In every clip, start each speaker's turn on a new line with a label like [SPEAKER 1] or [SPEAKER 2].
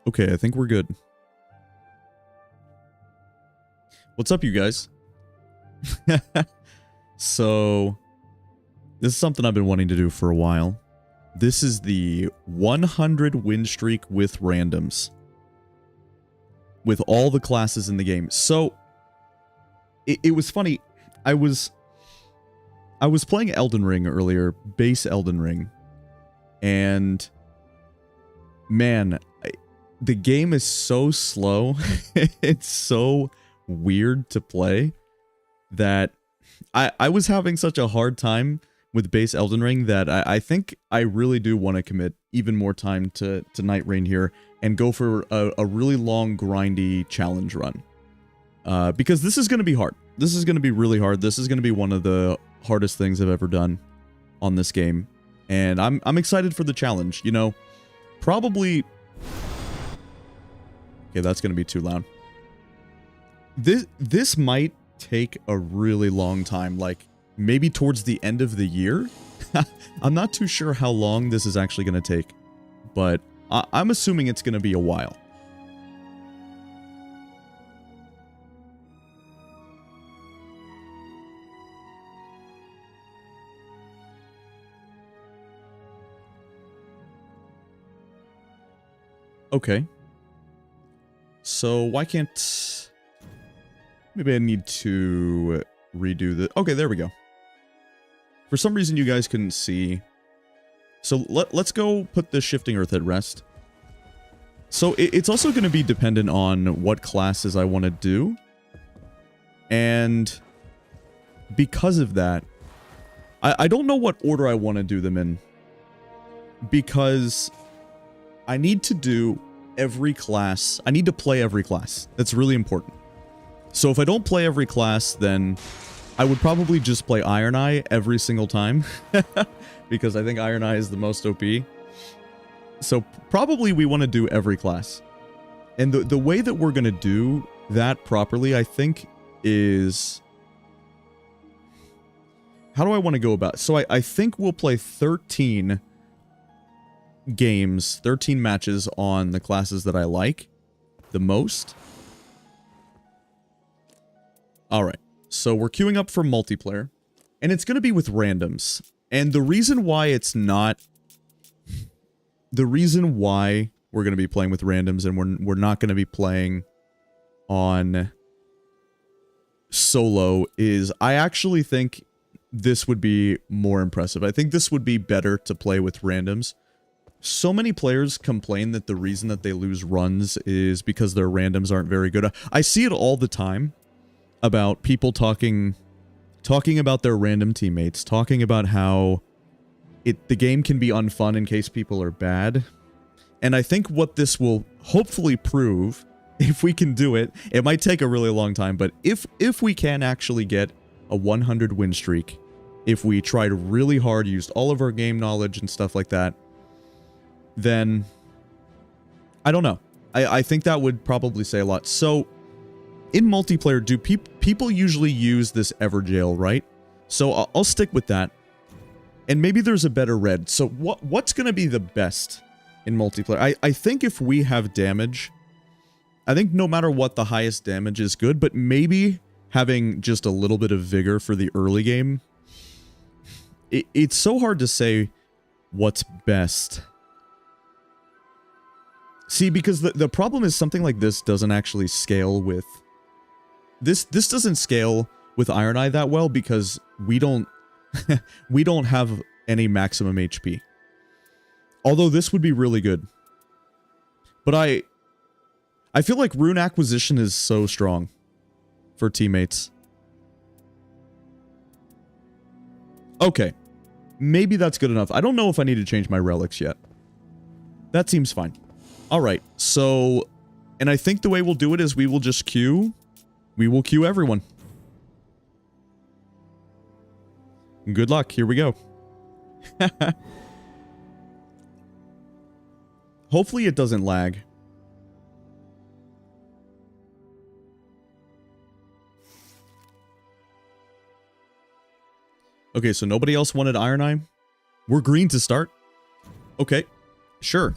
[SPEAKER 1] Okay, I think we're good. What's up, you guys? So, this is something I've been wanting to do for a while. This is the 100 win streak with randoms. With all the classes in the game. So, it was funny. I was playing Elden Ring earlier, base Elden Ring. And, man, the game is so slow. It's so weird to play that I was having such a hard time with base Elden Ring that I think I really do want to commit even more time to Nightreign here and go for a really long, grindy challenge run. Because this is going to be hard. This is going to be really hard. This is going to be one of the hardest things I've ever done on this game. And I'm excited for the challenge. You know, probably... Okay, that's going to be too loud. This might take a really long time, like maybe towards the end of the year. I'm not too sure how long this is actually going to take, but I'm assuming it's going to be a while. Okay. So why can't... Maybe I need to redo the... Okay, there we go. For some reason you guys couldn't see. So let's go put the Shifting Earth at rest. So it's also going to be dependent on what classes I want to do. And because of that, I don't know what order I want to do them in. Because I need to do every class. I need to play every class. That's really important. So if I don't play every class, then I would probably just play Iron Eye every single time. Because I think Iron Eye is the most OP. So probably we want to do every class. And the way that we're going to do that properly, I think, is... How do I want to go about it? So I think we'll play 13 games, 13 matches on the classes that I like the most. Alright, so we're queuing up for multiplayer, and it's going to be with randoms. And the reason why it's not... The reason why we're going to be playing with randoms and we're not going to be playing on solo is I actually think this would be more impressive. I think this would be better to play with randoms. So many players complain that the reason that they lose runs is because their randoms aren't very good. I see it all the time about people talking about their random teammates, talking about how the game can be unfun in case people are bad. And I think what this will hopefully prove, if we can do it, it might take a really long time, but if we can actually get a 100 win streak, if we tried really hard, used all of our game knowledge and stuff like that, then I don't know. I think that would probably say a lot. So in multiplayer, do people usually use this Everjail, right? So I'll stick with that. And maybe there's a better red. So what's going to be the best in multiplayer? I think if we have damage, I think no matter what, the highest damage is good, but maybe having just a little bit of vigor for the early game. It's so hard to say what's best. See, because the problem is something like this doesn't actually scale with... This doesn't scale with Iron Eye that well because we don't we don't have any maximum HP. Although this would be really good. But I feel like Rune Acquisition is so strong for teammates. Okay. Maybe that's good enough. I don't know if I need to change my relics yet. That seems fine. Alright, so... And I think the way we'll do it is we will just queue... We will queue everyone. Good luck. Here we go. Hopefully it doesn't lag. Okay, so nobody else wanted Iron Eye? We're green to start? Okay, sure.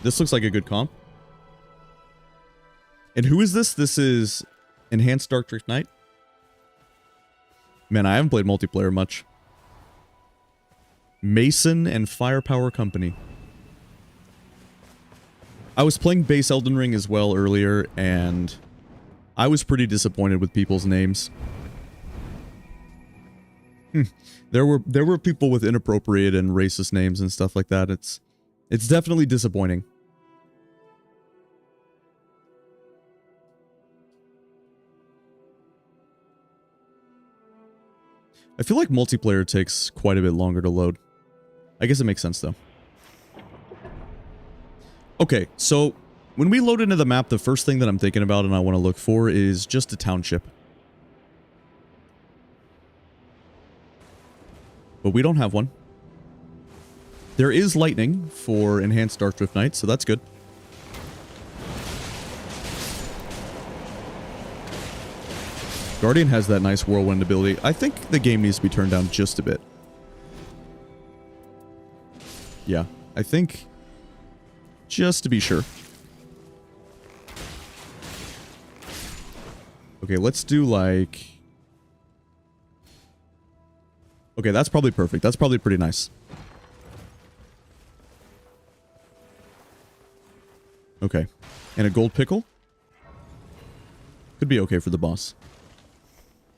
[SPEAKER 1] This looks like a good comp. And who is this? This is Enhanced Dark Trick Knight. Man, I haven't played multiplayer much. Mason and Firepower Company. I was playing base Elden Ring as well earlier, and I was pretty disappointed with people's names. There were people with inappropriate and racist names and stuff like that. It's definitely disappointing. I feel like multiplayer takes quite a bit longer to load. I guess it makes sense, though. Okay, so when we load into the map, the first thing that I'm thinking about and I want to look for is just a township. But we don't have one. There is lightning for Enhanced Dark Drift Knight, so that's good. Guardian has that nice whirlwind ability. I think the game needs to be turned down just a bit. Yeah, I think... just to be sure. Okay, let's do like... okay, that's probably perfect. That's probably pretty nice. Okay. And a gold pickle? Could be okay for the boss.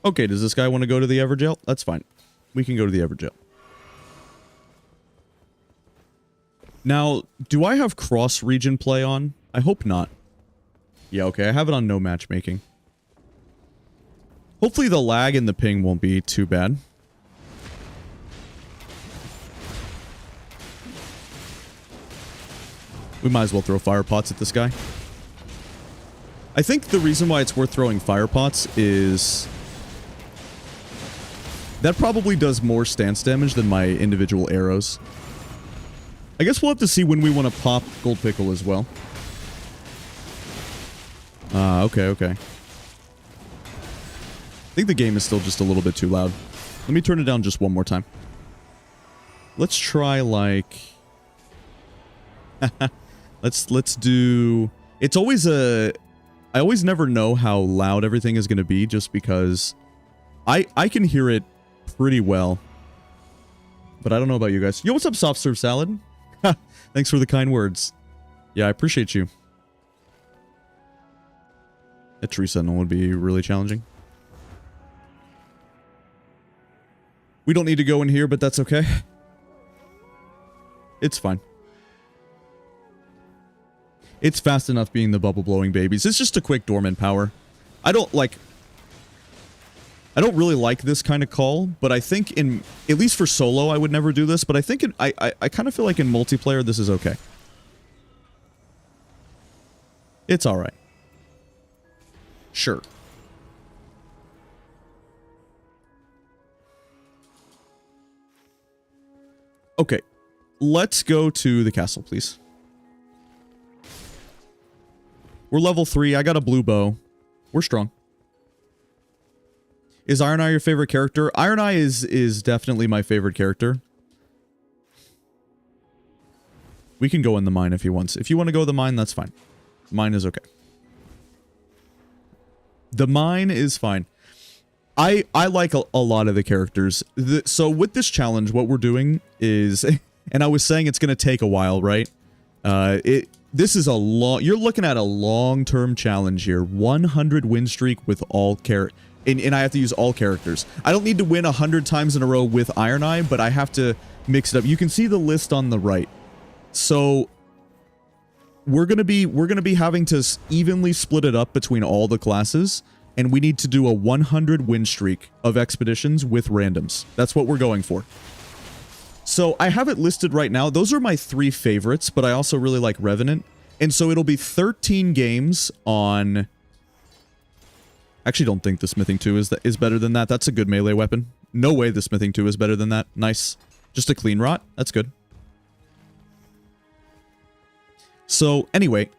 [SPEAKER 1] Okay, does this guy want to go to the Everjail? That's fine. We can go to the Everjail. Now, do I have cross-region play on? I hope not. Yeah, okay, I have it on no matchmaking. Hopefully the lag and the ping won't be too bad. We might as well throw fire pots at this guy. I think the reason why it's worth throwing fire pots is... that probably does more stance damage than my individual arrows. I guess we'll have to see when we want to pop Gold Pickle as well. Okay, okay. I think the game is still just a little bit too loud. Let me turn it down just one more time. Let's try, like... let's do... it's always a... I always never know how loud everything is going to be just because I can hear it pretty well. But I don't know about you guys. Yo, what's up, Soft Serve Salad? Thanks for the kind words. Yeah, I appreciate you. A tree sentinel would be really challenging. We don't need to go in here, but that's okay. It's fine. It's fast enough being the bubble blowing babies. It's just a quick dormant power. I don't really like this kind of call, but I think in, at least for solo, I would never do this, but I think I kind of feel like in multiplayer, this is okay. It's alright. Sure. Okay. Let's go to the castle, please. We're level 3. I got a blue bow. We're strong. Is Iron Eye your favorite character? Iron Eye is definitely my favorite character. We can go in the mine if he wants. If you want to go to the mine, that's fine. Mine is okay. The mine is fine. I like a lot of the characters. So with this challenge, what we're doing is... and I was saying it's going to take a while, right? This is a long... you're looking at a long-term challenge here. 100 win streak with all characters. And I have to use all characters. I don't need to win 100 times in a row with Iron Eye, but I have to mix it up. You can see the list on the right. So we're gonna be having to evenly split it up between all the classes, and we need to do a 100 win streak of expeditions with randoms. That's what we're going for. So I have it listed right now. Those are my 3 favorites, but I also really like Revenant. And so it'll be 13 games on... actually don't think the Smithing 2 is better than that. That's a good melee weapon. No way the Smithing 2 is better than that. Nice. Just a clean rot. That's good. So anyway,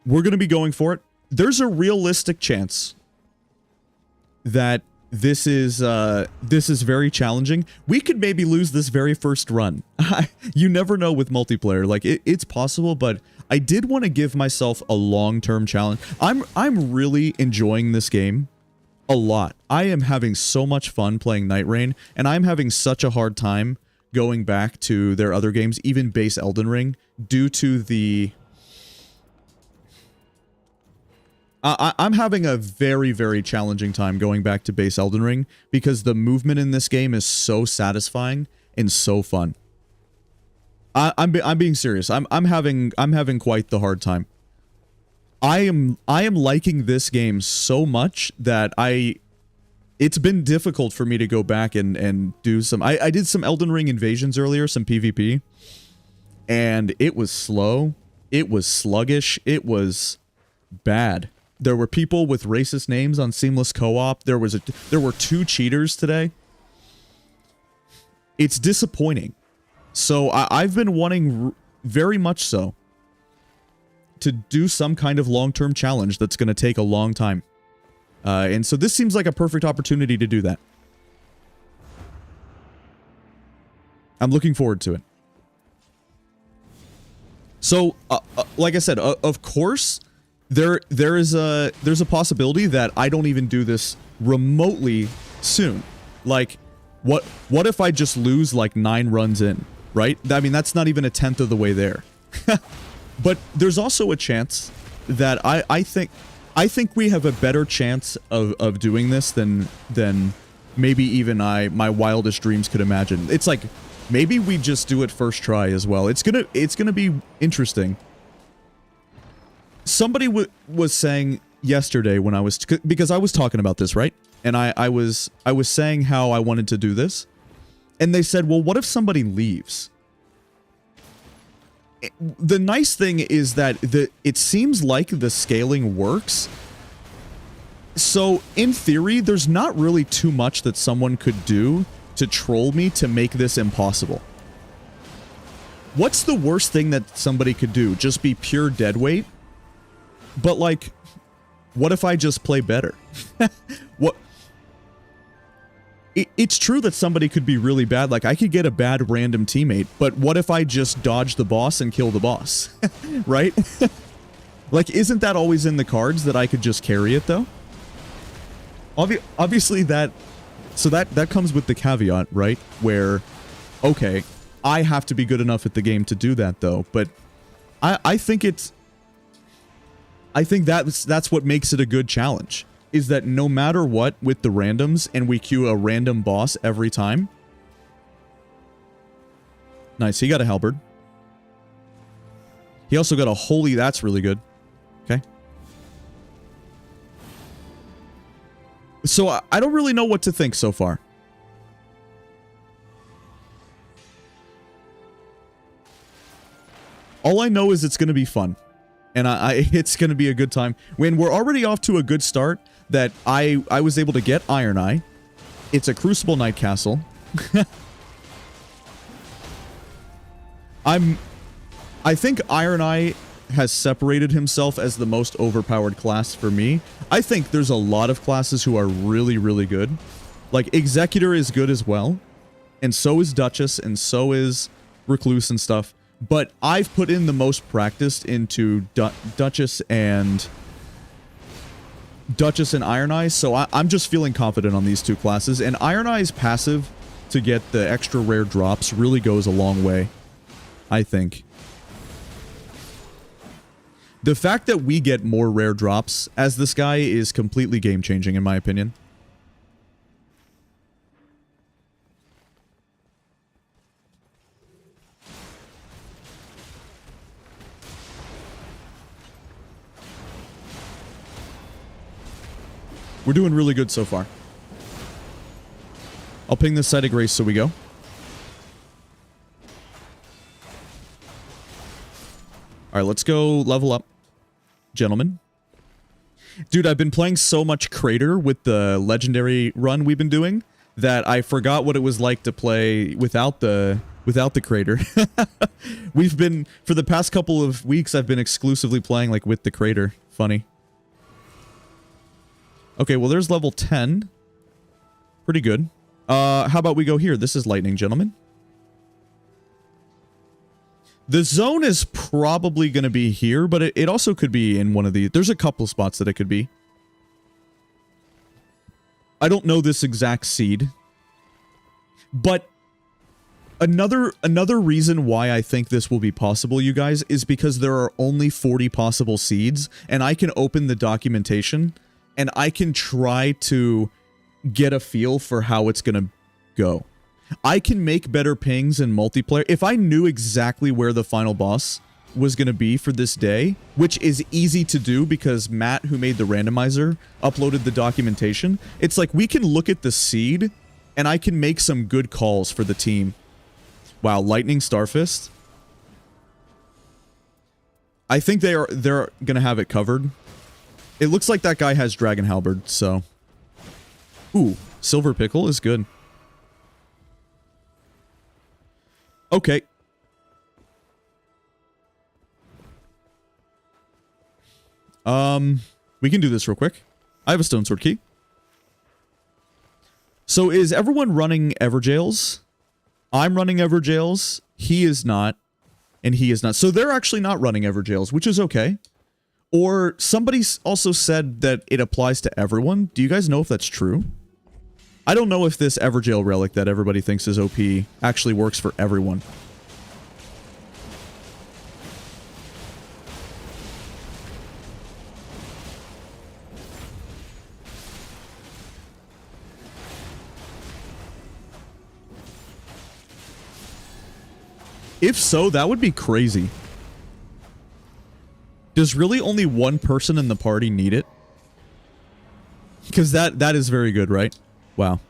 [SPEAKER 1] we're going to be going for it. There's a realistic chance that this is very challenging. We could maybe lose this very first run. You never know with multiplayer. Like, it's possible, but I did want to give myself a long-term challenge. I'm really enjoying this game a lot. I am having so much fun playing Nightreign, and I'm having such a hard time going back to their other games, even base Elden Ring, due to the... I'm having a very, very challenging time going back to base Elden Ring because the movement in this game is so satisfying and so fun. I'm being serious. I'm having quite the hard time. I am liking this game so much that it's been difficult for me to go back and do some... I did some Elden Ring invasions earlier, some PvP, and it was slow, it was sluggish, it was bad. There were people with racist names on Seamless Co-op. There were 2 cheaters today. It's disappointing. So I've been wanting, very much so, to do some kind of long-term challenge that's going to take a long time. And so this seems like a perfect opportunity to do that. I'm looking forward to it. So, like I said, of course... There's a possibility that I don't even do this remotely soon. Like, what if I just lose like 9 runs in, right? I mean, that's not even a 10th of the way there. But there's also a chance that I think we have a better chance of doing this than maybe even my wildest dreams could imagine. It's like maybe we just do it first try as well. It's gonna be interesting. Somebody was saying yesterday when I was... because I was talking about this, right? And I was saying how I wanted to do this. And they said, well, what if somebody leaves? The nice thing is that it seems like the scaling works. So, in theory, there's not really too much that someone could do to troll me to make this impossible. What's the worst thing that somebody could do? Just be pure deadweight? But, like, what if I just play better? What? It's true that somebody could be really bad. Like, I could get a bad random teammate, but what if I just dodge the boss and kill the boss? Right? Like, isn't that always in the cards that I could just carry it, though? Obviously, that... So that comes with the caveat, right? Where, okay, I have to be good enough at the game to do that, though. But I think it's... I think that's what makes it a good challenge, is that no matter what with the randoms, and we queue a random boss every time. Nice, he got a halberd. He also got a holy, that's really good. Okay. So I don't really know what to think so far. All I know is it's going to be fun. And it's going to be a good time. When we're already off to a good start, that I was able to get Iron Eye. It's a Crucible Knight Castle. I think Iron Eye has separated himself as the most overpowered class for me. I think there's a lot of classes who are really, really good. Like, Executor is good as well. And so is Duchess, and so is Recluse and stuff. But I've put in the most practice into Duchess and Iron Eye, so I'm just feeling confident on these 2 classes. And Iron Eye's passive to get the extra rare drops really goes a long way, I think. The fact that we get more rare drops as this guy is completely game-changing, in my opinion. We're doing really good so far. I'll ping this side of Grace so we go. Alright, let's go level up, gentlemen. Dude, I've been playing so much Crater with the legendary run we've been doing that I forgot what it was like to play without the Crater. We've been, for the past couple of weeks, I've been exclusively playing like with the Crater. Funny. Okay, well there's level 10. Pretty good. How about we go here? This is lightning, gentlemen. The zone is probably going to be here, but it also could be in one of these. There's a couple spots that it could be. I don't know this exact seed. But another reason why I think this will be possible, you guys, is because there are only 40 possible seeds, and I can open the documentation, and I can try to get a feel for how it's going to go. I can make better pings in multiplayer. If I knew exactly where the final boss was going to be for this day, which is easy to do because Matt, who made the randomizer, uploaded the documentation, it's like we can look at the seed, and I can make some good calls for the team. Wow, Lightning Starfist. I think they're going to have it covered. It looks like that guy has Dragon Halberd, so... Ooh, Silver Pickle is good. Okay. We can do this real quick. I have a Stone Sword key. So is everyone running Everjails? I'm running Everjails. He is not. And he is not. So they're actually not running Everjails, which is okay. Or somebody also said that it applies to everyone. Do you guys know if that's true? I don't know if this Everjail relic that everybody thinks is OP actually works for everyone. If so, that would be crazy. Does really only one person in the party need it? Because that is very good, right? Wow.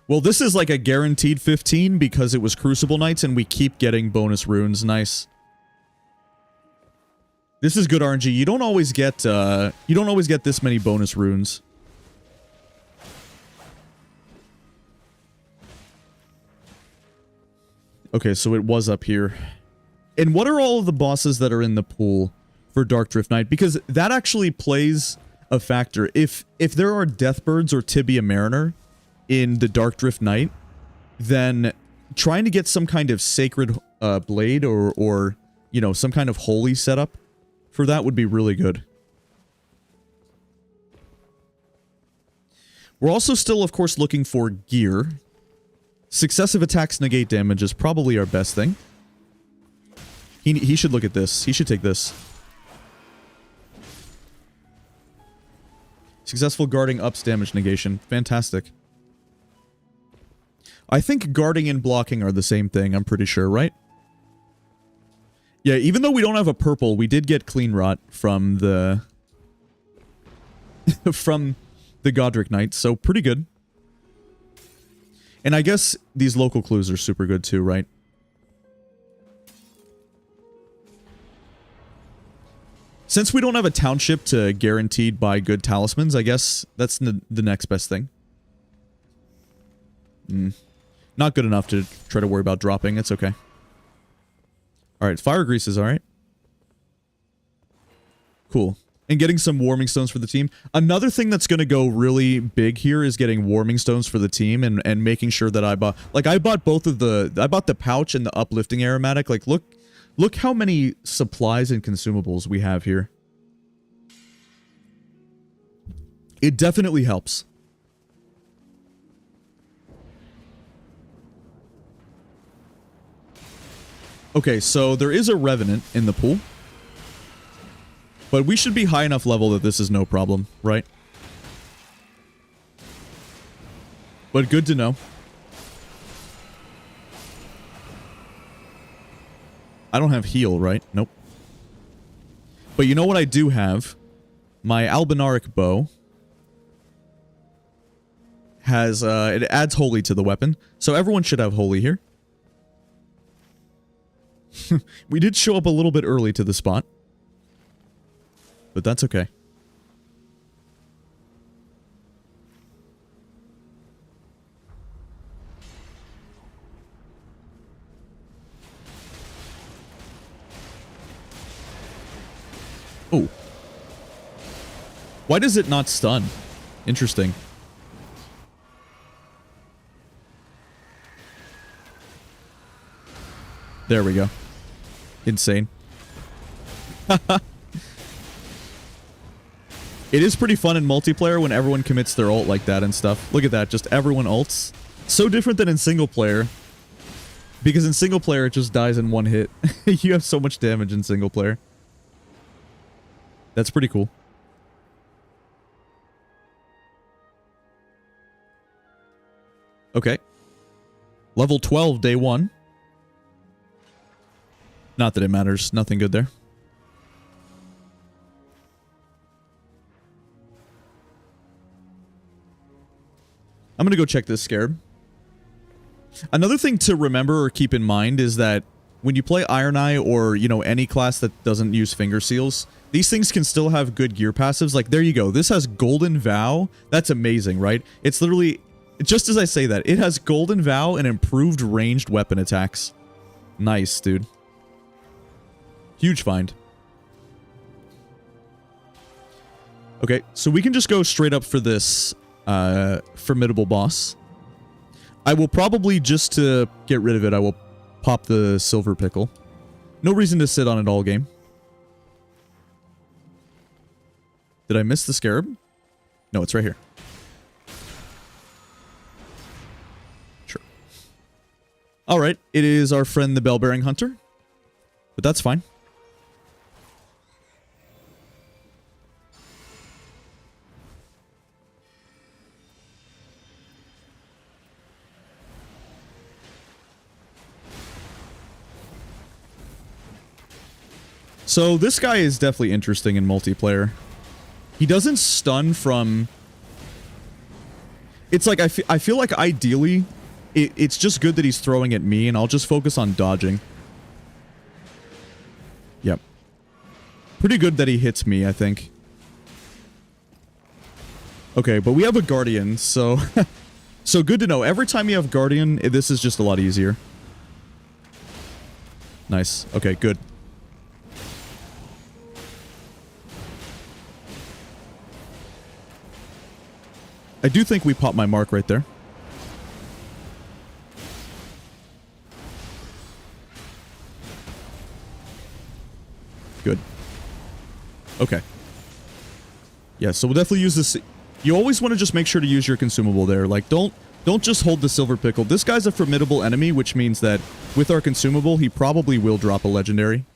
[SPEAKER 1] Well, this is like a guaranteed 15 because it was Crucible Nights and we keep getting bonus runes. Nice. This is good RNG. You don't always get this many bonus runes. Okay, so it was up here. And what are all of the bosses that are in the pool for Dark Drift Knight? Because that actually plays a factor. If there are Deathbirds or Tibia Mariner in the Dark Drift Knight, then trying to get some kind of sacred blade or you know, some kind of holy setup for that would be really good. We're also still, of course, looking for gear. Successive attacks negate damage is probably our best thing. He should look at this. He should take this. Successful guarding ups damage negation. Fantastic. I think guarding and blocking are the same thing, I'm pretty sure, right? Yeah, even though we don't have a purple, we did get Clean Rot from the... from the Godric Knight, so pretty good. And I guess these local clues are super good too, right? Since we don't have a township to guaranteed buy good talismans, I guess that's the next best thing. Not good enough to try to worry about dropping. It's okay. Alright, Fire Grease is alright. Cool. And getting some warming stones for the team. Another thing that's going to go really big here is getting warming stones for the team and making sure that I bought... Like, I bought both of the... I bought the pouch and the uplifting aromatic. Like, look how many supplies and consumables we have here. It definitely helps. Okay, so there is a Revenant in the pool. But we should be high enough level that this is no problem, right? But good to know. I don't have heal, right? Nope. But you know what I do have? My Albinaric bow has, it adds holy to the weapon. So everyone should have holy here. We did show up a little bit early to the spot. But that's okay. Oh. Why does it not stun? Interesting. There we go. Insane. It is pretty fun in multiplayer when everyone commits their ult like that and stuff. Look at that, just everyone ults. So different than in single player. Because in single player, it just dies in one hit. You have so much damage in single player. That's pretty cool. Okay. Level 12, day 1. Not that it matters. Nothing good there. I'm gonna go check this scarab. Another thing to remember or keep in mind is that when you play Iron Eye or, you know, any class that doesn't use finger seals, these things can still have good gear passives. Like, there you go. This has Golden Vow. That's amazing, right? It's literally, just as I say that, it has Golden Vow and improved ranged weapon attacks. Nice, dude. Huge find. Okay, so we can just go straight up for this formidable boss. I will probably, just to get rid of it, I will pop the silver pickle. No reason to sit on it all game. Did I miss the scarab? No, it's right here. Sure. Alright, it is our friend the Bell-Bearing Hunter. But that's fine. So this guy is definitely interesting in multiplayer. He doesn't stun from... It's like, I feel like ideally, it's just good that he's throwing at me, and I'll just focus on dodging. Yep. Pretty good that he hits me, I think. Okay, but we have a Guardian, so... So good to know. Every time you have Guardian, this is just a lot easier. Nice. Okay, good. I do think we popped my mark right there. Good. Okay. Yeah, so we'll definitely use this. You always want to just make sure to use your consumable there. Like, don't just hold the silver pickle. This guy's a formidable enemy, which means that with our consumable, he probably will drop a legendary.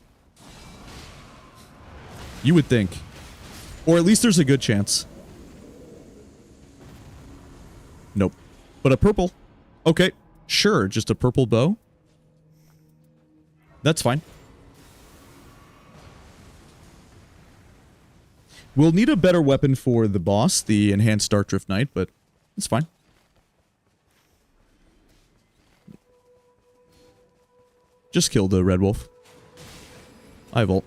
[SPEAKER 1] You would think. Or at least there's a good chance. Nope. But a purple. Okay. Sure, just a purple bow. That's fine. We'll need a better weapon for the boss, the enhanced Dark Drift Knight, but it's fine. Just kill the Red Wolf. I vault.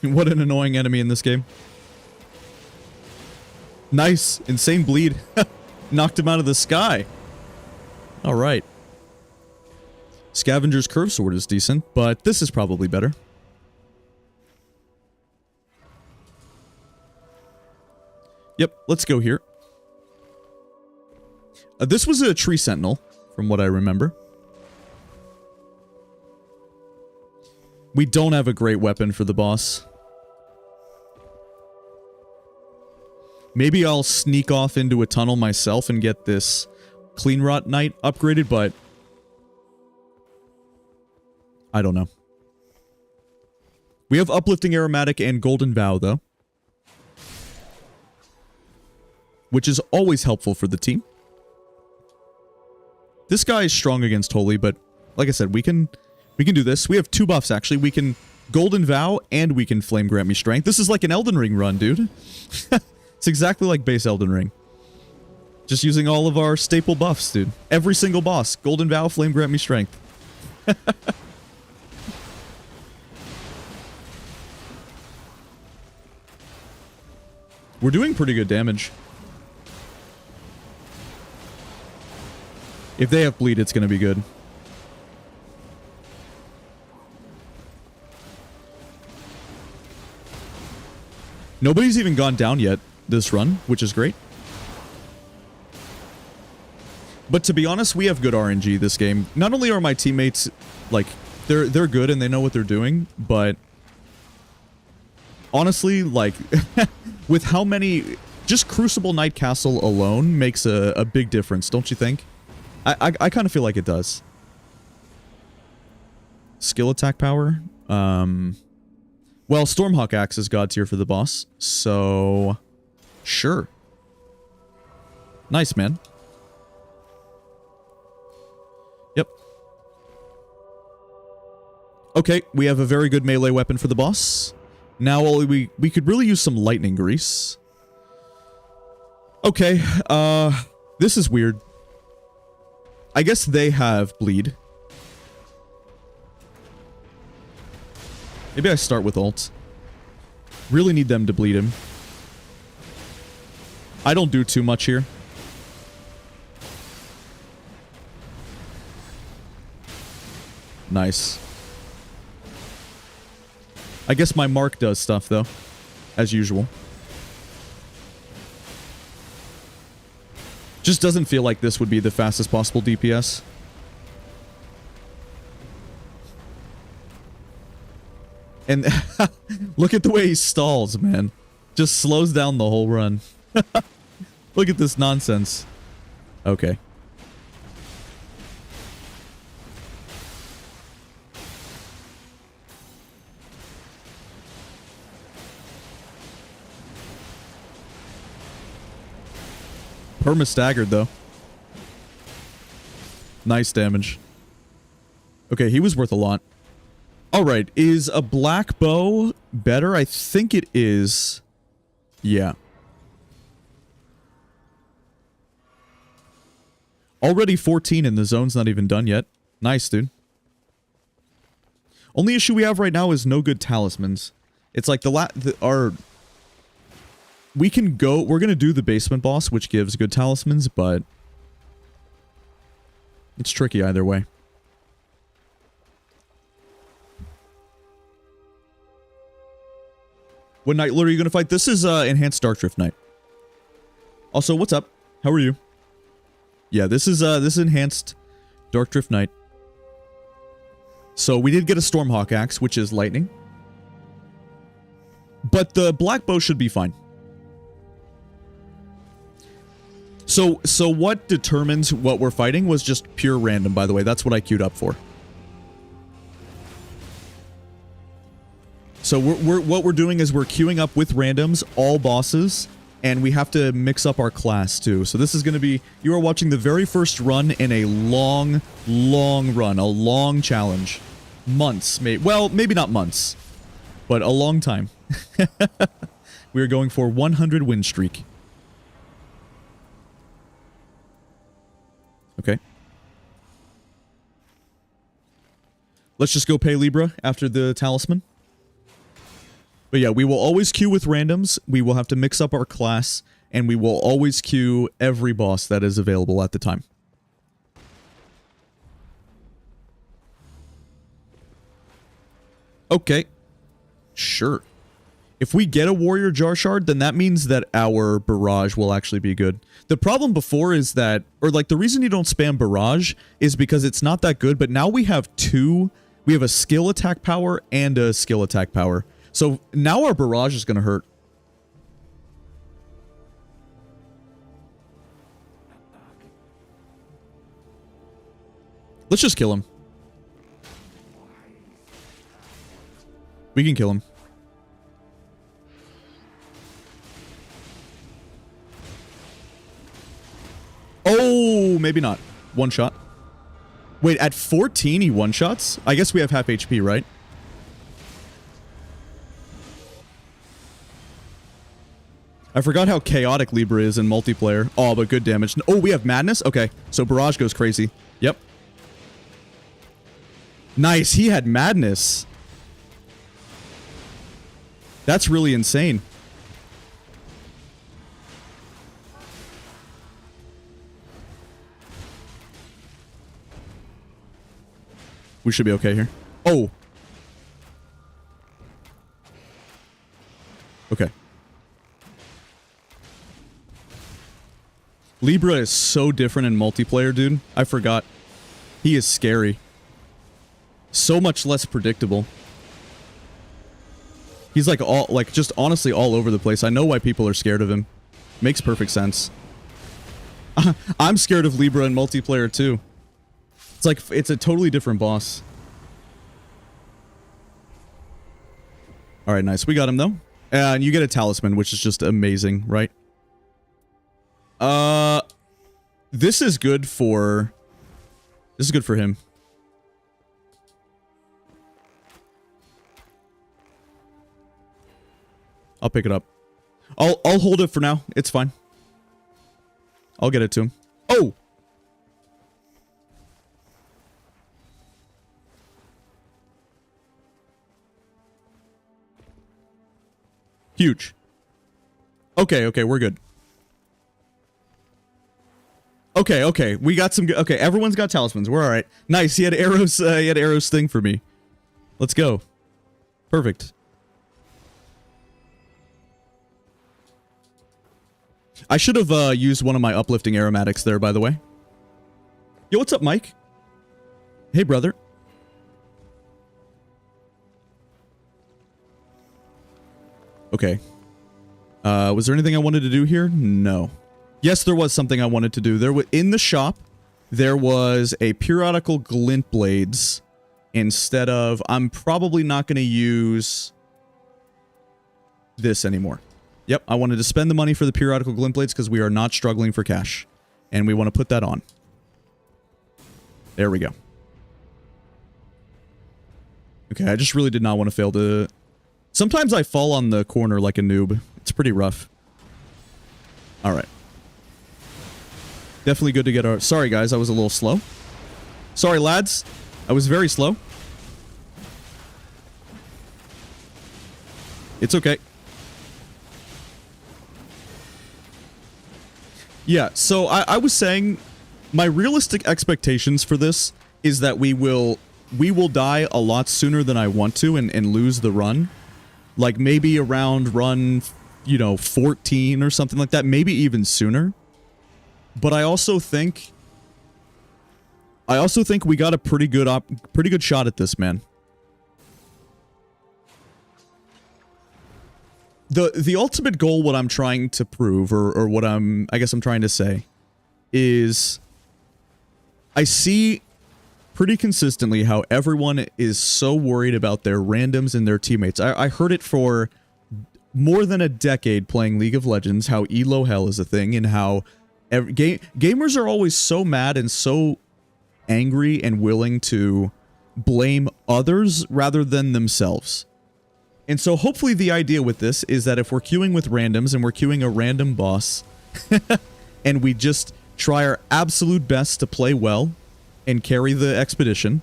[SPEAKER 1] What an annoying enemy in this game. Nice. Insane bleed. Knocked him out of the sky. Alright. Scavenger's Curve Sword is decent, but this is probably better. Yep, let's go here. This was a Tree Sentinel, from what I remember. We don't have a great weapon for the boss. Maybe I'll sneak off into a tunnel myself and get this Clean Rot Knight upgraded, but I don't know. We have Uplifting Aromatic and Golden Vow, though, which is always helpful for the team. This guy is strong against Holy, but like I said, we can do this. We have 2 buffs, actually. We can Golden Vow, and we can Flame Grant Me Strength. This is like an Elden Ring run, dude. It's exactly like base Elden Ring. Just using all of our staple buffs, dude. Every single boss. Golden Vow, Flame Grant Me Strength. We're doing pretty good damage. If they have bleed, it's going to be good. Nobody's even gone down yet this run, which is great. But to be honest, we have good RNG this game. Not only are my teammates, like, they're good and they know what they're doing, but honestly, like, with how many... Just Crucible Knight Castle alone makes a big difference, don't you think? I kind of feel like it does. Skill attack power? Well, Stormhawk Axe is God tier for the boss, so... Sure. Nice, man. Yep. Okay, we have a very good melee weapon for the boss. Now we could really use some lightning grease. Okay, this is weird. I guess they have bleed. Maybe I start with ult. Really need them to bleed him. I don't do too much here. Nice. I guess my mark does stuff, though. As usual. Just doesn't feel like this would be the fastest possible DPS. And look at the way he stalls, man. Just slows down the whole run. Look at this nonsense. Okay. Perma staggered, though. Nice damage. Okay, he was worth a lot. Alright, is a black bow better? I think it is. Yeah. Already 14 and the zone's not even done yet. Nice, dude. Only issue we have right now is no good talismans. It's like we can go... We're gonna do the basement boss, which gives good talismans, but... It's tricky either way. What Knight Lord are you gonna fight? This is Enhanced Dark Drift Knight. Also, what's up? How are you? Yeah, this is Enhanced Dark Drift Knight. So we did get a Stormhawk Axe, which is lightning. But the black bow should be fine. So what determines what we're fighting was just pure random, by the way. That's what I queued up for. So what we're doing is we're queuing up with randoms, all bosses, and we have to mix up our class too. So this is going to be... You are watching the very first run in a long, long run. A long challenge. Months. Well, maybe not months. But a long time. We are going for 100 win streak. Okay. Let's just go pay Libra after the talisman. But yeah, we will always queue with randoms, we will have to mix up our class, and we will always queue every boss that is available at the time. Okay. Sure. If we get a Warrior Jar Shard, then that means that our Barrage will actually be good. The problem before is that, or like the reason you don't spam Barrage is because it's not that good, but now we have we have a skill attack power and a skill attack power. So now our Barrage is going to hurt. Let's just kill him. We can kill him. Oh, maybe not. One shot. Wait, at 14 he one-shots? I guess we have half HP, right? I forgot how chaotic Libra is in multiplayer. Oh, but good damage. Oh, we have Madness? Okay, so Barrage goes crazy. Yep. Nice, he had Madness. That's really insane. We should be okay here. Oh. Okay. Libra is so different in multiplayer, dude. I forgot. He is scary. So much less predictable. He's like just honestly all over the place. I know why people are scared of him. Makes perfect sense. I'm scared of Libra in multiplayer too. It's like, it's a totally different boss. Alright, nice. We got him though. And you get a talisman, which is just amazing, right? This is good for... This is good for him. I'll pick it up. I'll hold it for now. It's fine. I'll get it to him. Oh! Huge. Okay, okay, we're good. Okay, okay, we got some... Okay, everyone's got talismans. We're alright. Nice, he had arrows, thing for me. Let's go. Perfect. I should have used one of my uplifting aromatics there, by the way. Yo, what's up, Mike? Hey, brother. Okay. Was there anything I wanted to do here? No. Yes, there was something I wanted to do. There was, in the shop, there was a periodical glint blades instead of... I'm probably not going to use this anymore. Yep, I wanted to spend the money for the periodical glint blades because we are not struggling for cash. And we want to put that on. There we go. Okay, I just really did not want to fail to... Sometimes I fall on the corner like a noob. It's pretty rough. Alright. Definitely good to get our... Sorry, guys, I was a little slow. Sorry, lads. I was very slow. It's okay. Yeah, so I was saying... My realistic expectations for this is that we will die a lot sooner than I want to and lose the run. Like, maybe around run, you know, 14 or something like that. Maybe even sooner. But I also think we got a pretty good shot at this, man. The ultimate goal, what I'm trying to prove, or what I guess I'm trying to say, is I see pretty consistently how everyone is so worried about their randoms and their teammates. I heard it for more than a decade playing League of Legends, how elo hell is a thing, and how gamers are always so mad and so angry and willing to blame others rather than themselves. And so hopefully the idea with this is that if we're queuing with randoms and we're queuing a random boss and we just try our absolute best to play well and carry the expedition,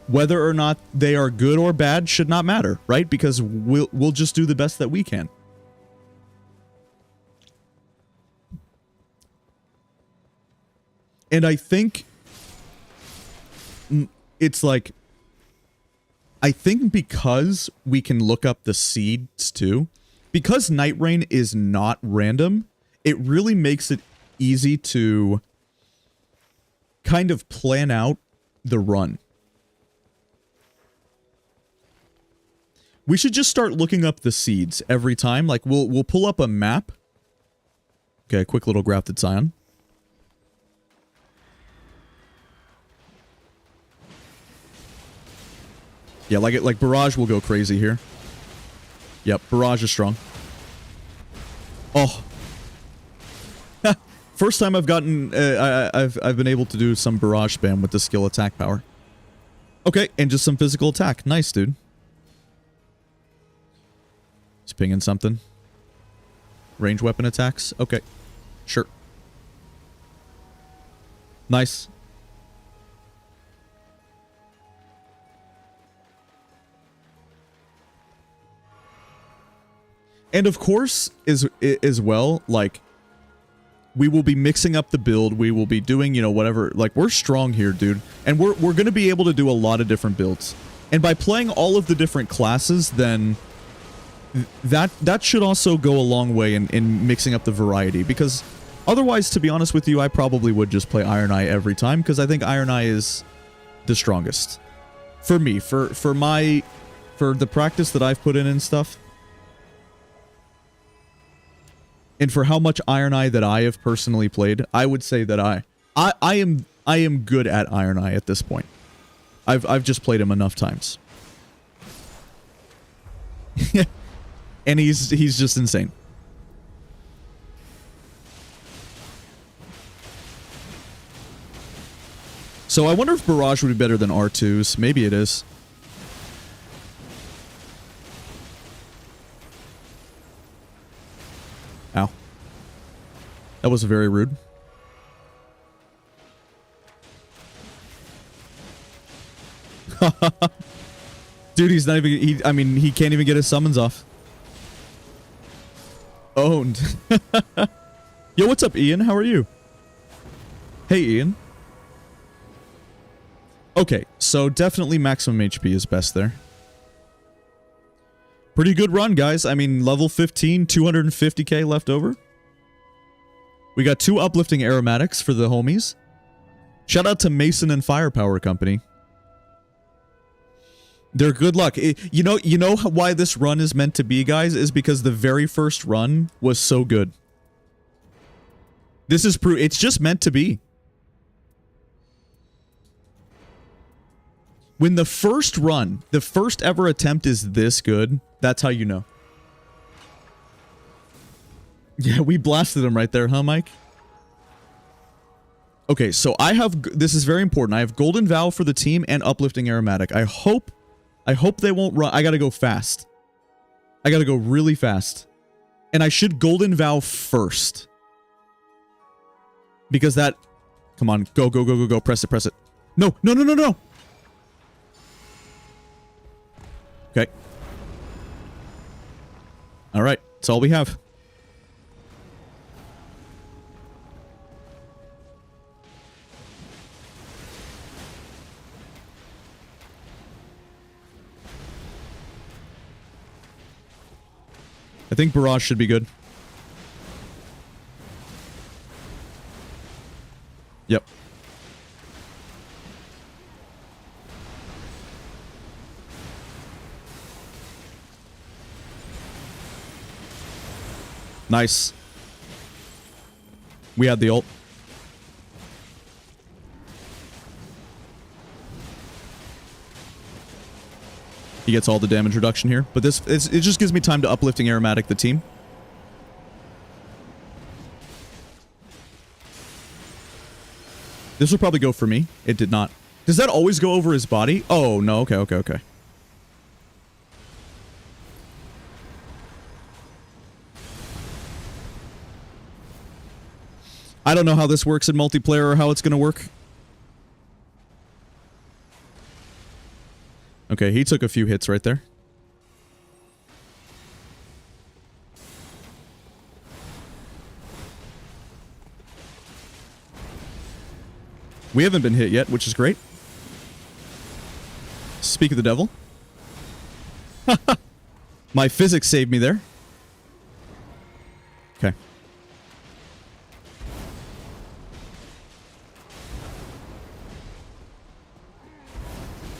[SPEAKER 1] whether or not they are good or bad should not matter, right? Because we'll just do the best that we can. And I think it's like, I think because we can look up the seeds too, because Nightreign is not random, it really makes it easy to kind of plan out the run. We should just start looking up the seeds every time. Like, we'll pull up a map. Okay, a quick little grafted scion. Yeah, like Barrage will go crazy here. Yep, Barrage is strong. Oh. First time I've gotten, I've been able to do some Barrage spam with the skill attack power. Okay, and just some physical attack. Nice, dude. He's pinging something. Range weapon attacks. Okay, sure. Nice. And of course, as well, like, We will be mixing up the build. We will be doing, you know, whatever. Like, we're strong here, dude. And we're going to be able to do a lot of different builds. And by playing all of the different classes, then that should also go a long way in mixing up the variety. Because otherwise, to be honest with you, I probably would just play Iron Eye every time. Because I think Iron Eye is the strongest. For me. For the practice that I've put in and stuff. And for how much Iron Eye that I have personally played, I would say that I am good at Iron Eye at this point. I've just played him enough times. And he's just insane. So I wonder if Barrage would be better than R2's. Maybe it is. Ow. That was very rude. Dude, he's not even... I mean, he can't even get his summons off. Owned. Yo, what's up, Ian? How are you? Hey, Ian. Okay, so definitely maximum HP is best there. Pretty good run, guys. I mean, level 15, 250k left over. We got 2 uplifting aromatics for the homies. Shout out to Mason and Firepower Company. They're good luck. You know why this run is meant to be, guys? Is because the very first run was so good. This is proof. It's just meant to be. When the first run, the first ever attempt is this good, that's how you know. Yeah, we blasted him right there, huh, Mike? Okay, so I have... This is very important. I have Golden Vow for the team and Uplifting Aromatic. I hope they won't run... I gotta go fast. I gotta go really fast. And I should Golden Vow first. Because that... Come on, go, go, go, go, go. Press it, press it. No, no, no, no, no! Okay. Alright, that's all we have. I think Barrage should be good. Yep. Nice. We had the ult. He gets all the damage reduction here. But it just gives me time to uplifting aromatic the team. This will probably go for me. It did not. Does that always go over his body? Oh, no. Okay, okay, okay. I don't know how this works in multiplayer or how it's going to work. Okay, he took a few hits right there. We haven't been hit yet, which is great. Speak of the devil. My physics saved me there. Okay.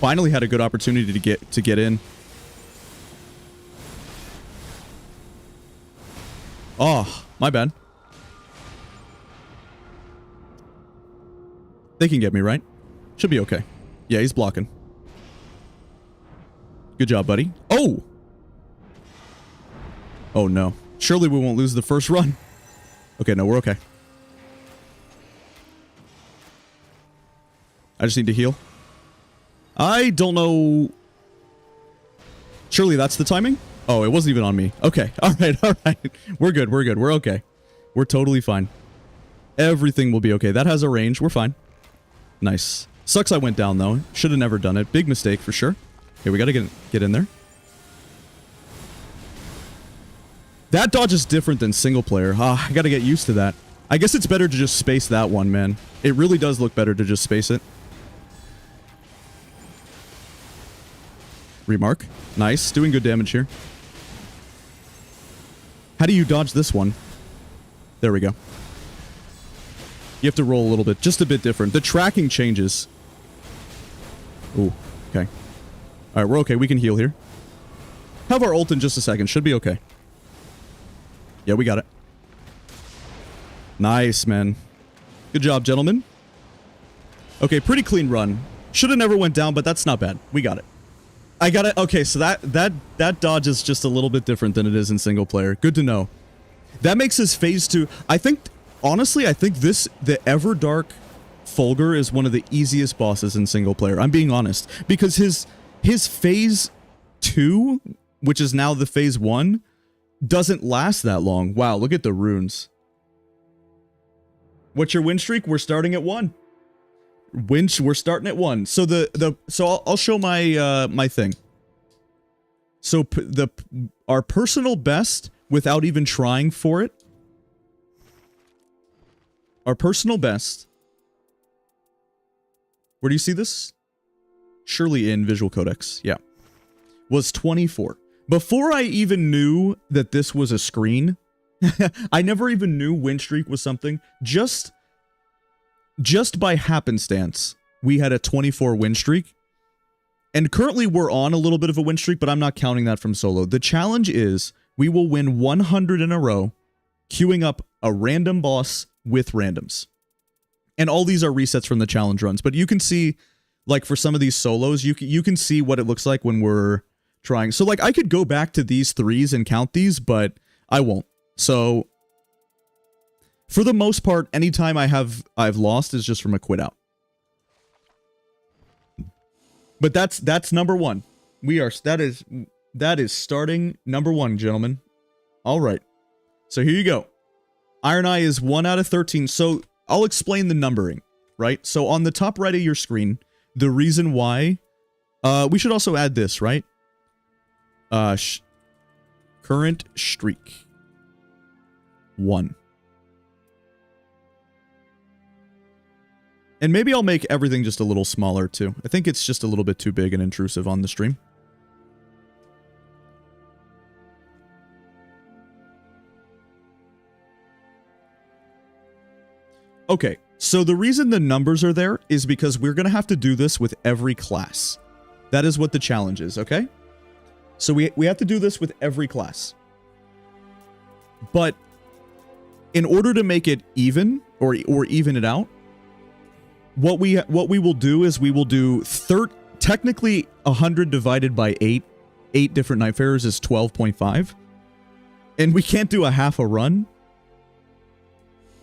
[SPEAKER 1] Finally had a good opportunity to get in. Oh, my bad. They can get me, right? Should be okay. Yeah, he's blocking. Good job, buddy. Oh! Oh, no. Surely we won't lose the first run. Okay, no, we're okay. I just need to heal. I don't know... Surely that's the timing? Oh, it wasn't even on me. Okay, alright, alright. We're good, we're good, we're okay. We're totally fine. Everything will be okay. That has a range, we're fine. Nice. Sucks I went down, though. Should have never done it. Big mistake, for sure. Okay, we gotta get in there. That dodge is different than single player. Ah, I gotta get used to that. I guess it's better to just space that one, man. It really does look better to just space it. Remark. Nice. Doing good damage here. How do you dodge this one? There we go. You have to roll a little bit. Just a bit different. The tracking changes. Ooh. Okay. Alright, we're okay. We can heal here. Have our ult in just a second. Should be okay. Yeah, we got it. Nice, man. Good job, gentlemen. Okay, pretty clean run. Should have never went down, but that's not bad. We got it. I got it. Okay, so that dodge is just a little bit different than it is in single player. Good to know. That makes his phase 2. I think, honestly, I think the Everdark Fulgur is one of the easiest bosses in single player. I'm being honest. Because his phase 2, which is now the phase 1, doesn't last that long. Wow, look at the runes. What's your win streak? We're starting at 1. We're starting at 1. So so I'll show my my thing. So our personal best without even trying for it. Our personal best. Where do you see this? Surely in Visual Codex. Yeah. Was 24. Before I even knew that this was a screen, I never even knew win streak was something. Just by happenstance, we had a 24 win streak. And currently we're on a little bit of a win streak, but I'm not counting that from solo. The challenge is we will win 100 in a row, queuing up a random boss with randoms. And all these are resets from the challenge runs. But you can see, like for some of these solos, you can see what it looks like when we're trying. So like I could go back to these 3s and count these, but I won't. So for the most part, anytime I've lost is just from a quit out. But that's number 1. That is starting number 1, gentlemen. All right. So here you go. Iron Eye is 1 out of 13. So I'll explain the numbering, right? So on the top right of your screen, the reason why we should also add this, right? Current streak 1. And maybe I'll make everything just a little smaller too. I think it's just a little bit too big and intrusive on the stream. Okay, so the reason the numbers are there is because we're going to have to do this with every class. That is what the challenge is, okay? So we have to do this with every class. But in order to make it even, or even it out, what we will do is we will do technically 100 divided by 8 different Nightfarers is 12.5. And we can't do a half a run.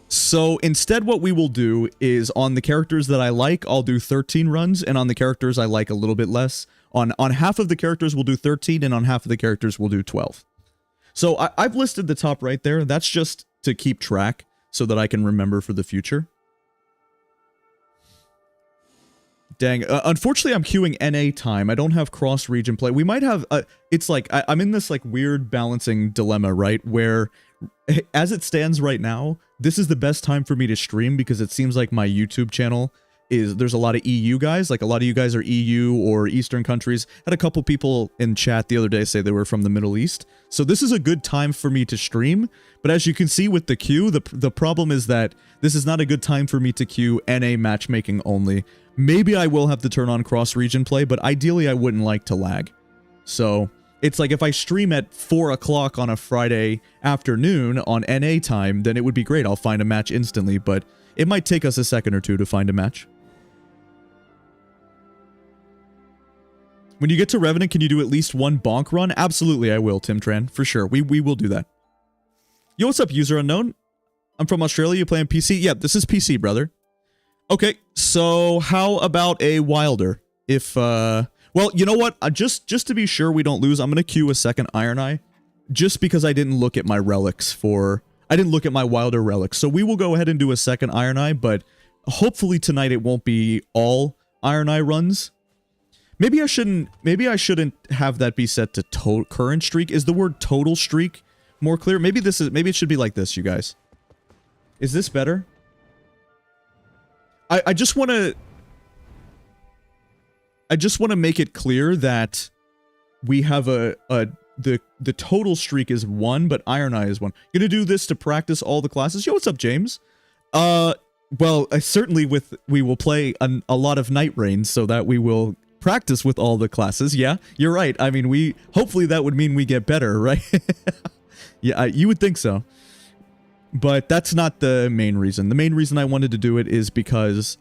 [SPEAKER 1] So instead what we will do is on the characters that I like, I'll do 13 runs, and on the characters I like a little bit less, on half of the characters we'll do 13, and on half of the characters we'll do 12. So I've listed the top right there. That's just to keep track so that I can remember for the future. Dang, unfortunately I'm queuing NA time. I don't have cross-region play. We might have, it's like, I'm in this like weird balancing dilemma, right? Where, as it stands right now, this is the best time for me to stream because it seems like my YouTube channel there's a lot of EU guys, like a lot of you guys are EU or Eastern countries. Had a couple people in chat the other day say they were from the Middle East. So this is a good time for me to stream. But as you can see with the queue, the problem is that this is not a good time for me to queue NA matchmaking only. Maybe I will have to turn on cross-region play, but ideally I wouldn't like to lag. So it's like if I stream at 4 o'clock on a Friday afternoon on NA time, then it would be great. I'll find a match instantly, but it might take us a second or two to find a match. When you get to Revenant, can you do at least one bonk run? Absolutely, I will, Tim Tran. For sure. We will do that. Yo, what's up, user unknown? I'm from Australia. You play on PC? Yeah, this is PC, brother. Okay, so how about a Wilder? If, well, you know what? Just to be sure we don't lose, I'm going to queue a second Iron Eye. Just because I didn't look at my relics I didn't look at my Wilder relics. So we will go ahead and do a second Iron Eye, but hopefully tonight it won't be all Iron Eye runs. Maybe I shouldn't have that be set to current streak. Is the word total streak more clear? Maybe it should be like this, you guys. Is this better? I just want to... I just want to make it clear that we have the total streak is 1, but Iron Eye is 1. Gonna do this to practice all the classes. Yo, what's up, James? Well, certainly we will play a lot of Nightreign so that we will practice with all the classes. Yeah, you're right. I mean, hopefully that would mean we get better, right? Yeah, you would think so. But that's not the main reason. The main reason I wanted to do it is because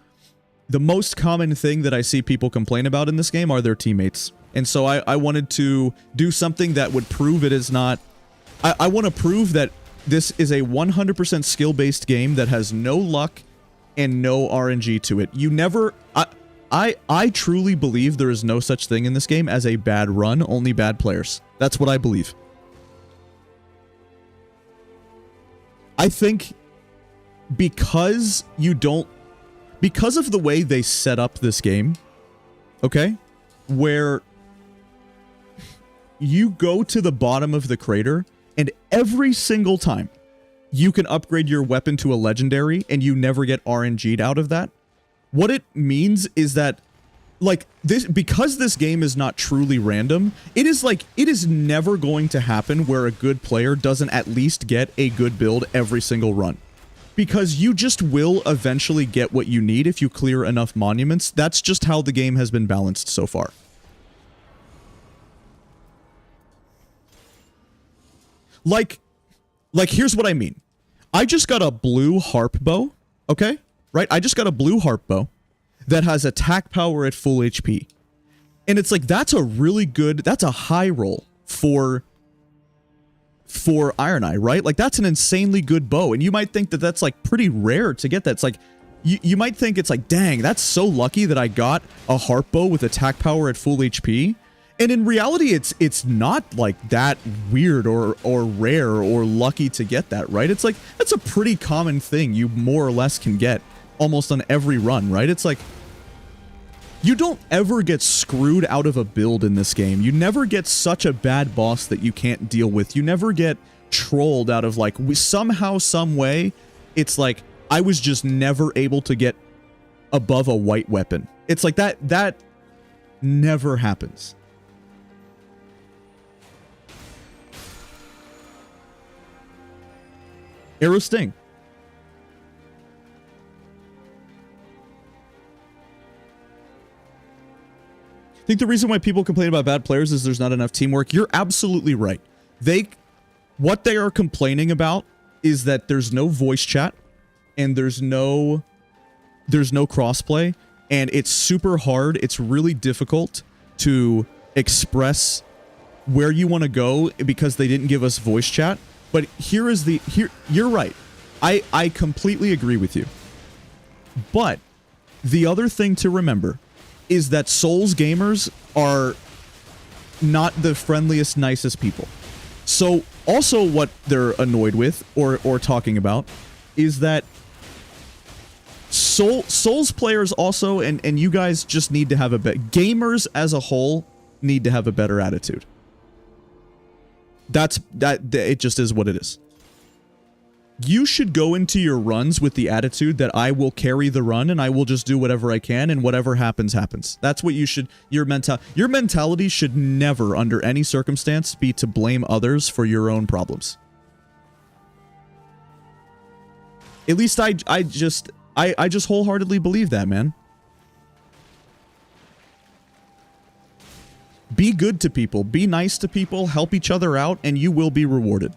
[SPEAKER 1] the most common thing that I see people complain about in this game are their teammates. And so I wanted to do something that would prove it is not... I want to prove that this is a 100% skill-based game that has no luck and no RNG to it. You never... I truly believe there is no such thing in this game as a bad run, only bad players. That's what I believe. I think because you don't... Because of the way they set up this game, okay, where you go to the bottom of the crater, and every single time you can upgrade your weapon to a legendary, and you never get RNG'd out of that. What it means is that, like, because this game is not truly random, it is never going to happen where a good player doesn't at least get a good build every single run. Because you just will eventually get what you need if you clear enough monuments. That's just how the game has been balanced so far. Like, here's what I mean. I just got a blue harp bow, okay? Right? I just got a blue harp bow that has attack power at full HP. And it's like, that's a really good, that's a high roll for Iron Eye, right? Like, that's an insanely good bow. And you might think that that's, like, pretty rare to get that. It's like, you might think it's like, dang, that's so lucky that I got a harp bow with attack power at full HP. And in reality, it's not like that weird or rare or lucky to get that, right? It's like, that's a pretty common thing you more or less can get almost on every run, right? It's like, you don't ever get screwed out of a build in this game. You never get such a bad boss that you can't deal with. You never get trolled out of, like, somehow, some way, it's like, I was just never able to get above a white weapon. It's like, that never happens. Arrow Sting. I think the reason why people complain about bad players is there's not enough teamwork. You're absolutely right. What they are complaining about is that there's no voice chat and there's no crossplay, and it's super hard. It's really difficult to express where you want to go because they didn't give us voice chat. But you're right. I completely agree with you. But the other thing to remember is that Souls gamers are not the friendliest, nicest people. So also what they're annoyed with or talking about is that Souls players also, and you guys just need to have gamers as a whole need to have a better attitude. It just is what it is. You should go into your runs with the attitude that I will carry the run and I will just do whatever I can and whatever happens, happens. That's what you should... Your mentality should never, under any circumstance, be to blame others for your own problems. At least I just wholeheartedly believe that, man. Be good to people, be nice to people, help each other out, and you will be rewarded.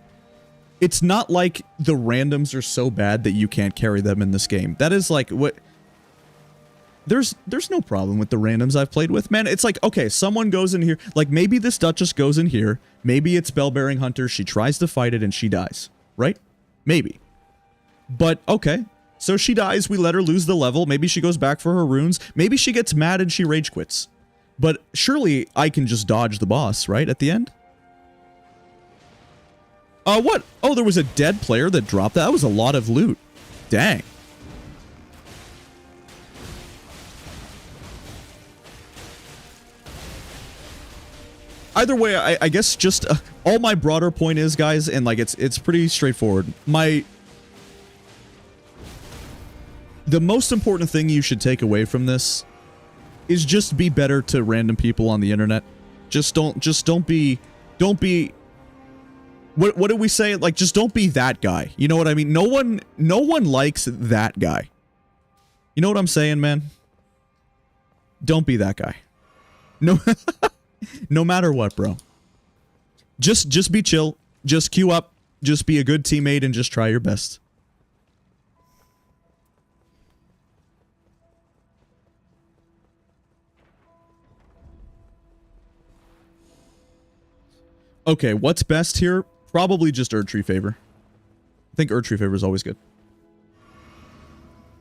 [SPEAKER 1] It's not like the randoms are so bad that you can't carry them in this game. That is like what... There's no problem with the randoms I've played with, man. It's like, okay, someone goes in here, like maybe this Duchess goes in here, maybe it's Bellbearing Hunter, she tries to fight it and she dies, right? Maybe. But, okay, so she dies, we let her lose the level, maybe she goes back for her runes, maybe she gets mad and she rage quits. But surely I can just dodge the boss, right, at the end? What? Oh, there was a dead player that dropped that? That was a lot of loot. Dang. Either way, I guess just all my broader point is, guys, and like it's pretty straightforward. the most important thing you should take away from this is just be better to random people on the internet. Just don't be what did we say? Like, just don't be that guy. You know what I mean? No one likes that guy. You know what I'm saying, man? Don't be that guy. No no matter what, bro. Just be chill. Just queue up. Just be a good teammate and just try your best. Okay, what's best here? Probably just Erdtree Favor. I think Erdtree Favor is always good.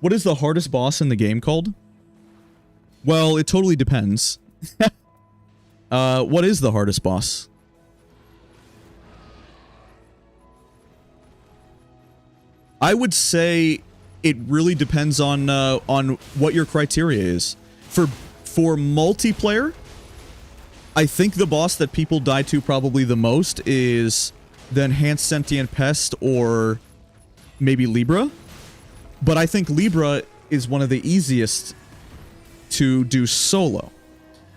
[SPEAKER 1] What is the hardest boss in the game called? Well, it totally depends. What is the hardest boss? I would say it really depends on what your criteria is. For multiplayer, I think the boss that people die to probably the most is the Enhanced Sentient Pest or maybe Libra. But I think Libra is one of the easiest to do solo.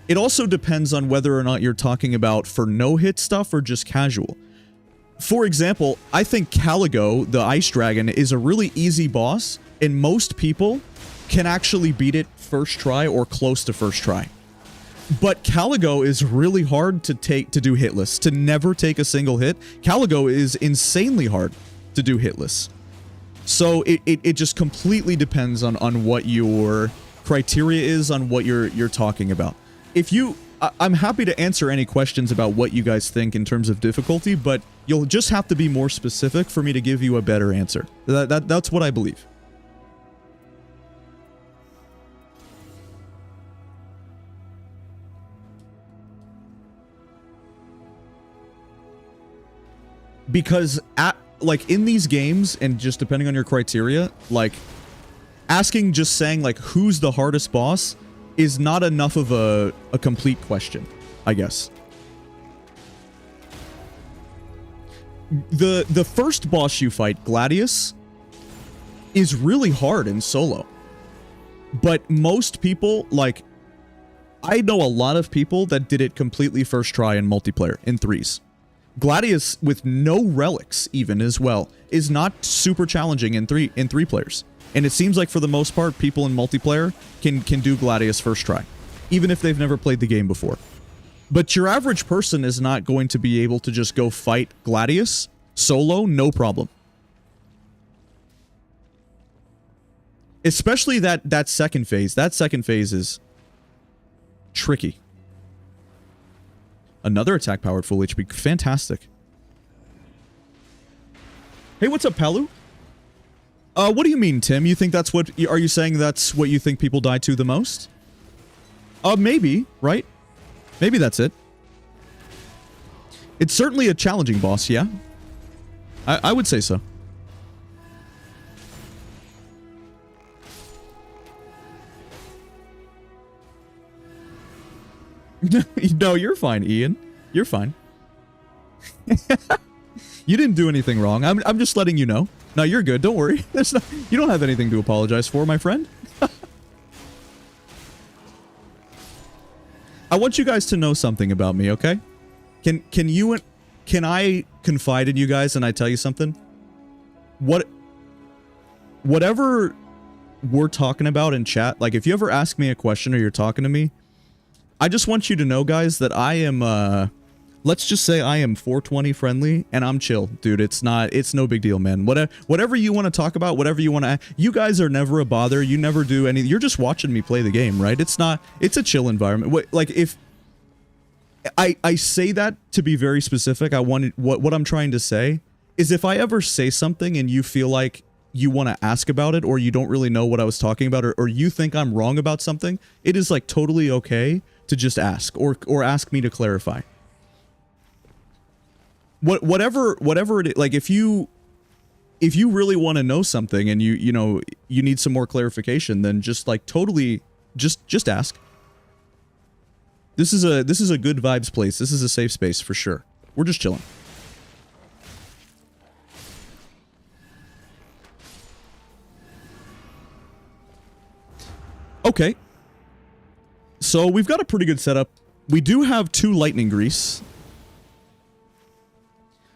[SPEAKER 1] It also depends on whether or not you're talking about for no-hit stuff or just casual. For example, I think Caligo, the Ice Dragon, is a really easy boss, and most people can actually beat it first try or close to first try. But Caligo is really hard to do hitless, to never take a single hit. Caligo is insanely hard to do hitless. So it just completely depends on what your criteria is, on what you're talking about. I'm happy to answer any questions about what you guys think in terms of difficulty, but you'll just have to be more specific for me to give you a better answer. That's what I believe. Because like in these games, and just depending on your criteria, like just saying like who's the hardest boss is not enough of a complete question, I guess. The first boss you fight, Gladius, is really hard in solo. But most people, like, I know a lot of people that did it completely first try in multiplayer, in threes. Gladius, with no relics even as well, is not super challenging in three players. And it seems like for the most part, people in multiplayer can do Gladius first try, even if they've never played the game before. But your average person is not going to be able to just go fight Gladius solo, no problem. Especially that second phase. That second phase is tricky. Another attack power at full HP. Fantastic. Hey, what's up, Palu? What do you mean, Tim? You think that's what... Are you saying that's what you think people die to the most? Maybe, right? Maybe that's it. It's certainly a challenging boss, yeah? I would say so. No, you're fine, Ian. You're fine. You didn't do anything wrong. I'm just letting you know. No, you're good. Don't worry. You don't have anything to apologize for, my friend. I want you guys to know something about me, okay? Can I confide in you guys and I tell you something? Whatever we're talking about in chat, like if you ever ask me a question or you're talking to me, I just want you to know, guys, that I am, let's just say I am 420 friendly, and I'm chill, dude. It's no big deal, man. Whatever you want to talk about, whatever you want to, you guys are never a bother. You never do anything. You're just watching me play the game, right? It's a chill environment. Like, if I say that to be very specific, what I'm trying to say is if I ever say something and you feel like you want to ask about it, or you don't really know what I was talking about, or you think I'm wrong about something, it is like totally okay to just ask, or ask me to clarify. Whatever it is, like if you really want to know something and you need some more clarification, then just like totally just ask. This is a good vibes place. This is a safe space for sure. We're just chilling. Okay. So we've got a pretty good setup. We do have 2 lightning grease.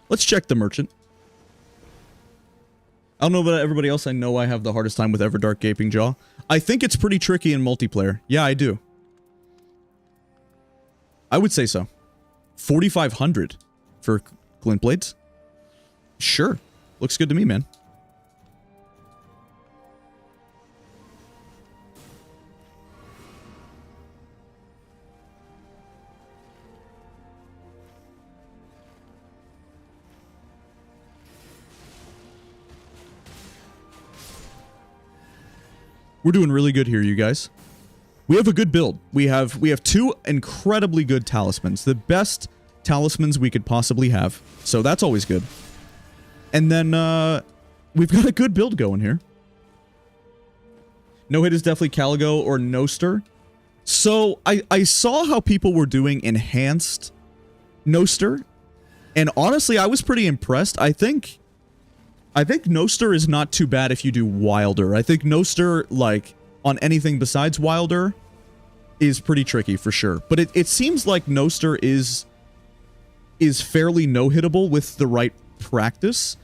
[SPEAKER 1] Let's check the merchant. I don't know about everybody else. I know I have the hardest time with Everdark Gaping Jaw. I think it's pretty tricky in multiplayer. Yeah, I do. I would say so. 4,500 for glint blades. Sure. Looks good to me, man. We're doing really good here, you guys. We have a good build. We have 2 incredibly good talismans. The best talismans we could possibly have. So that's always good. And then we've got a good build going here. No hit is definitely Caligo or Noster. So I saw how people were doing enhanced Noster. And honestly, I was pretty impressed. I think Noster is not too bad if you do Wilder. I think Noster, like, on anything besides Wilder, is pretty tricky for sure. But it seems like Noster is fairly no-hittable with the right practice.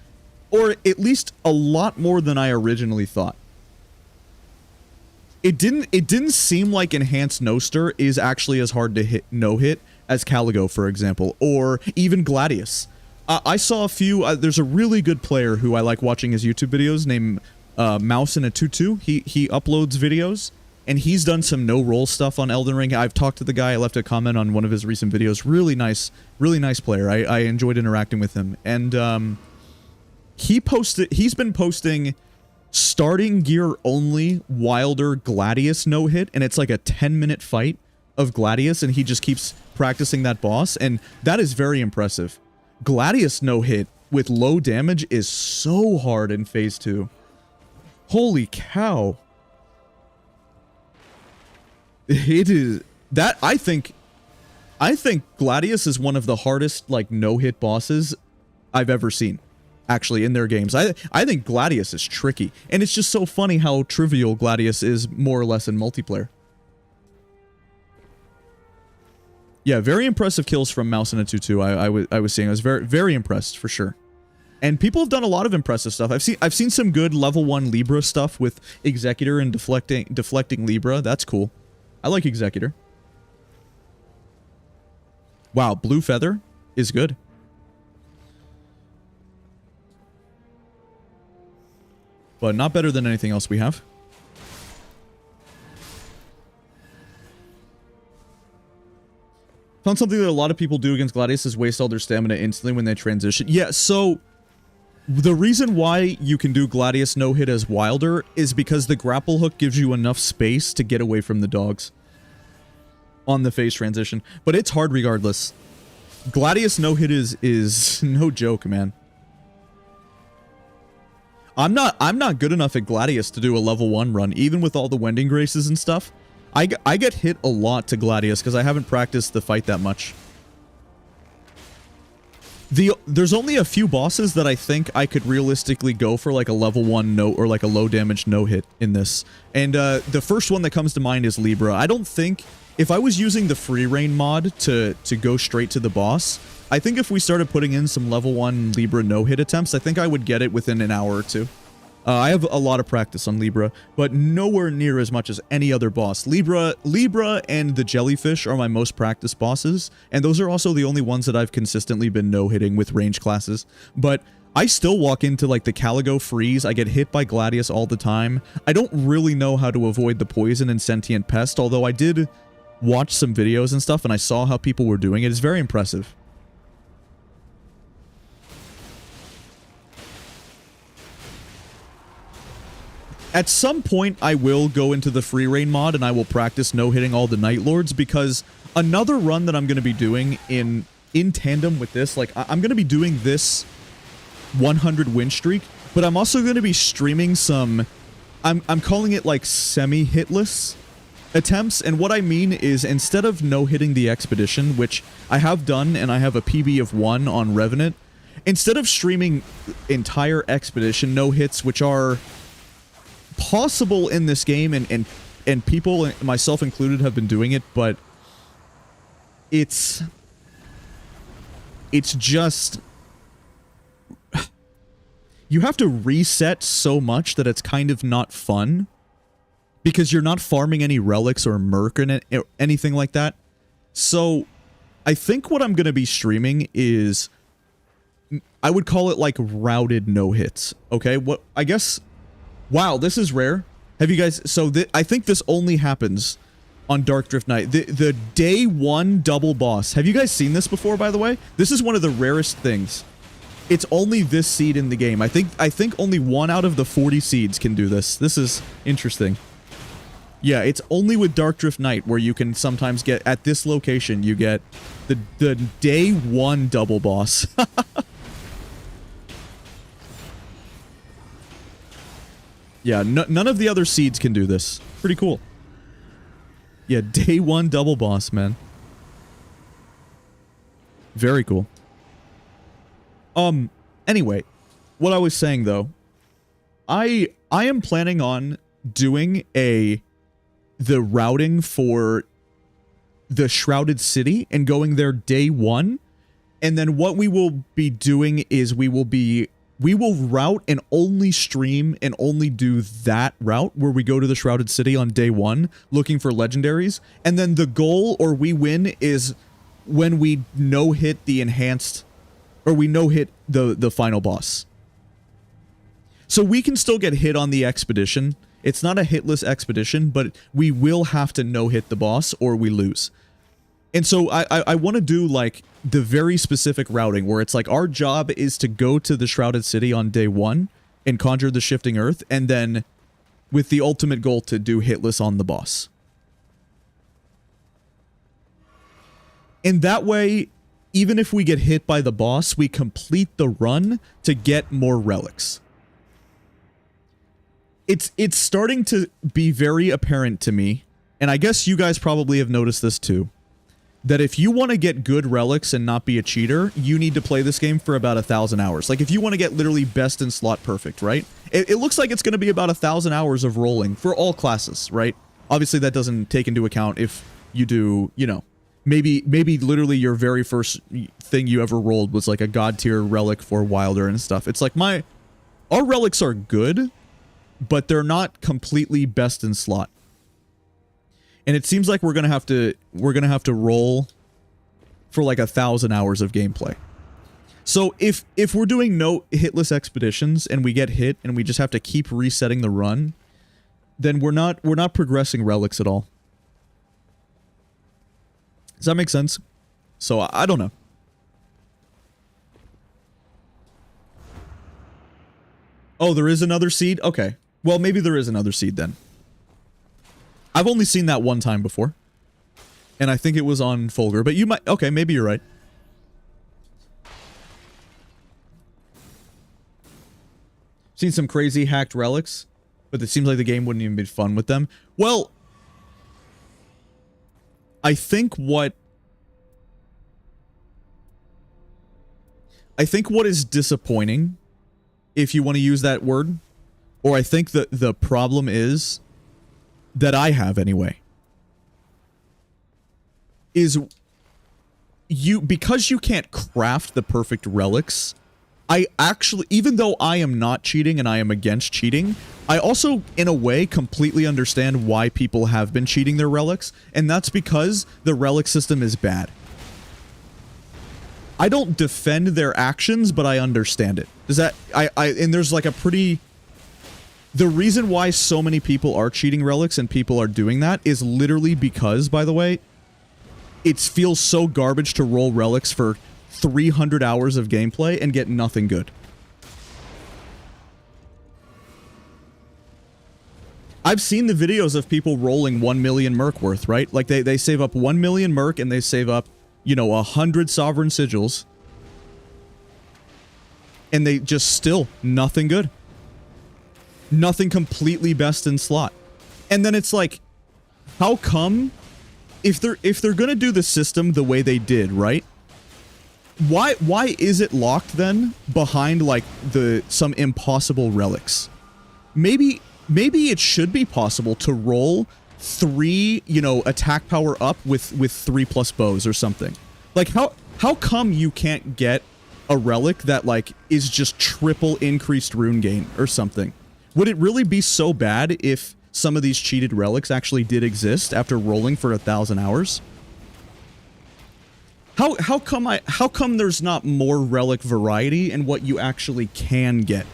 [SPEAKER 1] Or at least a lot more than I originally thought. It didn't seem like enhanced Noster is actually as hard to no-hit as Caligo, for example. Or even Gladius. I saw a few, there's a really good player who I like watching his YouTube videos named Mouse in a Tutu. He uploads videos, and he's done some no-roll stuff on Elden Ring. I've talked to the guy, I left a comment on one of his recent videos. Really nice player. I enjoyed interacting with him. And he's been posting starting gear only Wilder Gladius no-hit, and it's like a 10-minute fight of Gladius, and he just keeps practicing that boss, and that is very impressive. Gladius no-hit with low damage is so hard in Phase 2. Holy cow. It is... That, I think Gladius is one of the hardest, like, no-hit bosses I've ever seen, actually, in their games. I think Gladius is tricky. And it's just so funny how trivial Gladius is, more or less, in multiplayer. Yeah, very impressive kills from Mouse in a Tutu. I was seeing. I was very impressed for sure. And people have done a lot of impressive stuff. I've seen some good level 1 Libra stuff with Executor and deflecting Libra. That's cool. I like Executor. Wow, Blue Feather is good. But not better than anything else we have. Found something that a lot of people do against Gladius is waste all their stamina instantly when they transition. Yeah, so the reason why you can do Gladius no-hit as Wilder is because the grapple hook gives you enough space to get away from the dogs on the phase transition. But it's hard regardless. Gladius no-hit is no joke, man. I'm not good enough at Gladius to do a level 1 run, even with all the Wending Graces and stuff. I get hit a lot to Gladius because I haven't practiced the fight that much. There's only a few bosses that I think I could realistically go for like a level 1 no or like a low damage no hit in this. And the first one that comes to mind is Libra. I don't think if I was using the free reign mod to go straight to the boss, I think if we started putting in some level 1 Libra no hit attempts, I think I would get it within an hour or two. I have a lot of practice on Libra, but nowhere near as much as any other boss. Libra and the Jellyfish are my most practiced bosses, and those are also the only ones that I've consistently been no-hitting with range classes. But I still walk into, like, the Caligo freeze. I get hit by Gladius all the time. I don't really know how to avoid the poison and Sentient Pest, although I did watch some videos and stuff, and I saw how people were doing it. It's very impressive. At some point, I will go into the free reign mod and I will practice no-hitting all the Night Lords, because another run that I'm going to be doing in tandem with this, like, I'm going to be doing this 100 win streak, but I'm also going to be streaming some, I'm calling it like semi-hitless attempts, and what I mean is instead of no-hitting the Expedition, which I have done and I have a PB of 1 on Revenant, instead of streaming entire Expedition no-hits, which are possible in this game and and people, myself included, have been doing it, but it's just, you have to reset so much that it's kind of not fun, because you're not farming any relics or merc or anything like that. So I think what I'm going to be streaming is, I would call it like routed no-hits, okay? What, I guess, wow, this is rare. Have you guys, so I think this only happens on Dark Drift Night. The day 1 double boss. Have you guys seen this before, by the way? This is one of the rarest things. It's only this seed in the game. I think only 1 out of the 40 seeds can do this. This is interesting. Yeah, it's only with Dark Drift Night where you can sometimes get, at this location, you get the day 1 double boss. Yeah, none of the other seeds can do this. Pretty cool. Yeah, day 1 double boss, man. Very cool. Anyway, what I was saying though, I am planning on doing the routing for the Shrouded City and going there day 1, and then what we will be doing is we will route and only stream and only do that route where we go to the Shrouded City on day 1 looking for legendaries, and then the goal, or we win, is when we no-hit the enhanced, or we no-hit the final boss. So we can still get hit on the expedition. It's not a hitless expedition, but we will have to no-hit the boss or we lose. And so I want to do like the very specific routing where it's like our job is to go to the Shrouded City on day 1 and conjure the Shifting Earth, and then with the ultimate goal to do hitless on the boss. And that way, even if we get hit by the boss, we complete the run to get more relics. It's starting to be very apparent to me, and I guess you guys probably have noticed this too, that if you want to get good relics and not be a cheater, you need to play this game for about 1,000 hours. Like, if you want to get literally best in slot perfect, right? It looks like it's going to be about 1,000 hours of rolling for all classes, right? Obviously, that doesn't take into account if you do, you know, maybe literally your very first thing you ever rolled was like a god tier relic for Wilder and stuff. It's like our relics are good, but they're not completely best in slot. And it seems like we're gonna have to roll for like 1,000 hours of gameplay. So if we're doing no hitless expeditions and we get hit and we just have to keep resetting the run, then we're not progressing relics at all. Does that make sense? So I don't know. Oh, there is another seed? Okay. Well, maybe there is another seed then. I've only seen that one time before. And I think it was on Fulgur, but you might... Okay, maybe you're right. Seen some crazy hacked relics, but it seems like the game wouldn't even be fun with them. Well, I think what is disappointing, if you want to use that word, or I think that the problem is, that I have anyway, is because you can't craft the perfect relics, I actually, even though I am not cheating and I am against cheating, I also, in a way, completely understand why people have been cheating their relics, and that's because the relic system is bad. I don't defend their actions, but I understand it. Does that, and there's like a pretty... The reason why so many people are cheating relics and people are doing that is literally because, by the way, it feels so garbage to roll relics for 300 hours of gameplay and get nothing good. I've seen the videos of people rolling 1 million merc worth, right? Like they save up 1 million merc and they save up, you know, 100 sovereign sigils. And they just still nothing good. Nothing completely best in slot. And then it's like, how come if they're gonna do the system the way they did, right? Why is it locked then behind like some impossible relics? Maybe it should be possible to roll 3, you know, attack power up with 3+ bows or something. Like, how come you can't get a relic that, like, is just triple increased rune gain or something? Would it really be so bad if some of these cheated relics actually did exist after rolling for 1,000 hours? How come there's not more relic variety in what you actually can get?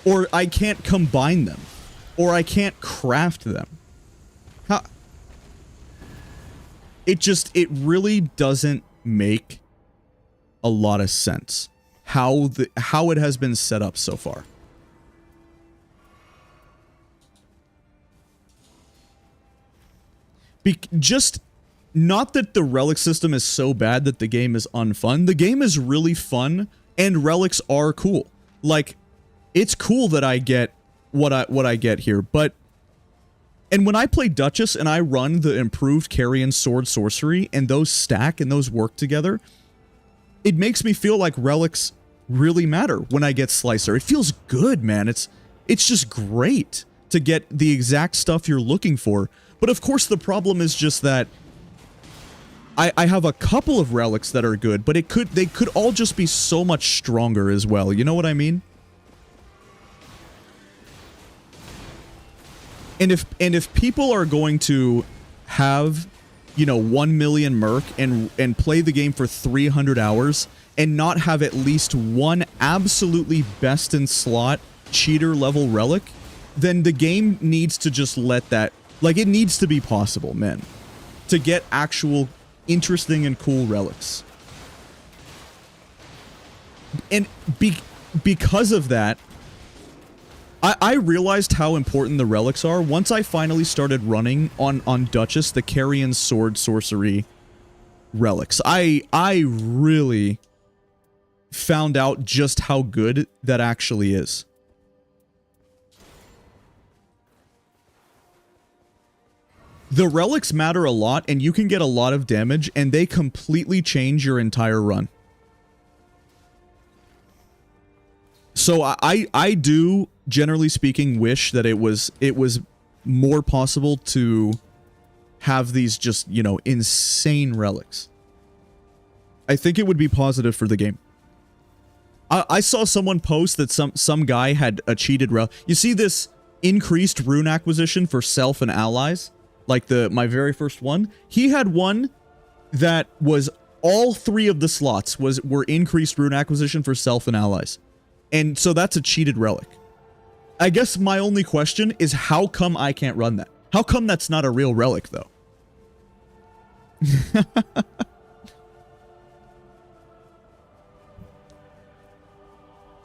[SPEAKER 1] Or I can't combine them, or I can't craft them. How? It really doesn't make a lot of sense how it has been set up so far. Just not that the relic system is so bad that the game is unfun. The game is really fun, and relics are cool. Like, it's cool that I get what I get here, but and when I play Duchess and I run the improved Carrion Sword Sorcery and those stack and those work together, it makes me feel like relics really matter when I get Slicer. It feels good, man. It's just great to get the exact stuff you're looking for. But of course the problem is just that I have a couple of relics that are good, but they could all just be so much stronger as well. You know what I mean? And if people are going to have, you know, 1 million merc and play the game for 300 hours and not have at least one absolutely best in slot cheater level relic, then the game needs to just let that, like, it needs to be possible, man, to get actual interesting and cool relics. And because of that, I realized how important the relics are once I finally started running on Duchess the Carrion Sword Sorcery relics. I really found out just how good that actually is. The relics matter a lot, and you can get a lot of damage, and they completely change your entire run. So I do, generally speaking, wish that it was more possible to have these just, you know, insane relics. I think it would be positive for the game. I saw someone post that some guy had a cheated relic. You see this increased rune acquisition for self and allies? Like my very first one, he had one that was all 3 of the slots were increased rune acquisition for self and allies. And so that's a cheated relic. I guess my only question is how come I can't run that? How come that's not a real relic though?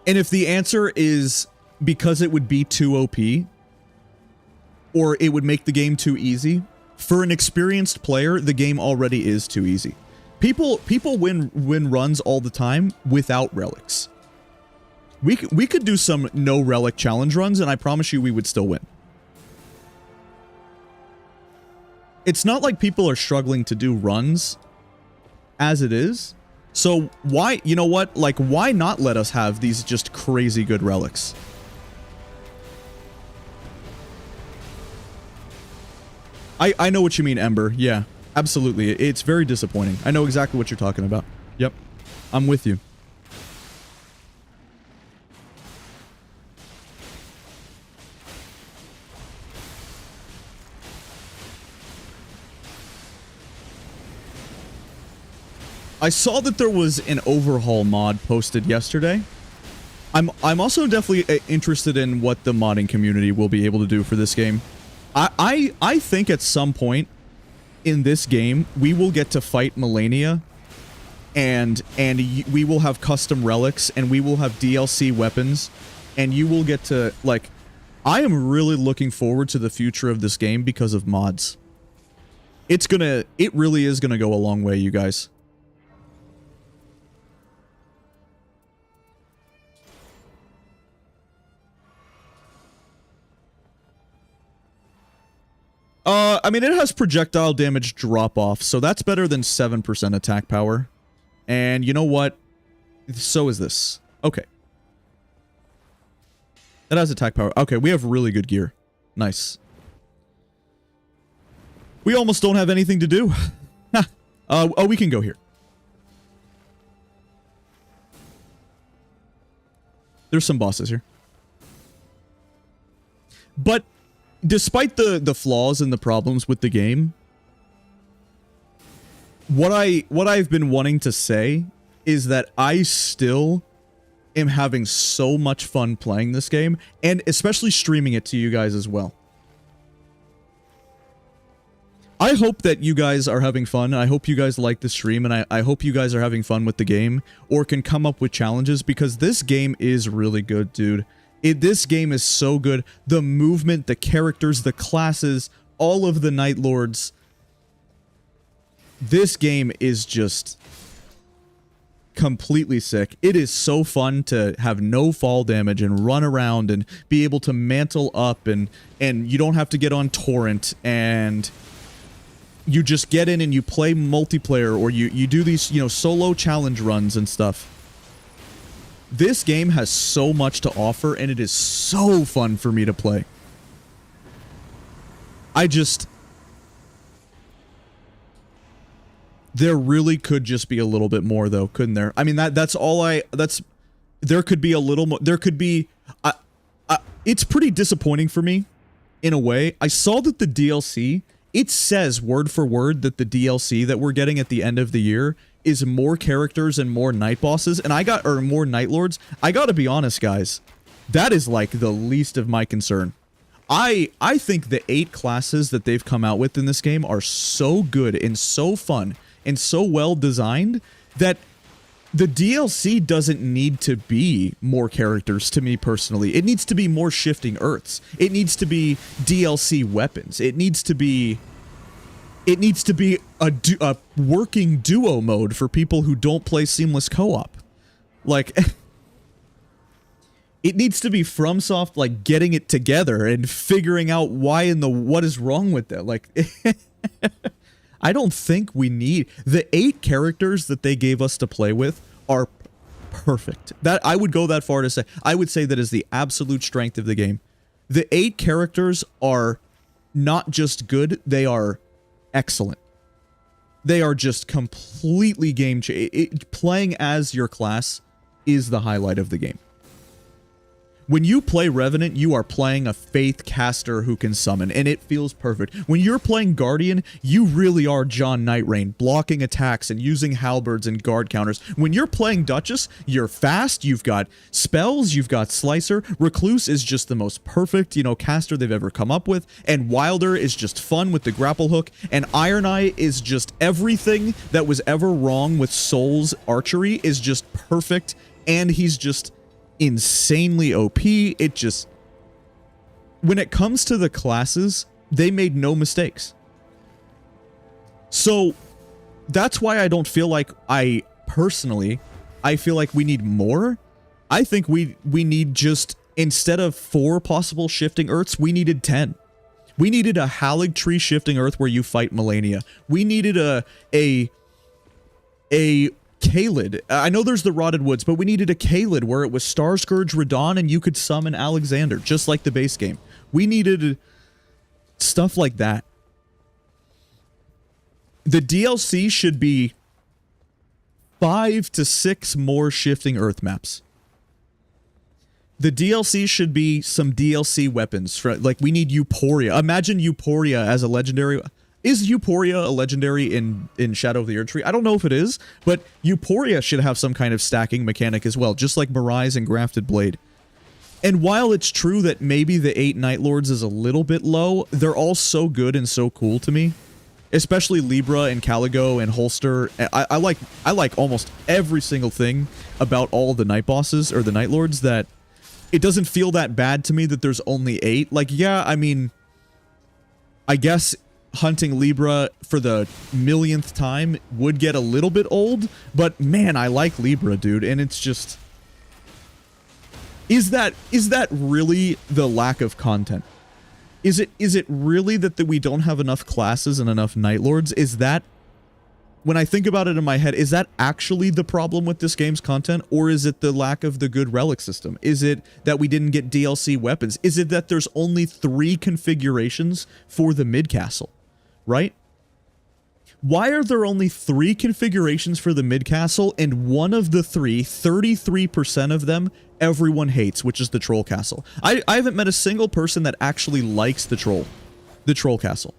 [SPEAKER 1] And if the answer is because it would be too OP, or it would make the game too easy, for an experienced player, the game already is too easy. People win runs all the time without relics. We could do some no relic challenge runs, and I promise you we would still win. It's not like people are struggling to do runs as it is. So why, you know what? Like, why not let us have these just crazy good relics? I know what you mean, Ember. Yeah, absolutely. It's very disappointing. I know exactly what you're talking about. Yep. I'm with you. I saw that there was an overhaul mod posted yesterday. I'm also definitely interested in what the modding community will be able to do for this game. I think at some point in this game we will get to fight Melania, and we will have custom relics, and we will have DLC weapons, and you will get to, like, I am really looking forward to the future of this game because of mods. It really is gonna go a long way, you guys. I mean, it has projectile damage drop off, so that's better than 7% attack power. And you know what? So is this. Okay. It has attack power. Okay, we have really good gear. Nice. We almost don't have anything to do. Oh, we can go here. There's some bosses here. But despite the flaws and the problems with the game, what I've been wanting to say is that I still am having so much fun playing this game, and especially streaming it to you guys as well. I hope that you guys are having fun. I hope you guys like the stream, and I hope you guys are having fun with the game, or can come up with challenges, because this game is really good, dude. This game is so good. The movement, the characters, the classes, all of the Night Lords. This game is just completely sick. It is so fun to have no fall damage and run around and be able to mantle up, and you don't have to get on torrent, and you just get in and you play multiplayer, or you do these, you know, solo challenge runs and stuff. This game has so much to offer, and it is so fun for me to play. There really could just be a little bit more, though, couldn't there? I mean, there could be a little more, there could be, it's pretty disappointing for me, in a way. I saw that the DLC, it says word for word that the DLC that we're getting at the end of the year is more characters and more night bosses, and or more night lords. I gotta be honest, guys. That is like the least of my concern. I think the 8 classes that they've come out with in this game are so good and so fun and so well designed that the DLC doesn't need to be more characters, to me personally. It needs to be more shifting earths. It needs to be DLC weapons. It needs to be a working duo mode for people who don't play seamless co-op. Like, it needs to be FromSoft, like, getting it together and figuring out what is wrong with that. Like, I don't think we need... The 8 characters that they gave us to play with are perfect. That I would go that far to say. I would say that is the absolute strength of the game. The 8 characters are not just good, they are excellent. They are just completely game-changing. Playing as your class is the highlight of the game. When you play Revenant, you are playing a Faith caster who can summon, and it feels perfect. When you're playing Guardian, you really are John Nightreign, blocking attacks and using halberds and guard counters. When you're playing Duchess, you're fast, you've got spells, you've got Slicer. Recluse is just the most perfect, you know, caster they've ever come up with, and Wilder is just fun with the grapple hook, and Iron Eye is just everything that was ever wrong with Soul's archery is just perfect, and he's just insanely OP. It just... When it comes to the classes, they made no mistakes. So, that's why I don't feel like I feel like we need more. I think we need just, instead of 4 possible shifting earths, we needed 10. We needed a Halig Tree shifting earth where you fight Melania. We needed a Caelid. I know there's the Rotted Woods, but we needed a Caelid where it was Star Scourge Radon and you could summon Alexander, just like the base game. We needed stuff like that. The DLC should be 5 to 6 more shifting earth maps. The DLC should be some DLC weapons. Like, we need Euphoria. Imagine Euphoria as a legendary... Is Euphoria a legendary in Shadow of the Erdtree? I don't know if it is, but Euphoria should have some kind of stacking mechanic as well, just like Mirais and Grafted Blade. And while it's true that maybe the 8 Night Lords is a little bit low, they're all so good and so cool to me. Especially Libra and Caligo and Holster. I like almost every single thing about all the Night Bosses, or the Night Lords, that it doesn't feel that bad to me that there's only 8. Like, yeah, I mean, I guess... hunting Libra for the millionth time would get a little bit old, but man, I like Libra, dude, and it's just... Is that really the lack of content? Is it really that we don't have enough classes and enough Night Lords? Is that... When I think about it in my head, is that actually the problem with this game's content? Or is it the lack of the good relic system? Is it that we didn't get DLC weapons? Is it that there's only 3 configurations for the mid-castle? right? Why are there only 3 configurations for the mid castle, and one of the 3, 33% of them, everyone hates, which is the troll castle? I haven't met a single person that actually likes the troll castle.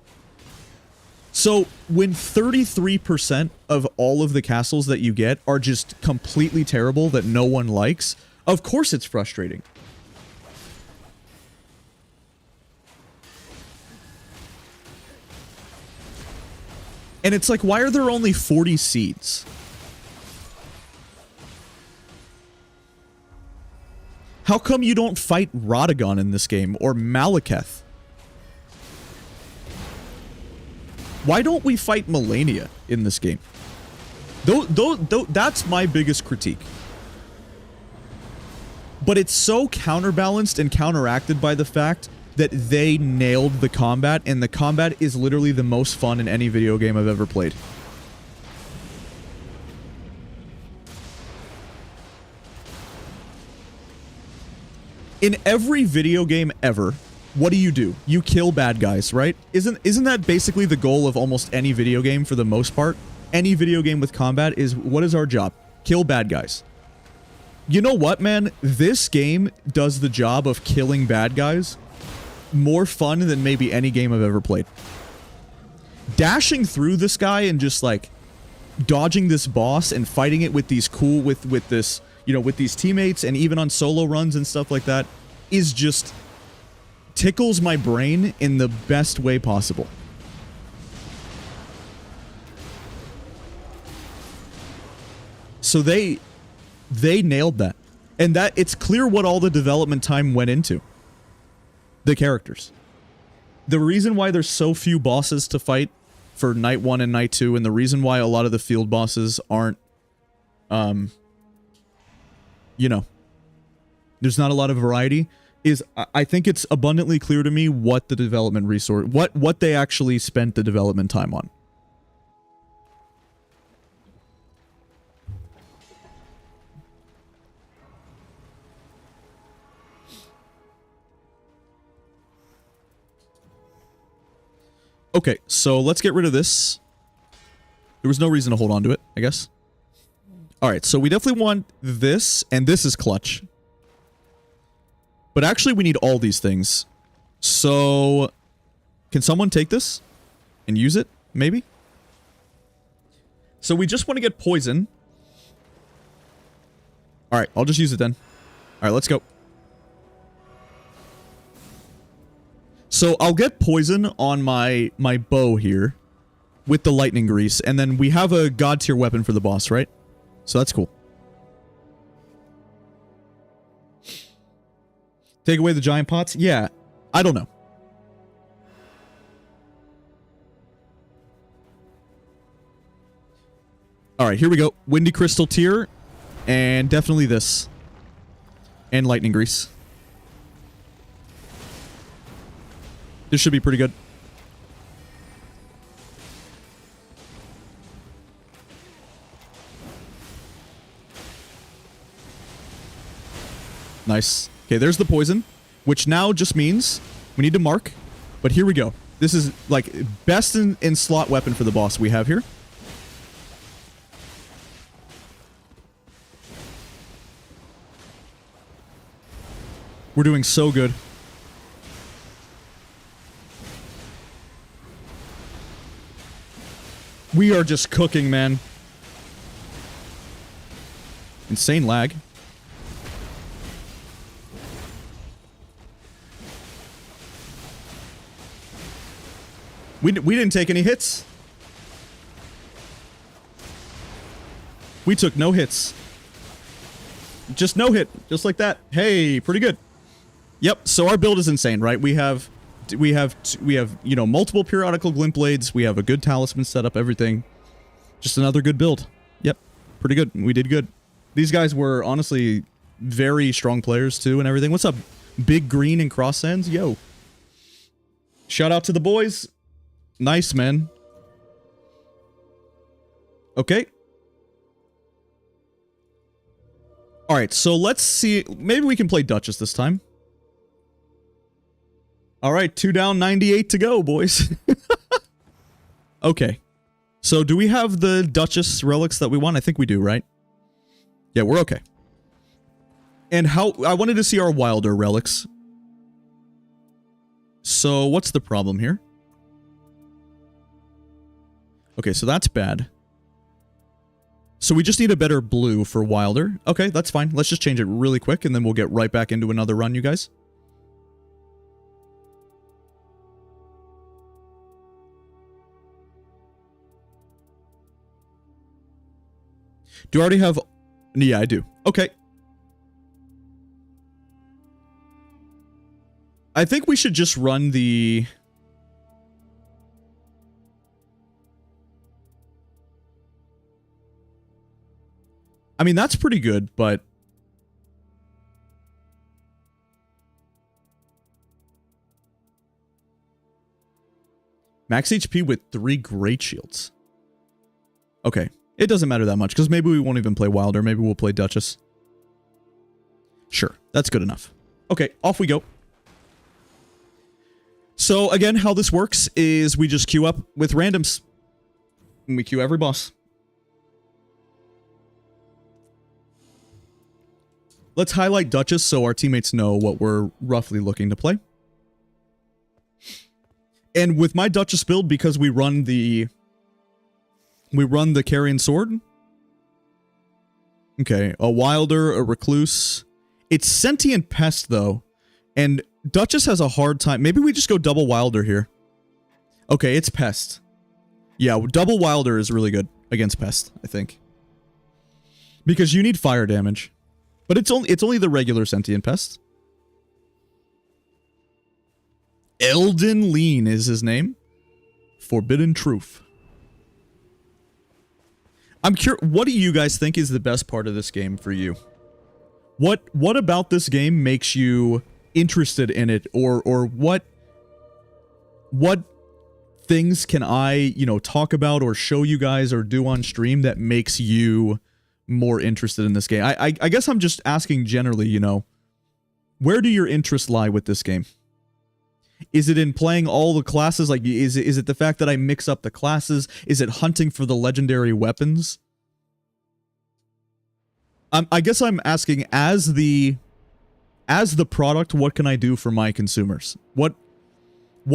[SPEAKER 1] So when 33% of all of the castles that you get are just completely terrible that no one likes, of course it's frustrating. And it's like, why are there only 40 seeds? How come you don't fight Radagon in this game, or Malekith? Why don't we fight Melania in this game? That's my biggest critique. But it's so counterbalanced and counteracted by the fact that they nailed the combat, and the combat is literally the most fun in any video game I've ever played. In every video game ever, what do? You kill bad guys, right? Isn't that basically the goal of almost any video game for the most part? Any video game with combat is, what is our job? Kill bad guys. You know what, man? This game does the job of killing bad guys more fun than maybe any game I've ever played. Dashing through this guy and just like dodging this boss and fighting it with these cool with this, you know, with these teammates and even on solo runs and stuff like that is just tickles my brain in the best way possible. So they nailed that. And that it's clear what all the development time went into. The characters. The reason why there's so few bosses to fight for Night 1 and Night 2, and the reason why a lot of the field bosses aren't, you know, there's not a lot of variety, is I think it's abundantly clear to me what the development resource, what they actually spent the development time on. Okay, so let's get rid of this. There was no reason to hold on to it, I guess. Alright, so we definitely want this, and this is clutch. But actually, we need all these things. So, can someone take this and use it, maybe? So we just want to get poison. Alright, I'll just use it then. Alright, let's go. So I'll get poison on my bow here with the lightning grease, and then we have a god tier weapon for the boss, right? So that's cool. Take away the giant pots? Yeah, I don't know. Alright, here we go. Windy crystal tier, and definitely this. And lightning grease. This should be pretty good. Nice. Okay, there's the poison, which now just means we need to mark. But here we go. This is like best in slot weapon for the boss we have here. We're doing so good. We are just cooking, man. Insane lag. We didn't take any hits. We took no hits. Just no hit. Just like that. Hey, pretty good. Yep, so our build is insane, right? We have, you know, multiple periodical glint blades. We have a good talisman setup, everything. Just another good build. Yep, pretty good. We did good. These guys were honestly very strong players too and everything. What's up, Big Green and Cross Sands? Yo. Shout out to the boys. Nice, man. Okay. Alright, so let's see. Maybe we can play Duchess this time. Alright, 2 down, 98 to go, boys. Okay. So do we have the Duchess relics that we want? I think we do, right? Yeah, we're okay. And how... I wanted to see our Wilder relics. So what's the problem here? Okay, so that's bad. So we just need a better blue for Wilder. Okay, that's fine. Let's just change it really quick, and then we'll get right back into another run, you guys. Do you already have... Yeah, I do. Okay. I think we should just run the... I mean, that's pretty good, but... Max HP with 3 Great Shields. Okay. It doesn't matter that much, because maybe we won't even play Wilder. Maybe we'll play Duchess. Sure. That's good enough. Okay, off we go. So, again, how this works is we just queue up with randoms. And we queue every boss. Let's highlight Duchess so our teammates know what we're roughly looking to play. And with my Duchess build, because we run the Carrion Sword. Okay, a Wilder, a Recluse. It's Sentient Pest, though. And Duchess has a hard time. Maybe we just go double Wilder here. Okay, it's Pest. Yeah, double Wilder is really good against Pest, I think. Because you need fire damage. But it's only the regular Sentient Pest. Elden Lean is his name. Forbidden Truth. I'm curious, what do you guys think is the best part of this game for you? What about this game makes you interested in it, or what things can I, you know, talk about or show you guys or do on stream that makes you more interested in this game? I guess I'm just asking generally, you know, where do your interests lie with this game? Is it in playing all the classes? Like, is it the fact that I mix up the classes? Is it hunting for the legendary weapons? I guess I'm asking, as the product, what can I do for my consumers? What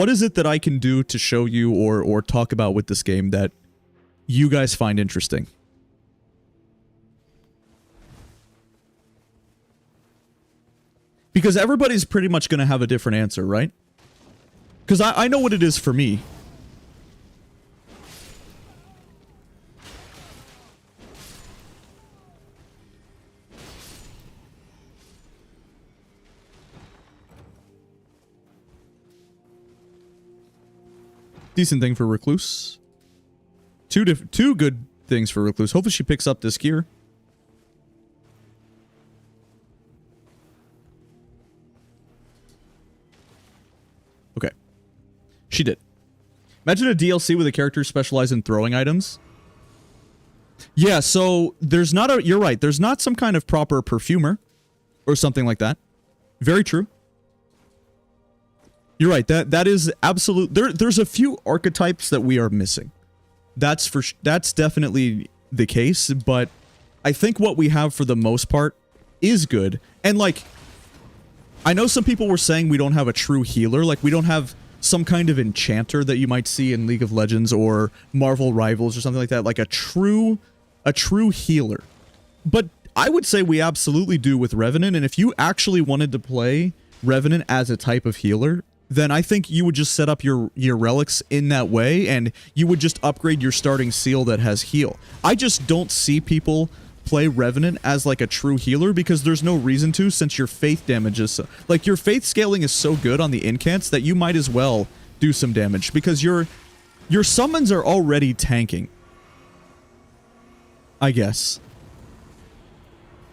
[SPEAKER 1] is it that I can do to show you or talk about with this game that you guys find interesting? Because everybody's pretty much going to have a different answer, right? Because I know what it is for me. Decent thing for Recluse. Two good things for Recluse. Hopefully she picks up this gear. Okay. She did. Imagine a DLC with a character specialized in throwing items. Yeah, so there's not a... You're right. There's not some kind of proper perfumer or something like that. Very true. You're right. That is absolute... There's a few archetypes that we are missing. That's definitely the case, but I think what we have for the most part is good. And, like, I know some people were saying we don't have a true healer. Like, we don't have some kind of enchanter that you might see in League of Legends or Marvel Rivals or something like that. Like a true healer. But I would say we absolutely do with Revenant. And if you actually wanted to play Revenant as a type of healer, then I think you would just set up your relics in that way, and you would just upgrade your starting seal that has heal. I just don't see people play Revenant as like a true healer because there's no reason to, since your faith damage is so, like, your faith scaling is so good on the incants that you might as well do some damage because your summons are already tanking, I guess.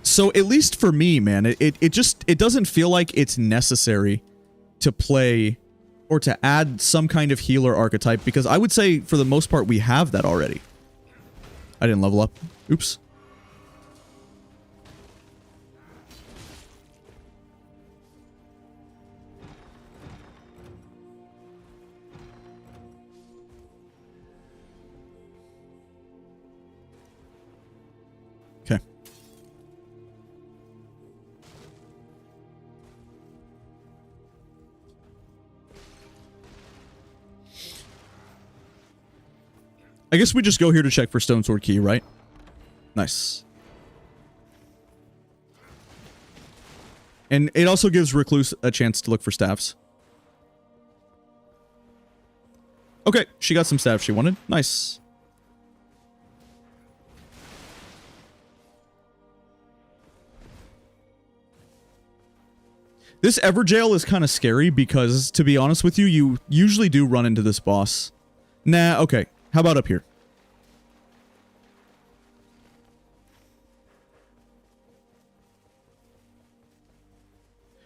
[SPEAKER 1] So at least for me, man, it doesn't feel like it's necessary to play or to add some kind of healer archetype, because I would say for the most part we have that already. I didn't level up. Oops. I guess we just go here to check for Stone Sword Key, right? Nice. And it also gives Recluse a chance to look for staffs. Okay, she got some staffs she wanted. Nice. This Everjail is kind of scary because, to be honest with you, you usually do run into this boss. Nah, okay. How about up here?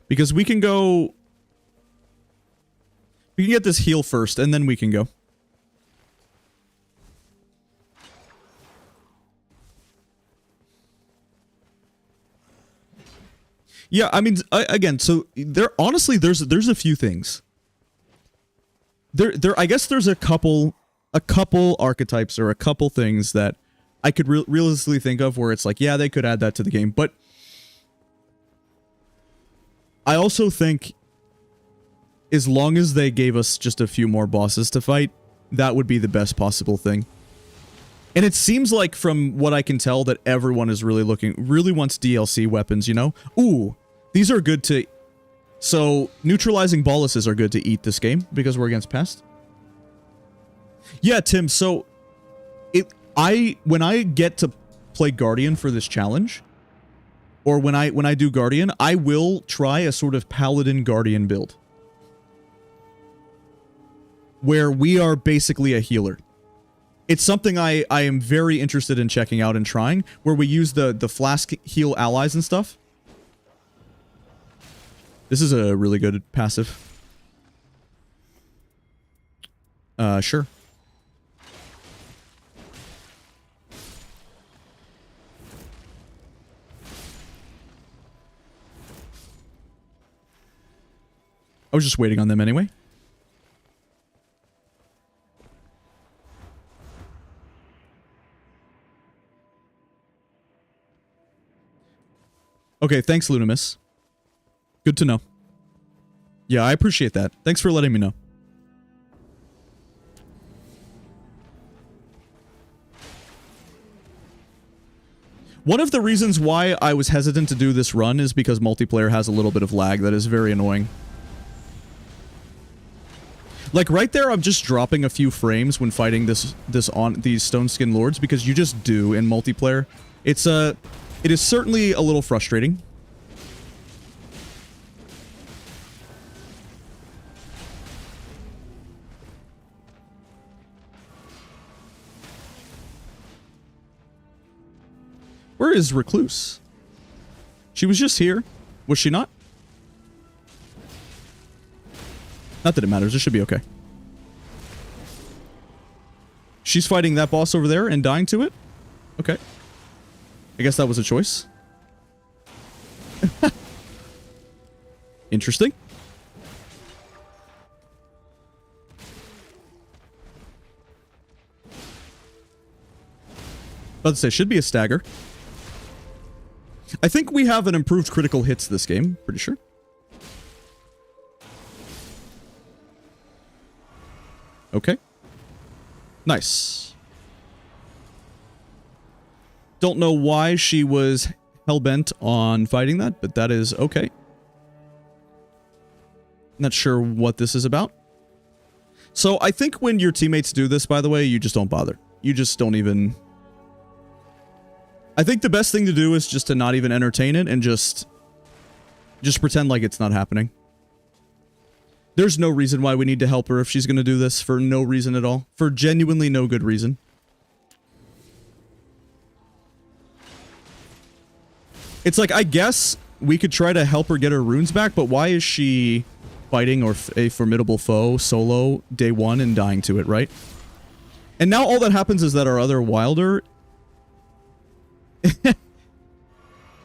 [SPEAKER 1] Because we can go... We can get this heal first, and then we can go. Yeah, I mean, again, so there honestly there's a few things. I guess there's a couple archetypes or a couple things that I could realistically think of where it's like, yeah, they could add that to the game, but I also think as long as they gave us just a few more bosses to fight, that would be the best possible thing. And it seems like, from what I can tell, that everyone is really wants DLC weapons, you know? Ooh, these are good to... So, neutralizing boluses are good to eat this game, because we're against pest. Yeah, Tim, so... when I get to play Guardian for this challenge, or when I do Guardian, I will try a sort of Paladin Guardian build. Where we are basically a healer. It's something I am very interested in checking out and trying, where we use the flask heal allies and stuff. This is a really good passive. Sure. I was just waiting on them anyway. Okay, thanks, Lunimus. Good to know. Yeah, I appreciate that. Thanks for letting me know. One of the reasons why I was hesitant to do this run is because multiplayer has a little bit of lag that is very annoying. Like right there, I'm just dropping a few frames when fighting these Stone Skin Lords because you just do in multiplayer. It is certainly a little frustrating. Where is Recluse? She was just here. Was she not? Not that it matters. It should be okay. She's fighting that boss over there and dying to it? Okay. I guess that was a choice. Interesting. About to say, should be a stagger. I think we have an improved critical hits this game, pretty sure. Okay. Nice. Don't know why she was hell-bent on fighting that, but that is okay. Not sure what this is about. So I think when your teammates do this, by the way, you just don't bother. You just don't even... I think the best thing to do is just to not even entertain it and just pretend like it's not happening. There's no reason why we need to help her if she's going to do this, for no reason at all. For genuinely no good reason. It's like, I guess we could try to help her get her runes back, but why is she fighting a formidable foe solo day one and dying to it, right? And now all that happens is that our other Wilder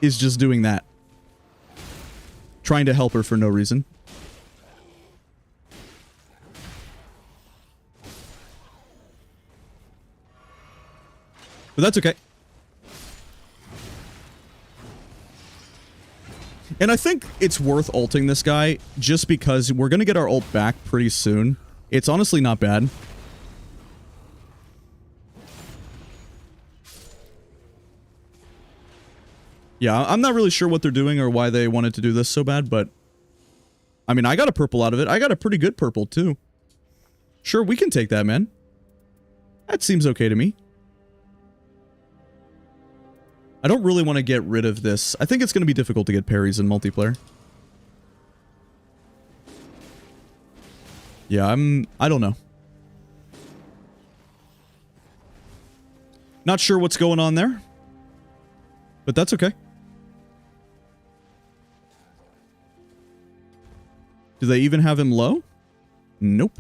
[SPEAKER 1] is just doing that. Trying to help her for no reason. But that's okay. And I think it's worth ulting this guy just because we're going to get our ult back pretty soon. It's honestly not bad. Yeah, I'm not really sure what they're doing or why they wanted to do this so bad, but... I mean, I got a purple out of it. I got a pretty good purple, too. Sure, we can take that, man. That seems okay to me. I don't really want to get rid of this. I think it's going to be difficult to get parries in multiplayer. Yeah, I don't know. Not sure what's going on there. But that's okay. Do they even have him low? Nope.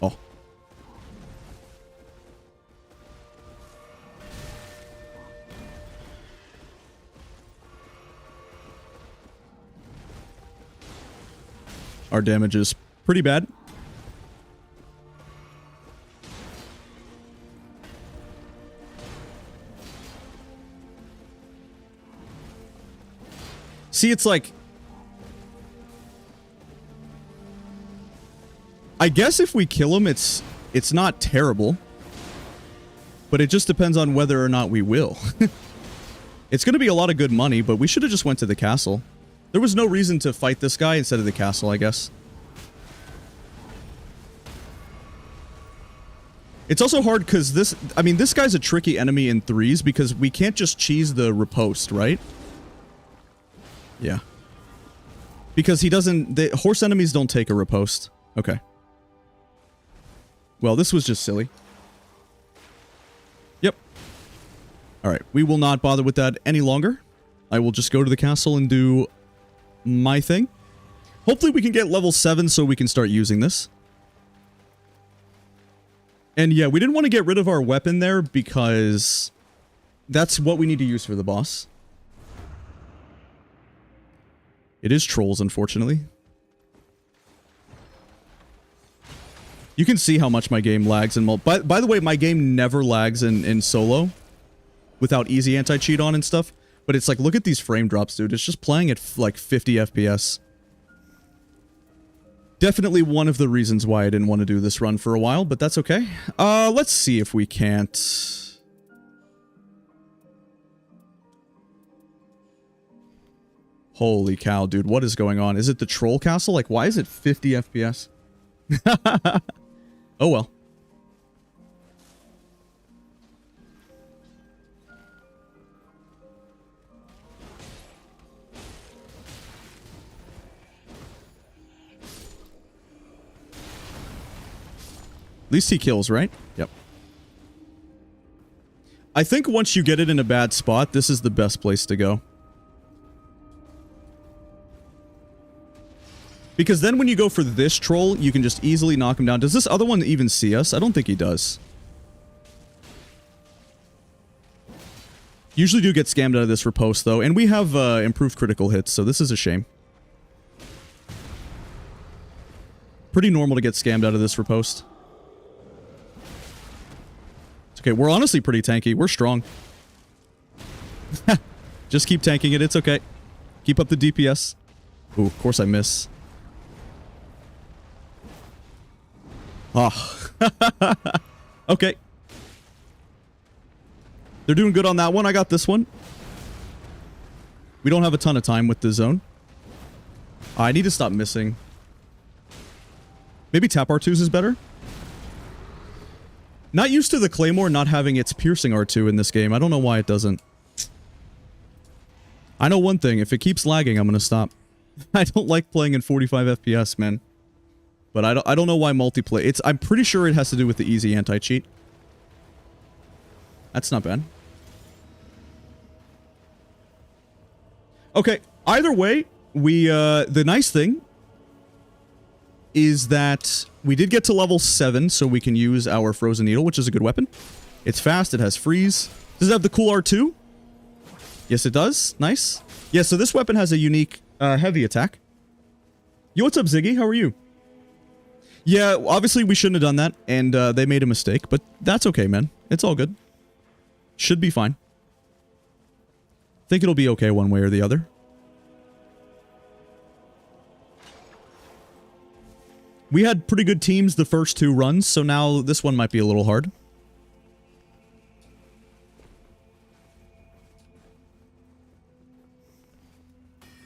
[SPEAKER 1] Oh. Our damage is pretty bad. See, it's like... I guess if we kill him, it's not terrible. But it just depends on whether or not we will. It's going to be a lot of good money, but we should have just went to the castle. There was no reason to fight this guy instead of the castle, I guess. It's also hard because this... I mean, this guy's a tricky enemy in threes because we can't just cheese the riposte, right? Yeah. Because he doesn't... The horse enemies don't take a riposte. Okay. Well, this was just silly. Yep. Alright, we will not bother with that any longer. I will just go to the castle and do my thing. Hopefully we can get level 7 so we can start using this. And yeah, we didn't want to get rid of our weapon there because that's what we need to use for the boss. It is trolls, unfortunately. You can see how much my game lags in by the way, my game never lags in solo without easy anti-cheat on and stuff. But it's like, look at these frame drops, dude. It's just playing at like 50 FPS. Definitely one of the reasons why I didn't want to do this run for a while, but that's okay. Let's see if we can't... Holy cow, dude. What is going on? Is it the troll castle? Like, why is it 50 FPS? Oh, well. At least he kills, right? Yep. I think once you get it in a bad spot, this is the best place to go. Because then when you go for this troll, you can just easily knock him down. Does this other one even see us? I don't think he does. Usually do get scammed out of this riposte, though. And we have improved critical hits, so this is a shame. Pretty normal to get scammed out of this riposte. It's okay, we're honestly pretty tanky. We're strong. Just keep tanking it, it's okay. Keep up the DPS. Ooh, of course I miss. Oh. Okay. They're doing good on that one. I got this one. We don't have a ton of time with the zone. I need to stop missing. Maybe tap R2s is better? Not used to the Claymore not having its piercing R2 in this game. I don't know why it doesn't. I know one thing. If it keeps lagging, I'm going to stop. I don't like playing in 45 FPS, man. But I don't know why multiplayer... I'm pretty sure it has to do with the easy anti-cheat. That's not bad. Okay, either way, the nice thing is that we did get to level 7, so we can use our Frozen Needle, which is a good weapon. It's fast, it has freeze. Does it have the cool R2? Yes, it does. Nice. Yeah, so this weapon has a unique heavy attack. Yo, what's up, Ziggy? How are you? Yeah, obviously we shouldn't have done that, and they made a mistake, but that's okay, man. It's all good. Should be fine. Think it'll be okay one way or the other. We had pretty good teams the first 2 runs, so now this one might be a little hard.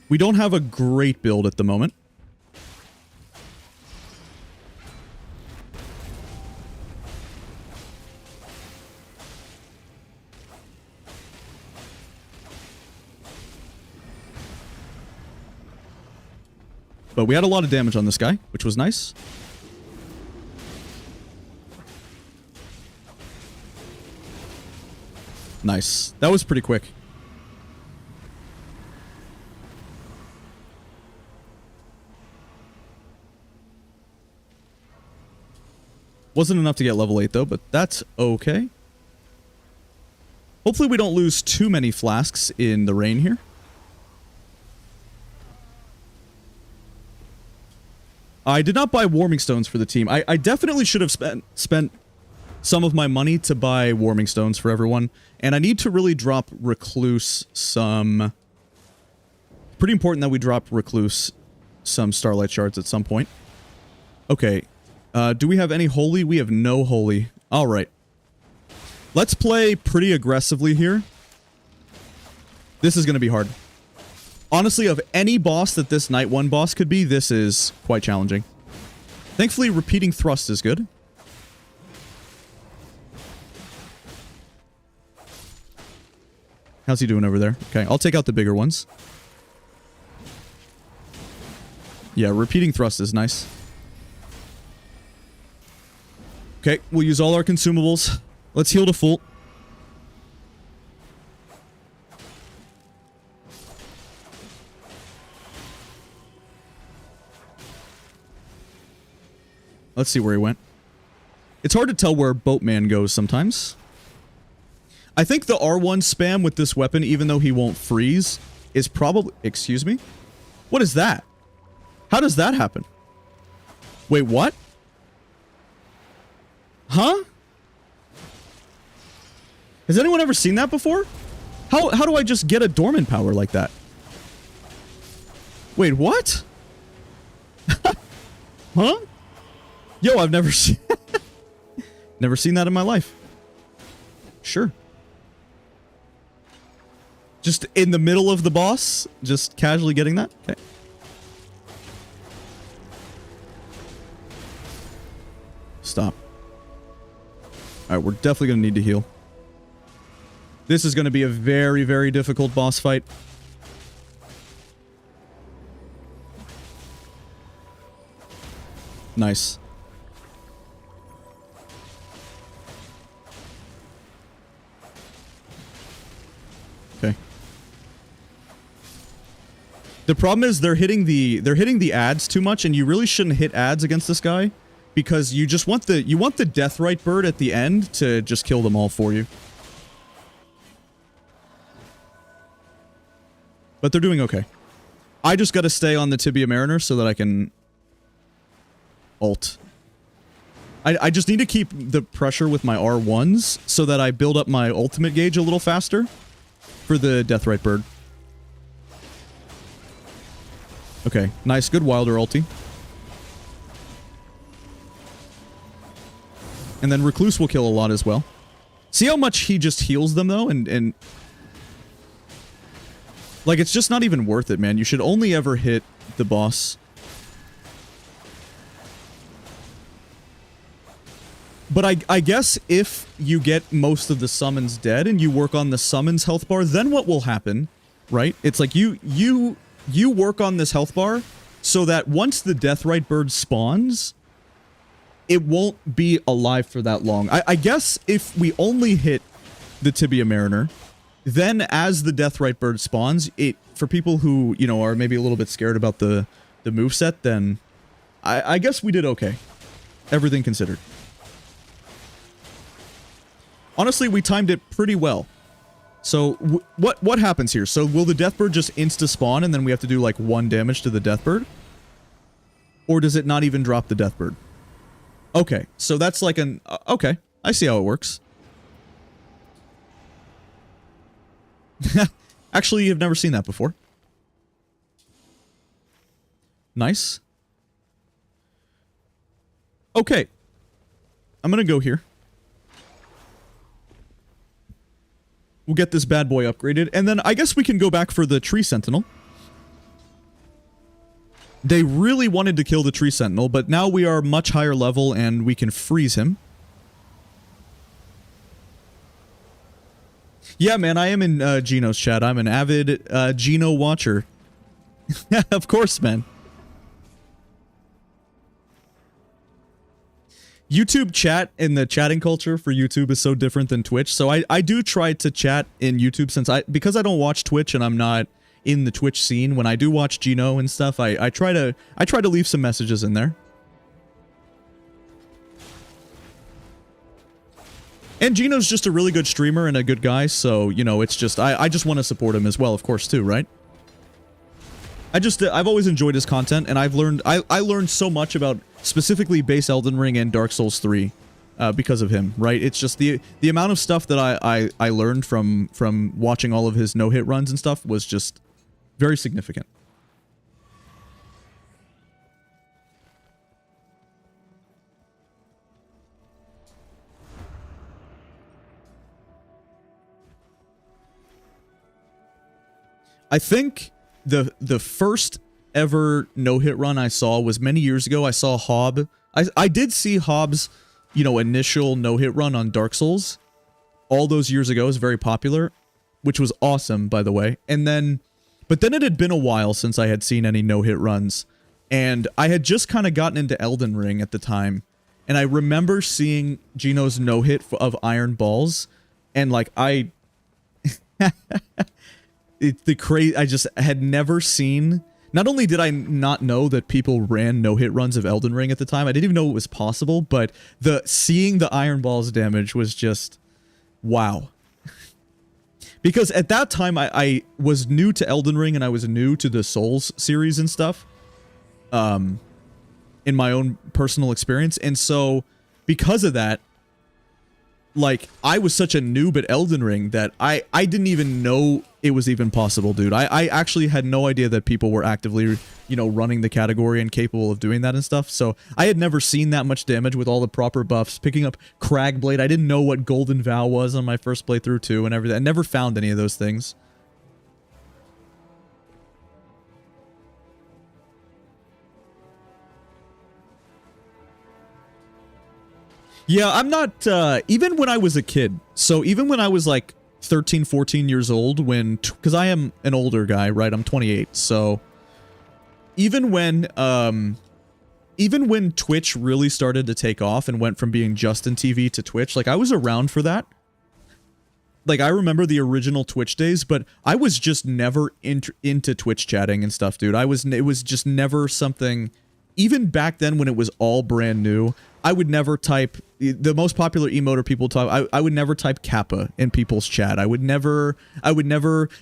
[SPEAKER 1] We don't have a great build at the moment. But we had a lot of damage on this guy, which was nice. Nice. That was pretty quick. Wasn't enough to get level 8 though, but that's okay. Hopefully we don't lose too many flasks in the rain here. I did not buy warming stones for the team. I definitely should have spent some of my money to buy warming stones for everyone. And I need to really drop Recluse some... Pretty important that we drop Recluse some Starlight Shards at some point. Okay. Do we have any Holy? We have no Holy. Alright. Let's play pretty aggressively here. This is going to be hard. Honestly, of any boss that this Night 1 boss could be, this is quite challenging. Thankfully, repeating thrust is good. How's he doing over there? Okay, I'll take out the bigger ones. Yeah, repeating thrust is nice. Okay, we'll use all our consumables. Let's heal to full. Let's see where he went. It's hard to tell where Boatman goes sometimes. I think the R1 spam with this weapon, even though he won't freeze, is probably... Excuse me? What is that? How does that happen? Wait, what? Huh? Has anyone ever seen that before? How do I just get a dormant power like that? Wait, what? Huh? Yo, I've never seen... never seen that in my life. Sure. Just in the middle of the boss? Just casually getting that? Okay. Stop. Alright, we're definitely going to need to heal. This is going to be a very, very difficult boss fight. Nice. Okay. The problem is they're hitting the ads too much, and you really shouldn't hit ads against this guy because you just want the Deathrite bird at the end to just kill them all for you. But they're doing okay. I just got to stay on the Tibia Mariner so that I can ult. I just need to keep the pressure with my R1s so that I build up my ultimate gauge a little faster for the Deathrite bird. Okay, nice, good Wilder ulti. And then Recluse will kill a lot as well. See how much he just heals them though, and like, it's just not even worth it, man. You should only ever hit the boss. But I guess if you get most of the summons dead and you work on the summons health bar, then what will happen, right? It's like you work on this health bar so that once the Deathrite bird spawns, it won't be alive for that long. I guess if we only hit the Tibia Mariner, then as the Deathrite bird spawns, for people who, you know, are maybe a little bit scared about the moveset, then I guess we did okay. Everything considered. Honestly, we timed it pretty well. So, what happens here? So, will the Deathbird just insta-spawn and then we have to do, like, 1 damage to the Deathbird? Or does it not even drop the Deathbird? Okay, so that's like an... okay, I see how it works. Actually, you've never seen that before. Nice. Okay. I'm gonna go here. We'll get this bad boy upgraded, and then I guess we can go back for the Tree Sentinel. They really wanted to kill the Tree Sentinel, but now we are much higher level and we can freeze him. Yeah, man, I am in Gino's chat. I'm an avid Gino watcher. Of course, man. YouTube chat and the chatting culture for YouTube is so different than Twitch. So I do try to chat in YouTube because I don't watch Twitch and I'm not in the Twitch scene. When I do watch Gino and stuff, I try to leave some messages in there. And Gino's just a really good streamer and a good guy, so, you know, it's just, I just want to support him as well, of course, too, right? I've always enjoyed his content, and I've learned, I learned so much about specifically base Elden Ring and Dark Souls 3 because of him, right? It's just the amount of stuff that I learned from watching all of his no-hit runs and stuff was just very significant. I think the first ever no-hit run I saw was many years ago. I saw Hob. I did see Hob's, you know, initial no-hit run on Dark Souls all those years ago. It was very popular, which was awesome, by the way. And then, but then it had been a while since I had seen any no-hit runs, and I had just kind of gotten into Elden Ring at the time, and I remember seeing Gino's no-hit of Iron Balls, and like I I just had never seen. Not only did I not know that people ran no-hit runs of Elden Ring at the time, I didn't even know it was possible, but seeing the Iron Balls damage was just wow. Because at that time I was new to Elden Ring and I was new to the Souls series and stuff. In my own personal experience, and so because of that, like, I was such a noob at Elden Ring that I didn't even know it was even possible, dude. I actually had no idea that people were actively, you know, running the category and capable of doing that and stuff. So I had never seen that much damage with all the proper buffs. Picking up Cragblade, I didn't know what Golden Vow was on my first playthrough too and everything. I never found any of those things. Yeah, I'm not, even when I was a kid, so even when I was like 13, 14 years old, because I am an older guy, right, I'm 28, so even when Twitch really started to take off and went from being Justin TV to Twitch, like, I was around for that. Like, I remember the original Twitch days, but I was just never into Twitch chatting and stuff, dude. It was just never something, even back then when it was all brand new, I would never type, the most popular emote people type, I would never type Kappa in people's chat. I would never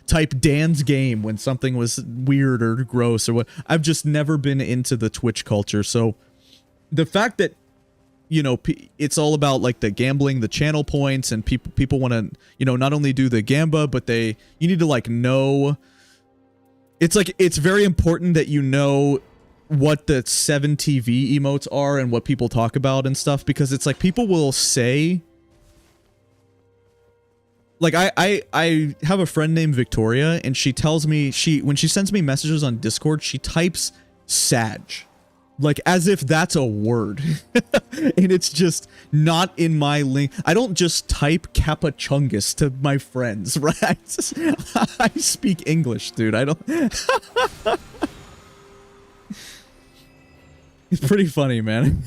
[SPEAKER 1] type Dan's game when something was weird or gross or what. I've just never been into the Twitch culture. So the fact that, you know, it's all about like the gambling, the channel points, and people want to, you know, not only do the gamba, but you need to like know, it's like, it's very important that you know what the 7TV emotes are and what people talk about and stuff, because it's like people will say, like, I have a friend named Victoria, and she tells me, when she sends me messages on Discord, she types Sag, like as if that's a word. And it's just not in my link. I don't just type Kappa Chungus to my friends, right? I speak English, dude. I don't. It's pretty funny, man.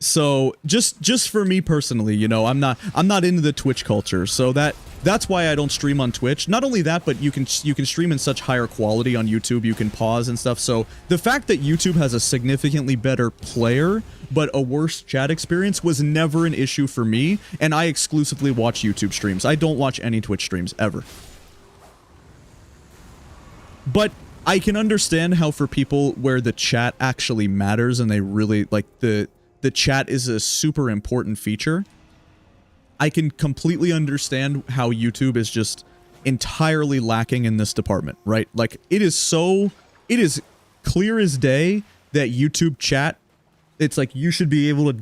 [SPEAKER 1] So just for me personally, you know, I'm not into the Twitch culture, so that's why I don't stream on Twitch. Not only that, but you can stream in such higher quality on YouTube. You can pause and stuff. So the fact that YouTube has a significantly better player but a worse chat experience was never an issue for me, and I exclusively watch YouTube streams. I don't watch any Twitch streams ever. But I can understand how for people where the chat actually matters and they really, like, the chat is a super important feature, I can completely understand how YouTube is just entirely lacking in this department, right? Like, it is clear as day that YouTube chat, it's like you should be able to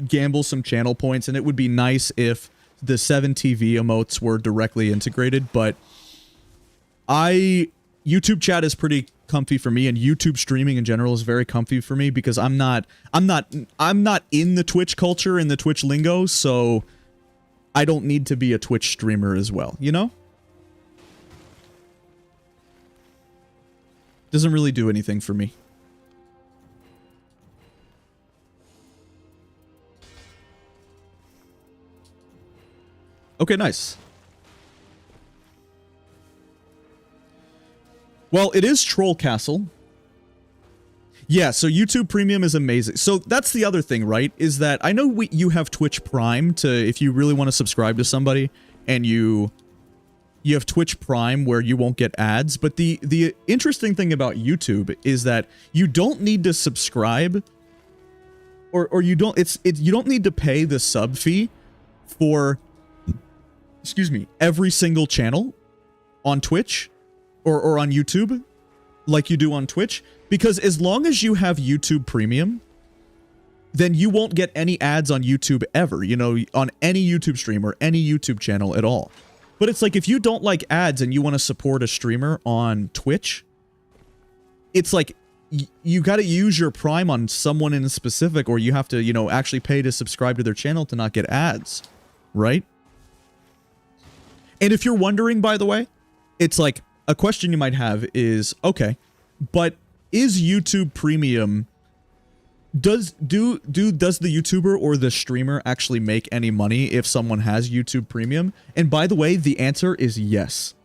[SPEAKER 1] gamble some channel points, and it would be nice if the 7TV emotes were directly integrated, but YouTube chat is pretty comfy for me, and YouTube streaming in general is very comfy for me because I'm not in the Twitch culture and the Twitch lingo, so I don't need to be a Twitch streamer as well, you know? Doesn't really do anything for me. Okay, nice. Well, it is Troll Castle. Yeah, so YouTube Premium is amazing. So that's the other thing, right? Is that I know you have Twitch Prime to, if you really want to subscribe to somebody, and you have Twitch Prime where you won't get ads. But the interesting thing about YouTube is that you don't need to subscribe, or you don't you don't need to pay the sub fee for, excuse me, every single channel on Twitch or on YouTube like you do on Twitch, because as long as you have YouTube Premium, then you won't get any ads on YouTube ever, you know, on any YouTube stream or any YouTube channel at all. But it's like, if you don't like ads and you want to support a streamer on Twitch, it's like you got to use your Prime on someone in specific, or you have to, you know, actually pay to subscribe to their channel to not get ads, right? And if you're wondering, by the way, it's like, a question you might have is, okay, but is YouTube Premium, does the YouTuber or the streamer actually make any money if someone has YouTube Premium? And by the way, the answer is yes.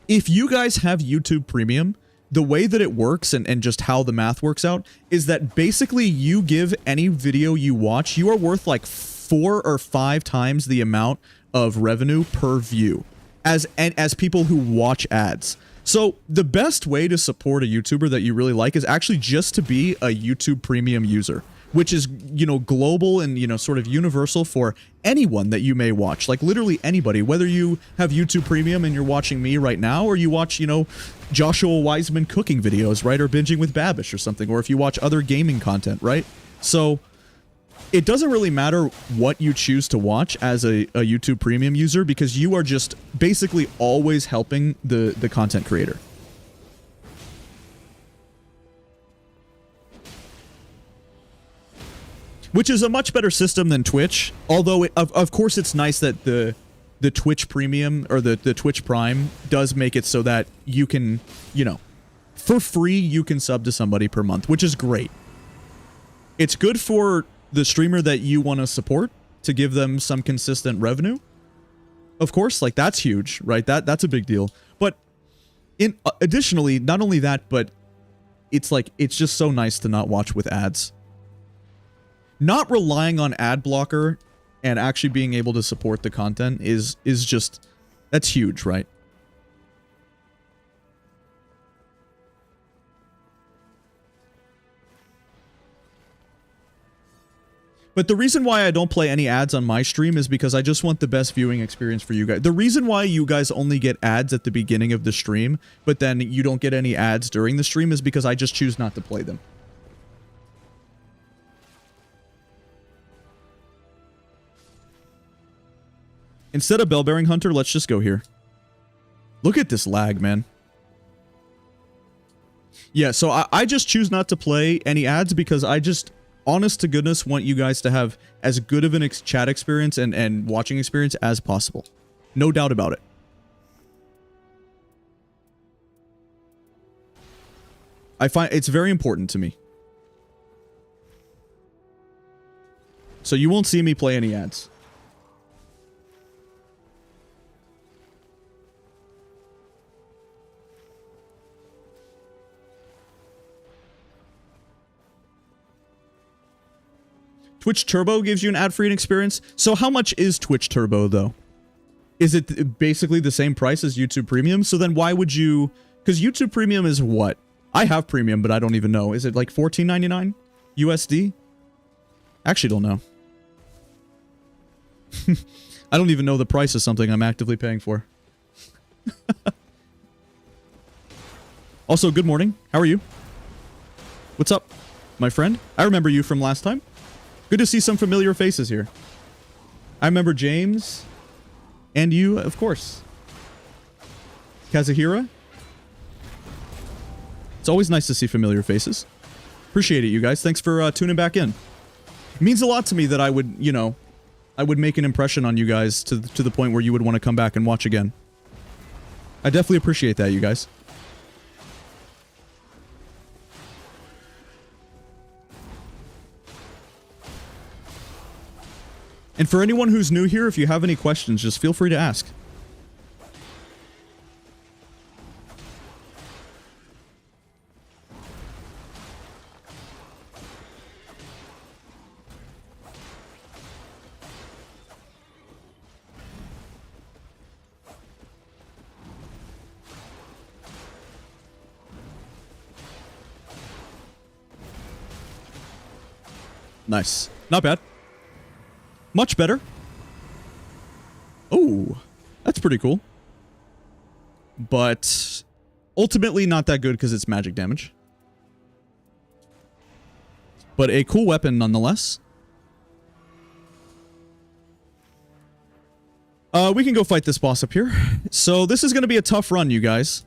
[SPEAKER 1] If you guys have YouTube Premium, the way that it works and just how the math works out is that basically you give any video you watch, you are worth like 4 or 5 times the amount of revenue per view as people who watch ads. So the best way to support a YouTuber that you really like is actually just to be a YouTube Premium user, which is, you know, global and, you know, sort of universal for anyone that you may watch. Like literally anybody, whether you have YouTube Premium and you're watching me right now, or you watch, you know, Joshua Wiseman cooking videos, right? Or binging with Babish or something, or if you watch other gaming content, right? So it doesn't really matter what you choose to watch as a YouTube Premium user, because you are just basically always helping the content creator. Which is a much better system than Twitch, although of course it's nice that the Twitch Premium or the Twitch Prime does make it so that you can, you know, for free you can sub to somebody per month, which is great. It's good for the streamer that you want to support to give them some consistent revenue. Of course, like that's huge, right? That's a big deal. But additionally, not only that, but it's like, it's just so nice to not watch with ads. Not relying on ad blocker and actually being able to support the content is just, that's huge, right? But the reason why I don't play any ads on my stream is because I just want the best viewing experience for you guys. The reason why you guys only get ads at the beginning of the stream, but then you don't get any ads during the stream, is because I just choose not to play them. Instead of Bell-Bearing Hunter, let's just go here. Look at this lag, man. Yeah, so I just choose not to play any ads because I just, honest to goodness, want you guys to have as good of an chat experience and watching experience as possible. No doubt about it. I find it's very important to me. So you won't see me play any ads. Twitch Turbo gives you an ad-free experience. So how much is Twitch Turbo, though? Is it basically the same price as YouTube Premium? So then why would you... Because YouTube Premium is what? I have Premium, but I don't even know. Is it like $14.99 USD? Actually don't know. I don't even know the price of something I'm actively paying for. Also, good morning. How are you? What's up, my friend? I remember you from last time. Good to see some familiar faces here. I remember James. And you, of course. Kazuhira. It's always nice to see familiar faces. Appreciate it, you guys. Thanks for tuning back in. It means a lot to me that I would, you know, I would make an impression on you guys to the point where you would want to come back and watch again. I definitely appreciate that, you guys. And for anyone who's new here, if you have any questions, just feel free to ask. Nice. Not bad. Much better. Oh, that's pretty cool. But ultimately not that good because it's magic damage. But a cool weapon nonetheless. We can go fight this boss up here. So this is going to be a tough run, you guys.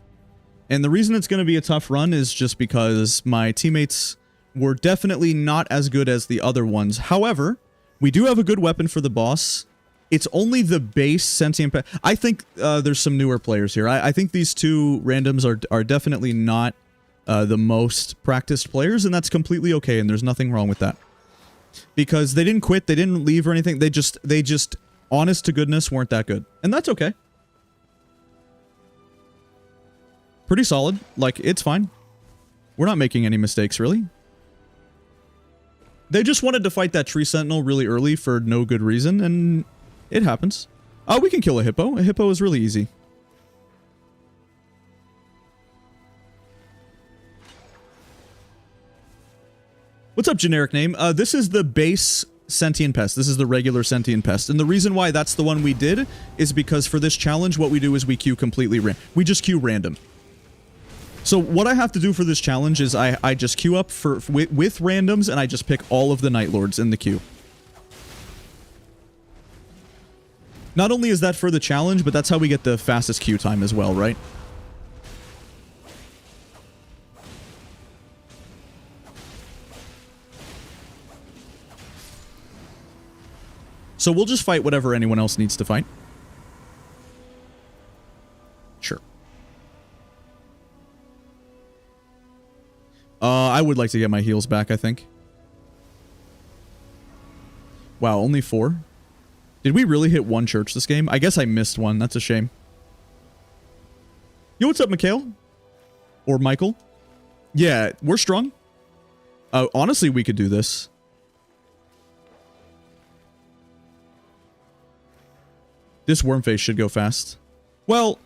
[SPEAKER 1] And the reason it's going to be a tough run is just because my teammates were definitely not as good as the other ones. However, we do have a good weapon for the boss. It's only the base sentient pest. I think there's some newer players here. I think these two randoms are definitely not the most practiced players, and that's completely okay, and there's nothing wrong with that. Because they didn't quit, they didn't leave or anything. They just, honest to goodness, weren't that good. And that's okay. Pretty solid. Like, it's fine. We're not making any mistakes, really. They just wanted to fight that tree sentinel really early for no good reason, and it happens. We can kill a hippo. A hippo is really easy. What's up, generic name? This is the base sentient pest. This is the regular sentient pest. And the reason why that's the one we did is because for this challenge, what we do is we queue completely we just queue random. So what I have to do for this challenge is I just queue up with randoms, and I just pick all of the Night Lords in the queue. Not only is that for the challenge, but that's how we get the fastest queue time as well, right? So we'll just fight whatever anyone else needs to fight. Sure. I would like to get my heals back, I think. Wow, only 4? Did we really hit 1 church this game? I guess I missed one. That's a shame. Yo, what's up, Mikhail? Or Michael? Yeah, we're strong. Honestly, we could do this. This worm face should go fast. Well...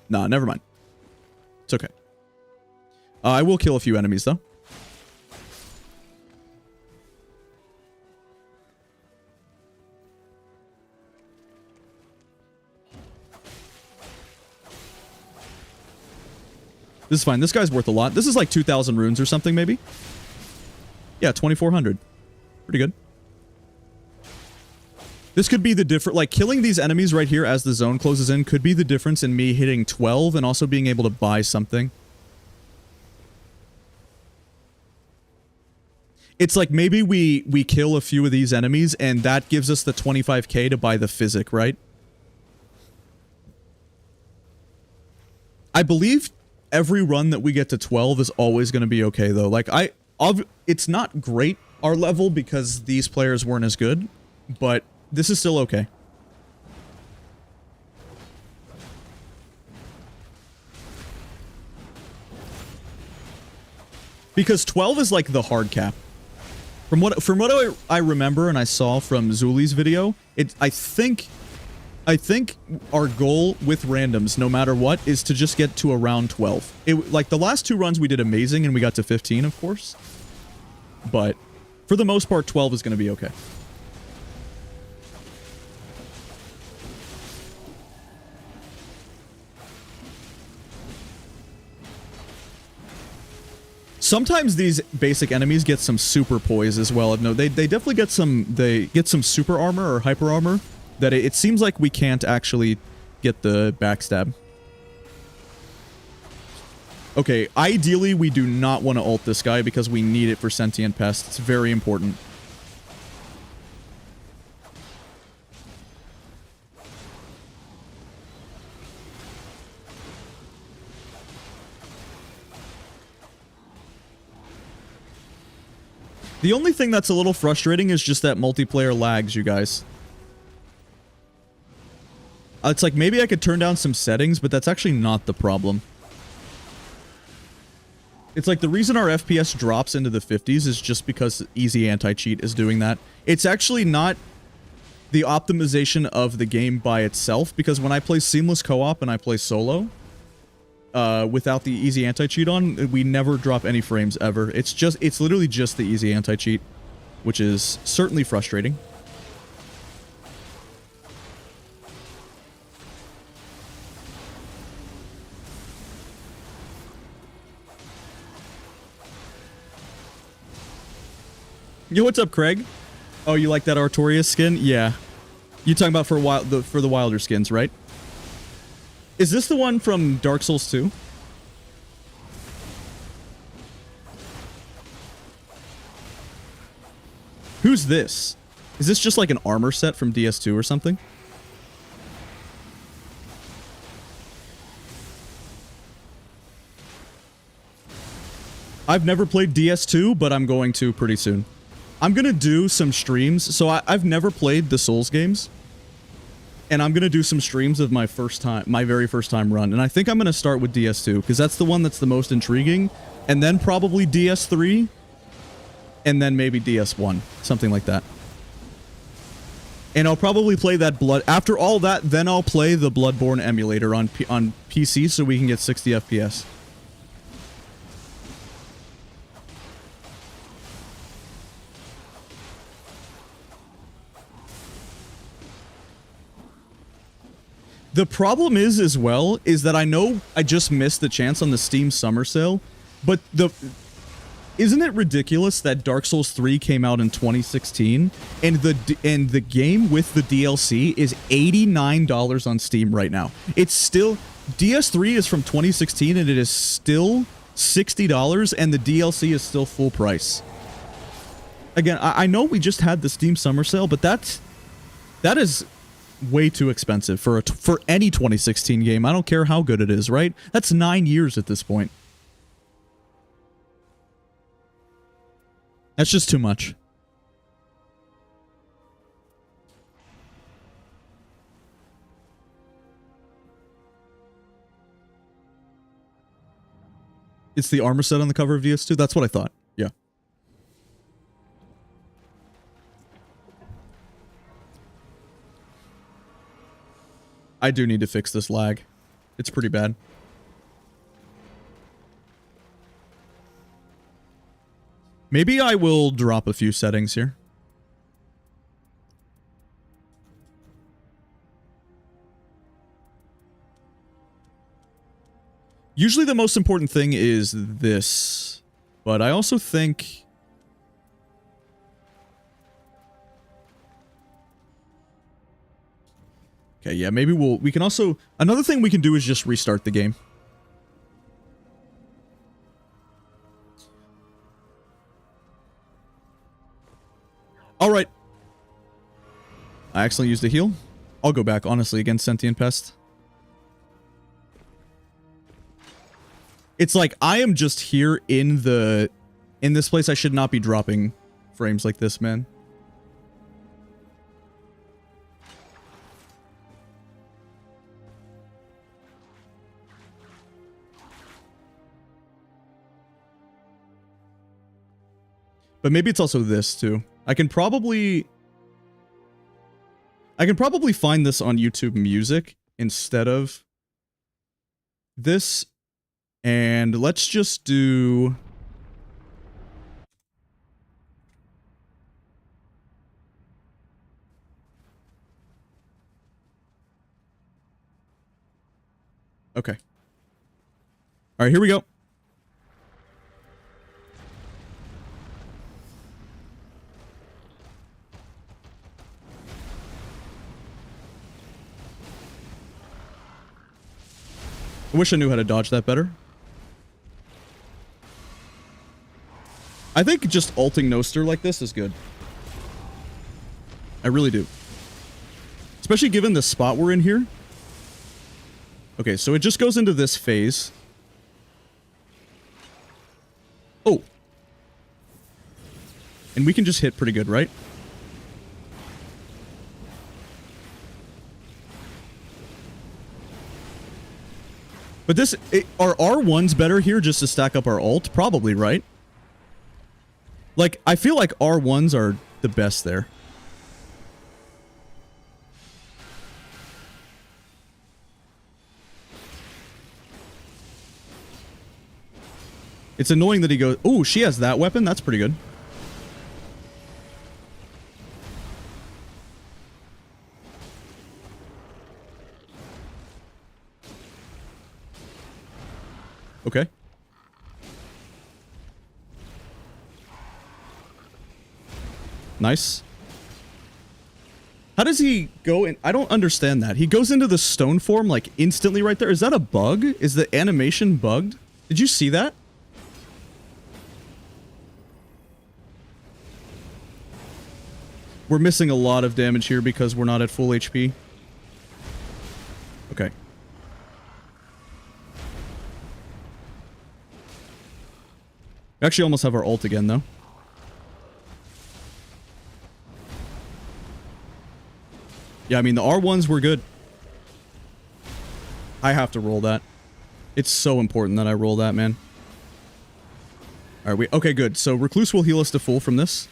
[SPEAKER 1] Nah, never mind. It's okay. I will kill a few enemies, though. This is fine. This guy's worth a lot. This is like 2,000 runes or something, maybe? Yeah, 2,400. Pretty good. This could be the difference, like, killing these enemies right here as the zone closes in could be the difference in me hitting 12 and also being able to buy something. It's like maybe we kill a few of these enemies and that gives us the 25k to buy the physic, right? I believe every run that we get to 12 is always going to be okay, though. Like, it's not great, our level, because these players weren't as good, but... this is still okay. Because 12 is like the hard cap. From what I remember and I saw from Zuli's video, I think our goal with randoms, no matter what, is to just get to around 12. Like the last 2 runs we did amazing and we got to 15, of course. But for the most part, 12 is going to be okay. Sometimes these basic enemies get some super poise as well. No, they definitely get some super armor or hyper armor that it seems like we can't actually get the backstab. Okay, ideally we do not want to ult this guy because we need it for Sentient Pest. It's very important. The only thing that's a little frustrating is just that multiplayer lags, you guys. It's like maybe I could turn down some settings, but that's actually not the problem. It's like the reason our FPS drops into the 50s is just because easy anti-cheat is doing that. It's actually not the optimization of the game by itself, because when I play seamless co-op and I play solo, without the easy anti-cheat on, we never drop any frames ever. It's literally just the easy anti-cheat, which is certainly frustrating. Yo, what's up, Craig? Oh, you like that Artorias skin? Yeah. You talking about for the Wilder skins, right? Is this the one from Dark Souls 2? Who's this? Is this just like an armor set from DS2 or something? I've never played DS2, but I'm going to pretty soon. I'm gonna do some streams. So I've never played the Souls games. And I'm gonna do some streams of my very first time run. And I think I'm gonna start with DS2, because that's the one that's the most intriguing. And then probably DS3. And then maybe DS1. Something like that. And I'll probably play that after all that, then I'll play the Bloodborne emulator on PC so we can get 60 FPS. The problem is, as well, is that I know I just missed the chance on the Steam Summer Sale, but isn't it ridiculous that Dark Souls 3 came out in 2016, and the game with the DLC is $89 on Steam right now? It's still... DS3 is from 2016, and it is still $60, and the DLC is still full price. Again, I know we just had the Steam Summer Sale, but that is... way too expensive for any 2016 game. I don't care how good it is, right? That's 9 years at this point. That's just too much. It's the armor set on the cover of DS2? That's what I thought. Yeah. I do need to fix this lag. It's pretty bad. Maybe I will drop a few settings here. Usually the most important thing is this, but I also think... Okay, yeah, maybe we can also... Another thing we can do is just restart the game. Alright. I accidentally used a heal. I'll go back, honestly, against Sentient Pest. It's like, I am just here in this place. I should not be dropping frames like this, man. But maybe it's also this, too. I can probably find this on YouTube Music instead of this. And let's just do... Okay. Alright, here we go. I wish I knew how to dodge that better. I think just ulting Noster like this is good. I really do. Especially given the spot we're in here. Okay, so it just goes into this phase. Oh. And we can just hit pretty good, right? But this... are R1s better here just to stack up our ult? Probably, right? Like, I feel like R1s are the best there. It's annoying that he goes... Ooh, she has that weapon? That's pretty good. Okay. Nice. How does he go in? I don't understand that. He goes into the stone form like instantly right there. Is that a bug? Is the animation bugged? Did you see that? We're missing a lot of damage here because we're not at full HP. Okay. We actually almost have our ult again, though. Yeah, I mean, the R1s were good. I have to roll that. It's so important that I roll that, man. Alright, okay, good. So Recluse will heal us to full from this.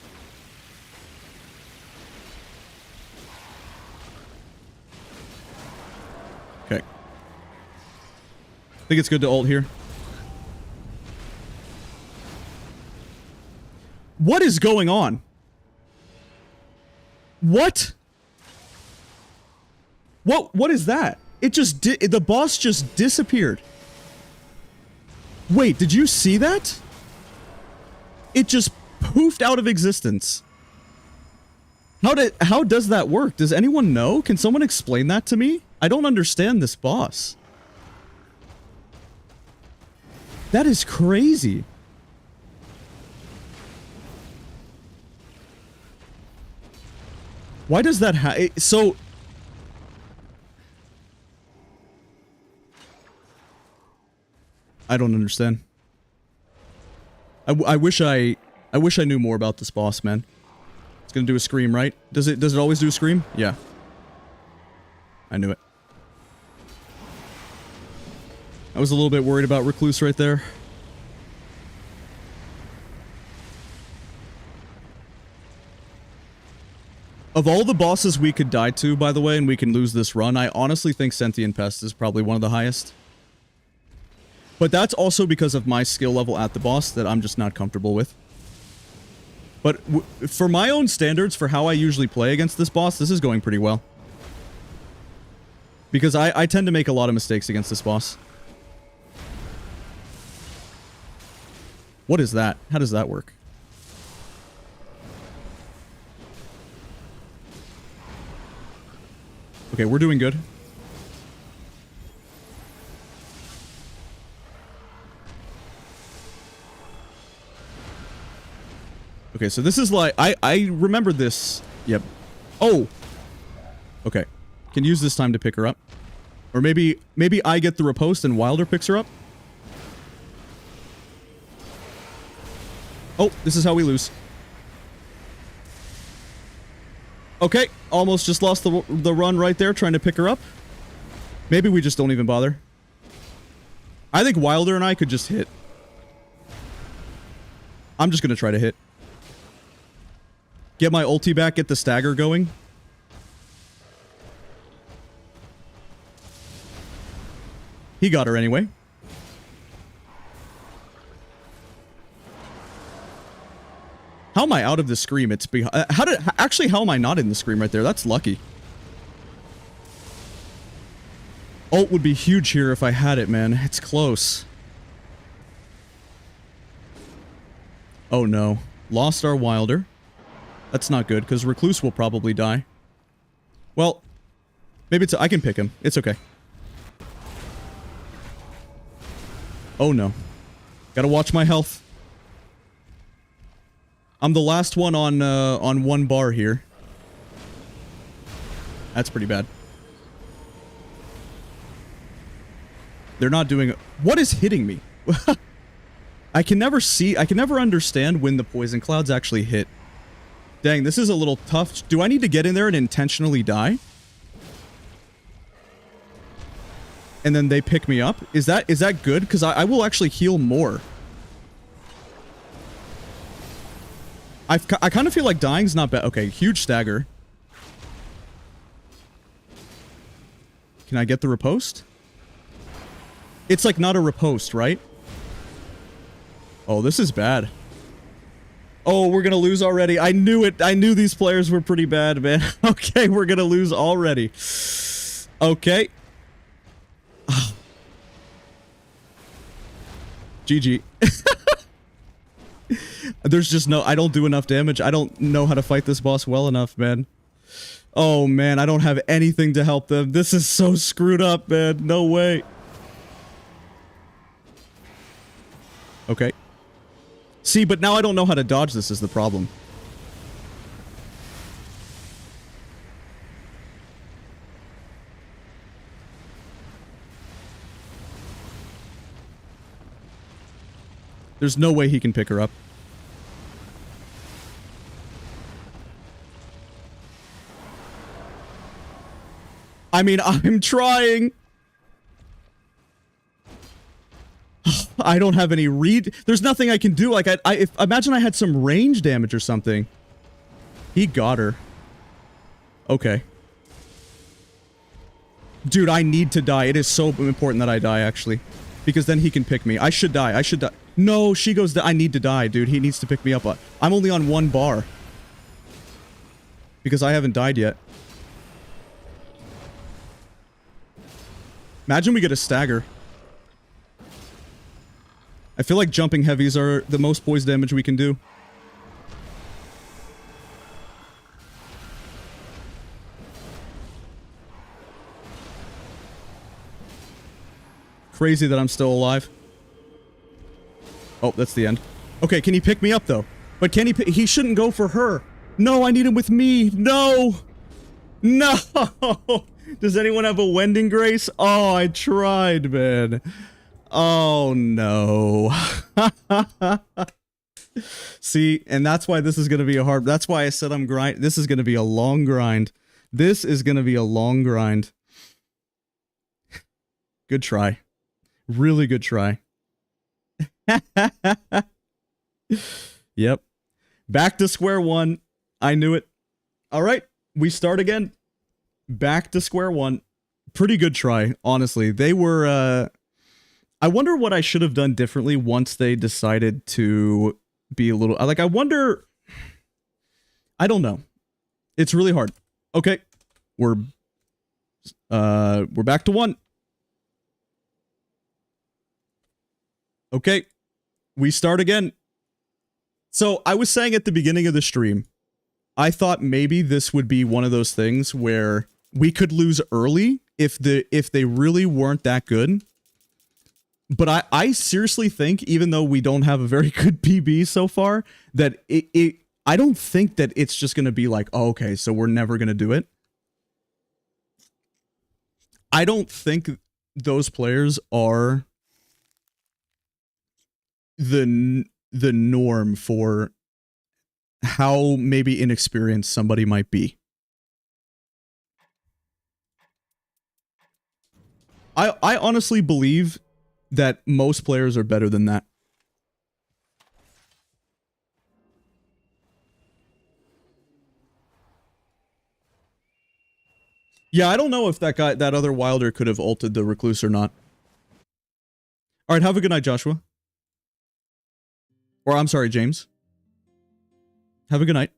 [SPEAKER 1] Okay. I think it's good to ult here. What is going on? What? What is that? It just the boss just disappeared. Wait, did you see that? It just poofed out of existence. How does that work? Does anyone know? Can someone explain that to me? I don't understand this boss. That is crazy. Why does that so... I don't understand. I wish I knew more about this boss, man. It's gonna do a scream, right? Does it always do a scream? Yeah. I knew it. I was a little bit worried about Recluse right there. Of all the bosses we could die to, by the way, and we can lose this run, I honestly think Sentient Pest is probably one of the highest. But that's also because of my skill level at the boss that I'm just not comfortable with. But for my own standards, for how I usually play against this boss, this is going pretty well. Because I tend to make a lot of mistakes against this boss. What is that? How does that work? Okay, we're doing good. Okay, so this is like... I remember this. Yep. Oh! Okay. Can use this time to pick her up. Or maybe I get the riposte and Wilder picks her up. Oh, this is how we lose. Okay, almost just lost the run right there trying to pick her up. Maybe we just don't even bother. I think Wilder and I could just hit. I'm just gonna try to hit. Get my ulti back, get the stagger going. He got her anyway. How am I out of the scream? It's behind. Actually, how am I not in the scream right there? That's lucky. Ult would be huge here if I had it, man. It's close. Oh no. Lost our Wilder. That's not good, because Recluse will probably die. Well, maybe it's... I can pick him. It's okay. Oh no. Gotta watch my health. I'm the last one on one bar here. That's pretty bad. They're not doing... What is hitting me? I can never understand when the poison clouds actually hit. Dang, this is a little tough. Do I need to get in there and intentionally die? And then they pick me up? Is that good? Because I will actually heal more. I kind of feel like dying's not bad. Okay, huge stagger. Can I get the riposte? It's like not a riposte, right? Oh, this is bad. Oh, we're gonna lose already. I knew it. I knew these players were pretty bad, man. Okay, we're gonna lose already. Okay. GG. There's just no... I don't do enough damage. I don't know how to fight this boss well enough, man. Oh, man. I don't have anything to help them. This is so screwed up, man. No way. Okay. See, but now I don't know how to dodge this is the problem. There's no way he can pick her up. I mean, I'm trying. I don't have any read. There's nothing I can do. Like, imagine I had some range damage or something. He got her. Okay. Dude, I need to die. It is so important that I die, actually. Because then he can pick me. I should die. I should die. No, she goes down. I need to die, dude. He needs to pick me up. I'm only on one bar. Because I haven't died yet. Imagine we get a stagger. I feel like jumping heavies are the most poison damage we can do. Crazy that I'm still alive. Oh, that's the end. Okay, can he pick me up, though? But can he he shouldn't go for her. No, I need him with me. No! No! Does anyone have a Wending Grace? Oh, I tried, man. Oh, no. See, and that's why this is going to be a hard... That's why I said I'm grind... This is going to be a long grind. This is going to be a long grind. Good try. Really good try. Yep. Back to square one. I knew it. Alright, we start again. Back to square one. Pretty good try, honestly. They were, I wonder what I should have done differently once they decided to be a little... Like, I wonder... I don't know. It's really hard. Okay. We're back to one. Okay. We start again. So, I was saying at the beginning of the stream, I thought maybe this would be one of those things where we could lose early if they really weren't that good. But I seriously think, even though we don't have a very good PB so far, that I don't think that it's just going to be like, oh, okay, so we're never going to do it. I don't think those players are the norm for how maybe inexperienced somebody might be. I honestly believe that most players are better than that. Yeah, I don't know if that other Wilder could have ulted the Recluse or not. Alright, have a good night, Joshua. Or, I'm sorry, James. Have a good night.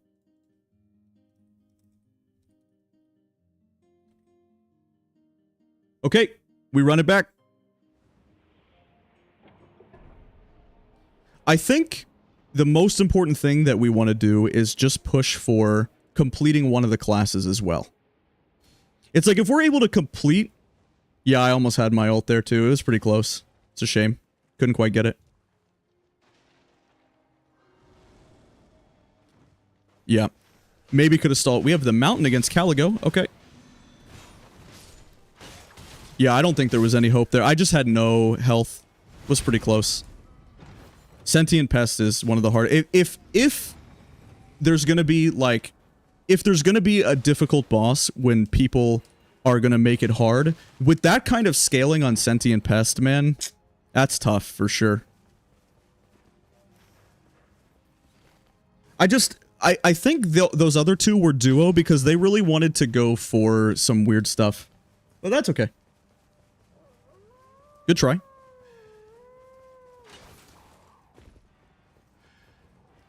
[SPEAKER 1] Okay, we run it back. I think the most important thing that we want to do is just push for completing one of the classes as well. It's like if we're able to complete... Yeah, I almost had my ult there too. It was pretty close. It's a shame. Couldn't quite get it. Yeah. Maybe could have stalled. We have the mountain against Caligo. Okay. Yeah, I don't think there was any hope there. I just had no health. Was pretty close. Sentient Pest is one of the hard... If there's gonna be, like... If there's gonna be a difficult boss when people are gonna make it hard, with that kind of scaling on Sentient Pest, man, that's tough for sure. I think those other two were duo because they really wanted to go for some weird stuff. But that's okay. Good try.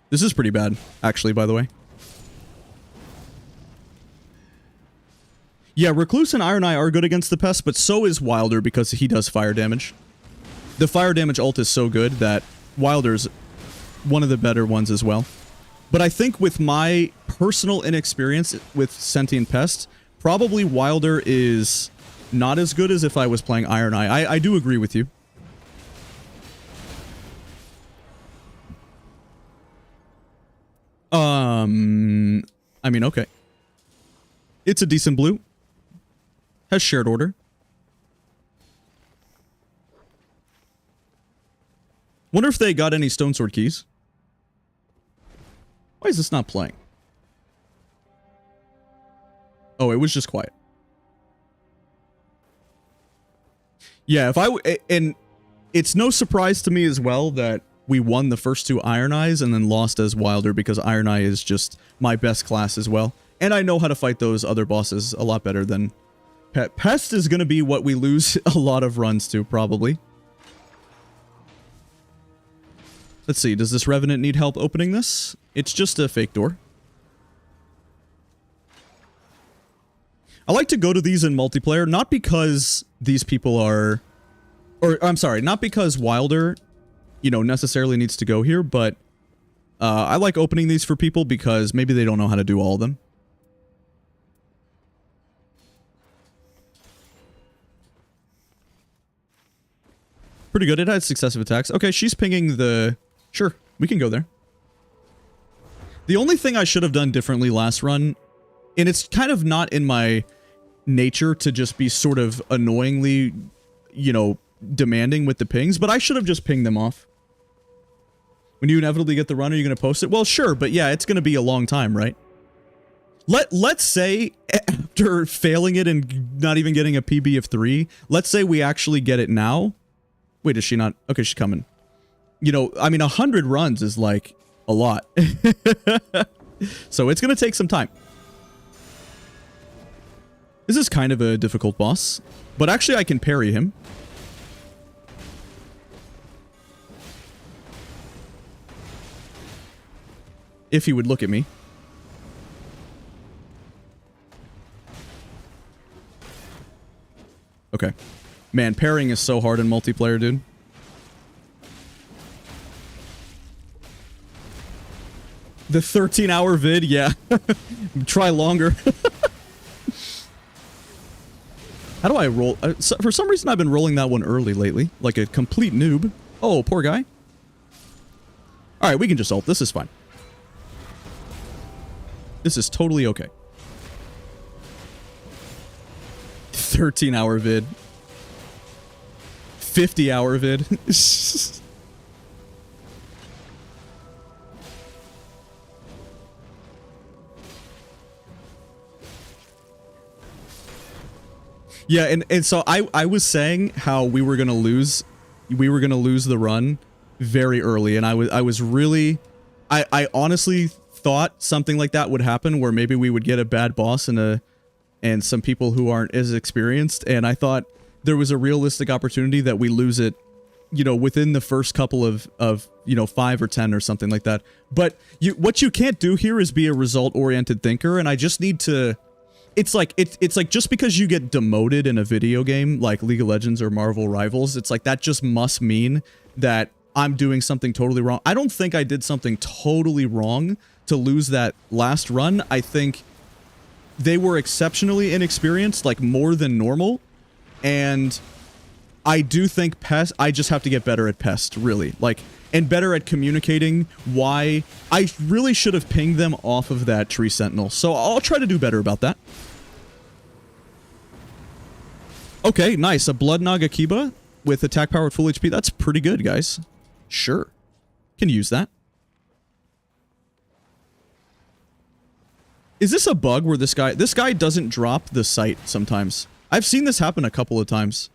[SPEAKER 1] This is pretty bad, actually, by the way. Yeah, Recluse and Iron Eye are good against the Pest, but so is Wilder because he does fire damage. The fire damage ult is so good that Wilder's one of the better ones as well. But I think with my personal inexperience with Sentient Pest, probably Wilder is not as good as if I was playing Iron Eye. I do agree with you. I mean, okay. It's a decent blue. Has shared order. Wonder if they got any Stone Sword keys. Why is this not playing? Oh, it was just quiet. Yeah, and it's no surprise to me as well that we won the first two Iron Eyes and then lost as Wilder because Iron Eye is just my best class as well. And I know how to fight those other bosses a lot better than Pest is going to be what we lose a lot of runs to, probably. Let's see, does this Revenant need help opening this? It's just a fake door. I like to go to these in multiplayer, not because these people are... Or, I'm sorry, not because Wilder, you know, necessarily needs to go here, but I like opening these for people because maybe they don't know how to do all of them. Pretty good. It has successive attacks. Okay, she's pinging the... Sure, we can go there. The only thing I should have done differently last run, and it's kind of not in my nature to just be sort of annoyingly, you know, demanding with the pings, but I should have just pinged them off. When you inevitably get the run, are you going to post it? Well, sure, but yeah, it's going to be a long time, right? Let's say after failing it and not even getting a PB of 3, let's say we actually get it now. Wait, is she not? Okay, she's coming. You know, I mean, 100 runs is like a lot. So it's going to take some time. This is kind of a difficult boss, but actually I can parry him. If he would look at me. Okay. Man, parrying is so hard in multiplayer, dude. The 13-hour vid, yeah. Try longer. How do I roll? For some reason, I've been rolling that one early lately. Like a complete noob. Oh, poor guy. Alright, we can just ult. This is fine. This is totally okay. 13-hour vid. 50-hour vid. Yeah, and so I was saying how we were gonna lose the run very early, and I was really I honestly thought something like that would happen, where maybe we would get a bad boss and some people who aren't as experienced, and I thought there was a realistic opportunity that we lose it, you know, within the first couple of you know, 5 or 10 or something like that. But what you can't do here is be a result-oriented thinker, and I just need to... It's like just because you get demoted in a video game like League of Legends or Marvel Rivals, it's like that just must mean that I'm doing something totally wrong. I don't think I did something totally wrong to lose that last run. I think they were exceptionally inexperienced, like more than normal, and I do think Pest, I just have to get better at Pest, really. Like, and better at communicating why I really should have pinged them off of that Tree Sentinel. So I'll try to do better about that. Okay, nice. A Blood Nagakiba with attack power at full HP. That's pretty good, guys. Sure. Can use that. Is this a bug where this guy doesn't drop the sight sometimes? I've seen this happen a couple of times.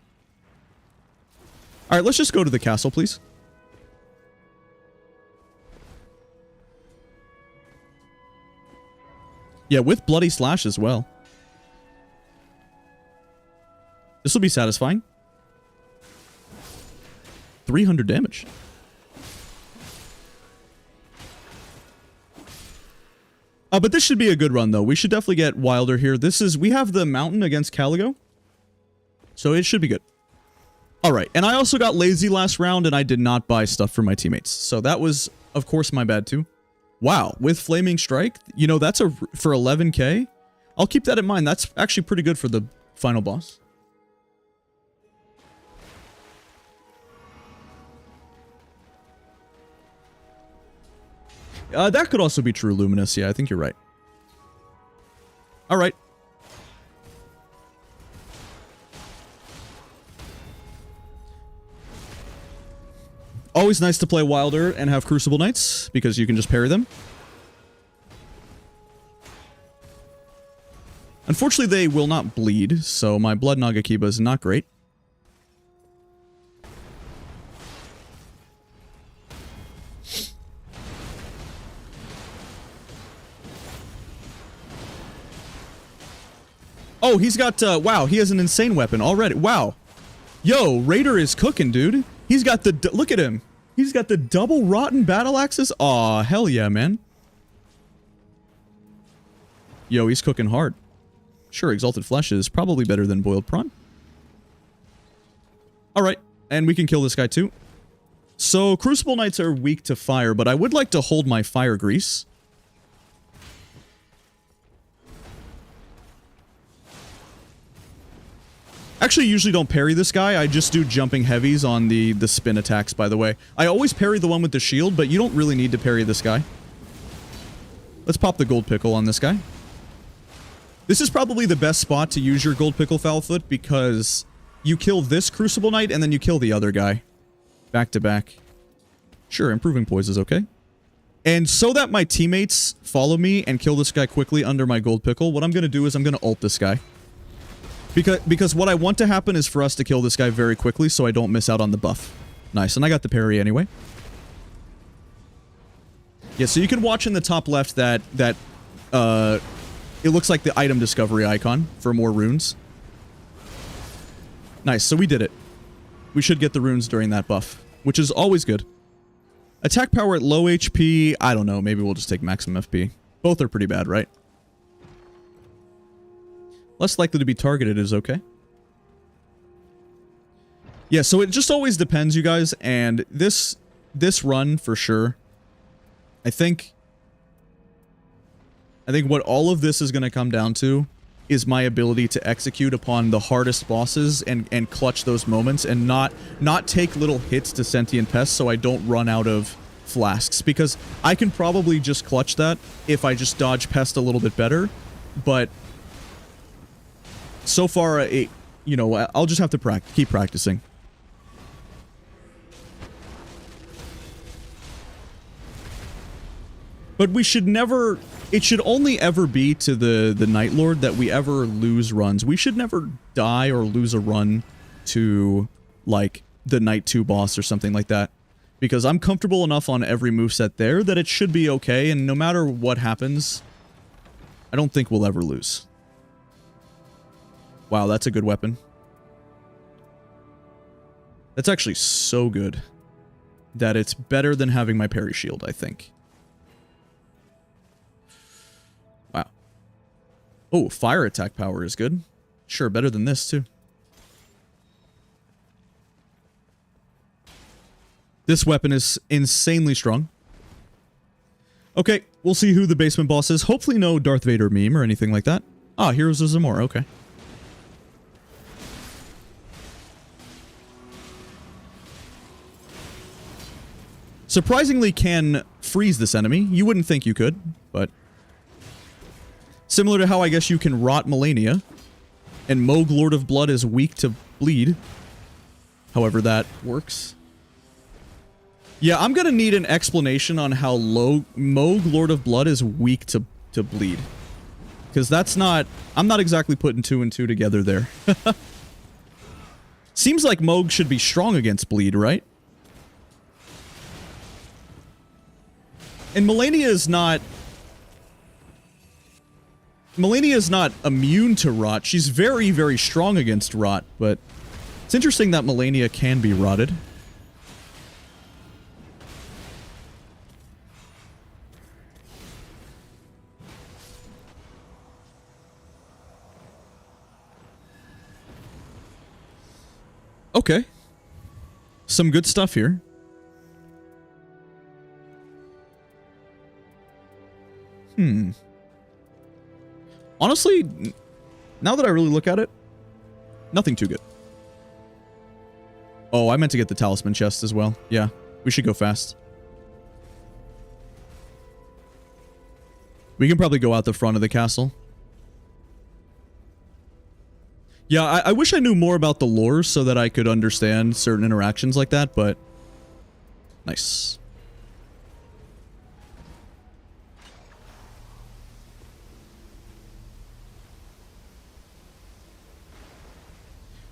[SPEAKER 1] All right, let's just go to the castle, please. Yeah, with Bloody Slash as well. This will be satisfying. 300 damage. But this should be a good run, though. We should definitely get Wilder here. We have the mountain against Caligo. So it should be good. Alright, and I also got lazy last round, and I did not buy stuff for my teammates. So that was, of course, my bad, too. Wow, with Flaming Strike, you know, that's for 11k. I'll keep that in mind. That's actually pretty good for the final boss. That could also be true, Luminous. Yeah, I think you're right. Alright. Always nice to play Wilder and have Crucible Knights, because you can just parry them. Unfortunately, they will not bleed, so my Blood Nagakiba is not great. Oh, he's got, wow, he has an insane weapon already. Wow. Yo, Raider is cooking, dude. He's got the, look at him. He's got the double rotten battle axes. Aw, hell yeah, man. Yo, he's cooking hard. Sure, Exalted Flesh is probably better than Boiled Prawn. Alright, and we can kill this guy too. So, Crucible Knights are weak to fire, but I would like to hold my Fire Grease. Actually, usually don't parry this guy. I just do jumping heavies on the spin attacks, by the way. I always parry the one with the shield, but you don't really need to parry this guy. Let's pop the Gold Pickle on this guy. This is probably the best spot to use your Gold Pickle Foulfoot, because you kill this Crucible Knight and then you kill the other guy. Back to back. Sure, Improving Poise is okay. And so that my teammates follow me and kill this guy quickly under my Gold Pickle, what I'm going to do is I'm going to ult this guy. Because what I want to happen is for us to kill this guy very quickly so I don't miss out on the buff. Nice, and I got the parry anyway. Yeah, so you can watch in the top left that it looks like the item discovery icon for more runes. Nice, so we did it. We should get the runes during that buff, which is always good. Attack power at low HP, I don't know, maybe we'll just take maximum FP. Both are pretty bad, right? Less likely to be targeted is okay. Yeah, so it just always depends, you guys, and this run, for sure, I think what all of this is going to come down to is my ability to execute upon the hardest bosses and clutch those moments and not take little hits to Sentient Pests so I don't run out of flasks, because I can probably just clutch that if I just dodge Pest a little bit better, but so far, you know, I'll just have to keep practicing. But we should never... It should only ever be to the Night Lord that we ever lose runs. We should never die or lose a run to, like, the Night 2 boss or something like that. Because I'm comfortable enough on every moveset there that it should be okay, and no matter what happens, I don't think we'll ever lose. Wow, that's a good weapon. That's actually so good that it's better than having my parry shield, I think. Wow. Oh, fire attack power is good. Sure, better than this, too. This weapon is insanely strong. Okay, we'll see who the basement boss is. Hopefully no Darth Vader meme or anything like that. Ah, Heroes of Zamora, okay. surprisingly can freeze this enemy. You wouldn't think you could, but... Similar to how I guess you can rot Melania, and Moog Lord of Blood is weak to bleed. However that works. Yeah, I'm gonna need an explanation on how Moog Lord of Blood is weak to bleed. Because that's not... I'm not exactly putting 2 and 2 together there. Seems like Moog should be strong against bleed, right? And Melania is not... Melania is not immune to rot. She's very, very strong against rot, but it's interesting that Melania can be rotted. Okay. Some good stuff here. Honestly, now that I really look at it, nothing too good. Oh, I meant to get the talisman chest as well. Yeah, we should go fast. We can probably go out the front of the castle. Yeah, I wish I knew more about the lore so that I could understand certain interactions like that, but... Nice.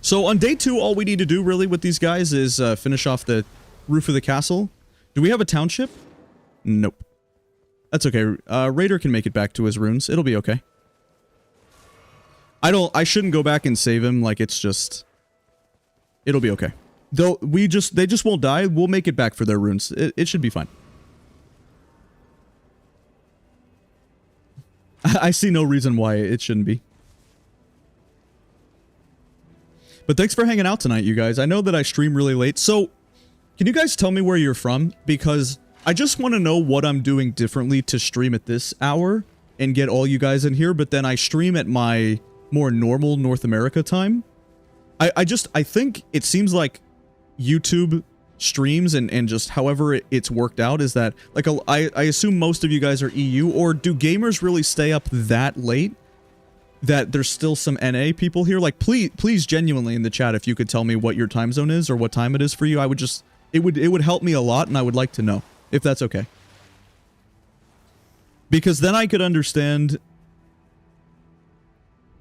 [SPEAKER 1] So on day 2, all we need to do really with these guys is finish off the roof of the castle. Do we have a township? Nope. That's okay. Raider can make it back to his runes. It'll be okay. I shouldn't go back and save him, like it's just... It'll be okay. Though, they just won't die, we'll make it back for their runes. It should be fine. I see no reason why it shouldn't be. But thanks for hanging out tonight, you guys. I know that I stream really late, so... Can you guys tell me where you're from? Because I just want to know what I'm doing differently to stream at this hour and get all you guys in here, but then I stream at my... more normal North America time. I think it seems like YouTube streams and just however it's worked out is that, like, I assume most of you guys are EU, or do gamers really stay up that late that there's still some NA people here? Like, please genuinely in the chat, if you could tell me what your time zone is or what time it is for you, I would just, it would help me a lot, and I would like to know, if that's okay. Because then I could understand...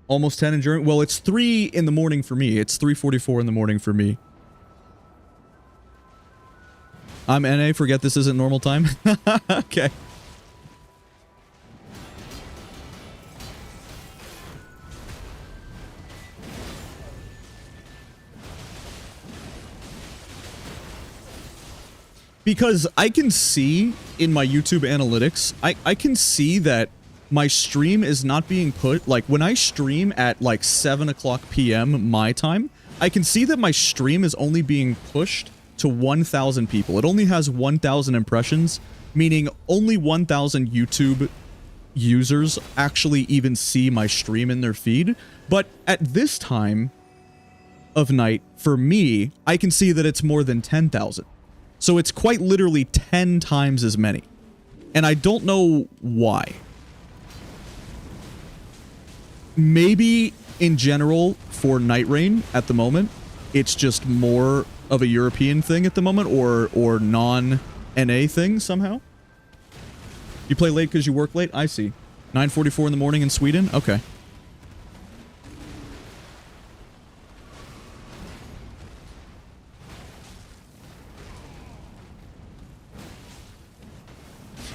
[SPEAKER 1] Almost 10 and during... Well, it's 3 in the morning for me. It's 3:44 in the morning for me. I'm NA. Forget this isn't normal time. Okay. Because I can see in my YouTube analytics, I can see that my stream is not being put, like, when I stream at, like, 7 o'clock p.m. my time, I can see that my stream is only being pushed to 1,000 people. It only has 1,000 impressions, meaning only 1,000 YouTube users actually even see my stream in their feed. But at this time of night, for me, I can see that it's more than 10,000. So it's quite literally 10 times as many. And I don't know why. Maybe, in general, for Nightreign, at the moment, it's just more of a European thing at the moment, or non-NA thing, somehow? You play late because you work late? I see. 9:44 in the morning in Sweden? Okay.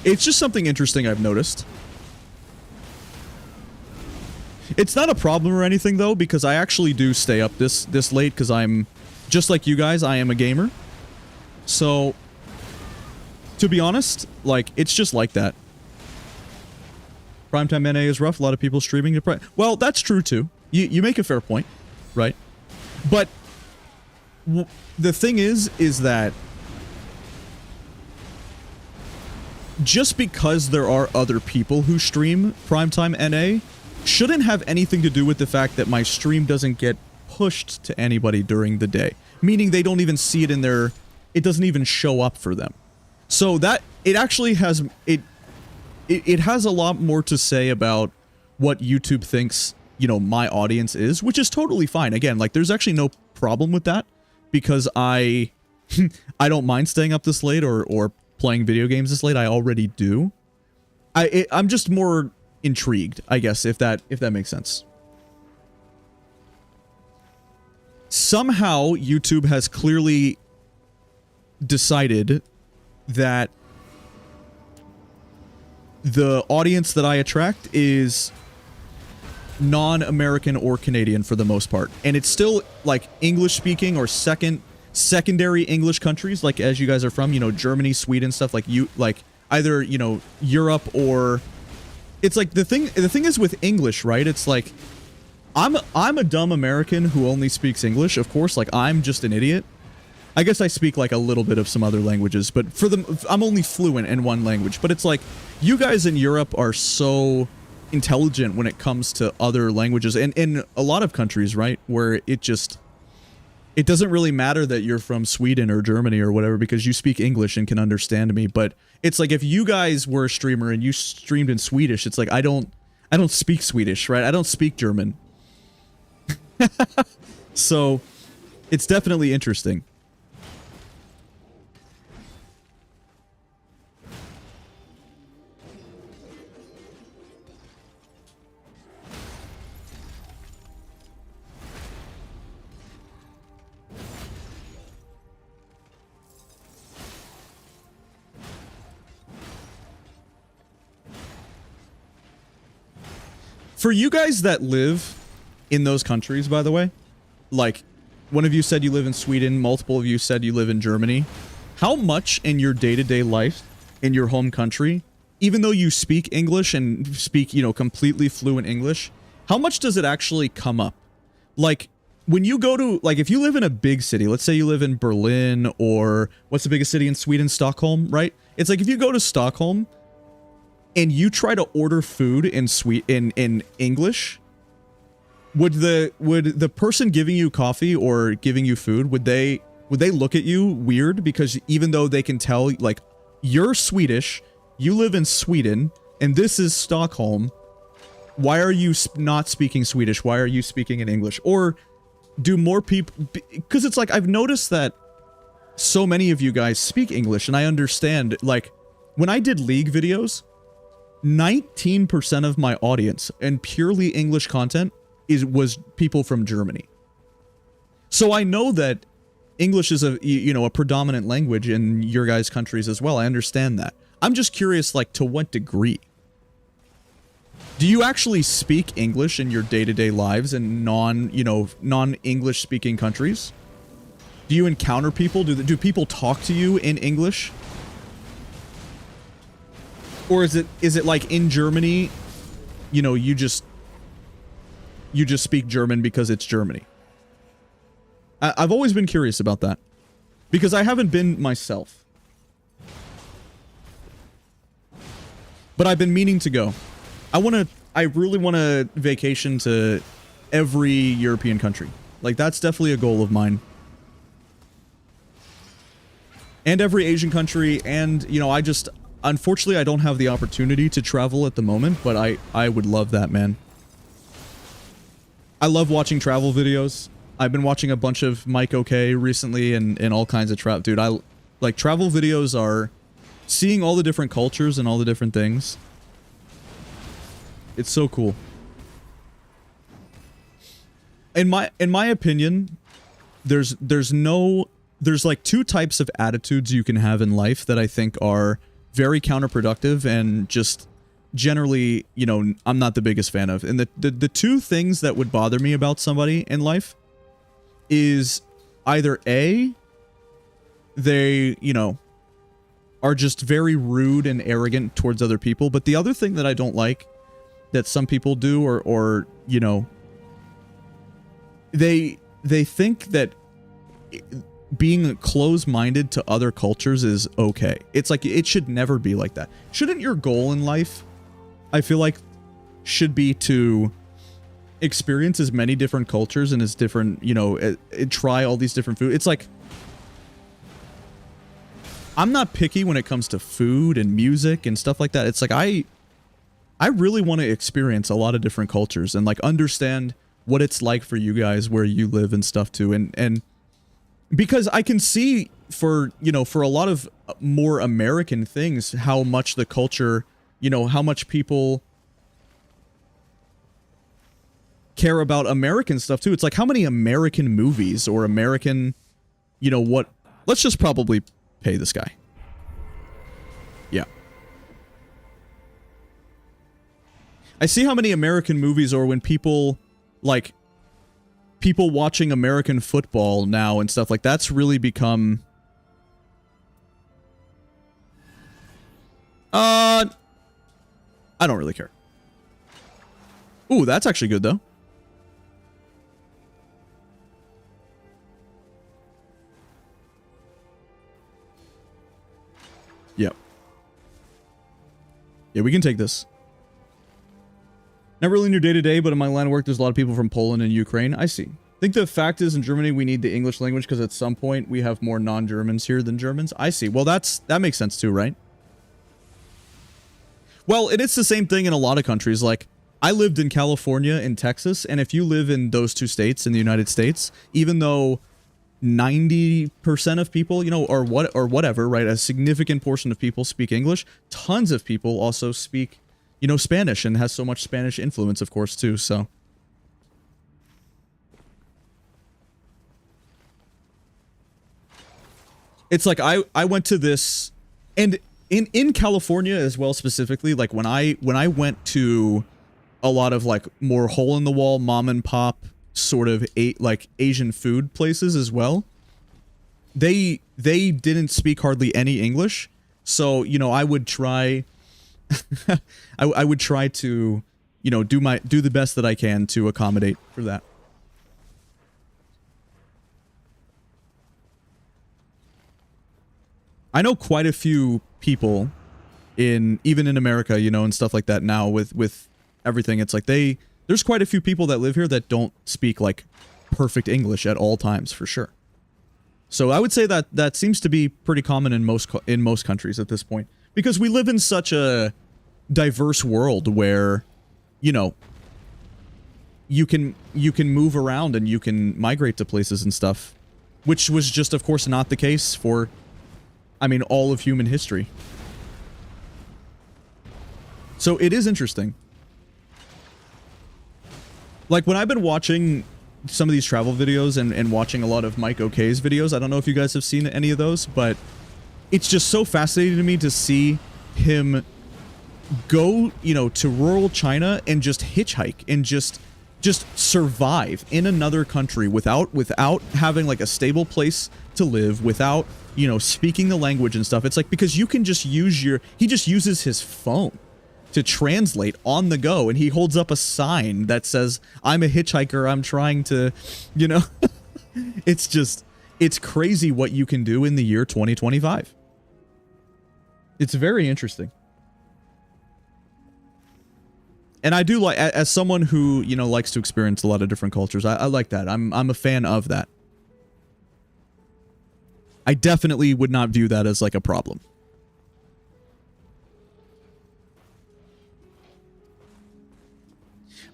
[SPEAKER 1] It's just something interesting I've noticed. It's not a problem or anything, though, because I actually do stay up this late, because I'm, just like you guys, I am a gamer. So, to be honest, like, it's just like that. Primetime NA is rough, a lot of people streaming to Prime. Well, that's true, too. You make a fair point, right? But, the thing is that just because there are other people who stream Primetime NA, shouldn't have anything to do with the fact that my stream doesn't get pushed to anybody during the day. Meaning they don't even see it in their... It doesn't even show up for them. So that it actually has it has a lot more to say about what YouTube thinks, you know, my audience is, which is totally fine. Again, like there's actually no problem with that because I don't mind staying up this late or playing video games this late. I already do. I'm just more intrigued, I guess, if that makes sense. Somehow YouTube has clearly decided that the audience that I attract is non-American or Canadian for the most part. And it's still like English speaking or secondary English countries, like as you guys are from, you know, Germany, Sweden, stuff like either, you know, Europe or it's like the thing is with English, right? It's like I'm a dumb American who only speaks English, of course, like I'm just an idiot. I guess I speak like a little bit of some other languages, but I'm only fluent in one language. But it's like you guys in Europe are so intelligent when it comes to other languages, and in a lot of countries, right, where it doesn't really matter that you're from Sweden or Germany or whatever because you speak English and can understand me. But it's like if you guys were a streamer and you streamed in Swedish, it's like I don't speak Swedish, right? I don't speak German. So it's definitely interesting. For you guys that live in those countries, by the way, like one of you said you live in Sweden, multiple of you said you live in Germany. How much in your day-to-day life in your home country, even though you speak English and speak, you know, completely fluent English, how much does it actually come up? Like when you go to, like if you live in a big city, let's say you live in Berlin or what's the biggest city in Sweden? Stockholm, right? It's like if you go to Stockholm and you try to order food in English, would the person giving you coffee or giving you food, would they look at you weird because even though they can tell like you're Swedish, you live in Sweden and this is Stockholm, why are you not speaking Swedish? Why are you speaking in English? Or do more people, because it's like I've noticed that so many of you guys speak English and I understand, like when I did League videos, 19% of my audience and purely English content was people from Germany. So I know that English is a predominant language in your guys' countries as well. I understand that. I'm just curious, like, to what degree? Do you actually speak English in your day-to-day lives in non-English speaking countries? Do you encounter people? Do people talk to you in English? Or is it like in Germany, you know, you just speak German because it's Germany? I've always been curious about that because I haven't been myself. But I've been meaning to go. I really want to vacation to every European country. Like that's definitely a goal of mine. And every Asian country, and you know, unfortunately I don't have the opportunity to travel at the moment, but I would love that, man. I love watching travel videos. I've been watching a bunch of Mike OK recently and all kinds of travel. Dude, I like travel videos are seeing all the different cultures and all the different things. It's so cool. In my opinion, there's like two types of attitudes you can have in life that I think are very counterproductive and just generally, you know, I'm not the biggest fan of. And the two things that would bother me about somebody in life is either A, they, you know, are just very rude and arrogant towards other people. But the other thing that I don't like that some people do, or you know, they think that being close-minded to other cultures is okay. It's like it should never be like that. Shouldn't your goal in life, I feel like, should be to experience as many different cultures and as different, you know, try all these different food. It's like I'm not picky when it comes to food and music and stuff like that. It's like I really want to experience a lot of different cultures and like understand what it's like for you guys where you live and stuff too. And because I can see for, you know, for a lot of more American things, how much the culture, you know, how much people care about American stuff too. It's like how many American movies or American, you know what, let's just probably pay this guy. Yeah. I see how many American movies, or when people, like, people watching American football now and stuff like that's really become... I don't really care. Ooh, that's actually good though. Yep. Yeah, we can take this. Not really in your day-to-day, but in my line of work, there's a lot of people from Poland and Ukraine. I see. I think the fact is, in Germany, we need the English language because at some point, we have more non-Germans here than Germans. I see. Well, that makes sense too, right? Well, and it's the same thing in a lot of countries. Like, I lived in California and Texas, and if you live in those two states in the United States, even though 90% of people, you know, or whatever, right? A significant portion of people speak English. Tons of people also speak, you know, Spanish, and has so much Spanish influence, of course, too. So it's like I went to this, and in California as well, specifically, like when I went to a lot of like more hole in the wall mom and pop sort of like Asian food places as well, they didn't speak hardly any English. So, you know, I would try I would try to, you know, do the best that I can to accommodate for that. I know quite a few people even in America, you know, and stuff like that now with everything. It's like there's quite a few people that live here that don't speak like perfect English at all times, for sure. So I would say that seems to be pretty common in most countries at this point, because we live in such a diverse world where, you know, you can move around and you can migrate to places and stuff, which was just, of course, not the case for, I mean, all of human history. So it is interesting. Like, when I've been watching some of these travel videos and watching a lot of Mike Ok's videos, I don't know if you guys have seen any of those, but it's just so fascinating to me to see him go, you know, to rural China and just hitchhike and just survive in another country without having like a stable place to live, without, you know, speaking the language and stuff. It's like, because you can just use he just uses his phone to translate on the go, and he holds up a sign that says, "I'm a hitchhiker, I'm trying to," you know. It's crazy what you can do in the year 2025. It's very interesting. And I do like, as someone who, you know, likes to experience a lot of different cultures, I like that. I'm a fan of that. I definitely would not view that as like a problem.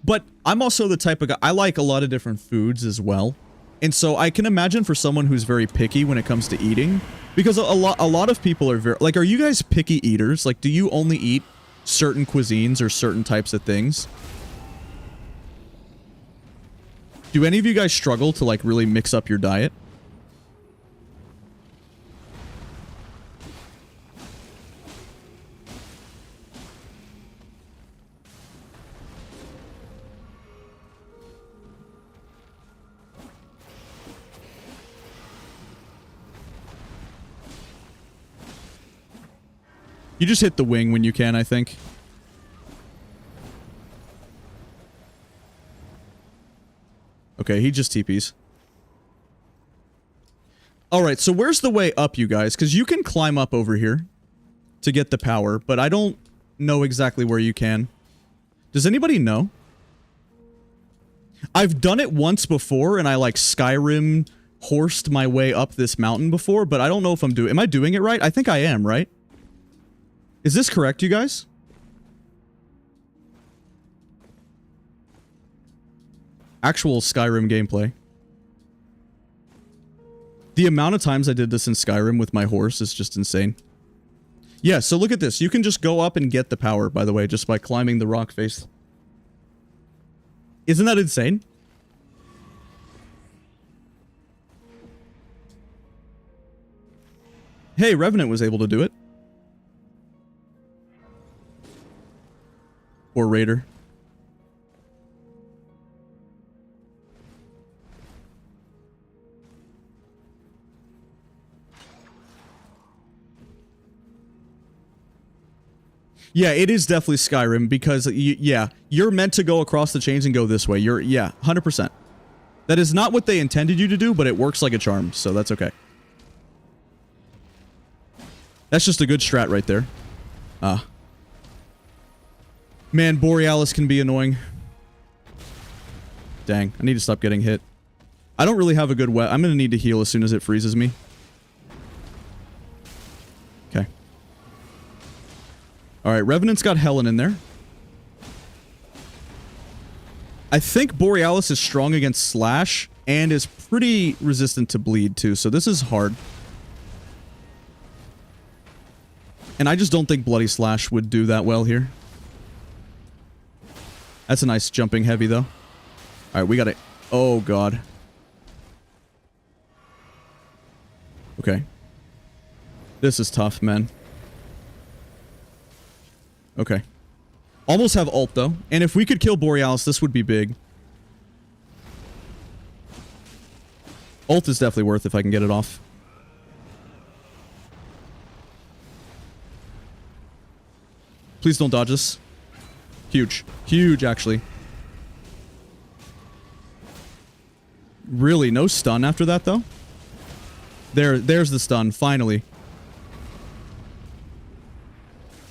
[SPEAKER 1] But I'm also the type of guy, I like a lot of different foods as well. And so I can imagine for someone who's very picky when it comes to eating, because a lot of people are very, like, are you guys picky eaters? Like, do you only eat certain cuisines or certain types of things? Do any of you guys struggle to like really mix up your diet? You just hit the wing when you can, I think. Okay, he just TPs. Alright, so where's the way up, you guys? Because you can climb up over here to get the power, but I don't know exactly where you can. Does anybody know? I've done it once before, and I, like, Skyrim horsed my way up this mountain before, but I don't know if I'm doing... Am I doing it right? I think I am, right? Is this correct, you guys? Actual Skyrim gameplay. The amount of times I did this in Skyrim with my horse is just insane. Yeah, so look at this. You can just go up and get the power, by the way, just by climbing the rock face. Isn't that insane? Hey, Revenant was able to do it. Or Raider. Yeah, it is definitely Skyrim because, yeah, you're meant to go across the chains and go this way. Yeah, 100%. That is not what they intended you to do, but it works like a charm, so that's okay. That's just a good strat right there. Man, Borealis can be annoying. Dang, I need to stop getting hit. I don't really have a good weapon. I'm gonna need to heal as soon as it freezes me. Okay. Alright, Revenant's got Helen in there. I think Borealis is strong against Slash, and is pretty resistant to bleed, too, so this is hard. And I just don't think Bloody Slash would do that well here. That's a nice jumping heavy, though. Alright, we gotta... Oh, God. Okay. This is tough, man. Okay. Almost have ult, though. And if we could kill Borealis, this would be big. Ult is definitely worth if I can get it off. Please don't dodge this. Huge. Huge, actually. Really? No stun after that, though? There's the stun, finally.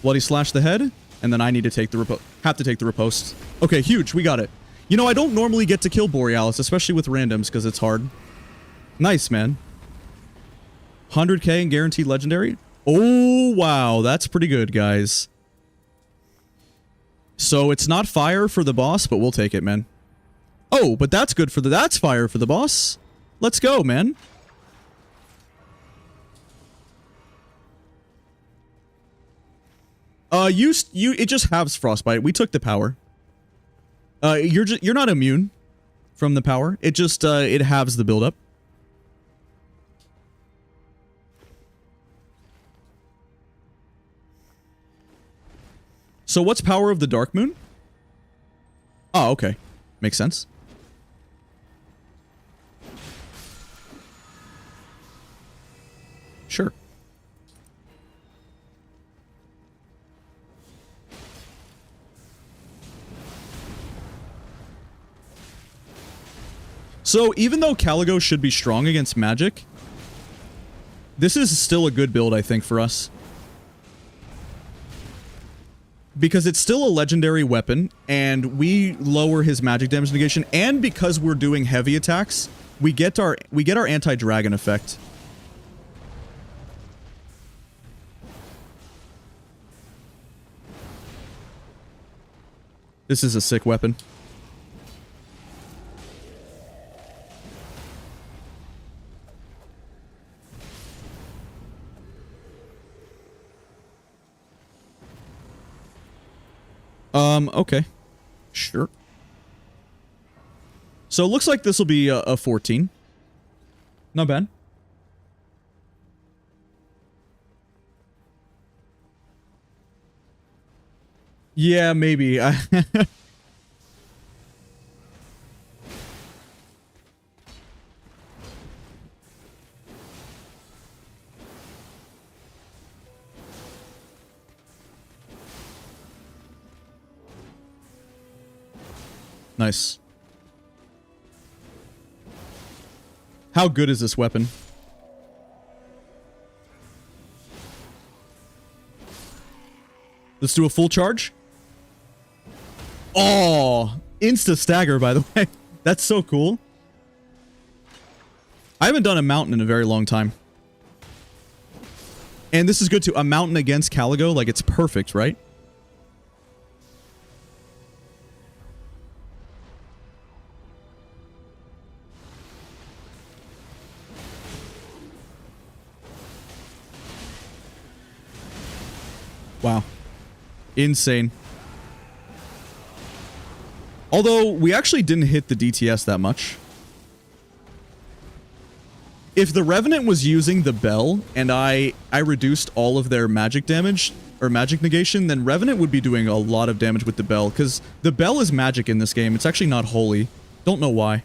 [SPEAKER 1] Bloody Slash the head, and then I need to take the riposte. Have to take the riposte. Okay, huge. We got it. You know, I don't normally get to kill Borealis, especially with randoms, because it's hard. Nice, man. 100k and guaranteed legendary? Oh, wow. That's pretty good, guys. So it's not fire for the boss, but we'll take it, man. Oh, but that's good for the... That's fire for the boss. Let's go, man. It just halves frostbite. We took the power. You're not immune from the power. It just, it halves the buildup. So what's power of the Dark Moon? Oh, okay. Makes sense. Sure. So, even though Caligo should be strong against magic, this is still a good build, I think, for us. Because it's still a legendary weapon, and we lower his magic damage negation, and because we're doing heavy attacks, we get our anti-dragon effect. This is a sick weapon. Okay. Sure. So it looks like this will be a 14. Not bad. Yeah, maybe. Nice. How good is this weapon? Let's do a full charge. Oh, insta stagger, by the way. That's so cool. I haven't done a mountain in a very long time. And this is good too. A mountain against Caligo, like, it's perfect, right? Wow. Insane. Although, we actually didn't hit the DTS that much. If the Revenant was using the Bell, and I reduced all of their magic damage, or magic negation, then Revenant would be doing a lot of damage with the Bell, because the Bell is magic in this game. It's actually not holy. Don't know why.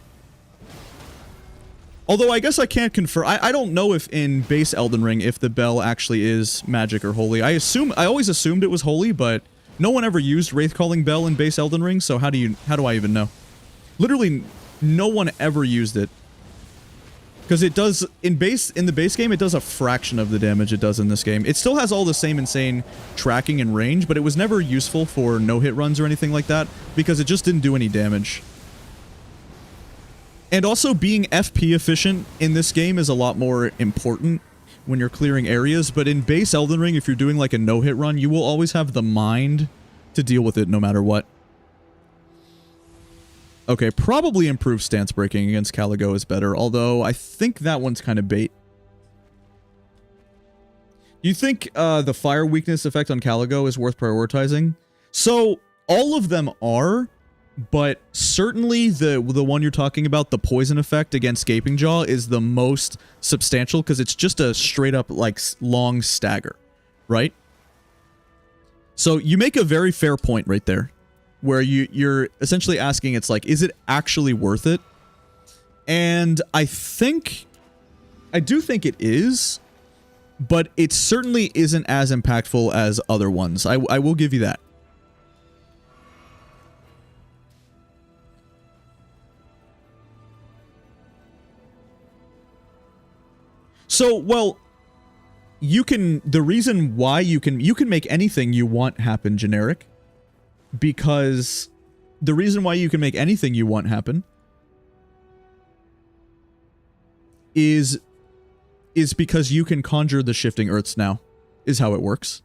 [SPEAKER 1] Although, I guess I can't confirm. I don't know if in base Elden Ring, if the Bell actually is magic or holy. I always assumed it was holy, but no one ever used Wraith Calling Bell in base Elden Ring, so how do I even know? Literally, no one ever used it. Because it does, in the base game, it does a fraction of the damage it does in this game. It still has all the same insane tracking and range, but it was never useful for no-hit runs or anything like that, because it just didn't do any damage. And also, being FP efficient in this game is a lot more important when you're clearing areas, but in base Elden Ring, if you're doing like a no-hit run, you will always have the mind to deal with it no matter what. Okay, probably improved stance breaking against Caligo is better, although I think that one's kind of bait. You think the fire weakness effect on Caligo is worth prioritizing? So, all of them are, but certainly the one you're talking about, the poison effect against Gaping Jaw, is the most substantial, because it's just a straight up, like, long stagger, right? So, you make a very fair point right there, where you're essentially asking, it's like, is it actually worth it? And I do think it is, but it certainly isn't as impactful as other ones. I will give you that. So, well, the reason why you can make anything you want happen generic, because the reason why you can make anything you want happen is because you can conjure the shifting earths now, is how it works.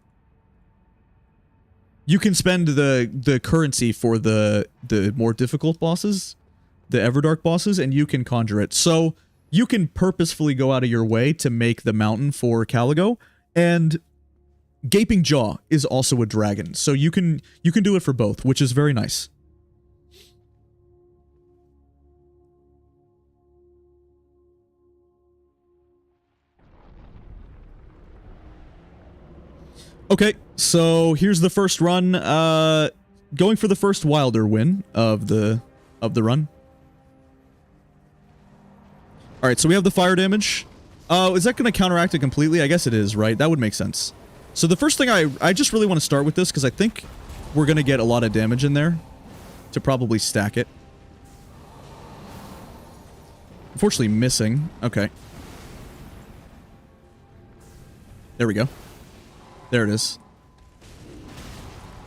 [SPEAKER 1] You can spend the currency for the more difficult bosses, the Everdark bosses, and you can conjure it. So you can purposefully go out of your way to make the mountain for Caligo, and Gaping Jaw is also a dragon, so you can do it for both, which is very nice. Okay, so here's the first run. Going for the first Wilder win of the run. All right, so we have the fire damage. Is that going to counteract it completely? I guess it is, right? That would make sense. So the first thing I just really want to start with this, because I think we're going to get a lot of damage in there to probably stack it. Unfortunately missing. Okay. There we go. There it is.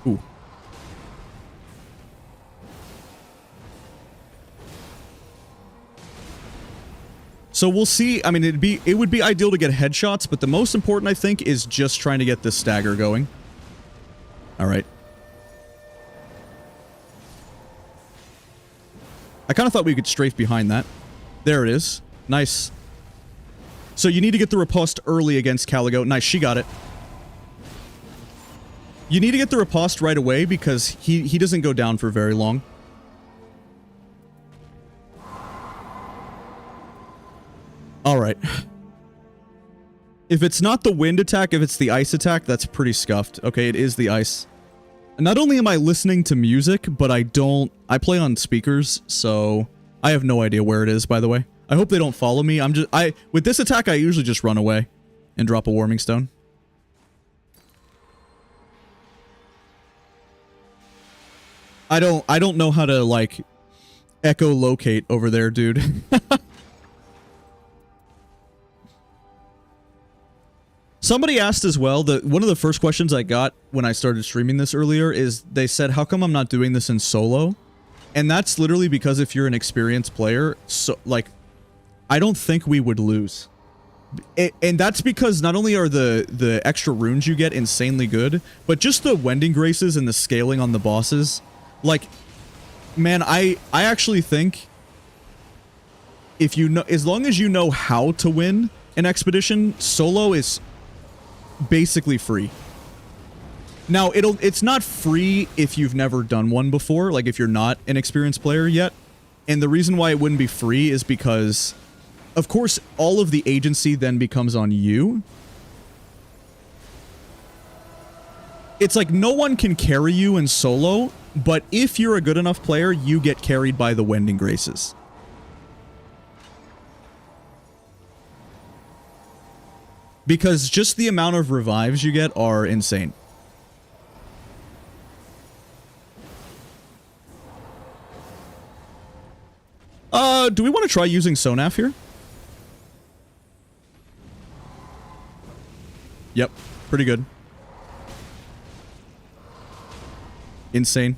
[SPEAKER 1] Ooh. So we'll see. I mean, it would be ideal to get headshots, but the most important, I think, is just trying to get this stagger going. All right. I kind of thought we could strafe behind that. There it is. Nice. So you need to get the riposte early against Caligo. Nice, she got it. You need to get the riposte right away because he doesn't go down for very long. Alright. If it's not the wind attack, if it's the ice attack, that's pretty scuffed. Okay, it is the ice. And not only am I listening to music, but I play on speakers, so I have no idea where it is, by the way. I hope they don't follow me. With this attack, I usually just run away and drop a warming stone. I don't know how to, like, echolocate over there, dude. Somebody asked as well, one of the first questions I got when I started streaming this earlier is, they said, how come I'm not doing this in solo? And that's literally because if you're an experienced player, so, like, I don't think we would lose. And that's because not only are the extra runes you get insanely good, but just the Wending Graces and the scaling on the bosses. Like, man, I actually think if you know, as long as you know how to win an expedition, solo is basically free. Now, it's not free if you've never done one before, like if you're not an experienced player yet. And the reason why it wouldn't be free is because, of course, all of the agency then becomes on you. It's like no one can carry you in solo, but if you're a good enough player, you get carried by the Wending Graces. Because just the amount of revives you get are insane. Do we want to try using Sonaf here? Yep, pretty good. Insane.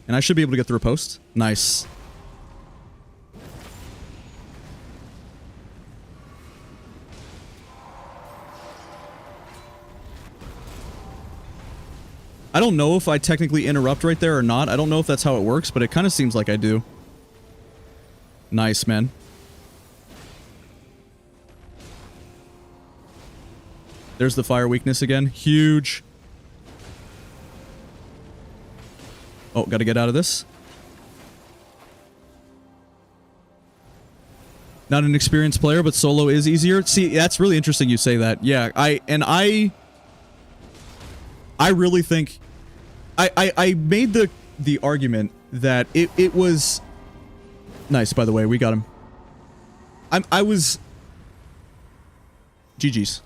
[SPEAKER 1] And I should be able to get through a post. Nice. I don't know if I technically interrupt right there or not. I don't know if that's how it works, but it kind of seems like I do. Nice, man. There's the fire weakness again. Huge. Oh, gotta get out of this. Not an experienced player, but solo is easier. See, that's really interesting you say that. Yeah, I really think I made the argument that it was nice, by the way. We got him. I was GG's.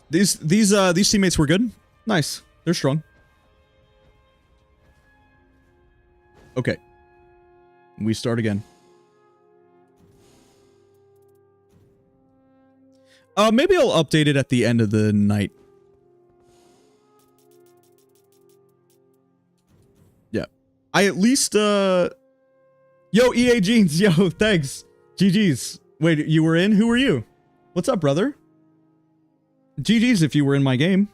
[SPEAKER 1] These teammates were good. Nice. They're strong. Okay. We start again. Maybe I'll update it at the end of the night. Yeah. I at least, Yo, EA Jeans, yo, thanks. GG's. Wait, you were in? Who were you? What's up, brother? GG's if you were in my game.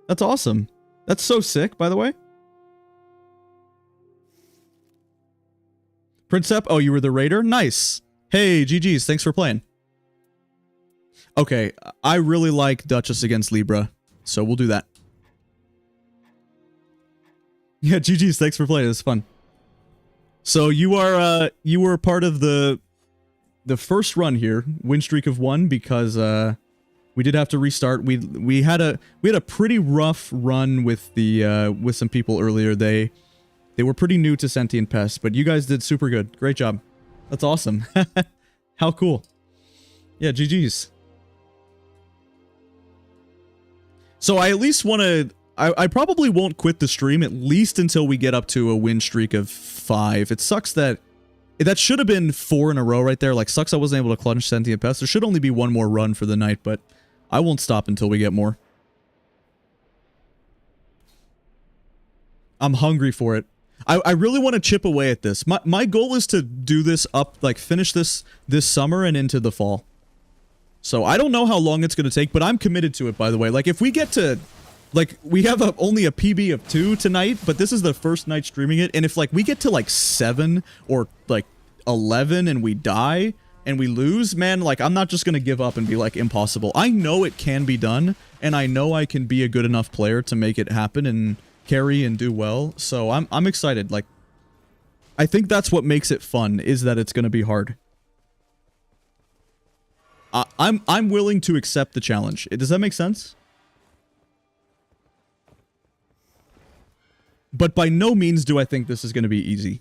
[SPEAKER 1] That's awesome. That's so sick, by the way. Princep, oh, you were the raider? Nice. Hey, GG's, thanks for playing. Okay, I really like Duchess against Libra, so we'll do that. Yeah, GG's, thanks for playing. It's fun. So you were part of the first run here, win streak of 1, because we did have to restart. We had a pretty rough run with the with some people earlier. They were pretty new to Sentient Pest, but you guys did super good. Great job. That's awesome. How cool. Yeah, GG's. So I at least want to... I probably won't quit the stream at least until we get up to a win streak of 5. It sucks that... That should have been 4 in a row right there. Like, sucks I wasn't able to clutch Sentient Pest. There should only be one more run for the night, but I won't stop until we get more. I'm hungry for it. I really want to chip away at this. My goal is to do this up, like, finish this summer and into the fall. So I don't know how long it's going to take, but I'm committed to it, by the way. Like, if we get to... Like, we have only a PB of 2 tonight, but this is the first night streaming it, and if, like, we get to, like, 7 or, like, 11 and we die and we lose, man, like, I'm not just going to give up and be, like, impossible. I know it can be done, and I know I can be a good enough player to make it happen and carry and do well, so I'm excited. Like, I think that's what makes it fun, is that it's going to be hard. I'm willing to accept the challenge. Does that make sense? But by no means do I think this is going to be easy.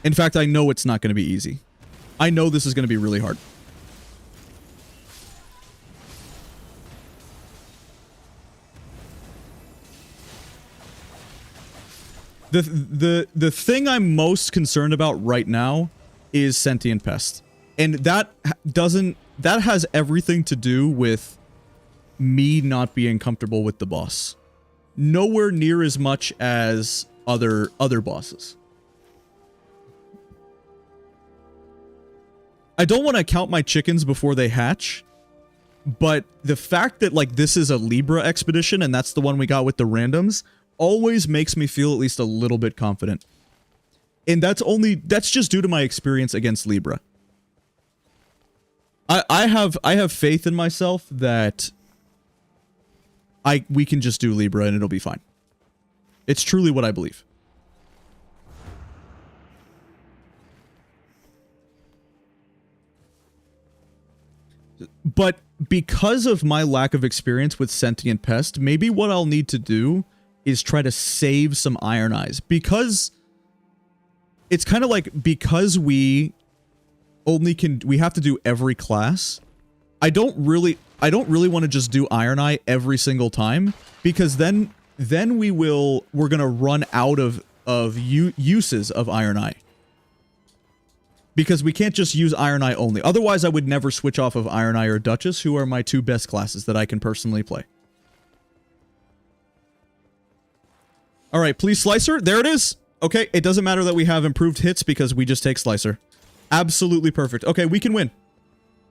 [SPEAKER 1] In fact, I know it's not going to be easy. I know this is going to be really hard. The thing I'm most concerned about right now is Sentient Pest. And that has everything to do with me not being comfortable with the boss. Nowhere near as much as other bosses. I don't want to count my chickens before they hatch, but the fact that, like, this is a Libra expedition and that's the one we got with the randoms always makes me feel at least a little bit confident. And that's just due to my experience against Libra. I have faith in myself that we can just do Libra and it'll be fine. It's truly what I believe. But because of my lack of experience with Sentient Pest, maybe what I'll need to do is try to save some Iron Eyes. Because it's kind of like, because we have to do every class, I don't really want to just do Iron Eye every single time, because then we're gonna run out of uses of Iron Eye. Because we can't just use Iron Eye only. Otherwise, I would never switch off of Iron Eye or Duchess, who are my two best classes that I can personally play. Alright, please Slicer. There it is. Okay, it doesn't matter that we have improved hits because we just take Slicer. Absolutely perfect. Okay, we can win.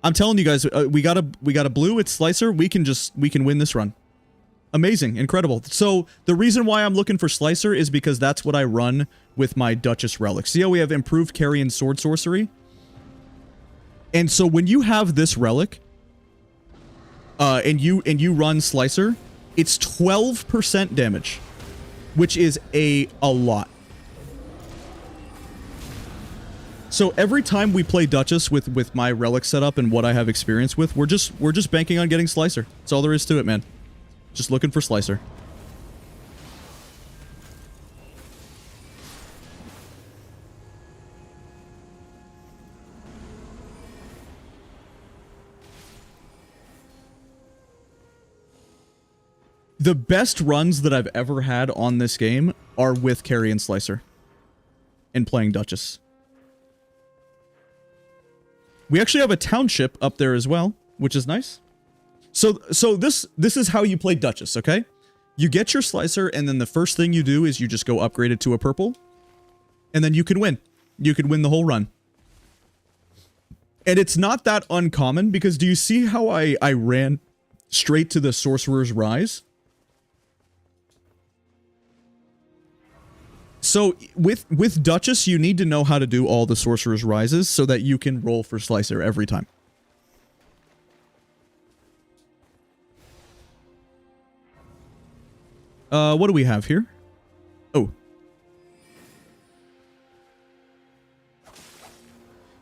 [SPEAKER 1] I'm telling you guys, we got a blue, it's Slicer. We can win this run. Amazing, incredible. So the reason why I'm looking for Slicer is because that's what I run with my Duchess relic. See how we have improved carry and sword sorcery? And so when you have this relic, and you run Slicer, it's 12% damage, which is a lot. So every time we play Duchess with my relic setup and what I have experience with, we're just banking on getting Slicer. That's all there is to it, man. Just looking for Slicer. The best runs that I've ever had on this game are with Carry and Slicer and playing Duchess. We actually have a township up there as well, which is nice. So this is how you play Duchess, okay? You get your Slicer, and then the first thing you do is you just go upgrade it to a purple, and then you can win. You can win the whole run. And it's not that uncommon, because do you see how I ran straight to the Sorcerer's Rise? So with Duchess, you need to know how to do all the Sorcerer's Rises so that you can roll for Slicer every time. What do we have here? Oh.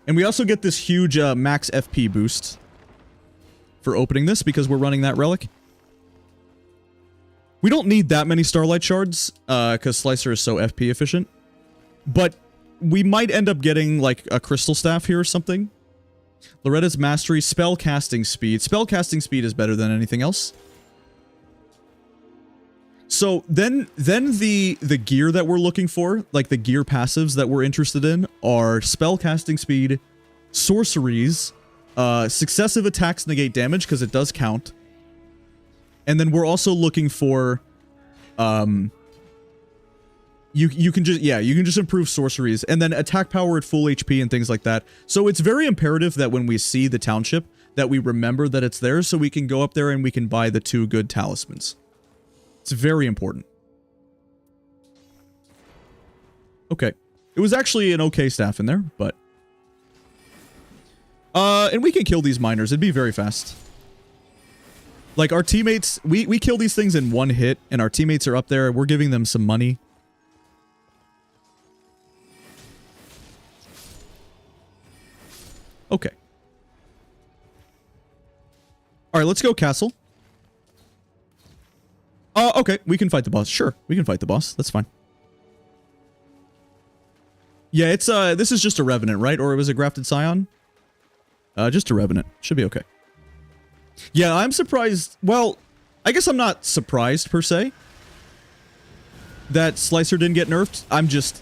[SPEAKER 1] And we also get this huge max FP boost for opening this because we're running that relic. We don't need that many Starlight Shards because Slicer is so FP efficient. But we might end up getting like a Crystal Staff here or something. Loretta's Mastery, Spell Casting Speed. Spell Casting Speed is better than anything else. So then the gear that we're looking for, like the gear passives that we're interested in, are Spell Casting Speed, Sorceries, successive attacks negate damage because it does count. And then we're also looking for you can just improve sorceries, and then attack power at full HP and things like that. So it's very imperative that when we see the township that we remember that it's there so we can go up there and we can buy the 2 good talismans. It's very important. Okay. It was actually an okay staff in there, but and we can kill these miners. It'd be very fast. Like, our teammates, we kill these things in 1 hit, and our teammates are up there. We're giving them some money. Okay. Alright, let's go castle. Okay, we can fight the boss. Sure, we can fight the boss. That's fine. Yeah, it's, this is just a Revenant, right? Or it was a Grafted Scion? Just a Revenant. Should be okay. Yeah, I'm surprised. Well, I guess I'm not surprised, per se, that Slicer didn't get nerfed.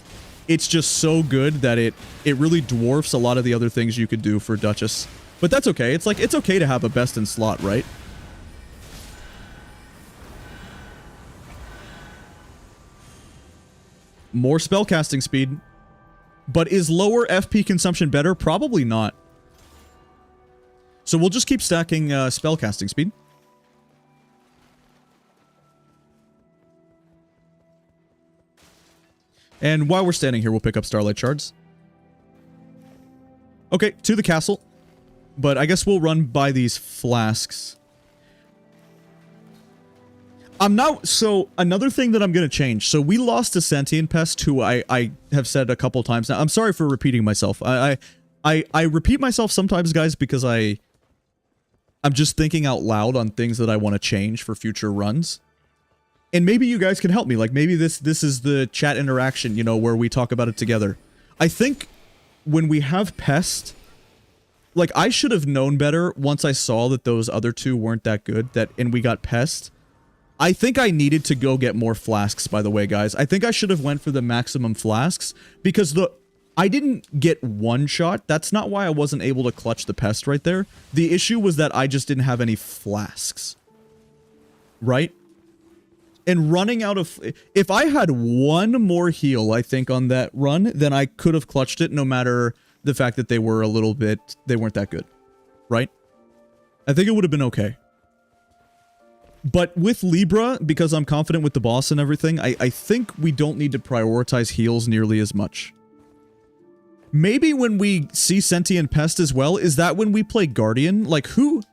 [SPEAKER 1] It's just so good that it really dwarfs a lot of the other things you could do for Duchess. But that's okay. It's like, it's okay to have a best in slot, right? more spellcasting speed. But is lower FP consumption better? Probably not. So we'll just keep stacking spellcasting speed. And while we're standing here, we'll pick up Starlight Shards. Okay, to the castle. But I guess we'll run by these flasks. So, another thing that I'm going to change. So, we lost a Sentient Pest, who I have said a couple times now. I'm sorry for repeating myself. I repeat myself sometimes, guys, because I'm just thinking out loud on things that I want to change for future runs. And maybe you guys can help me. Like, maybe this is the chat interaction, you know, where we talk about it together. I think when we have Pest, like, I should have known better once I saw that those other two weren't that good, and we got Pest. I think I needed to go get more flasks, by the way, guys. I think I should have went for the maximum flasks, because I didn't get one shot. That's not why I wasn't able to clutch the Pest right there. The issue was that I just didn't have any flasks. Right? And running out of... If I had one more heal, I think, on that run, then I could have clutched it, no matter the fact that they were a little bit... They weren't that good. Right? I think it would have been okay. But with Libra, because I'm confident with the boss and everything, I think we don't need to prioritize heals nearly as much. Maybe when we see Sentient Pest as well, is that when we play Guardian? Like, who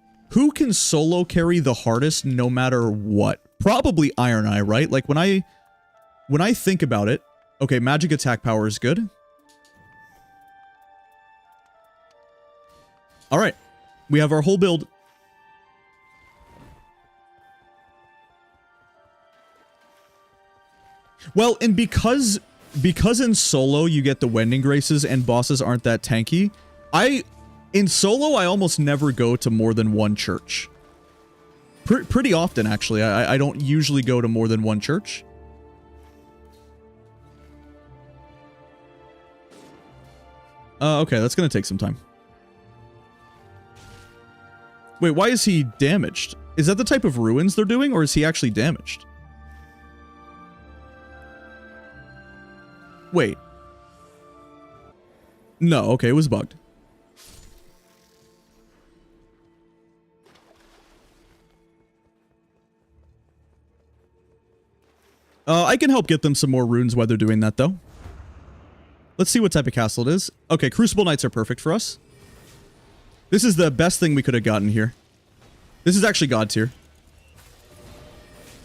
[SPEAKER 1] can solo carry the hardest no matter what? Probably Iron Eye, right? Like, when I think about it... Okay, magic attack power is good. Alright. We have our whole build... Well, and because in solo you get the Wending Graces and bosses aren't that tanky, in solo I almost never go to more than one church. Pretty often, actually. I don't usually go to more than one church. Okay, that's gonna take some time. Wait, why is he damaged? Is that the type of ruins they're doing, or is he actually damaged? Wait. No, okay, it was bugged. I can help get them some more runes while they're doing that, though. Let's see what type of castle it is. Okay, Crucible Knights are perfect for us. This is the best thing we could have gotten here. This is actually God tier.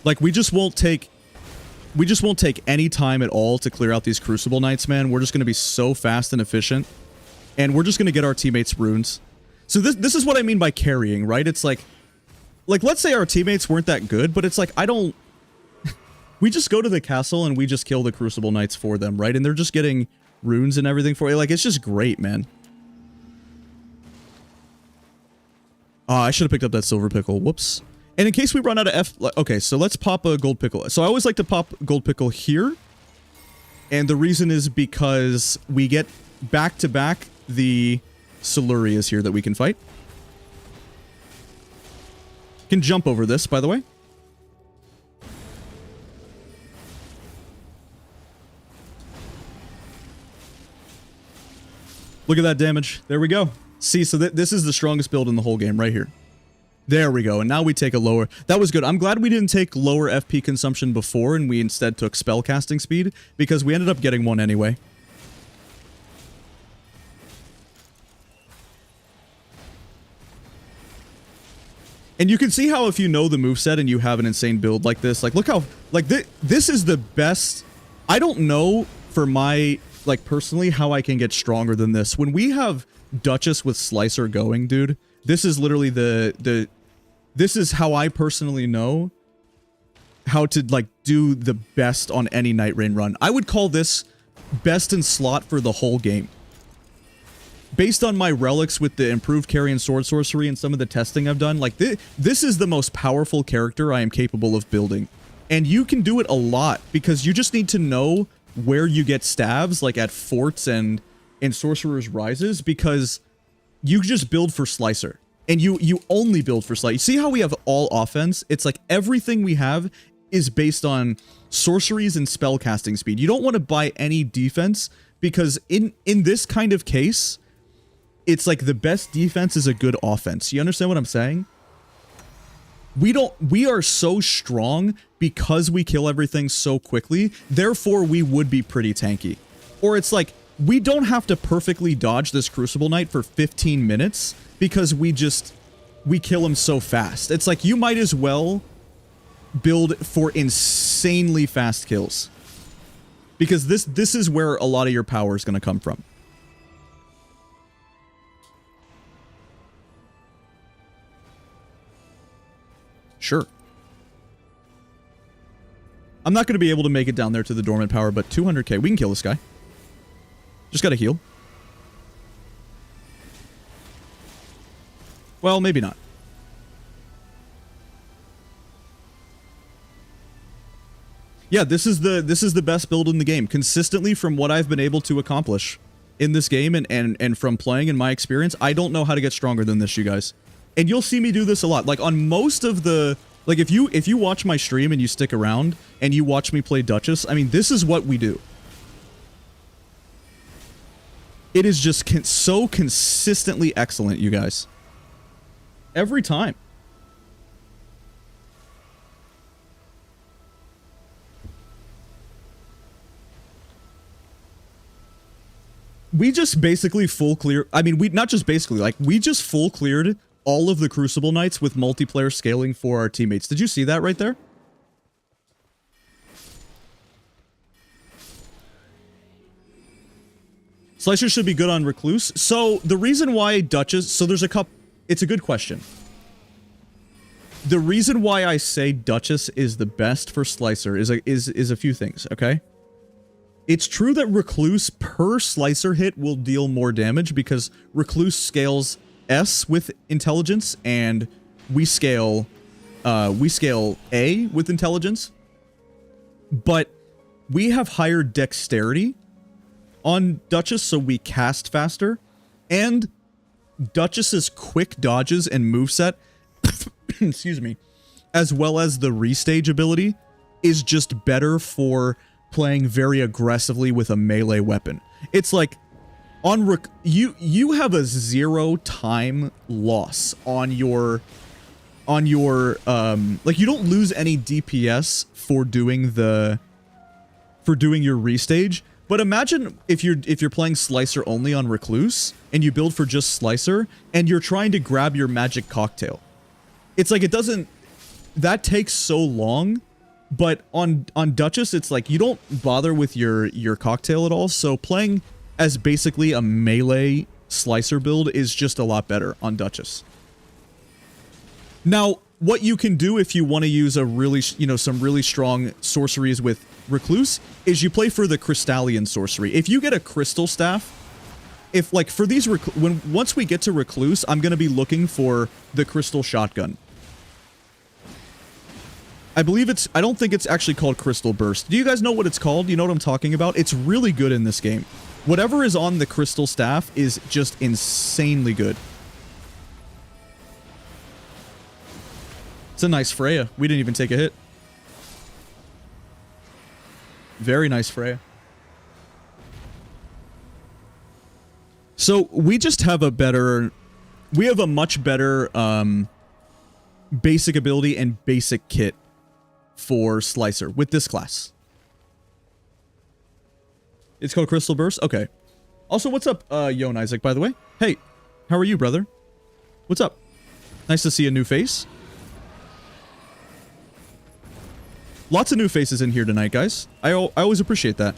[SPEAKER 1] Like, we just won't take any time at all to clear out these Crucible Knights, man. We're just going to be so fast and efficient. And we're just going to get our teammates runes. So this is what I mean by carrying, right? It's like, let's say our teammates weren't that good, but it's like, we just go to the castle and we just kill the Crucible Knights for them, right? And they're just getting runes and everything for you. Like, it's just great, man. I should have picked up that silver pickle. Whoops. And in case we run out of okay, so let's pop a gold pickle. So I always like to pop gold pickle here. And the reason is because we get back-to-back the Silurias here that we can fight. Can jump over this, by the way. Look at that damage. There we go. See, so this is the strongest build in the whole game right here. There we go. And now we take a lower... That was good. I'm glad we didn't take lower FP consumption before and we instead took spellcasting speed because we ended up getting one anyway. And you can see how if you know the moveset and you have an insane build like this, like look how... Like this is the best... I don't know for my... Like personally how I can get stronger than this. When we have Duchess with Slicer going, dude, this is literally this is how I personally know how to, like, do the best on any Nightreign run. I would call this best in slot for the whole game. Based on my relics with the improved carry and sword sorcery and some of the testing I've done, like, this is the most powerful character I am capable of building. And you can do it a lot, because you just need to know where you get stabs, like at forts and in Sorcerer's Rises, because you just build for Slicer. And you only build for Slicer. You see how we have all offense? It's like everything we have is based on sorceries and spell casting speed. You don't want to buy any defense because in this kind of case, it's like the best defense is a good offense. You understand what I'm saying? We are so strong because we kill everything so quickly, therefore we would be pretty tanky. Or it's like, we don't have to perfectly dodge this Crucible Knight for 15 minutes because we kill him so fast. It's like, you might as well build for insanely fast kills. Because this is where a lot of your power is going to come from. Sure. I'm not going to be able to make it down there to the dormant power, but 200k, we can kill this guy. Just got to heal. Well, maybe not. Yeah, this is the best build in the game, consistently from what I've been able to accomplish in this game and from playing in my experience. I don't know how to get stronger than this, you guys. And you'll see me do this a lot. Like on most of the, like if you watch my stream and you stick around and you watch me play Duchess, I mean, this is what we do. It is just so consistently excellent, you guys. Every time. We just basically full clear. I mean, we not just basically, like, we just full cleared all of the Crucible Knights with multiplayer scaling for our teammates. Did you see that right there? Slicer should be good on Recluse. So the reason why Duchess, so there's a couple, it's a good question. The reason why I say Duchess is the best for Slicer is a few things, okay? It's true that Recluse per Slicer hit will deal more damage because Recluse scales S with intelligence and we scale A with intelligence. But we have higher dexterity on Duchess, so we cast faster. And Duchess's quick dodges and moveset, excuse me, as well as the restage ability, is just better for playing very aggressively with a melee weapon. It's like on you have a 0 time loss on your like you don't lose any DPS for doing your restage. But imagine if you're playing Slicer only on Recluse and you build for just Slicer and you're trying to grab your magic cocktail. It's like that takes so long. But on Duchess, it's like you don't bother with your cocktail at all. So playing as basically a melee Slicer build is just a lot better on Duchess. Now, what you can do if you want to use a really, some really strong sorceries with Recluse is you play for the Crystallian sorcery. If you get a Crystal Staff, if like for these, once we get to Recluse, I'm going to be looking for the Crystal Shotgun. I don't think it's actually called Crystal Burst. Do you guys know what it's called? You know what I'm talking about? It's really good in this game. Whatever is on the Crystal Staff is just insanely good. It's a nice Freya. We didn't even take a hit. Very nice Freya. So we just have we have a much better basic ability and basic kit for Slicer with this class. It's called Crystal Burst? Okay. Also, what's up, Yo and Isaac, by the way? Hey, how are you, brother? What's up? Nice to see a new face. Lots of new faces in here tonight, guys. I always appreciate that.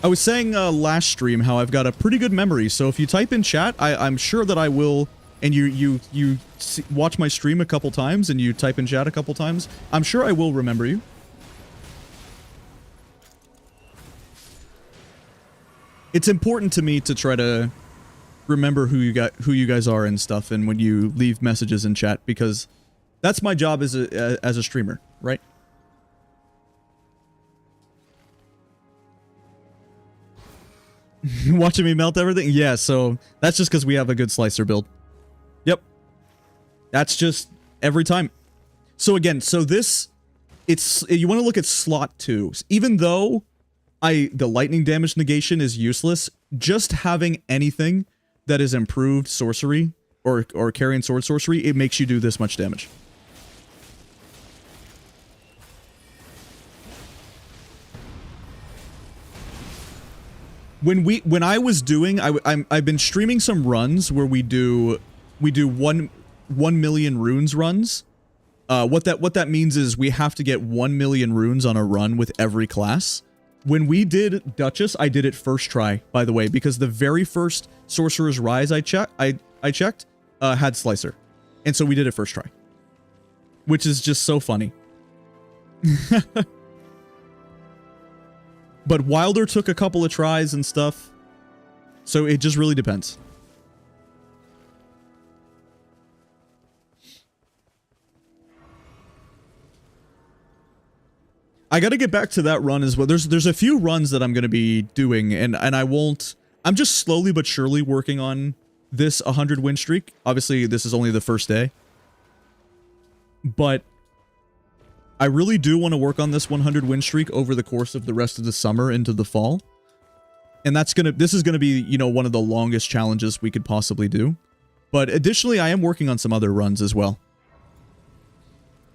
[SPEAKER 1] I was saying last stream how I've got a pretty good memory, so if you type in chat, I'm sure that I will, and you watch my stream a couple times and you type in chat a couple times, I'm sure I will remember you. It's important to me to try to remember who you guys are and stuff, and when you leave messages in chat, because that's my job as a streamer, right? Watching me melt everything? Yeah, so that's just because we have a good Slicer build. Yep. That's just every time. So again, so this, you want to look at slot 2. Even though the lightning damage negation is useless, just having anything that is improved sorcery or carrying sword sorcery, it makes you do this much damage. When I was doing, I've been streaming some runs where we do 1 million runes runs. What that means is we have to get 1 million runes on a run with every class. When we did Duchess, I did it first try, by the way, because the very first Sorcerer's Rise I checked had Slicer. And so we did it first try. Which is just so funny. But Wilder took a couple of tries and stuff. So it just really depends. I got to get back to that run as well. There's a few runs that I'm going to be doing, and I won't... I'm just slowly but surely working on this 100 win streak. Obviously, this is only the first day. But I really do want to work on this 100 win streak over the course of the rest of the summer into the fall. And this is going to be, you know, one of the longest challenges we could possibly do. But additionally, I am working on some other runs as well.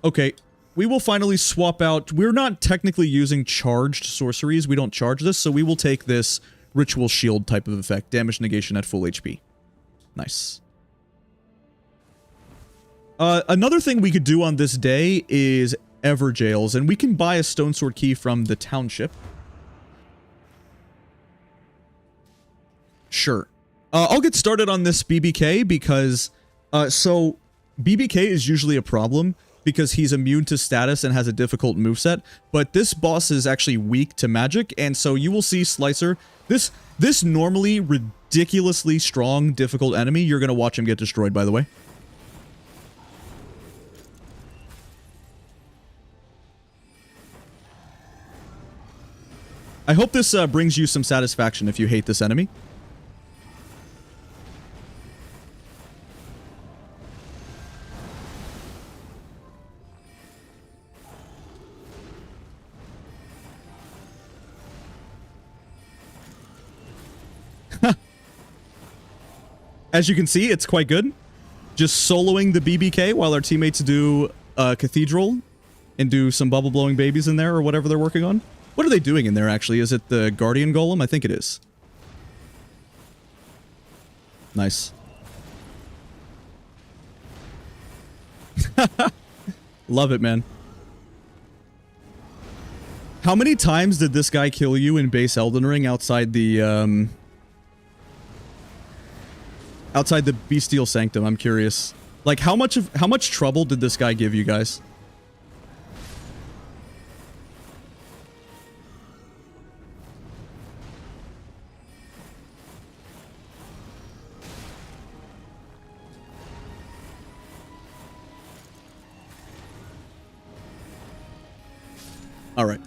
[SPEAKER 1] Okay. We will finally swap out... We're not technically using charged sorceries. We don't charge this, so we will take this Ritual Shield type of effect. Damage negation at full HP. Nice. Another thing we could do on this day is Everjails, and we can buy a Stone Sword key from the township. Sure. I'll get started on this BBK because... so, BBK is usually a problem because he's immune to status and has a difficult moveset, but this boss is actually weak to magic, and so you will see Slicer. This normally ridiculously strong, difficult enemy, you're going to watch him get destroyed, by the way. I hope this brings you some satisfaction if you hate this enemy. As you can see, it's quite good. Just soloing the BBK while our teammates do Cathedral and do some bubble blowing babies in there or whatever they're working on. What are they doing in there, actually? Is it the Guardian Golem? I think it is. Nice. Love it, man. How many times did this guy kill you in base Elden Ring outside the, outside the Bestial Sanctum? I'm curious. Like, how much trouble did this guy give you guys? All right.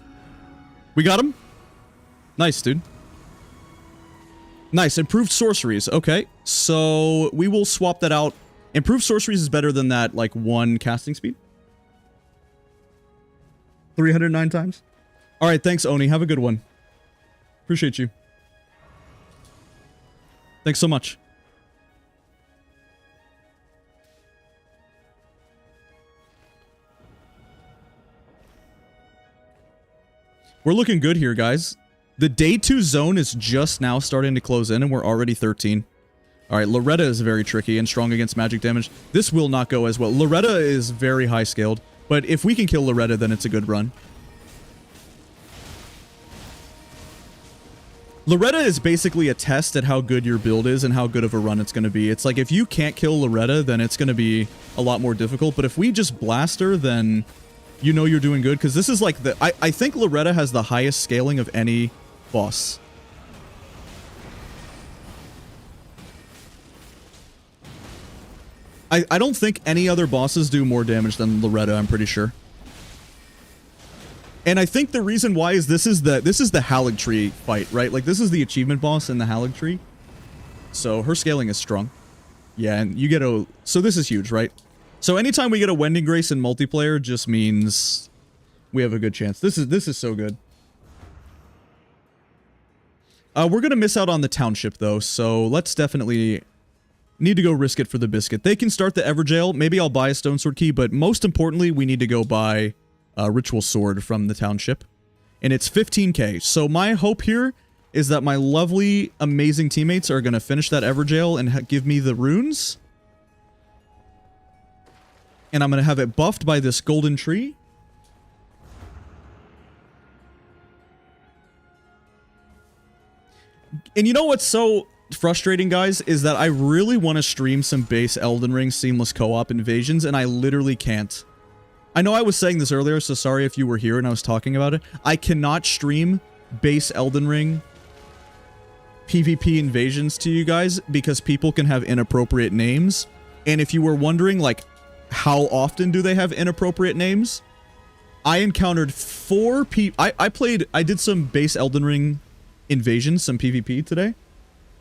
[SPEAKER 1] We got him? Nice, dude. Nice. Improved sorceries. Okay. So we will swap that out. Improved sorceries is better than that, like, 1 casting speed. 309 times. All right. Thanks, Oni. Have a good one. Appreciate you. Thanks so much. We're looking good here, guys. The day 2 zone is just now starting to close in, and we're already 13. All right, Loretta is very tricky and strong against magic damage. This will not go as well. Loretta is very high scaled, but if we can kill Loretta, then it's a good run. Loretta is basically a test at how good your build is and how good of a run it's going to be. It's like, if you can't kill Loretta, then it's going to be a lot more difficult. But if we just blast her, then you know you're doing good. Because this is like the... I think Loretta has the highest scaling of any boss. I don't think any other bosses do more damage than Loretta, I'm pretty sure. And I think the reason why is this is the Halig Tree fight, right? Like, this is the achievement boss in the Halig Tree. So her scaling is strong. Yeah, and you get a... So this is huge, right? So anytime we get a Wending Grace in multiplayer just means we have a good chance. This is so good. We're gonna miss out on the township though, so let's definitely need to go risk it for the biscuit. They can start the Everjail. Maybe I'll buy a Stone Sword key, but most importantly, we need to go buy a Ritual Sword from the township. And it's 15k. So my hope here is that my lovely, amazing teammates are gonna finish that Everjail and give me the runes. And I'm going to have it buffed by this golden tree. And you know what's so frustrating, guys, is that I really want to stream some base Elden Ring seamless co-op invasions, and I literally can't. I know I was saying this earlier, so sorry if you were here and I was talking about it. I cannot stream base Elden Ring PvP invasions to you guys because people can have inappropriate names. And if you were wondering, like, how often do they have inappropriate names? I encountered 4 people. I did some base Elden Ring invasions, some PvP today.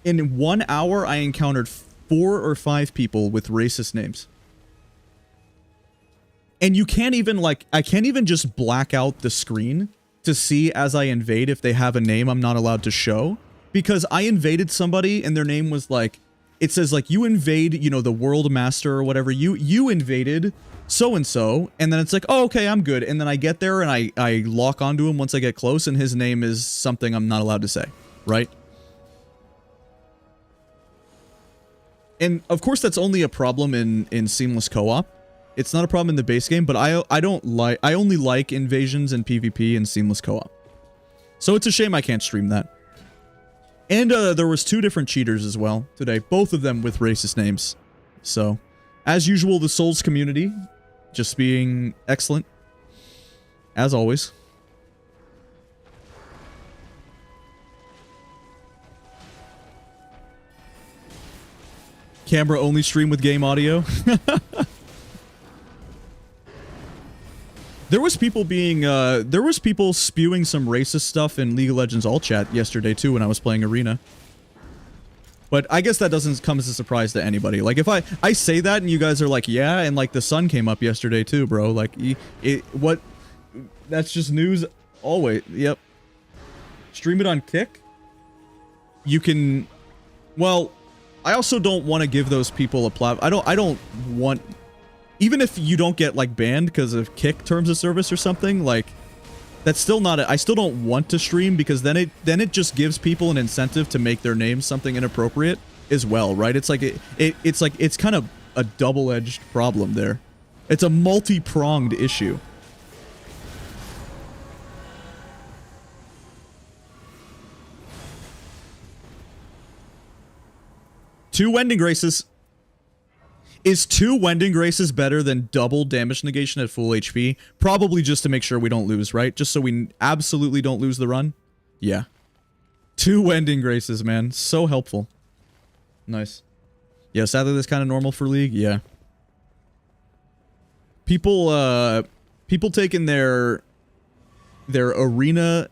[SPEAKER 1] In 1 hour, I encountered 4 or 5 people with racist names. And you can't even, like, I can't even just black out the screen to see as I invade if they have a name I'm not allowed to show. Because I invaded somebody and their name was like, it says, like, you invade, you know, the world master or whatever. You invaded so-and-so. And then it's like, oh, okay, I'm good. And then I get there and I lock onto him once I get close. And his name is something I'm not allowed to say. Right? And, of course, that's only a problem in Seamless Co-op. It's not a problem in the base game. But I only like invasions and PvP and Seamless Co-op. So it's a shame I can't stream that. And there was 2 different cheaters as well today, both of them with racist names. So, as usual, the Souls community just being excellent, as always. Camera only stream with game audio. There was people spewing some racist stuff in League of Legends Alt Chat yesterday too when I was playing Arena. But I guess that doesn't come as a surprise to anybody. Like if I say that and you guys are like, yeah, and like the sun came up yesterday too, bro. Like what? That's just news always. Yep. Stream it on Kick. You can. Well, I also don't want to give those people a platform. I don't want. Even if you don't get, like, banned because of Kick terms of service or something, like, that's still not I still don't want to stream because then it just gives people an incentive to make their names something inappropriate as well, right? It's like it's kind of a double-edged problem there. It's a multi-pronged issue. Two Wending Graces. Is 2 Wending Graces better than double damage negation at full HP? Probably just to make sure we don't lose, right? Just so we absolutely don't lose the run? Yeah. 2 Wending Graces, man. So helpful. Nice. Yeah, sadly that's kind of normal for League. Yeah. People taking their arena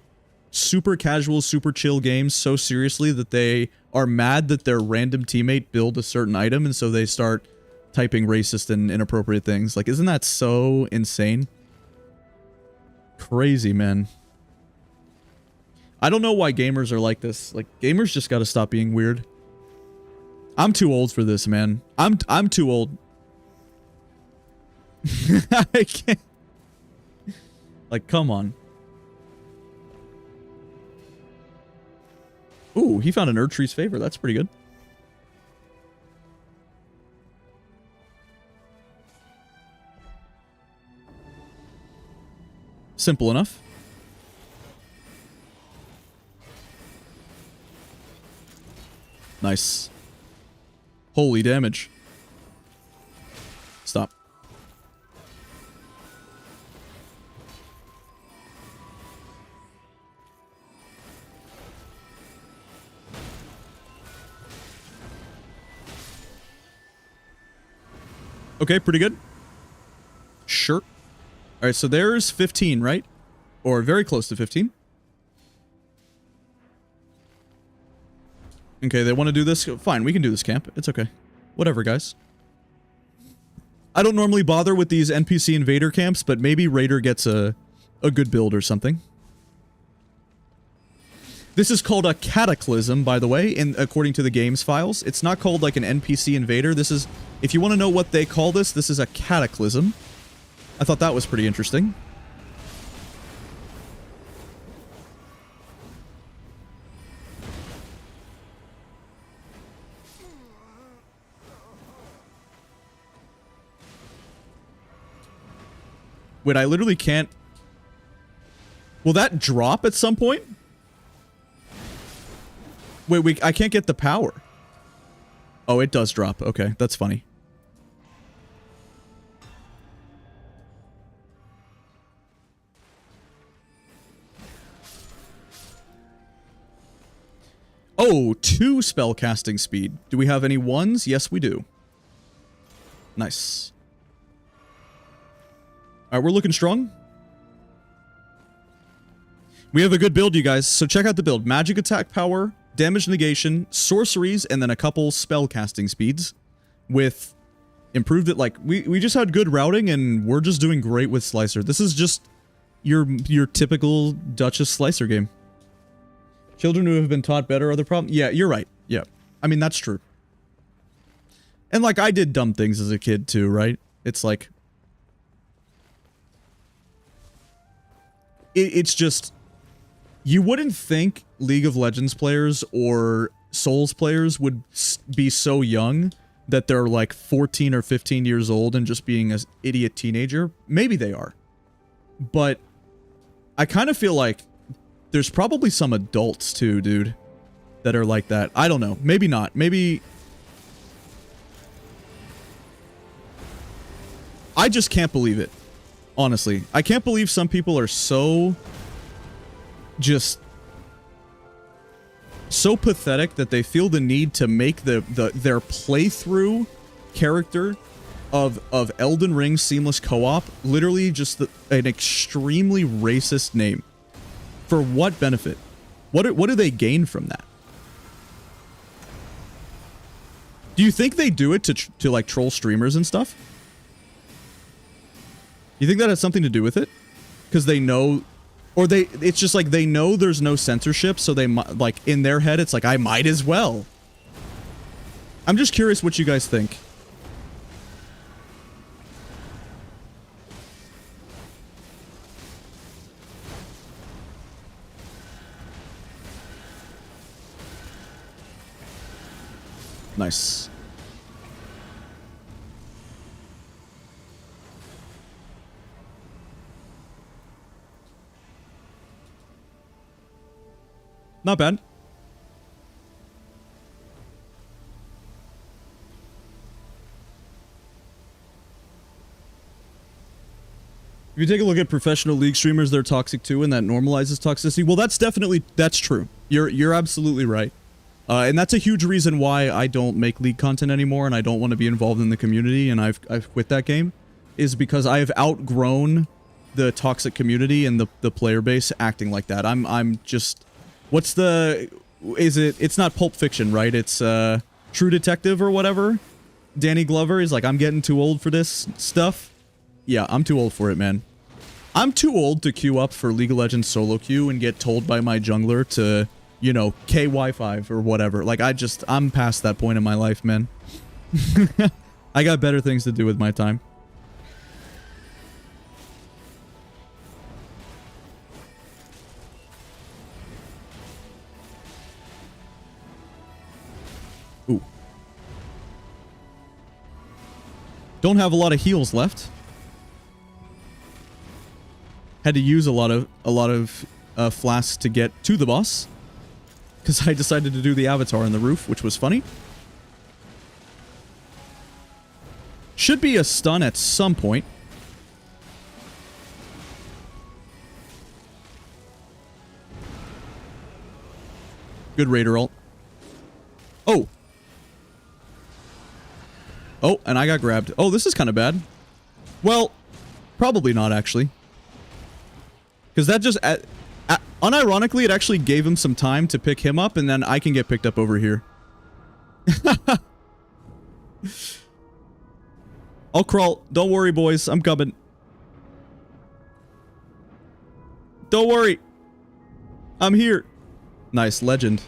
[SPEAKER 1] super casual, super chill games so seriously that they are mad that their random teammate build a certain item and so they start typing racist and inappropriate things. Like, isn't that so insane? Crazy, man. I don't know why gamers are like this. Like, gamers just gotta stop being weird. I'm too old for this, man. I'm too old. I can't. Like, come on. Ooh, he found an Erdtree's favor. That's pretty good. Simple enough. Nice. Holy damage. Stop. Okay, pretty good. Sure. Alright, so there's 15, right? Or very close to 15. Okay, they want to do this? Fine, we can do this camp. It's okay. Whatever, guys. I don't normally bother with these NPC invader camps, but maybe Raider gets a good build or something. This is called a cataclysm, by the way, according to the game's files. It's not called like an NPC invader. This is, if you want to know what they call this is a cataclysm. I thought that was pretty interesting. Wait, I literally can't... Will that drop at some point? Wait, I can't get the power. Oh, it does drop. Okay, that's funny. Oh, 2 spell casting speed. Do we have any 1s? Yes, we do. Nice. Alright, we're looking strong. We have a good build, you guys. So check out the build. Magic attack power, damage negation, sorceries, and then a couple spell casting speeds. With improved it, like, we just had good routing, and we're just doing great with Slicer. This is just your typical Duchess Slicer game. Children who have been taught better are the problem. Yeah, you're right. Yeah. I mean, that's true. And, like, I did dumb things as a kid, too, right? It's like... It's just... You wouldn't think League of Legends players or Souls players would be so young that they're, like, 14 or 15 years old and just being an idiot teenager. Maybe they are. But I kind of feel like there's probably some adults, too, dude, that are like that. I don't know. Maybe not. Maybe... I just can't believe it. Honestly. I can't believe some people are so... just... so pathetic that they feel the need to make their playthrough character of Elden Ring Seamless Co-op literally just an extremely racist name. For what benefit? What do they gain from that? Do you think they do it to like troll streamers and stuff? You think that has something to do with it? Because they know, or it's just like they know there's no censorship, so they like in their head it's like I might as well. I'm just curious what you guys think. Nice. Not bad. If you take a look at professional league streamers, they're toxic too, and that normalizes toxicity. Well, that's true. You're absolutely right. And that's a huge reason why I don't make league content anymore, and I don't want to be involved in the community, and I've quit that game, is because I have outgrown the toxic community and the player base acting like that. I'm just, what's the, it's not Pulp Fiction, right? It's True Detective or whatever. Danny Glover is like, I'm getting too old for this stuff. Yeah, I'm too old for it, man. I'm too old to queue up for League of Legends solo queue and get told by my jungler to, you know, KY5 or whatever. Like, I'm past that point in my life, man. I got better things to do with my time. Ooh. Don't have a lot of heals left. Had to use a lot of flasks to get to the boss, because I decided to do the avatar on the roof, which was funny. Should be a stun at some point. Good Raider ult. Oh. Oh, and I got grabbed. Oh, this is kind of bad. Well, probably not, actually. Because that just... unironically, it actually gave him some time to pick him up, and then I can get picked up over here. I'll crawl. Don't worry, boys. I'm coming. Don't worry. I'm here. Nice. Legend.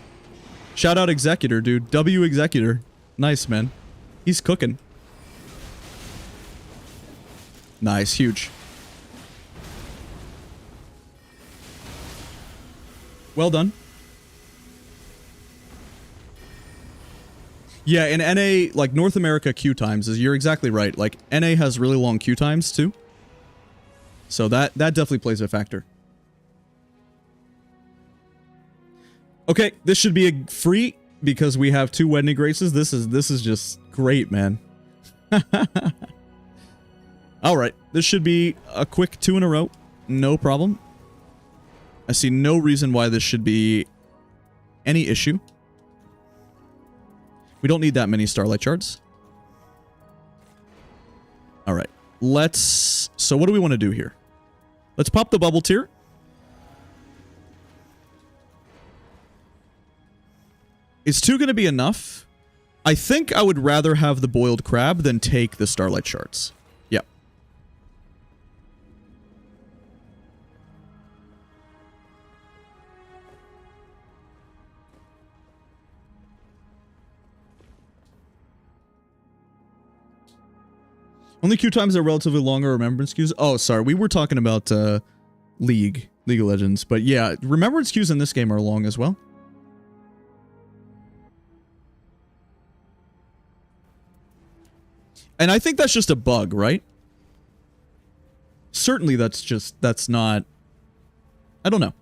[SPEAKER 1] Shout out Executor, dude. W Executor. Nice, man. He's cooking. Nice. Huge. Well done. Yeah, in NA, like North America queue times, you're exactly right. Like, NA has really long queue times, too. So that definitely plays a factor. Okay, this should be a free because we have 2 wedding graces. This is just great, man. Alright, this should be a quick 2 in a row. No problem. I see no reason why this should be any issue. We don't need that many Starlight Shards. Alright, let's... So what do we want to do here? Let's pop the bubble tier. Is 2 going to be enough? I think I would rather have the boiled crab than take the Starlight Shards. Yep. Only queue times are relatively longer remembrance queues. Oh, sorry. We were talking about League of Legends. But yeah, remembrance queues in this game are long as well. And I think that's just a bug, right? Certainly that's not... I don't know.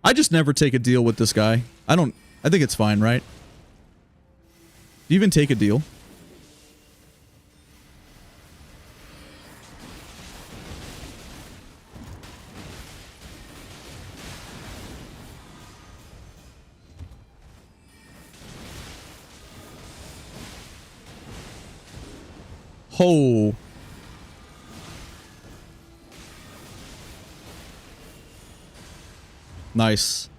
[SPEAKER 1] I just never take a deal with this guy. I think it's fine, right? Do you even take a deal? Oh. Nice.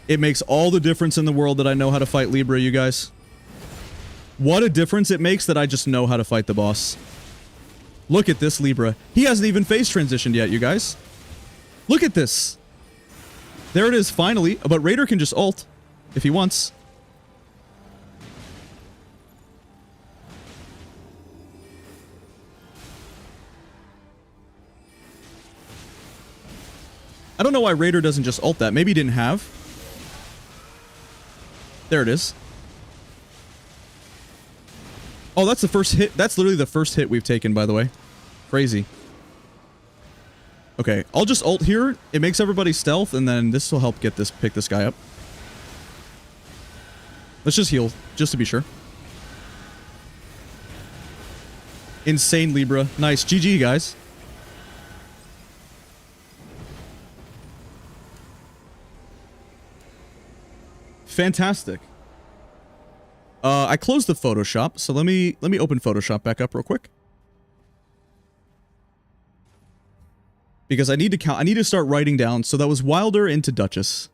[SPEAKER 1] It makes all the difference in the world that I know how to fight Libra, you guys. What a difference it makes that I just know how to fight the boss. Look at this Libra. He hasn't even phase transitioned yet, you guys. Look at this. There it is, finally. But Raider can just ult if he wants. I don't know why Raider doesn't just ult that. Maybe he didn't have. There it is. Oh, that's the first hit. That's literally the first hit we've taken, by the way. Crazy. Okay, I'll just ult here. It makes everybody stealth, and then this will help get this, pick this guy up. Let's just heal, just to be sure. Insane Libra. Nice. GG, guys. Fantastic. I closed the Photoshop, so let me open Photoshop back up real quick. Because I need to count. I need to start writing down. So that was Wilder into Duchess.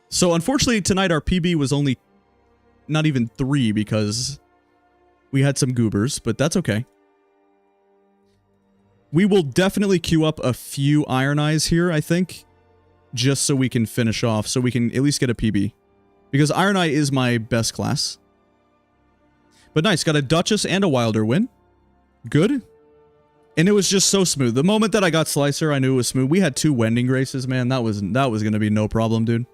[SPEAKER 1] So unfortunately tonight our PB was only not even 3 because we had some goobers, but that's okay. We will definitely queue up a few Iron Eyes here, I think, just so we can finish off, so we can at least get a PB. Because Iron Eye is my best class. But nice, got a Duchess and a Wilder win. Good. And it was just so smooth. The moment that I got Slicer, I knew it was smooth. We had 2 Wending Graces, man. That was going to be no problem, dude.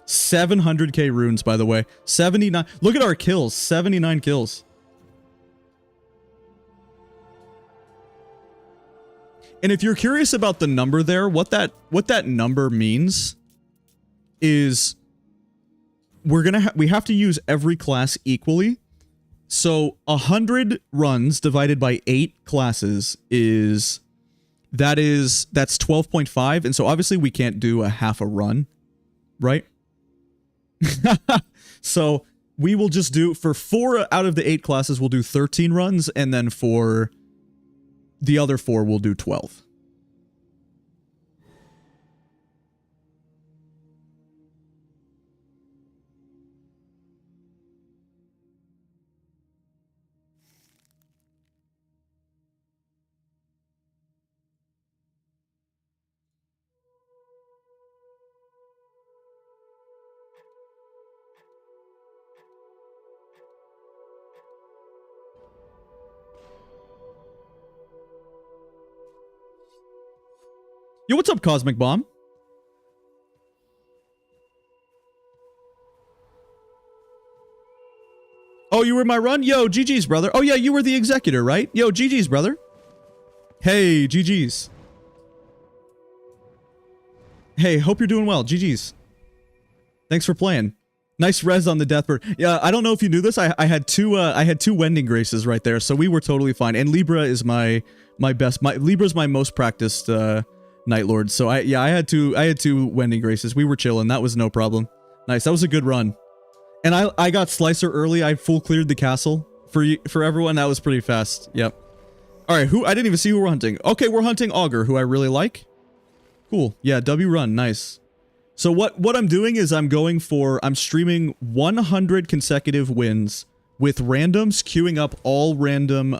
[SPEAKER 1] 700k runes, by the way. 79. Look at our kills. 79 kills. And if you're curious about the number there, what that number means is we have to use every class equally. So 100 runs divided by 8 classes that's 12.5, and so obviously we can't do a half a run, right? So we will just do, for 4 out of the 8 classes, we'll do 13 runs, and then for the other 4, we'll do 12. Yo, what's up, Cosmic Bomb? Oh, you were my run? Yo, GG's, brother. Oh, yeah, you were the executor, right? Yo, GG's, brother. Hey, GG's. Hey, hope you're doing well. GG's. Thanks for playing. Nice res on the Deathbird. Yeah, I don't know if you knew this. I had two Wending Graces right there, so we were totally fine. And Libra is my best. Libra's my most practiced Night Lord. So I had two Wending Graces. We were chilling. That was no problem. Nice. That was a good run. And I got Slicer early. I full cleared the castle for everyone. That was pretty fast. Yep. All right. I didn't even see who we're hunting. Okay, we're hunting Augur, who I really like. Cool. Yeah. W run. Nice. So what I'm doing is I'm streaming 100 consecutive wins with randoms, queuing up all random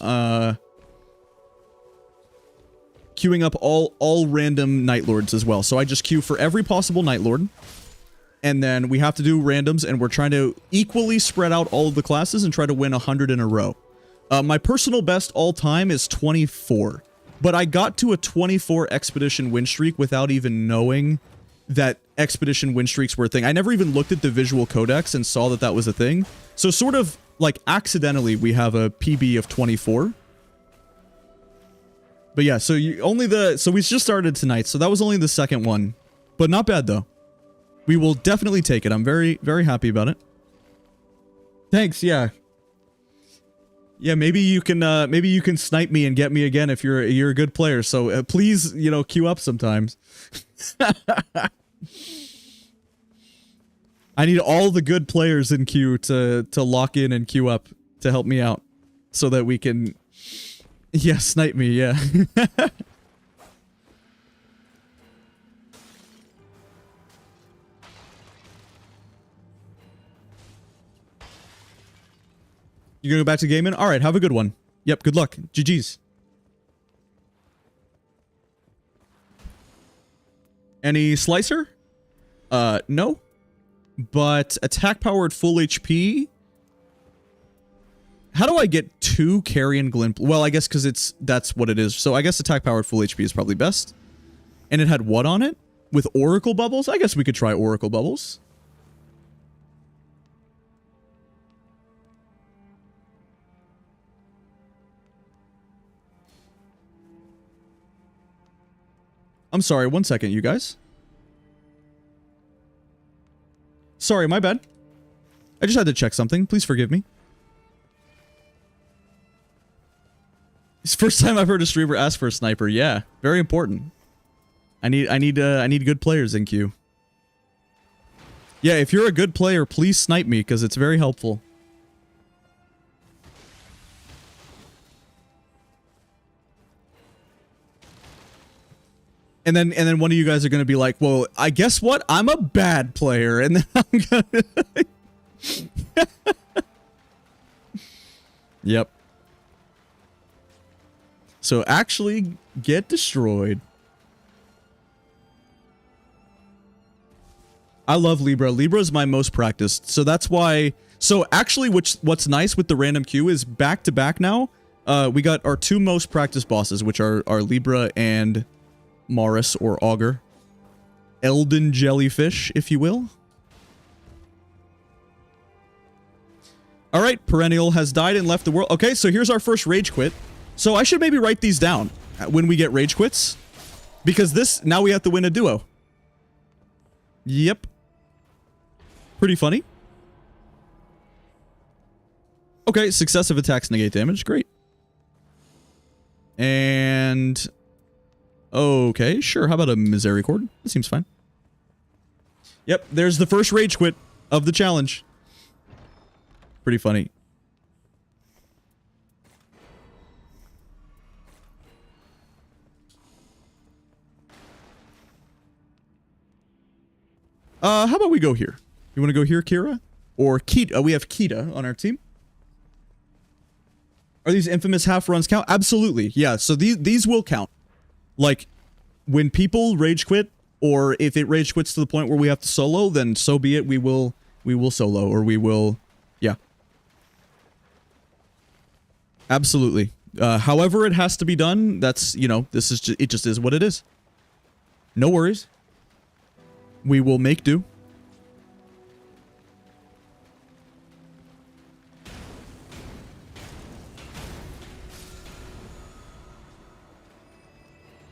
[SPEAKER 1] all random Night Lords as well. So I just queue for every possible Night Lord. And then we have to do randoms, and we're trying to equally spread out all of the classes and try to win 100 in a row. My personal best all time is 24. But I got to a 24 Expedition win streak without even knowing that Expedition win streaks were a thing. I never even looked at the visual codex and saw that that was a thing. So sort of like accidentally we have a PB of 24. But yeah, so we just started tonight, so that was only the second one. But not bad though. We will definitely take it. I'm very, very happy about it. Thanks, yeah. Yeah, maybe you can snipe me and get me again if you're a good player. So please, queue up sometimes. I need all the good players in queue to lock in and queue up to help me out so that we can snipe me, yeah. You gonna go back to gaming? Alright, have a good one. Yep, good luck. GG's. Any Slicer? No. But attack powered full HP? How do I get 2 Carrion Glint? Well, I guess because that's what it is. So I guess attack powered full HP is probably best. And it had what on it? With Oracle Bubbles? I guess we could try Oracle Bubbles. I'm sorry, one second, you guys. Sorry, my bad. I just had to check something. Please forgive me. It's the first time I've heard a streamer ask for a sniper. Yeah, very important. I need good players in queue. Yeah, if you're a good player, please snipe me because it's very helpful. And then one of you guys are going to be like, well, I guess what? I'm a bad player. And then I'm going to... Yep. So actually get destroyed. I love Libra. Libra is my most practiced. So that's why... So actually what's nice with the random queue is back to back now. We got our 2 most practiced bosses, which are Libra and... Morris or Augur. Elden Jellyfish, if you will. Alright, Perennial has died and left the world. Okay, so here's our first rage quit. So I should maybe write these down when we get rage quits. Because now we have to win a duo. Yep. Pretty funny. Okay, successive attacks negate damage. Great. And... Okay, sure. How about a Misericord? That seems fine. Yep, there's the first rage quit of the challenge. Pretty funny. How about we go here? You want to go here, Kira? Or Kita? We have Kita on our team. Are these infamous half runs count? Absolutely. Yeah, so these will count. Like, when people rage quit, or if it rage quits to the point where we have to solo, then so be it. We will solo, or we will... Yeah. Absolutely. However it has to be done, that's, you know, this is it just is what it is. No worries. We will make do.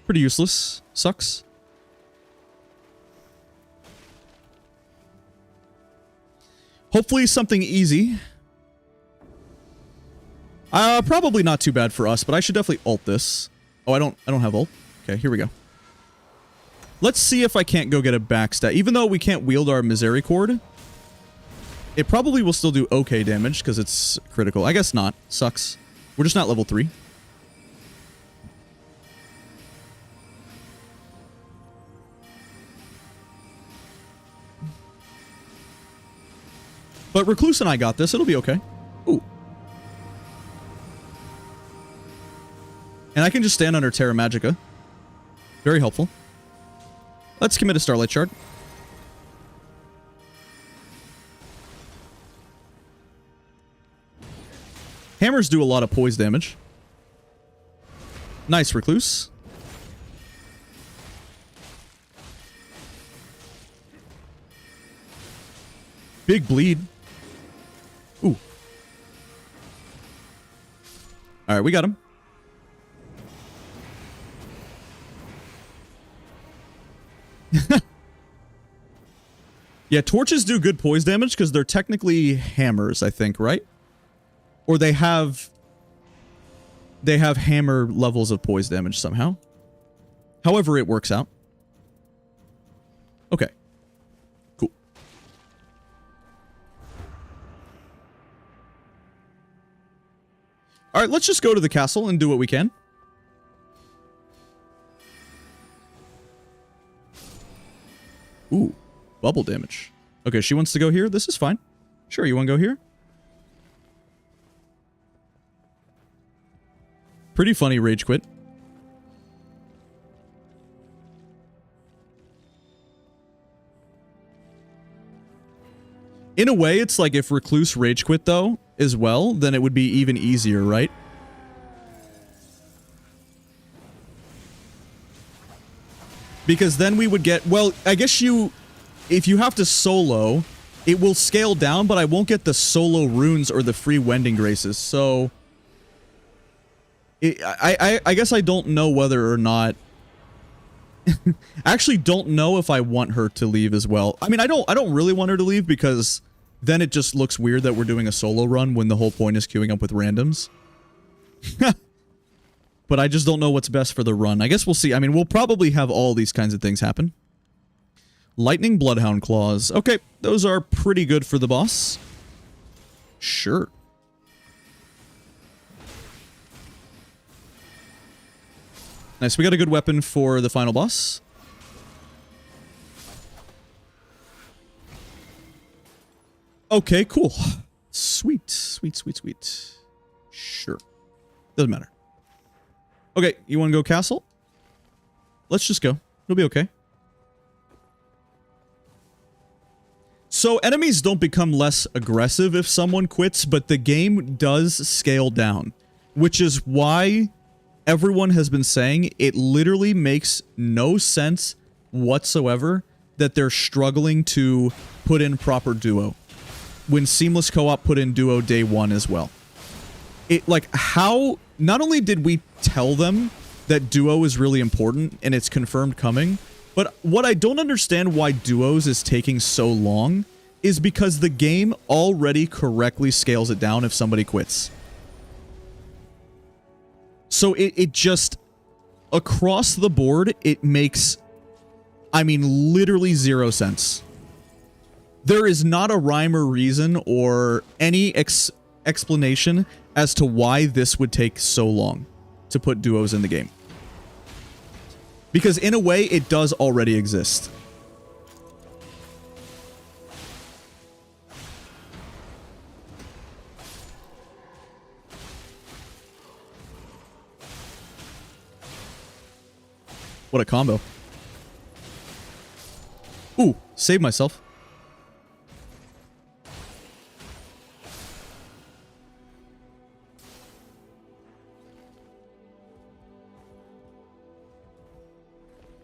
[SPEAKER 1] Pretty useless. Sucks. Hopefully something easy. Probably not too bad for us, but I should definitely ult this. Oh, I don't have ult. Okay, here we go. Let's see if I can't go get a backstab. Even though we can't wield our Misericord, it probably will still do okay damage because it's critical. I guess not. Sucks. We're just not level 3. But Recluse and I got this. It'll be okay. Ooh. And I can just stand under Terra Magica. Very helpful. Let's commit a Starlight Shard. Hammers do a lot of poise damage. Nice, Recluse. Big bleed. Ooh. Alright, we got him. Yeah, torches do good poise damage because they're technically hammers, I think, right? Or they have hammer levels of poise damage somehow. However it works out. Okay. Cool. Alright, let's just go to the castle and do what we can. Ooh, bubble damage. Okay, she wants to go here. This is fine. Sure, you want to go here? Pretty funny rage quit. In a way, it's like if Recluse rage quit, though, as well, then it would be even easier, right? Because then we would get... Well, I guess you... If you have to solo, it will scale down, but I won't get the solo runes or the free Wending Graces, so... I guess I don't know whether or not... I actually don't know if I want her to leave as well. I mean, I don't really want her to leave because then it just looks weird that we're doing a solo run when the whole point is queuing up with randoms. But I just don't know what's best for the run. I guess we'll see. I mean, we'll probably have all these kinds of things happen. Lightning Bloodhound Claws. Okay, those are pretty good for the boss. Sure. Nice, we got a good weapon for the final boss. Okay, cool. Sweet, sweet, sweet, sweet. Sure. Doesn't matter. Okay, you want to go castle? Let's just go. It'll be okay. So enemies don't become less aggressive if someone quits, but the game does scale down, which is why everyone has been saying it literally makes no sense whatsoever that they're struggling to put in proper duo when Seamless Co-op put in duo day 1 as well. It, like, how... Not only did we tell them that duo is really important and it's confirmed coming, but what I don't understand why duos is taking so long is because the game already correctly scales it down if somebody quits. So it just, across the board, it makes, I mean, literally 0 sense. There is not a rhyme or reason or any explanation as to why this would take so long to put duos in the game. Because in a way, it does already exist. What a combo. Ooh, saved myself.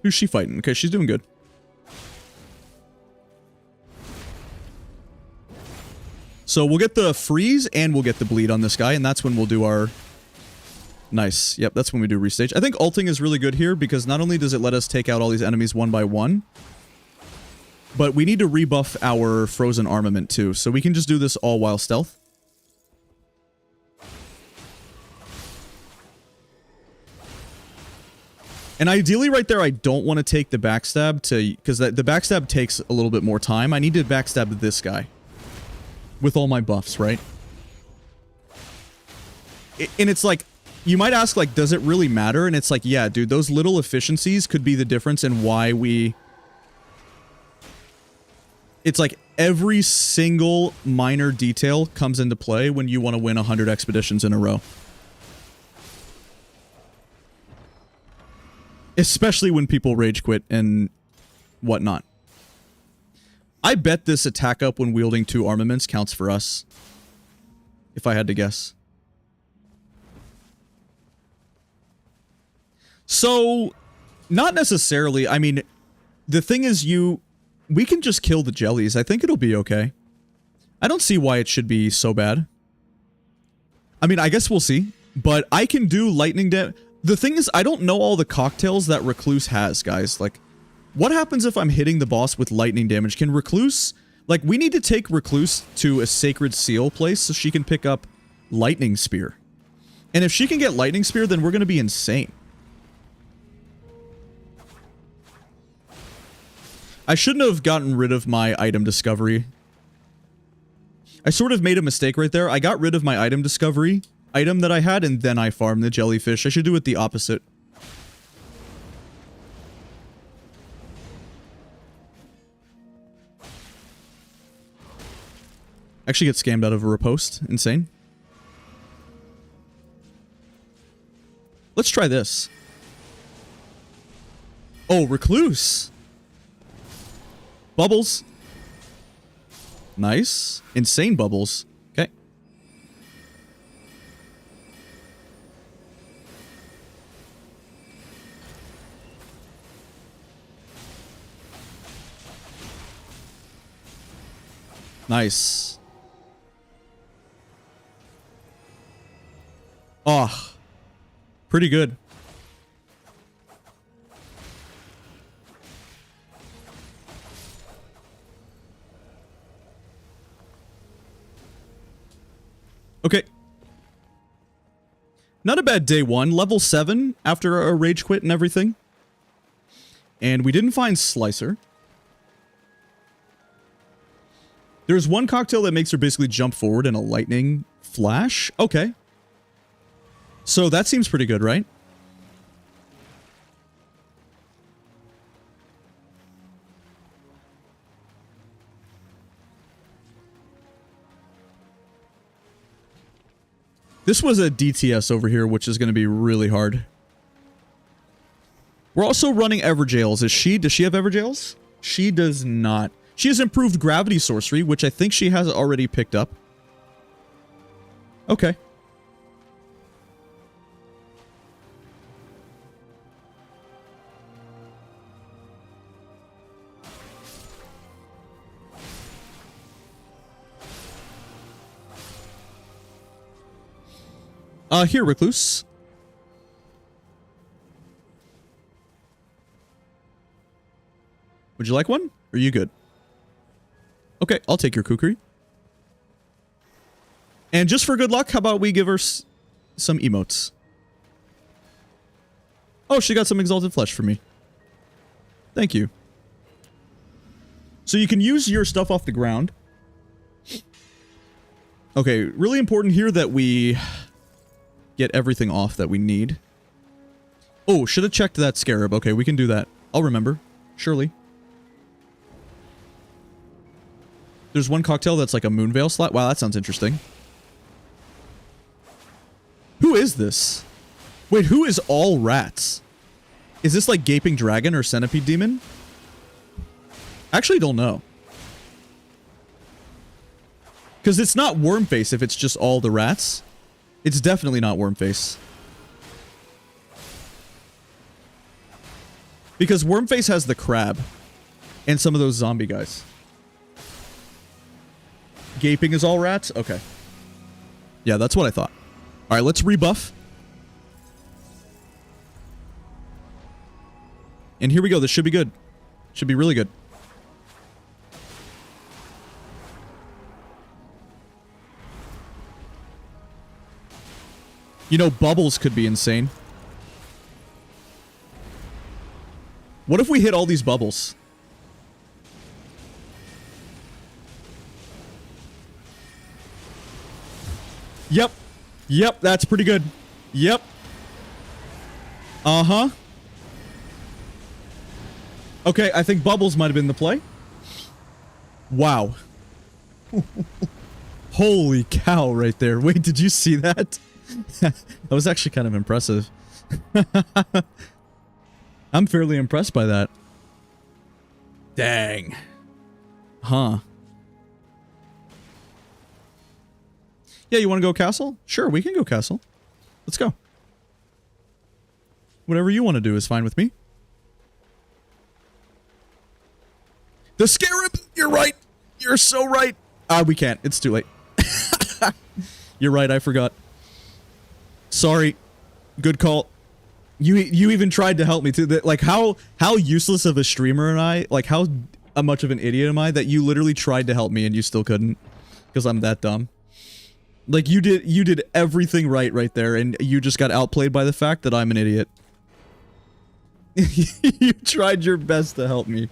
[SPEAKER 1] Who's she fighting? Okay, she's doing good. So we'll get the freeze and we'll get the bleed on this guy, and that's when we'll do our... Nice. Yep, that's when we do restage. I think ulting is really good here because not only does it let us take out all these enemies one by one, but we need to rebuff our frozen armament too, so we can just do this all while stealth. And ideally right there, I don't want to take the backstab to... Because the backstab takes a little bit more time. I need to backstab this guy. With all my buffs, right? And it's like... You might ask, like, does it really matter? And it's like, yeah, dude, those little efficiencies could be the difference in why we... It's like every single minor detail comes into play when you want to win 100 expeditions in a row. Especially when people rage quit and whatnot. I bet this attack up when wielding 2 armaments counts for us. If I had to guess. So, not necessarily. I mean, the thing is we can just kill the jellies. I think it'll be okay. I don't see why it should be so bad. I mean, I guess we'll see. But I can do lightning damage. The thing is, I don't know all the cocktails that Recluse has, guys. Like, what happens if I'm hitting the boss with lightning damage? Can Recluse... Like, we need to take Recluse to a Sacred Seal place so she can pick up Lightning Spear. And if she can get Lightning Spear, then we're going to be insane. I shouldn't have gotten rid of my item discovery. I sort of made a mistake right there. I got rid of my item discovery item that I had, and then I farmed the jellyfish. I should do it the opposite. Actually get scammed out of a riposte. Insane. Let's try this. Oh, Recluse. Bubbles. Nice. Insane bubbles. Okay. Nice. Oh. Pretty good. Okay. Not a bad day 1. Level 7 after a rage quit and everything. And we didn't find Slicer. There's one cocktail that makes her basically jump forward in a lightning flash. Okay. So that seems pretty good, right? This was a DTS over here, which is going to be really hard. We're also running Everjails. Does she have Everjails? She does not. She has improved gravity sorcery, which I think she has already picked up. Okay. Here, Recluse. Would you like one? Or are you good? Okay, I'll take your kukri. And just for good luck, how about we give her some emotes? Oh, she got some exalted flesh for me. Thank you. So you can use your stuff off the ground. Okay, really important here that we get everything off that we need. Oh, should have checked that scarab. Okay, we can do that. I'll remember. Surely. There's one cocktail that's like a Moonveil slot. Wow, that sounds interesting. Who is this? Wait, who is all rats? Is this like Gaping Dragon or Centipede Demon? I actually don't know. Because it's not Wormface if it's just all the rats. It's definitely not Wormface. Because Wormface has the crab. And some of those zombie guys. Gaping is all rats? Okay. Yeah, that's what I thought. Alright, let's rebuff. And here we go. This should be good. Should be really good. You know, bubbles could be insane. What if we hit all these bubbles? Yep. Yep, that's pretty good. Yep. Uh-huh. Okay, I think bubbles might have been the play. Wow. Holy cow right there. Wait, did you see that? That was actually kind of impressive. I'm fairly impressed by that. Dang. Huh. Yeah, you want to go castle? Sure, we can go castle. Let's go. Whatever you want to do is fine with me. The scarab! You're right! You're so right! We can't. It's too late. You're right, I forgot. Sorry. Good call. You even tried to help me too. Like, how useless of a streamer am I? Like, how much of an idiot am I that you literally tried to help me and you still couldn't? Because I'm that dumb. Like, you did everything right there, and you just got outplayed by the fact that I'm an idiot. You tried your best to help me.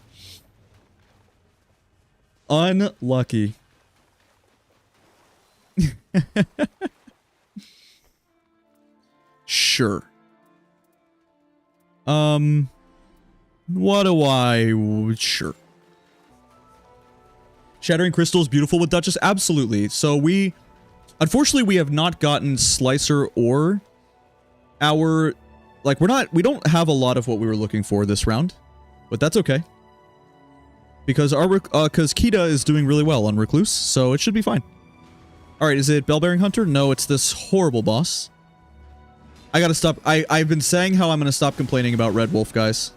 [SPEAKER 1] Unlucky. Sure. What do I... Sure. Shattering Crystal is beautiful with Duchess? Absolutely. So we... Unfortunately, we have not gotten Slicer or our... Like, we don't have a lot of what we were looking for this round. But that's okay. Because because Kita is doing really well on Recluse, so it should be fine. Alright, is it Bellbearing Hunter? No, it's this horrible boss. I gotta stop. I've been saying how I'm gonna stop complaining about Red Wolf, guys.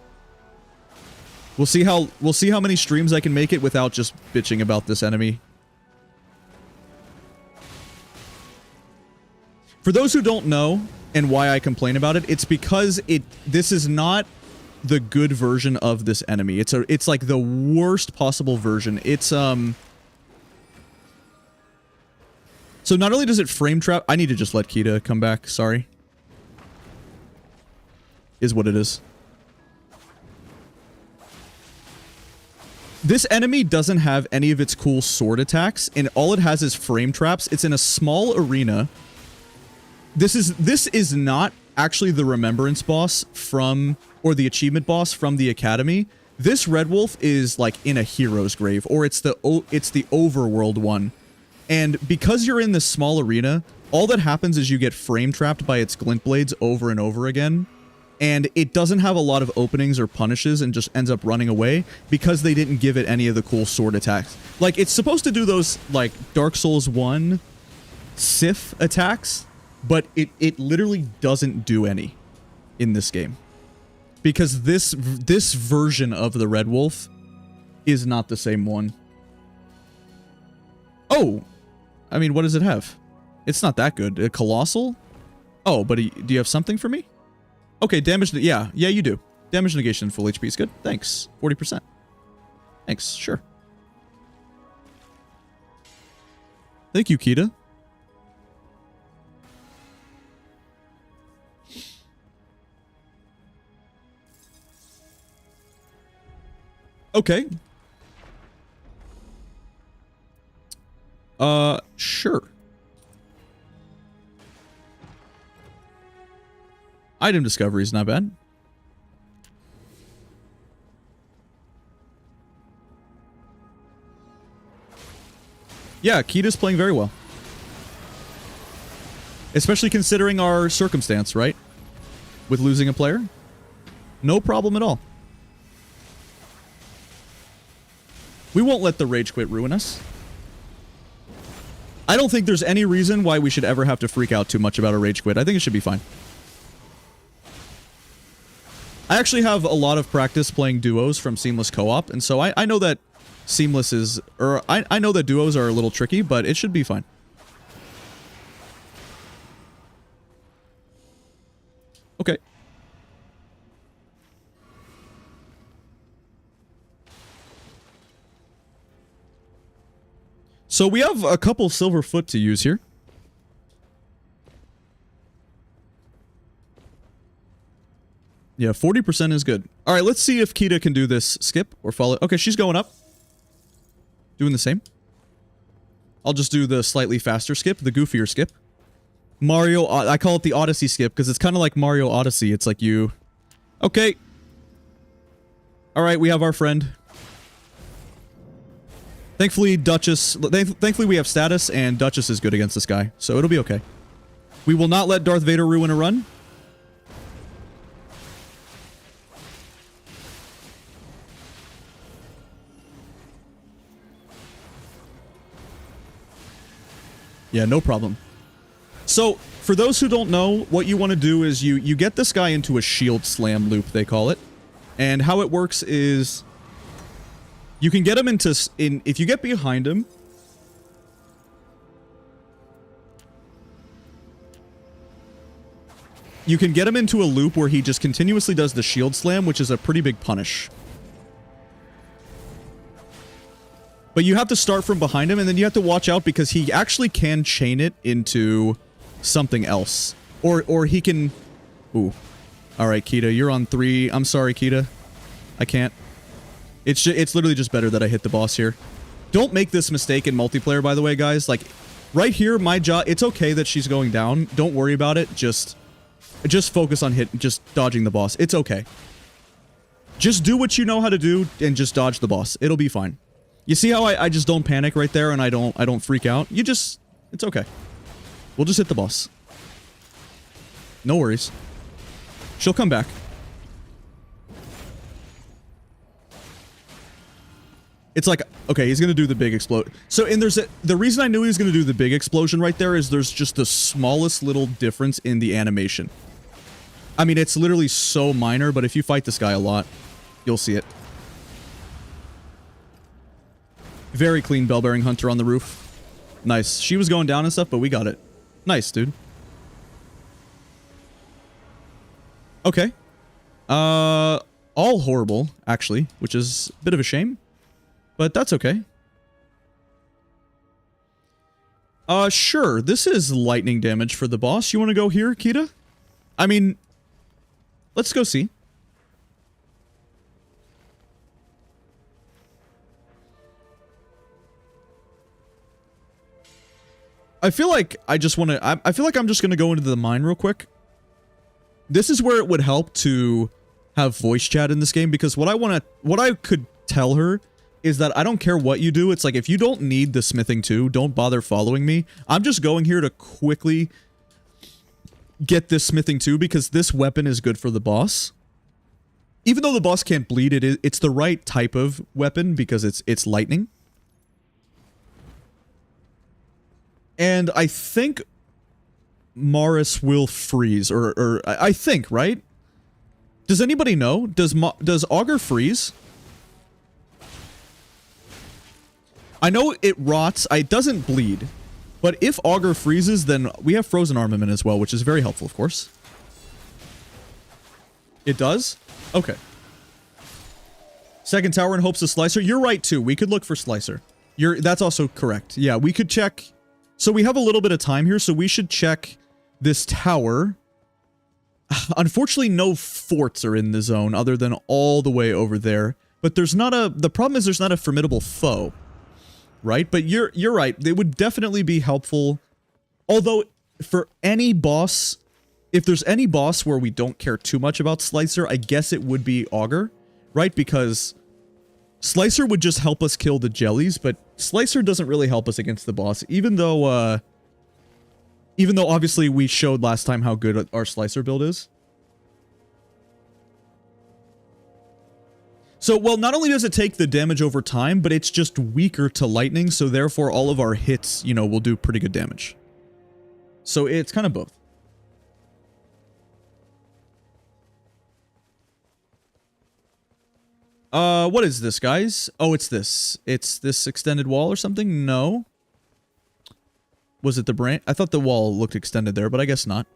[SPEAKER 1] We'll see how many streams I can make it without just bitching about this enemy. For those who don't know and why I complain about it, it's because this is not the good version of this enemy. It's like the worst possible version. It's so not only does it frame trap, I need to just let Kita come back, sorry. Is what it is. This enemy doesn't have any of its cool sword attacks, and all it has is frame traps. It's in a small arena. This is not actually the Remembrance boss from, or the achievement boss from the Academy. This Red Wolf is like in a hero's grave, or it's the overworld one. And because you're in this small arena, all that happens is you get frame trapped by its glint blades over and over again. And it doesn't have a lot of openings or punishes and just ends up running away because they didn't give it any of the cool sword attacks. Like, it's supposed to do those, like, Dark Souls 1 Sif attacks, but it literally doesn't do any in this game. Because this version of the Red Wolf is not the same one. Oh! I mean, what does it have? It's not that good. A Colossal? Oh, but do you have something for me? Okay, damage... Yeah, you do. Damage negation full HP is good. Thanks. 40%. Thanks, sure. Thank you, Kita. Okay. Sure. Item discovery is not bad. Yeah, Kita's playing very well. Especially considering our circumstance, right? With losing a player. No problem at all. We won't let the rage quit ruin us. I don't think there's any reason why we should ever have to freak out too much about a rage quit. I think it should be fine. I actually have a lot of practice playing duos from Seamless Co-op, and so I know that Seamless is... Or, I know that duos are a little tricky, but it should be fine. Okay. So we have a couple silver foot to use here. Yeah, 40% is good. All right, let's see if Kita can do this skip or follow. Okay, she's going up. Doing the same. I'll just do the slightly faster skip, the goofier skip. Mario, I call it the Odyssey skip because it's kind of like Mario Odyssey. It's like you... Okay. All right, we have our friend. Thankfully, Duchess... Thankfully, we have status, and Duchess is good against this guy, so it'll be okay. We will not let Darth Vader ruin a run. Yeah, no problem. So, for those who don't know, what you want to do is you get this guy into a shield slam loop, they call it. And how it works is... You can get him into... if you get behind him... You can get him into a loop where he just continuously does the shield slam, which is a pretty big punish. But you have to start from behind him, and then you have to watch out because he actually can chain it into something else. Or he can... Ooh. Alright, Kita, you're on 3. I'm sorry, Kita. I can't. It's literally just better that I hit the boss here. Don't make this mistake in multiplayer, by the way, guys. Like, right here, my job... It's okay that she's going down. Don't worry about it. Just focus on just dodging the boss. It's okay. Just do what you know how to do and just dodge the boss. It'll be fine. You see how I just don't panic right there and I don't freak out? It's okay. We'll just hit the boss. No worries. She'll come back. It's like, okay, he's gonna do the big explode. So, and the reason I knew he was gonna do the big explosion right there is there's just the smallest little difference in the animation. I mean, it's literally so minor, but if you fight this guy a lot, you'll see it. Very clean bell-bearing hunter on the roof. Nice. She was going down and stuff, but we got it. Nice, dude. Okay. All horrible, actually, which is a bit of a shame. But that's okay. Sure. This is lightning damage for the boss. You want to go here, Kita? I mean, let's go see. I feel like I just want to... I feel like I'm just going to go into the mine real quick. This is where it would help to have voice chat in this game, because what I could tell her is that I don't care what you do. It's like, if you don't need the smithing 2, don't bother following me. I'm just going here to quickly get this smithing 2 because this weapon is good for the boss. Even though the boss can't bleed, it's the right type of weapon because it's lightning. And I think Morris will freeze, or I think, right? Does anybody know? Does Augur freeze? I know it rots. It doesn't bleed. But if Augur freezes, then we have frozen armament as well, which is very helpful, of course. It does? Okay. Second tower in hopes of Slicer. You're right, too. We could look for Slicer. That's also correct. Yeah, we could check... So we have a little bit of time here, so we should check this tower. Unfortunately, no forts are in the zone other than all the way over there. But there's not a... The problem is there's not a formidable foe. right? But you're right. They would definitely be helpful. Although, for any boss, if there's any boss where we don't care too much about Slicer, I guess it would be Augur, right? Because Slicer would just help us kill the jellies, but Slicer doesn't really help us against the boss, even though obviously we showed last time how good our Slicer build is. So, well, not only does it take the damage over time, but it's just weaker to lightning, so therefore all of our hits, you know, will do pretty good damage. So it's kind of both. What is this, guys? Oh, it's this. It's this extended wall or something? No. Was it the branch? I thought the wall looked extended there, but I guess not.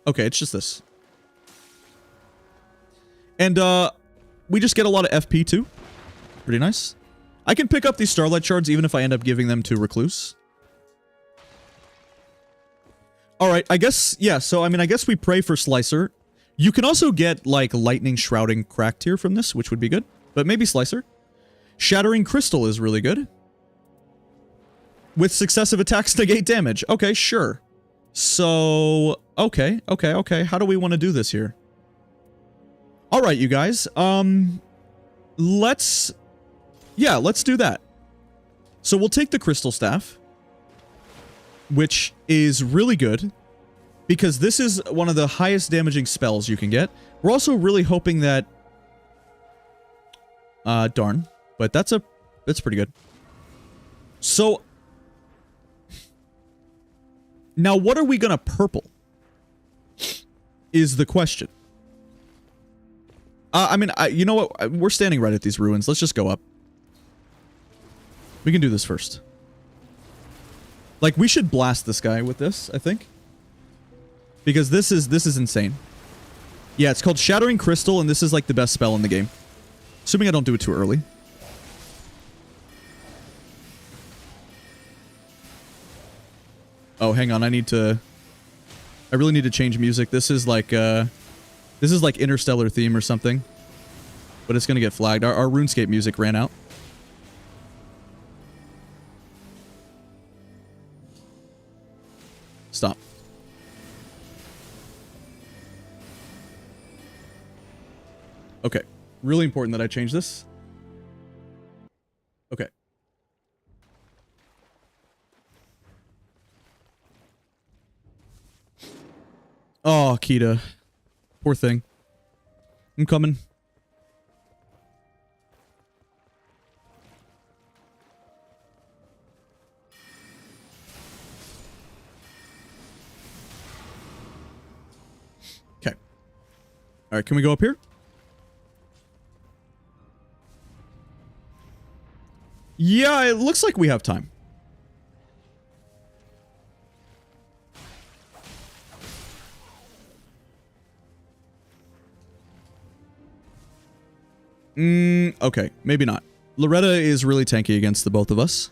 [SPEAKER 1] Okay, it's just this. And, we just get a lot of FP too. Pretty nice. I can pick up these Starlight Shards even if I end up giving them to Recluse. Alright, I guess, yeah, so I mean, I guess we pray for Slicer. You can also get, like, Lightning Shrouding Cracked here from this, which would be good. But maybe Slicer. Shattering Crystal is really good. With successive attacks negate damage. Okay, sure. So, okay. How do we want to do this here? Alright, you guys. Let's do that. So we'll take the Crystal Staff, which is really good, because this is one of the highest damaging spells you can get. We're also really hoping that... darn. But that's pretty good. So... now, what are we gonna purple? Is the question. I mean, you know what? We're standing right at these ruins. Let's just go up. We can do this first. Like, we should blast this guy with this, I think. Because this is insane. Yeah, it's called Shattering Crystal, and this is, like, the best spell in the game. Assuming I don't do it too early. Oh, hang on. I really need to change music. This is like Interstellar theme or something. But it's gonna get flagged. Our RuneScape music ran out. Stop. Okay. Really important that I change this. Okay. Oh, Kita. Poor thing. I'm coming. Okay. Alright, can we go up here? Yeah, it looks like we have time. Okay, maybe not. Loretta is really tanky against the both of us.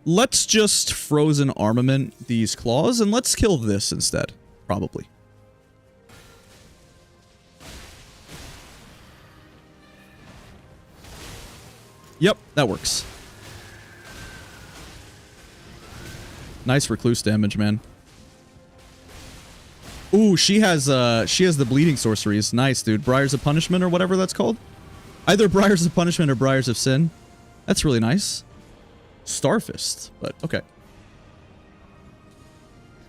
[SPEAKER 1] Let's just frozen armament these claws, and let's kill this instead. Probably. Yep, that works. Nice Recluse damage, man. Ooh, she has the bleeding sorceries. Nice, dude. Briars of Punishment or whatever that's called. Either Briars of Punishment or Briars of Sin. That's really nice. Starfist, but okay.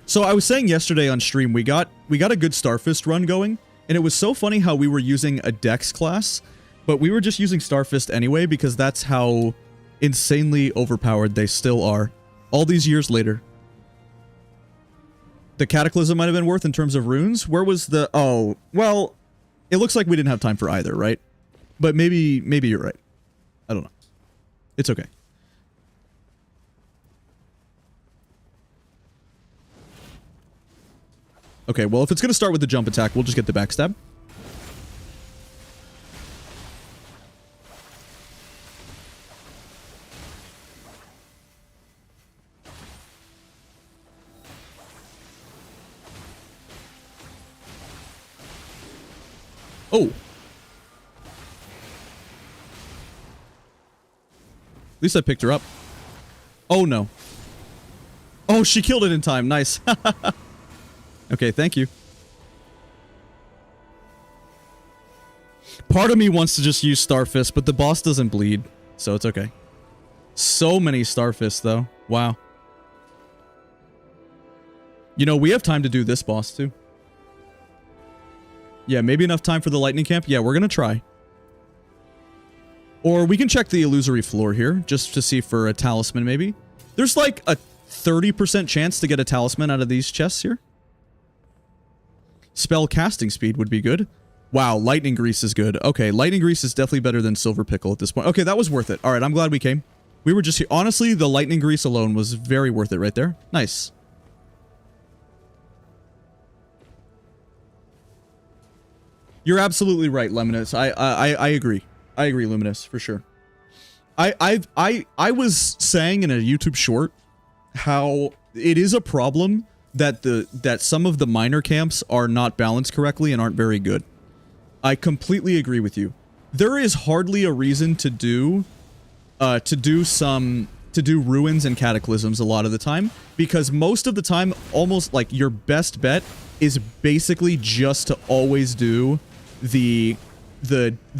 [SPEAKER 1] So I was saying yesterday on stream, we got a good Starfist run going, and it was so funny how we were using a Dex class, but we were just using Starfist anyway because that's how insanely overpowered they still are all these years later. The Cataclysm might have been worth in terms of runes. Where was the... oh, well, it looks like we didn't have time for either, right? But maybe you're right. I don't know. It's okay. Okay, well, if it's going to start with the jump attack, we'll just get the backstab. Oh. At least I picked her up. Oh, no. Oh, she killed it in time. Nice. Okay, thank you. Part of me wants to just use Starfist, but the boss doesn't bleed, so it's okay. So many Starfists, though. Wow. You know, we have time to do this boss, too. Yeah, maybe enough time for the lightning camp? Yeah, we're gonna try. Or we can check the illusory floor here, just to see for a talisman, maybe. There's like a 30% chance to get a talisman out of these chests here. Spell casting speed would be good. Wow, lightning grease is good. Okay, lightning grease is definitely better than silver pickle at this point. Okay, that was worth it. All right, I'm glad we came. We were just here. Honestly, the lightning grease alone was very worth it right there. Nice. You're absolutely right, Luminous. I agree. I agree, Luminous, for sure. I was saying in a YouTube short how it is a problem that some of the minor camps are not balanced correctly and aren't very good. I completely agree with you. There is hardly a reason to do ruins and cataclysms a lot of the time, because most of the time, almost like your best bet is basically just to always do the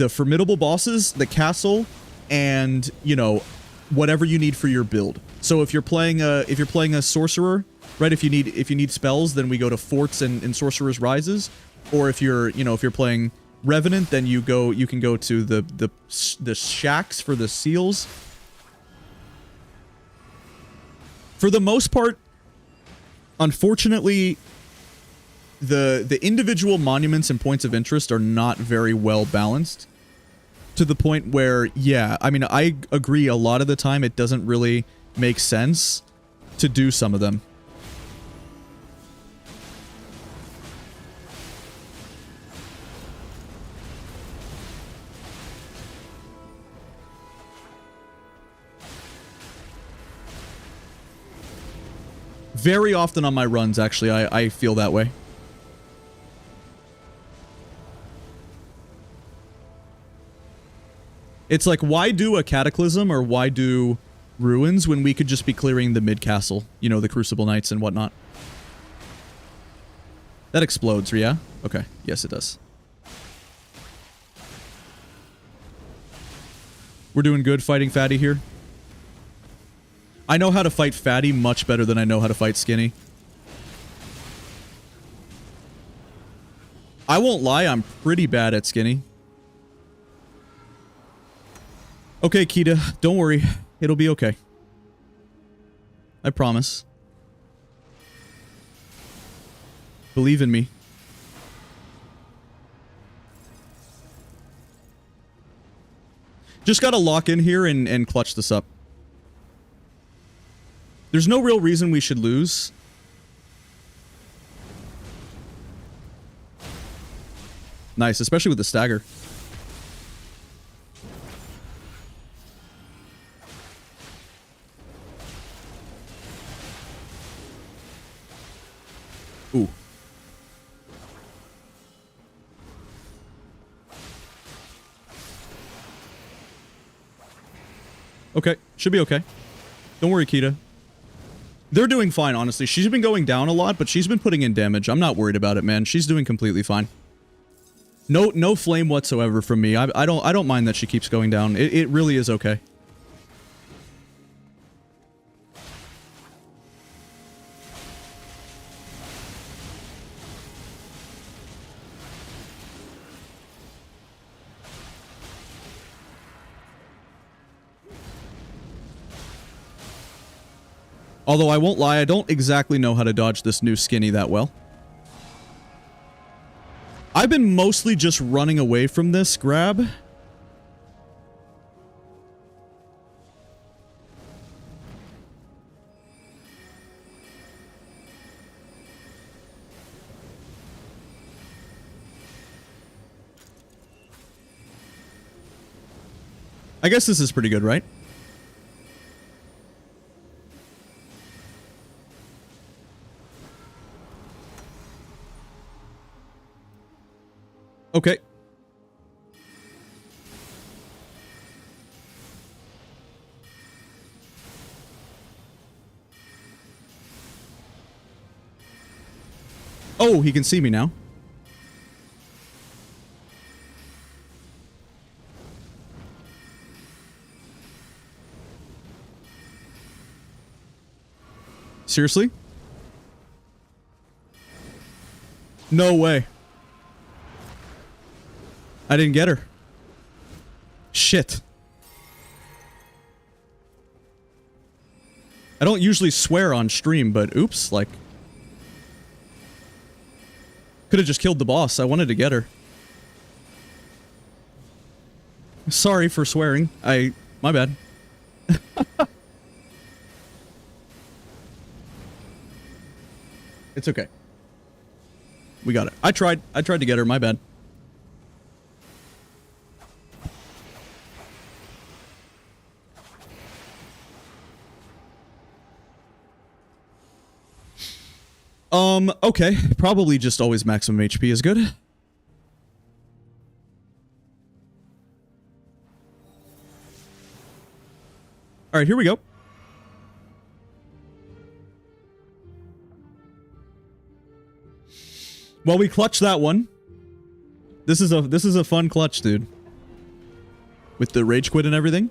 [SPEAKER 1] formidable bosses, the castle, and, you know, whatever you need for your build. So if you're playing a sorcerer, right? If you need spells, then we go to forts and sorcerer's rises. Or if you're playing Revenant, then you can go to the shacks for the seals. For the most part, unfortunately, the individual monuments and points of interest are not very well balanced, to the point where, yeah, I mean, I agree a lot of the time it doesn't really make sense to do some of them. Very often on my runs, actually, I feel that way. It's like, why do a cataclysm or why do ruins when we could just be clearing the mid-castle? You know, the Crucible Knights and whatnot. That explodes, yeah? Okay. Yes, it does. We're doing good fighting Fatty here. I know how to fight Fatty much better than I know how to fight Skinny. I won't lie, I'm pretty bad at Skinny. Okay, Kita, don't worry. It'll be okay. I promise. Believe in me. Just gotta lock in here and clutch this up. There's no real reason we should lose. Nice, especially with the stagger. Ooh. Okay, should be okay. Don't worry, Kita. They're doing fine, honestly. She's been going down a lot, but she's been putting in damage. I'm not worried about it, man. She's doing completely fine. No flame whatsoever from me. I don't mind that she keeps going down. It really is okay. Although I won't lie, I don't exactly know how to dodge this new Skinny that well. I've been mostly just running away from this grab. I guess this is pretty good, right? Okay. Oh, he can see me now. Seriously? No way. I didn't get her. Shit. I don't usually swear on stream, but oops, like... Could have just killed the boss. I wanted to get her. Sorry for swearing. My bad. It's okay. We got it. I tried to get her. My bad. Okay. Probably just always maximum HP is good. Alright, here we go. Well, we clutched that one. This is a fun clutch, dude. With the rage quit and everything.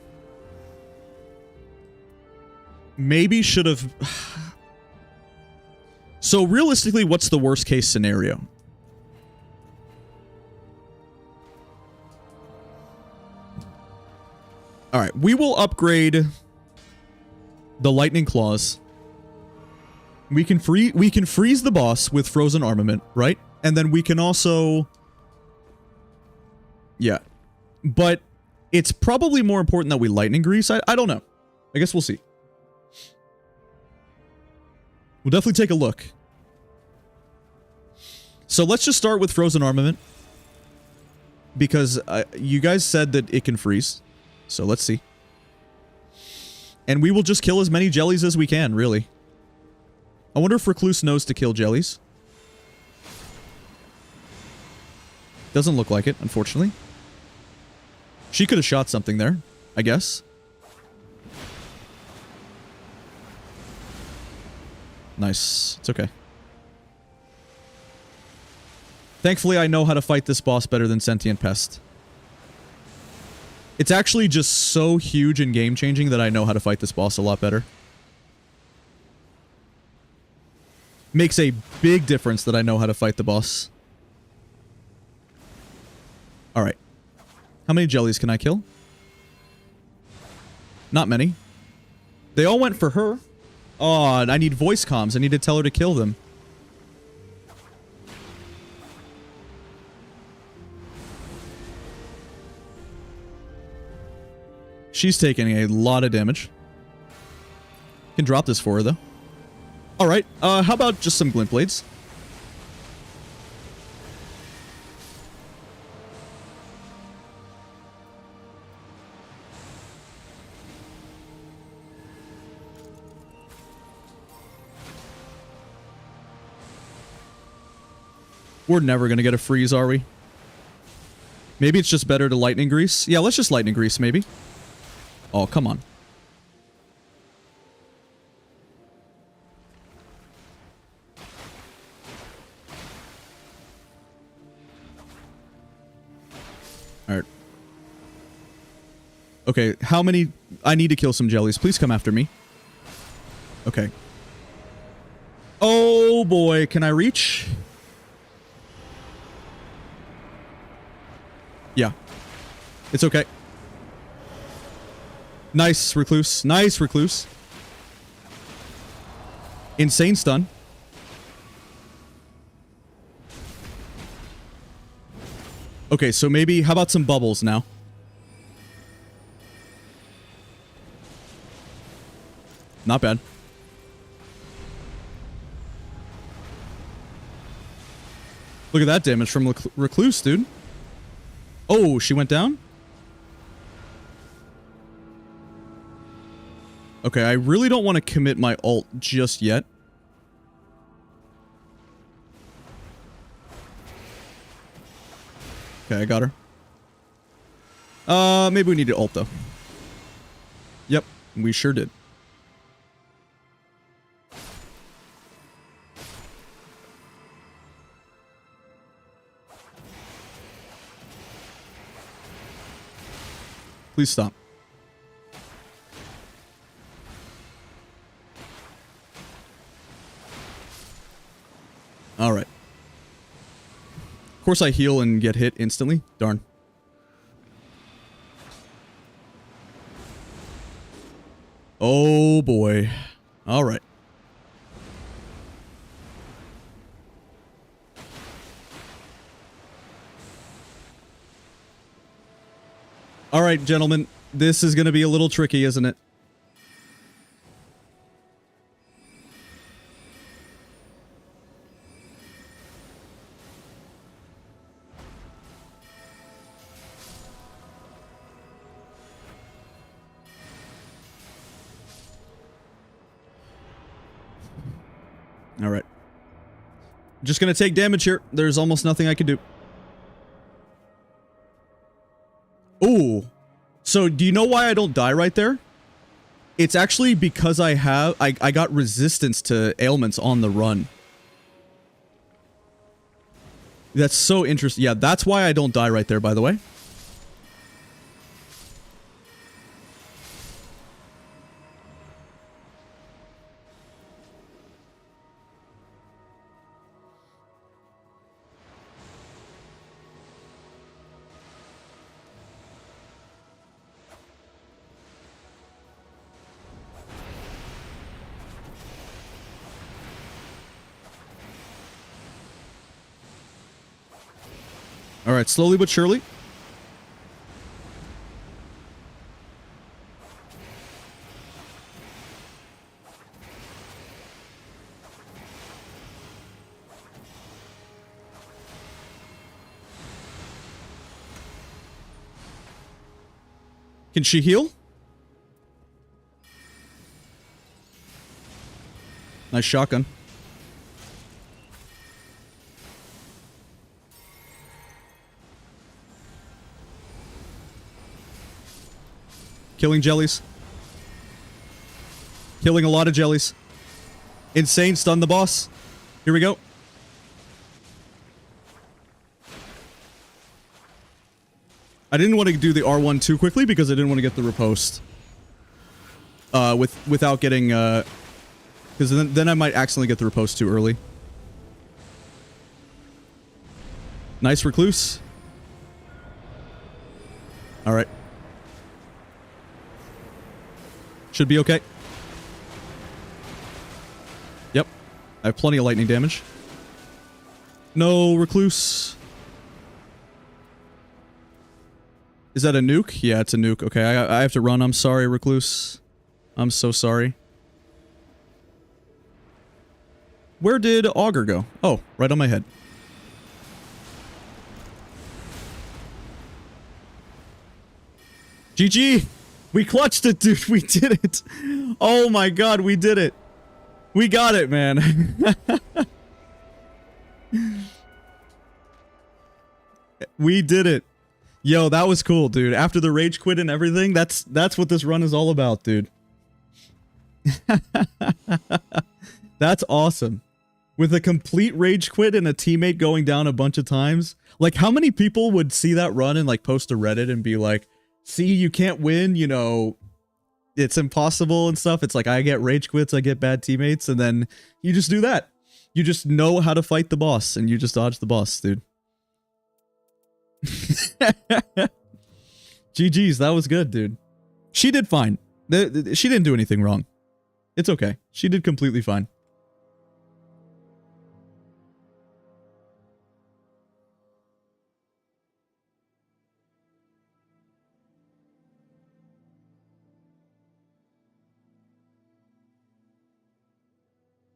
[SPEAKER 1] Maybe should have... So realistically, what's the worst case scenario? Alright, we will upgrade the lightning claws. We can freeze the boss with frozen armament, right? And then we can also... Yeah. But it's probably more important that we lightning grease. I don't know. I guess we'll see. We'll definitely take a look. So let's just start with frozen armament. Because you guys said that it can freeze. So let's see. And we will just kill as many jellies as we can, really. I wonder if Recluse knows to kill jellies. Doesn't look like it, unfortunately. She could have shot something there, I guess. Nice. It's okay. Thankfully, I know how to fight this boss better than Sentient Pest. It's actually just so huge and game-changing that I know how to fight this boss a lot better. Makes a big difference that I know how to fight the boss. Alright. How many jellies can I kill? Not many. They all went for her. Oh, I need voice comms. I need to tell her to kill them. She's taking a lot of damage. Can drop this for her, though. Alright, how about just some glint blades? We're never gonna get a freeze, are we? Maybe it's just better to lightning grease? Yeah, let's just lightning grease, maybe. Oh, come on. Alright. Okay, how many... I need to kill some jellies. Please come after me. Okay. Oh boy, can I reach? Yeah. It's okay. Nice, Recluse. Nice, Recluse. Insane stun. Okay, so maybe... How about some bubbles now? Not bad. Look at that damage from Recluse, dude. Oh, she went down? Okay, I really don't want to commit my ult just yet. Okay, I got her. Maybe we need to ult, though. Yep, we sure did. Please stop. All right. Of course, I heal and get hit instantly. Darn. Oh, boy. All right. All right, gentlemen. This is going to be a little tricky, isn't it? All right. Just going to take damage here. There's almost nothing I can do. Ooh. So, do you know why I don't die right there? It's actually because I got resistance to ailments on the run. That's so interesting. Yeah, that's why I don't die right there, by the way. All right, slowly but surely. Can she heal? Nice shotgun. Killing jellies. Killing a lot of jellies. Insane stun the boss. Here we go. I didn't want to do the R1 too quickly because I didn't want to get the riposte. Without getting, because then I might accidentally get the riposte too early. Nice recluse. Alright. Should be okay. Yep. I have plenty of lightning damage. No recluse. Is that a nuke? Yeah, it's a nuke. Okay, I have to run. I'm sorry, recluse. I'm so sorry. Where did Augur go? Oh, right on my head. GG! We clutched it, dude. We did it. Oh my god, we did it. We got it, man. We did it. Yo, that was cool, dude. After the rage quit and everything, that's what this run is all about, dude. That's awesome. With a complete rage quit and a teammate going down a bunch of times. Like, how many people would see that run and, like, post to Reddit and be like, see, you can't win, you know, it's impossible and stuff. It's like, I get rage quits, I get bad teammates, and then you just do that. You just know how to fight the boss, and you just dodge the boss, dude. GG's, that was good, dude. She did fine. She didn't do anything wrong. It's okay. She did completely fine.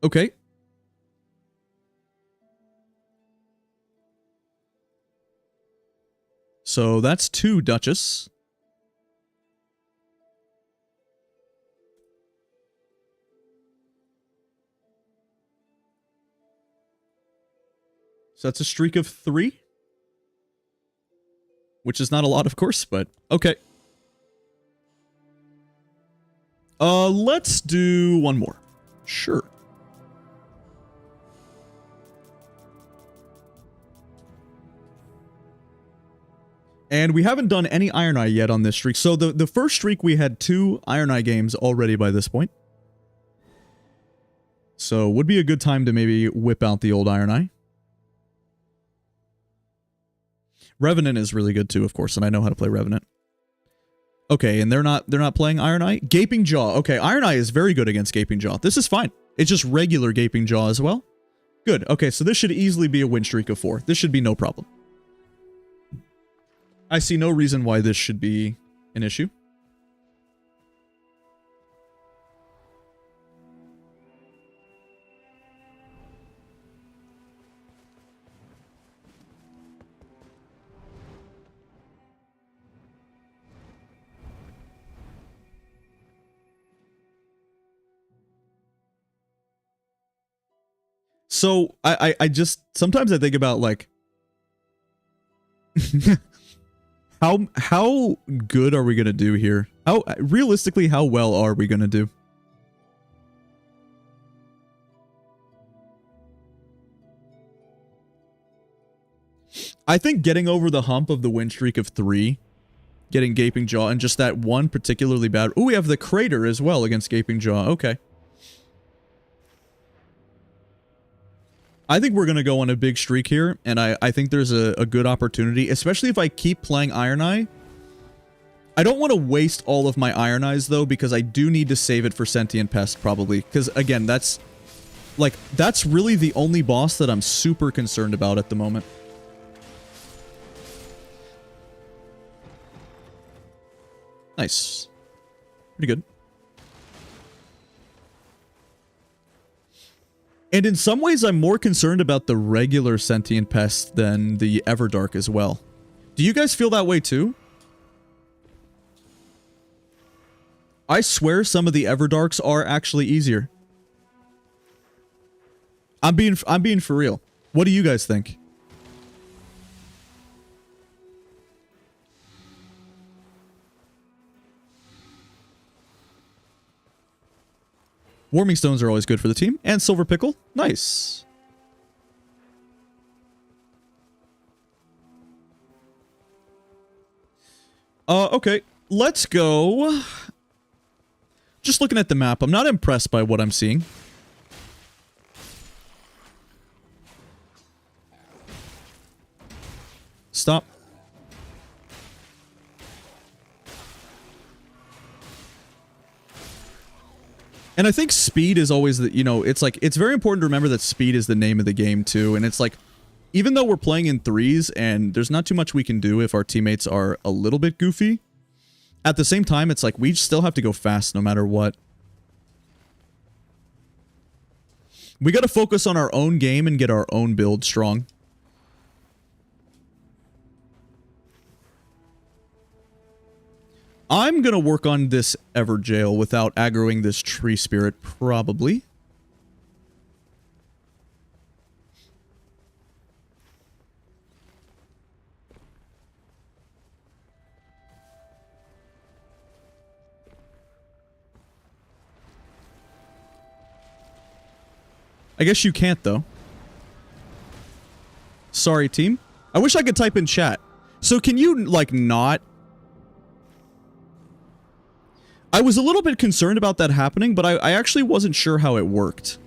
[SPEAKER 1] Okay. So that's 2 Duchess. So that's a streak of 3. Which is not a lot, of course, but okay. Let's do one more. Sure. And we haven't done any Iron Eye yet on this streak. So the first streak, we had 2 Iron Eye games already by this point. So would be a good time to maybe whip out the old Iron Eye. Revenant is really good too, of course, and I know how to play Revenant. Okay, and they're not playing Iron Eye? Gaping Jaw. Okay, Iron Eye is very good against Gaping Jaw. This is fine. It's just regular Gaping Jaw as well. Good. Okay, so this should easily be a win streak of 4. This should be no problem. I see no reason why this should be an issue. So I just sometimes I think about like how good are we gonna do here? How realistically, how well are we gonna do? I think getting over the hump of the win streak of 3, getting Gaping Jaw, and just that one particularly bad. Oh, we have the Crater as well against Gaping Jaw. Okay. I think we're going to go on a big streak here, and I think there's a good opportunity, especially if I keep playing Iron Eye. I don't want to waste all of my Iron Eyes, though, because I do need to save it for Sentient Pest, probably. Because, again, that's really the only boss that I'm super concerned about at the moment. Nice. Pretty good. And in some ways, I'm more concerned about the regular Sentient Pest than the Everdark as well. Do you guys feel that way too? I swear some of the Everdarks are actually easier. I'm being for real. What do you guys think? Warming Stones are always good for the team. And Silver Pickle. Nice. Okay. Let's go. Just looking at the map, I'm not impressed by what I'm seeing. Stop. And I think speed is always the, you know, it's like, it's very important to remember that speed is the name of the game too. And it's like, even though we're playing in 3s and there's not too much we can do if our teammates are a little bit goofy, at the same time, it's like, we still have to go fast no matter what. We got to focus on our own game and get our own build strong. I'm gonna work on this Everjail without aggroing this Tree Spirit, probably. I guess you can't, though. Sorry, team. I wish I could type in chat. So can you, like, not... I was a little bit concerned about that happening, but I actually wasn't sure how it worked.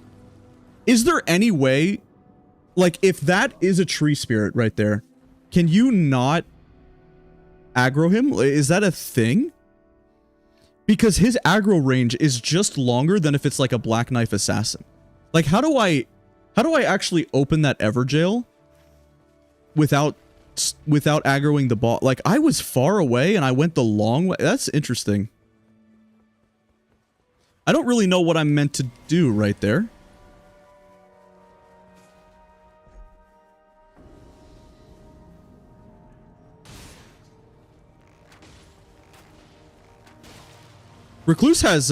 [SPEAKER 1] Is there any way, like, if that is a Tree Spirit right there, can you not aggro him? Is that a thing? Because his aggro range is just longer than if it's like a Black Knife Assassin. Like, how do I actually open that Everjail without aggroing the ball? Like, I was far away and I went the long way. That's interesting. I don't really know what I'm meant to do right there. Recluse has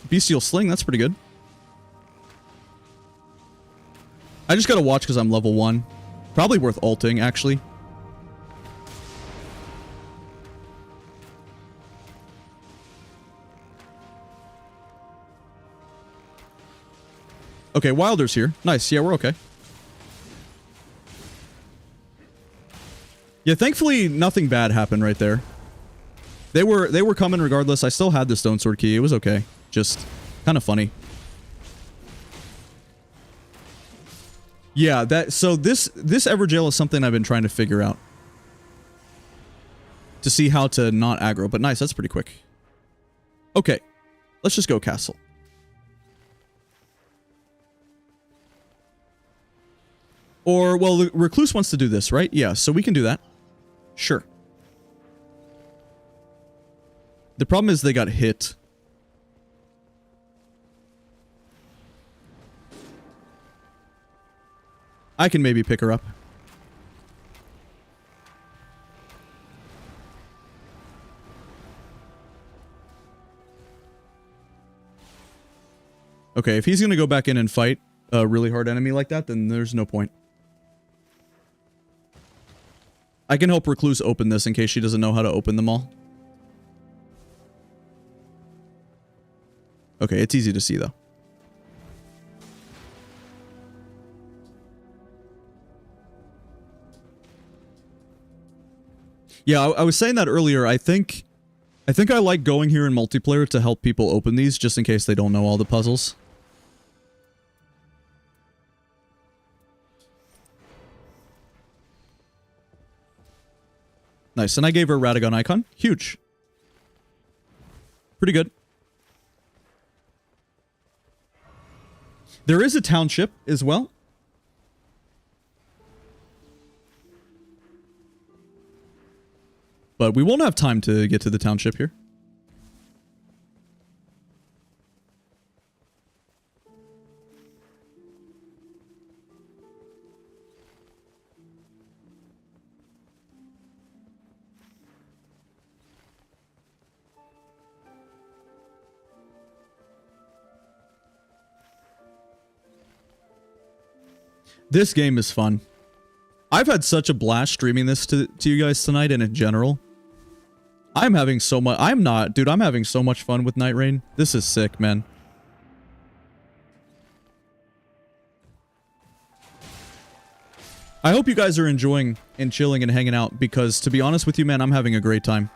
[SPEAKER 1] Bestial Sling. That's pretty good. I just gotta watch because I'm level 1. Probably worth ulting, actually. Okay, Wilder's here. Nice. Yeah, we're okay. Yeah, thankfully nothing bad happened right there. They were coming regardless. I still had the Stone Sword key. It was okay. Just kind of funny. Yeah, so this Everjail is something I've been trying to figure out. To see how to not aggro, but nice, that's pretty quick. Okay, let's just go castle. Or, well, the Recluse wants to do this, right? Yeah, so we can do that. Sure. The problem is they got hit. I can maybe pick her up. Okay, if he's going to go back in and fight a really hard enemy like that, then there's no point. I can help Recluse open this in case she doesn't know how to open them all. Okay, it's easy to see, though. Yeah, I was saying that earlier. I think I like going here in multiplayer to help people open these, just in case they don't know all the puzzles. Nice, and I gave her a Radagon icon. Huge. Pretty good. There is a township as well. But we won't have time to get to the township here. This game is fun. I've had such a blast streaming this to you guys tonight and in general. I'm having so much... I'm having so much fun with Nightreign. This is sick, man. I hope you guys are enjoying and chilling and hanging out because, to be honest with you, man, I'm having a great time.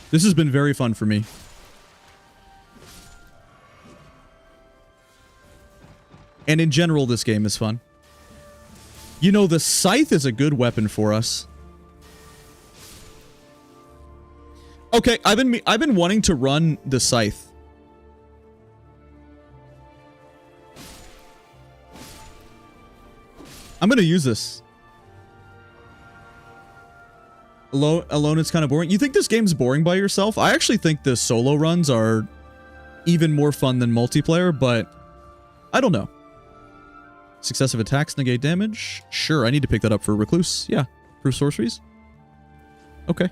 [SPEAKER 1] This has been very fun for me. And in general, this game is fun. You know, the scythe is a good weapon for us. Okay, I've been wanting to run the scythe. I'm gonna use this. Alone it's kind of boring. You think this game's boring by yourself? I actually think the solo runs are even more fun than multiplayer, but I don't know. Successive attacks negate damage. Sure, I need to pick that up for Recluse. Yeah, proof sorceries. Okay.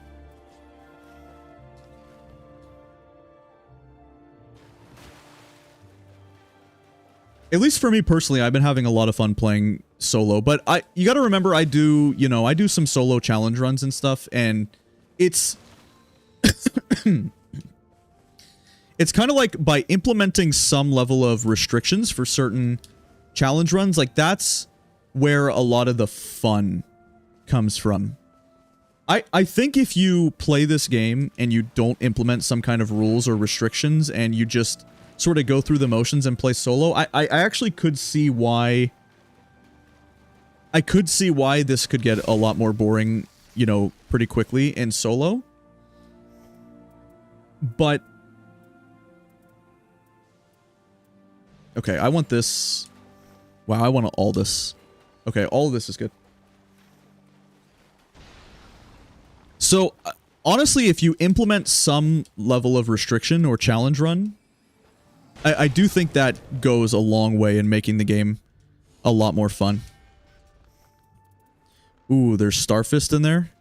[SPEAKER 1] At least for me personally, I've been having a lot of fun playing solo, but you got to remember I do some solo challenge runs and stuff, and it's it's kind of like by implementing some level of restrictions for certain challenge runs, like that's where a lot of the fun comes from. I think if you play this game and you don't implement some kind of rules or restrictions and you just sort of go through the motions and play solo, I actually could see why... I could see why this could get a lot more boring, you know, pretty quickly in solo. But... okay, I want this... wow, I want all this. Okay, all of this is good. So, honestly, if you implement some level of restriction or challenge run, I do think that goes a long way in making the game a lot more fun. Ooh, there's Starfist in there.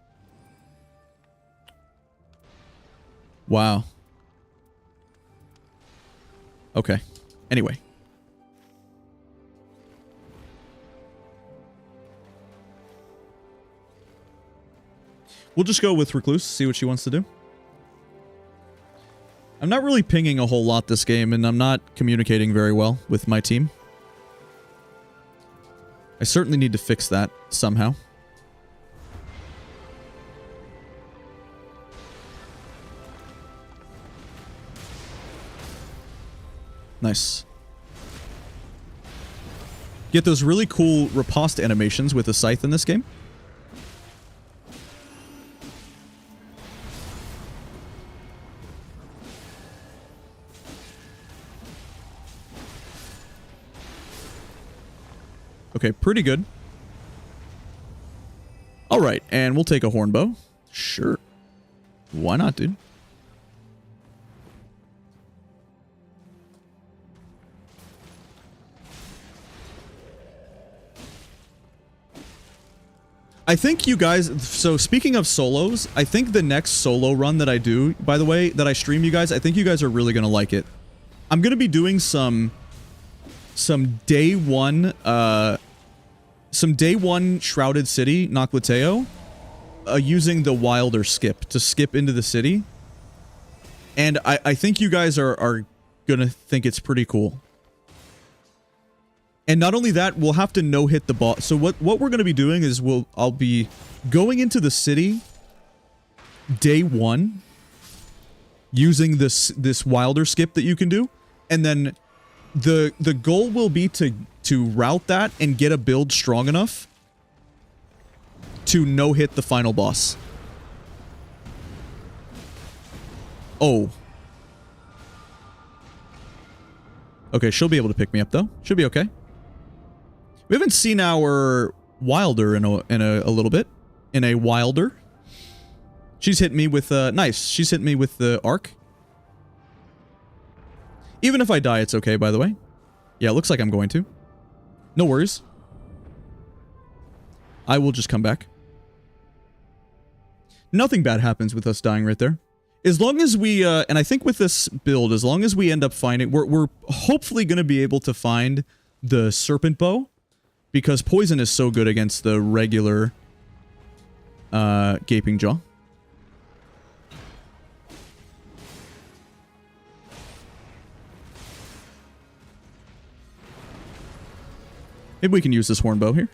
[SPEAKER 1] Wow. Okay. Anyway. We'll just go with Recluse, see what she wants to do. I'm I'm not really pinging a whole lot this game, and I'm not communicating very well with my team. I certainly need to fix that somehow. Nice. Get those really cool riposte animations with the scythe in this game. Okay, pretty good. Alright, and we'll take a hornbow. Sure. Why not, dude? I think you guys, so speaking of solos, I think the next solo run that I do, by the way, that I stream you guys, I think you guys are really going to like it. I'm going to be doing some day one Shrouded City, Noclateo, using the Wilder skip to skip into the city. And I think you guys are going to think it's pretty cool. And not only that, we'll have to no-hit the boss. So what we're going to be doing is I'll be going into the city day one using this Wilder skip that you can do. And then the goal will be to route that and get a build strong enough to no-hit the final boss. Oh. Okay, she'll be able to pick me up though. Should be okay. We haven't seen our Wilder in a little bit. In a Wilder. She's hit me with nice. She's hit me with the arc. Even if I die, it's okay, by the way. Yeah, it looks like I'm going to. No worries. I will just come back. Nothing bad happens with us dying right there. As long as we, and I think with this build, as long as we end up finding, we're hopefully going to be able to find the Serpent Bow. Because poison is so good against the regular Gaping Jaw. Maybe we can use this hornbow here.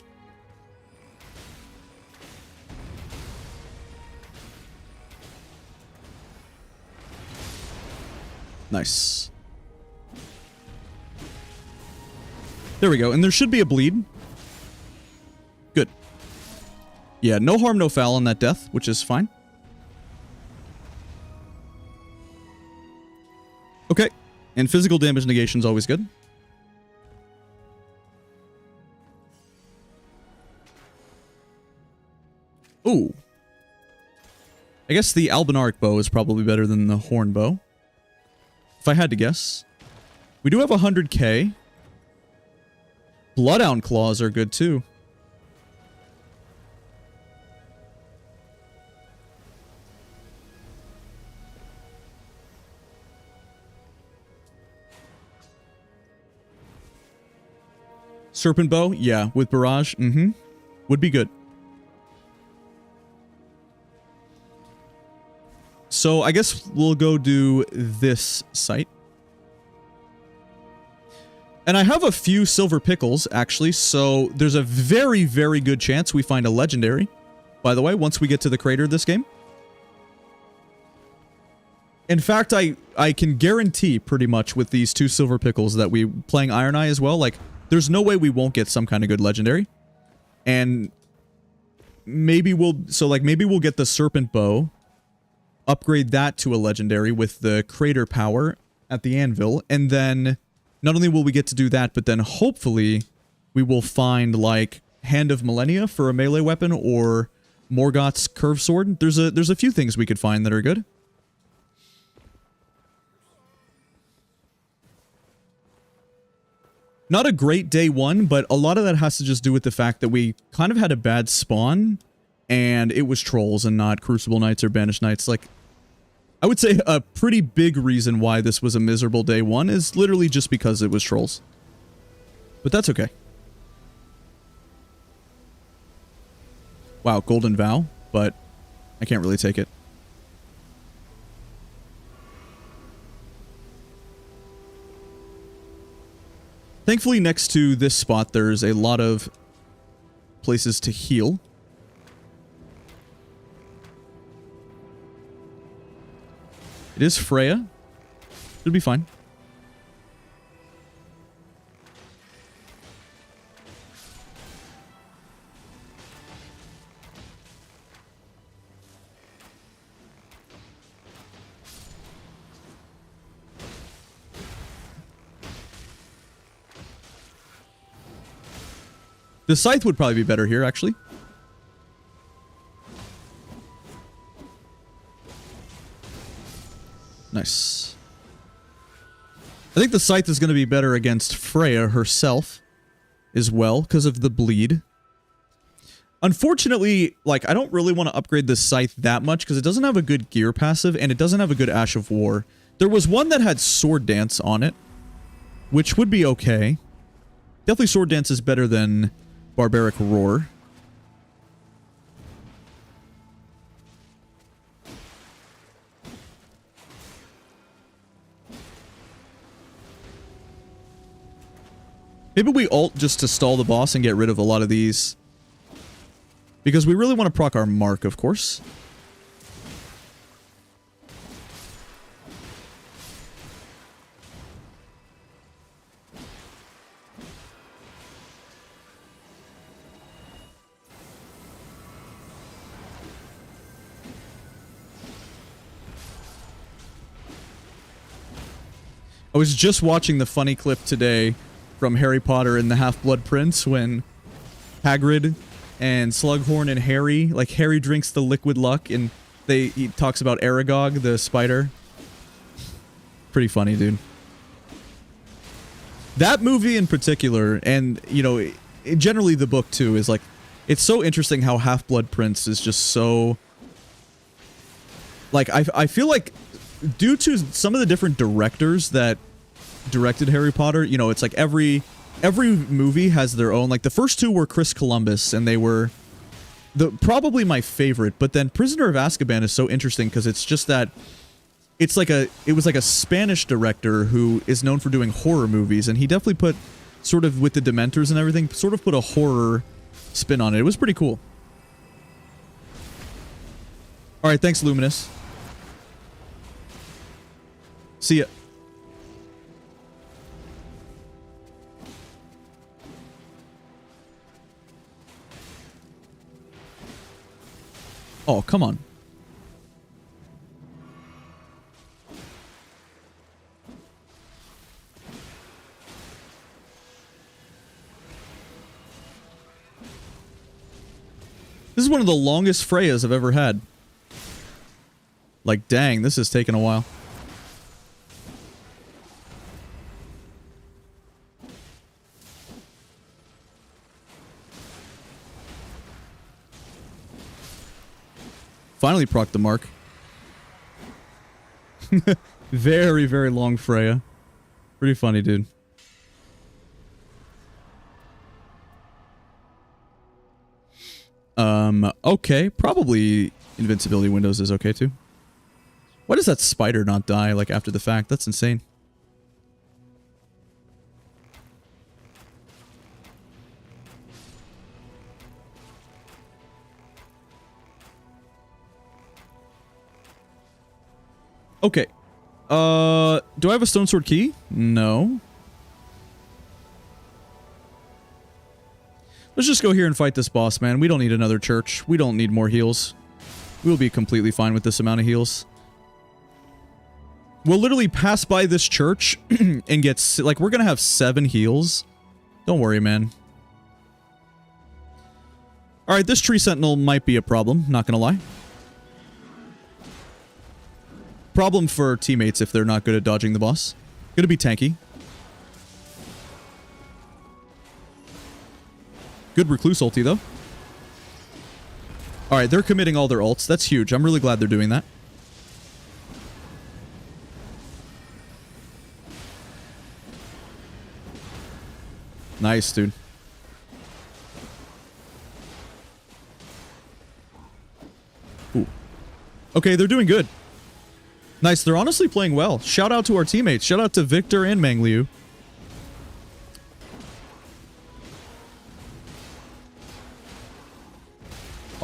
[SPEAKER 1] Nice. There we go. And there should be a bleed. Good. Yeah, no harm, no foul on that death, which is fine. Okay. And physical damage negation is always good. Ooh. I guess the Albinaric bow is probably better than the horn bow. If I had to guess. We do have 100k. Bloodhound claws are good too. Serpent bow? Yeah, with barrage. Would be good. So I guess we'll go do this site. And I have a few silver pickles, actually, so there's a very, very good chance we find a legendary, by the way, once we get to the crater of this game. In fact, I can guarantee pretty much with these 2 silver pickles that we playing Iron Eye as well, like, there's no way we won't get some kind of good legendary. And maybe we'll get the Serpent Bow, upgrade that to a legendary with the crater power at the anvil, and then not only will we get to do that, but then hopefully we will find like Hand of Millennia for a melee weapon or Morgoth's curved sword. There's a few things we could find that are good. Not a great day one, but a lot of that has to just do with the fact that we kind of had a bad spawn, and it was trolls and not Crucible Knights or Banished Knights. Like, I would say a pretty big reason why this was a miserable day one is literally just because it was trolls. But that's okay. Wow, Golden Vow, but I can't really take it. Thankfully, next to this spot, there's a lot of places to heal. It is Freya. It'll be fine. The scythe would probably be better here, actually. Nice. I think the scythe is going to be better against Freya herself as well, because of the bleed. Unfortunately, like, I don't really want to upgrade the scythe that much, because it doesn't have a good gear passive, and it doesn't have a good Ash of War. There was one that had Sword Dance on it, which would be okay. Definitely Sword Dance is better than Barbaric Roar. Maybe we ult just to stall the boss and get rid of a lot of these. Because we really want to proc our mark, of course. I was just watching the funny clip today from Harry Potter and the Half-Blood Prince when Hagrid and Slughorn and Harry, like Harry drinks the liquid luck and he talks about Aragog, the spider. Pretty funny, dude. That movie in particular, and, you know, generally the book too, is like, it's so interesting how Half-Blood Prince is just so... Like, I feel like, due to some of the different directors that directed Harry Potter, you know, it's like every movie has their own. Like, the first two were Chris Columbus, and they were probably my favorite. But then Prisoner of Azkaban is so interesting because it's just that it was like a Spanish director who is known for doing horror movies, and he definitely put, sort of with the Dementors and everything, sort of put a horror spin on it. It was pretty cool. All right, thanks, Luminous. See ya. Oh, come on. This is one of the longest Freyas I've ever had. Like, dang, this has taken a while. Finally proc the mark. Very, very long Freya. Pretty funny, dude. Okay. Probably invincibility windows is okay, too. Why does that spider not die, like, after the fact? That's insane. Okay. Do I have a stone sword key? No. Let's just go here and fight this boss, man. We don't need another church. We don't need more heals. We'll be completely fine with this amount of heals. We'll literally pass by this church and get... Like, we're gonna have 7 heals. Don't worry, man. Alright, this tree sentinel might be a problem. Not gonna lie. Problem for teammates if they're not good at dodging the boss. Gonna be tanky. Good recluse ulti, though. Alright, they're committing all their ults. That's huge. I'm really glad they're doing that. Nice, dude. Ooh. Okay, they're doing good. Nice, they're honestly playing well. Shout out to our teammates. Shout out to Victor and Mangliu.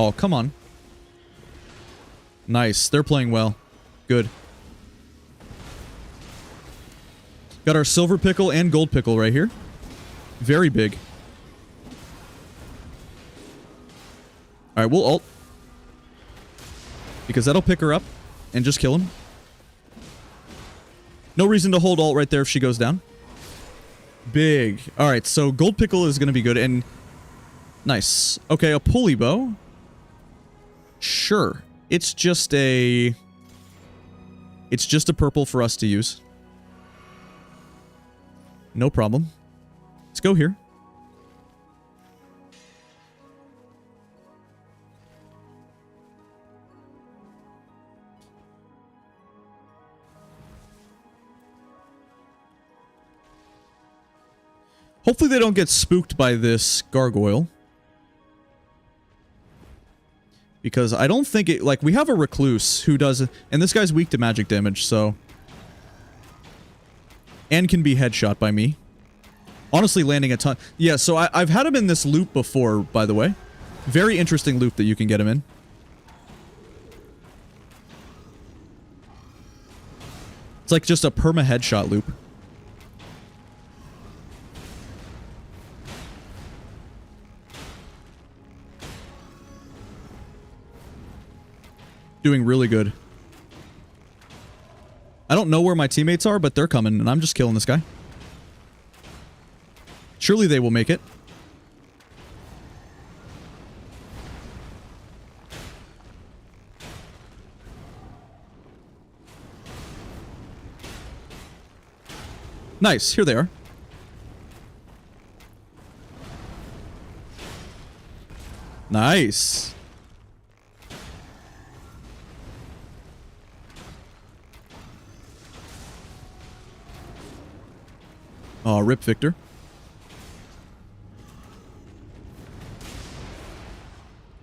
[SPEAKER 1] Oh, come on. Nice. They're playing well. Good. Got our silver pickle and gold pickle right here. Very big. Alright, we'll ult. Because that'll pick her up and just kill him. No reason to hold ult right there if she goes down. Big. Alright, so gold pickle is going to be good. And nice. Okay, a pulley bow. Sure. It's just a purple for us to use. No problem. Let's go here. Hopefully they don't get spooked by this gargoyle. Because I don't think it... Like, we have a recluse who does... And this guy's weak to magic damage, so... And can be headshot by me. Honestly, landing a ton... Yeah, so I've had him in this loop before, by the way. Very interesting loop that you can get him in. It's like just a perma headshot loop. Doing really good. I don't know where my teammates are, but they're coming, and I'm just killing this guy. Surely they will make it. Nice, here they are. Nice. Oh, rip Victor.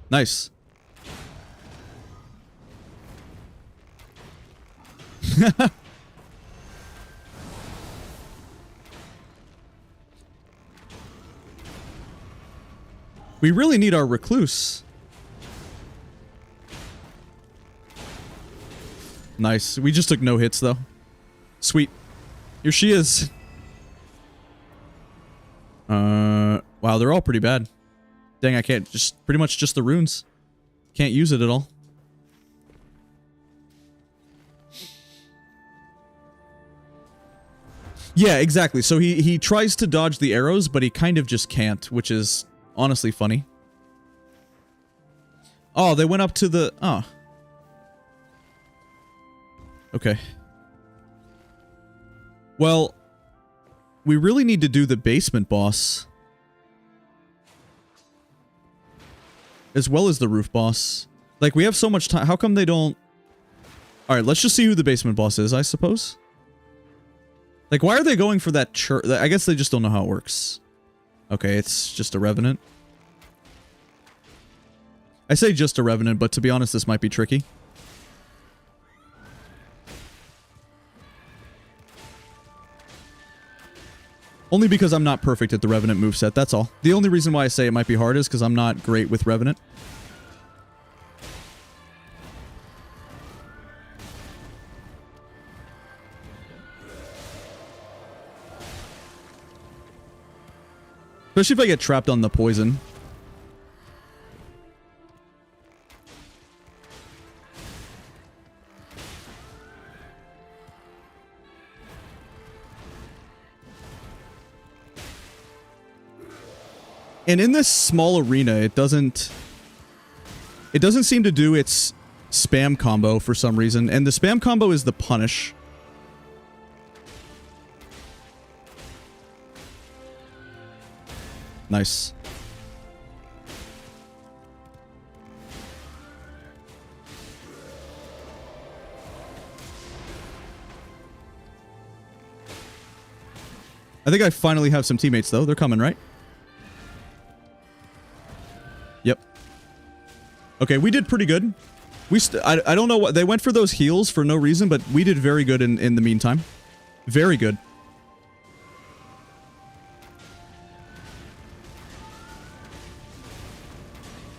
[SPEAKER 1] Nice. We really need our recluse. Nice. We just took no hits, though. Sweet. Here she is. Wow, they're all pretty bad. Dang, I can't just... Pretty much just the runes. Can't use it at all. Yeah, exactly. So he tries to dodge the arrows, but he kind of just can't, which is honestly funny. Oh, they went up to the... Oh. Okay. Well, we really need to do the basement boss. As well as the roof boss. Like, we have so much time. How come they don't... Alright, let's just see who the basement boss is, I suppose. Like, why are they going for that church? I guess they just don't know how it works. Okay, it's just a revenant. I say just a revenant, but to be honest, this might be tricky. Only because I'm not perfect at the Revenant moveset, that's all. The only reason why I say it might be hard is because I'm not great with Revenant. Especially if I get trapped on the poison. And in this small arena, it doesn't seem to do its spam combo for some reason. And the spam combo is the punish. Nice. I think I finally have some teammates, though. They're coming, right? Yep. Okay, we did pretty good. I don't know what... They went for those heals for no reason, but we did very good in the meantime. Very good.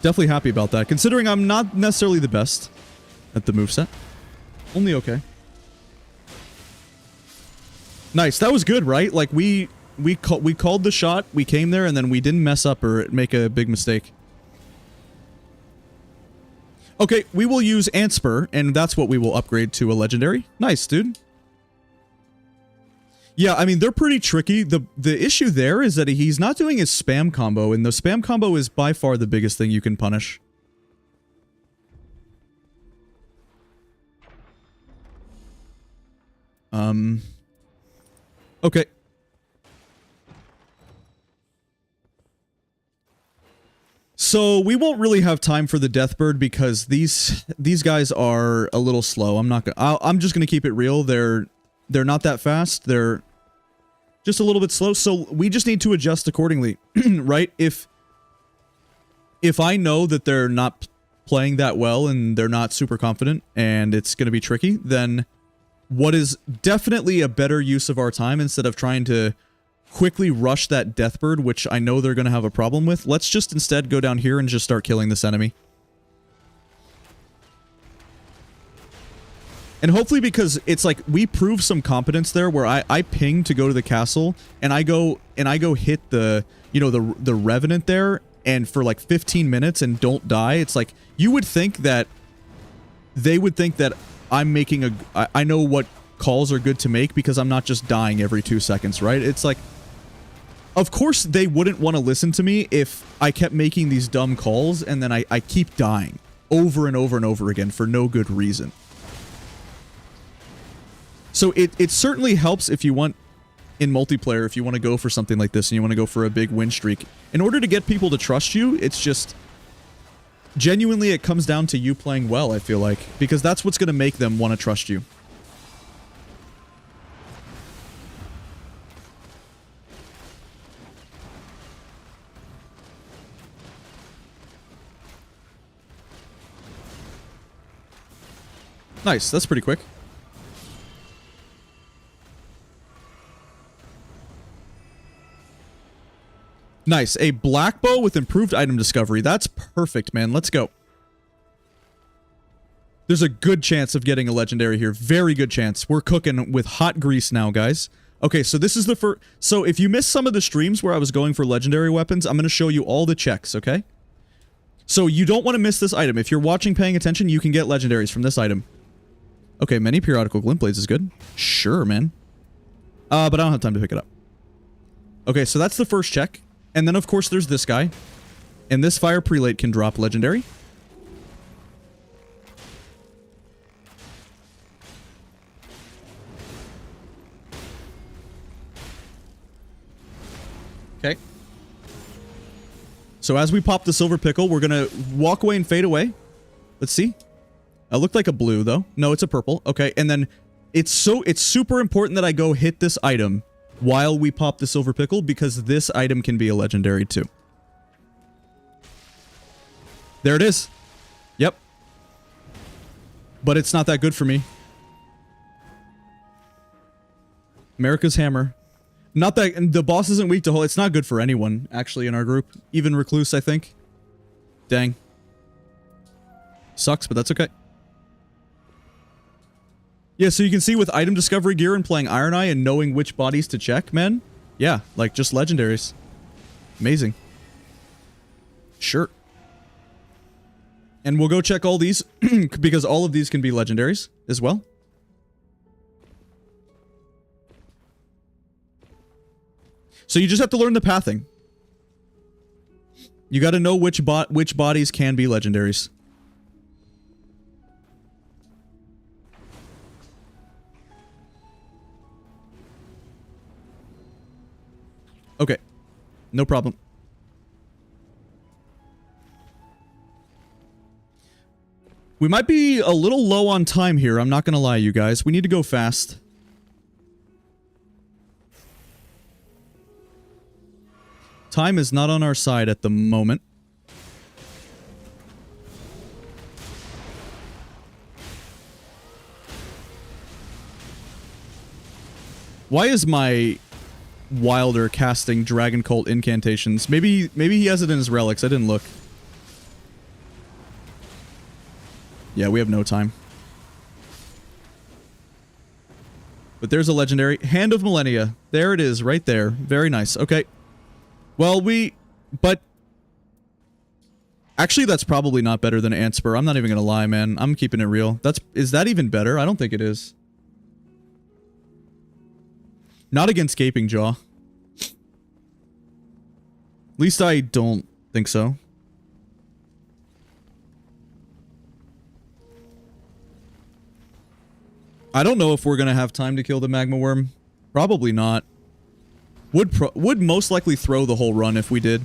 [SPEAKER 1] Definitely happy about that, considering I'm not necessarily the best at the moveset. Only okay. Nice, that was good, right? Like, we called the shot, we came there, and then we didn't mess up or make a big mistake. Okay, we will use Antspur, and that's what we will upgrade to a legendary. Nice, dude. Yeah, I mean, they're pretty tricky. The issue there is that he's not doing his spam combo, and the spam combo is by far the biggest thing you can punish. Okay. So we won't really have time for the Deathbird because these guys are a little slow. I'm just gonna keep it real. They're not that fast. They're just a little bit slow. So we just need to adjust accordingly, right? If I know that they're not playing that well and they're not super confident and it's gonna be tricky, then what is definitely a better use of our time instead of trying to quickly rush that Deathbird, which I know they're going to have a problem with. Let's just instead go down here and just start killing this enemy. And hopefully, because it's like we prove some competence there where I ping to go to the castle and I go hit the, you know, the Revenant there and for like 15 minutes and don't die. It's like you would think that they would think that I'm making I know what calls are good to make because I'm not just dying every 2 seconds, right? It's like, of course they wouldn't want to listen to me if I kept making these dumb calls and then I keep dying over and over and over again for no good reason. So it certainly helps if you want, in multiplayer, if you want to go for something like this and you want to go for a big win streak. In order to get people to trust you, it's just... genuinely, it comes down to you playing well, I feel like. Because that's what's going to make them want to trust you. Nice, that's pretty quick. Nice, a black bow with improved item discovery. That's perfect, man. Let's go. There's a good chance of getting a legendary here. Very good chance. We're cooking with hot grease now, guys. Okay, so this is the first... So if you missed some of the streams where I was going for legendary weapons, I'm going to show you all the checks, okay? So you don't want to miss this item. If you're watching, paying attention, you can get legendaries from this item. Okay, many periodical glint blades is good. Sure, man. But I don't have time to pick it up. Okay, so that's the first check. And then, of course, there's this guy. And this fire prelate can drop legendary. Okay. So as we pop the silver pickle, we're gonna walk away and fade away. Let's see. It looked like a blue, though. No, it's a purple. Okay, and then it's super important that I go hit this item while we pop the silver pickle, because this item can be a legendary, too. There it is. Yep. But it's not that good for me. America's Hammer. Not that... the boss isn't weak to hold. It's not good for anyone, actually, in our group. Even Recluse, I think. Dang. Sucks, but that's okay. Yeah, so you can see with item discovery gear and playing Iron Eye and knowing which bodies to check, man. Yeah, like just legendaries. Amazing. Sure. And we'll go check all these because all of these can be legendaries as well. So you just have to learn the pathing. You got to know which bodies can be legendaries. Okay. No problem. We might be a little low on time here, I'm not gonna lie, you guys. We need to go fast. Time is not on our side at the moment. Why is my Wilder casting Dragon Cult incantations? Maybe he has it in his relics. I didn't look. Yeah, we have no time. But there's a legendary. Hand of Millennia. There it is, right there. Very nice. Okay. Well, but... Actually, that's probably not better than Antspur. I'm not even gonna lie, man. I'm keeping it real. Is that even better? I don't think it is. Not against Gaping Jaw. At least I don't think so. I don't know if we're gonna have time to kill the Magma Worm. Probably not. Would most likely throw the whole run if we did.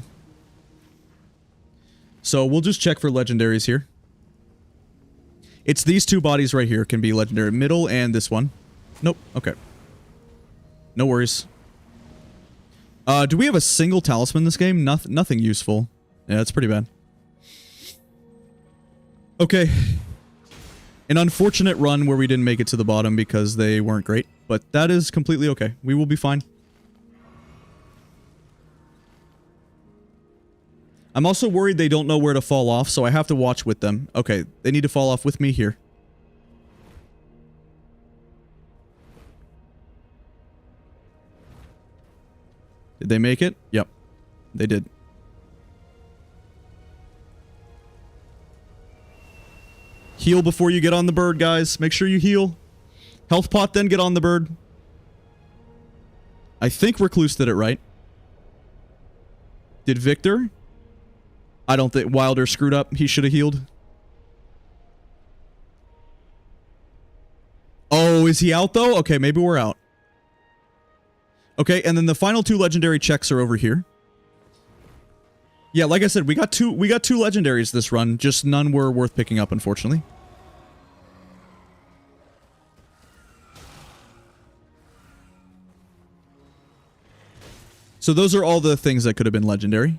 [SPEAKER 1] So we'll just check for legendaries here. It's these two bodies right here can be legendary. Middle and this one. Nope. Okay. No worries. Do we have a single talisman in this game? Nothing useful. Yeah, that's pretty bad. Okay. An unfortunate run where we didn't make it to the bottom because they weren't great, but that is completely okay. We will be fine. I'm also worried they don't know where to fall off, so I have to watch with them. Okay, they need to fall off with me here. Did they make it? Yep, they did. Heal before you get on the bird, guys. Make sure you heal. Health pot, then get on the bird. I think Recluse did it right. Did Victor? I don't think Wilder screwed up. He should have healed. Oh, is he out though? Okay, maybe we're out. Okay, and then the final two legendary checks are over here. Yeah, like I said, we got two legendaries this run, just none were worth picking up, unfortunately. So those are all the things that could have been legendary.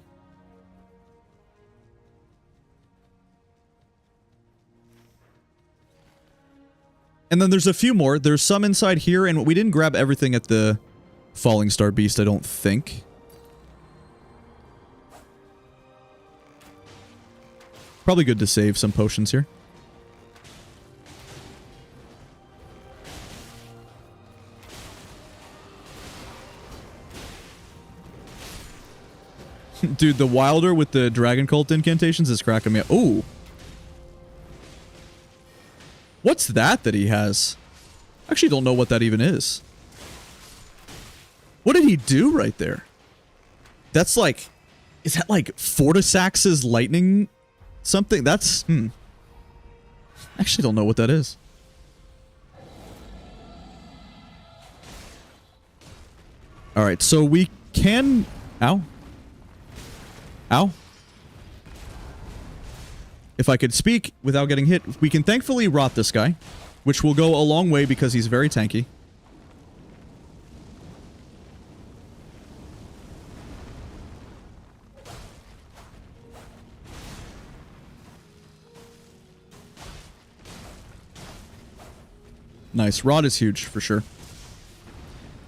[SPEAKER 1] And then there's a few more. There's some inside here, and we didn't grab everything at the Falling Star Beast, I don't think. Probably good to save some potions here. Dude, the Wilder with the Dragon Cult incantations is cracking me up. Ooh. What's that he has? I actually don't know what that even is. What did he do right there? That's like... Is that like Fortisax's lightning something? That's... I actually don't know what that is. Alright, so we can... Ow. Ow. If I could speak without getting hit, we can thankfully rot this guy, which will go a long way because he's very tanky. Nice. Rod is huge, for sure.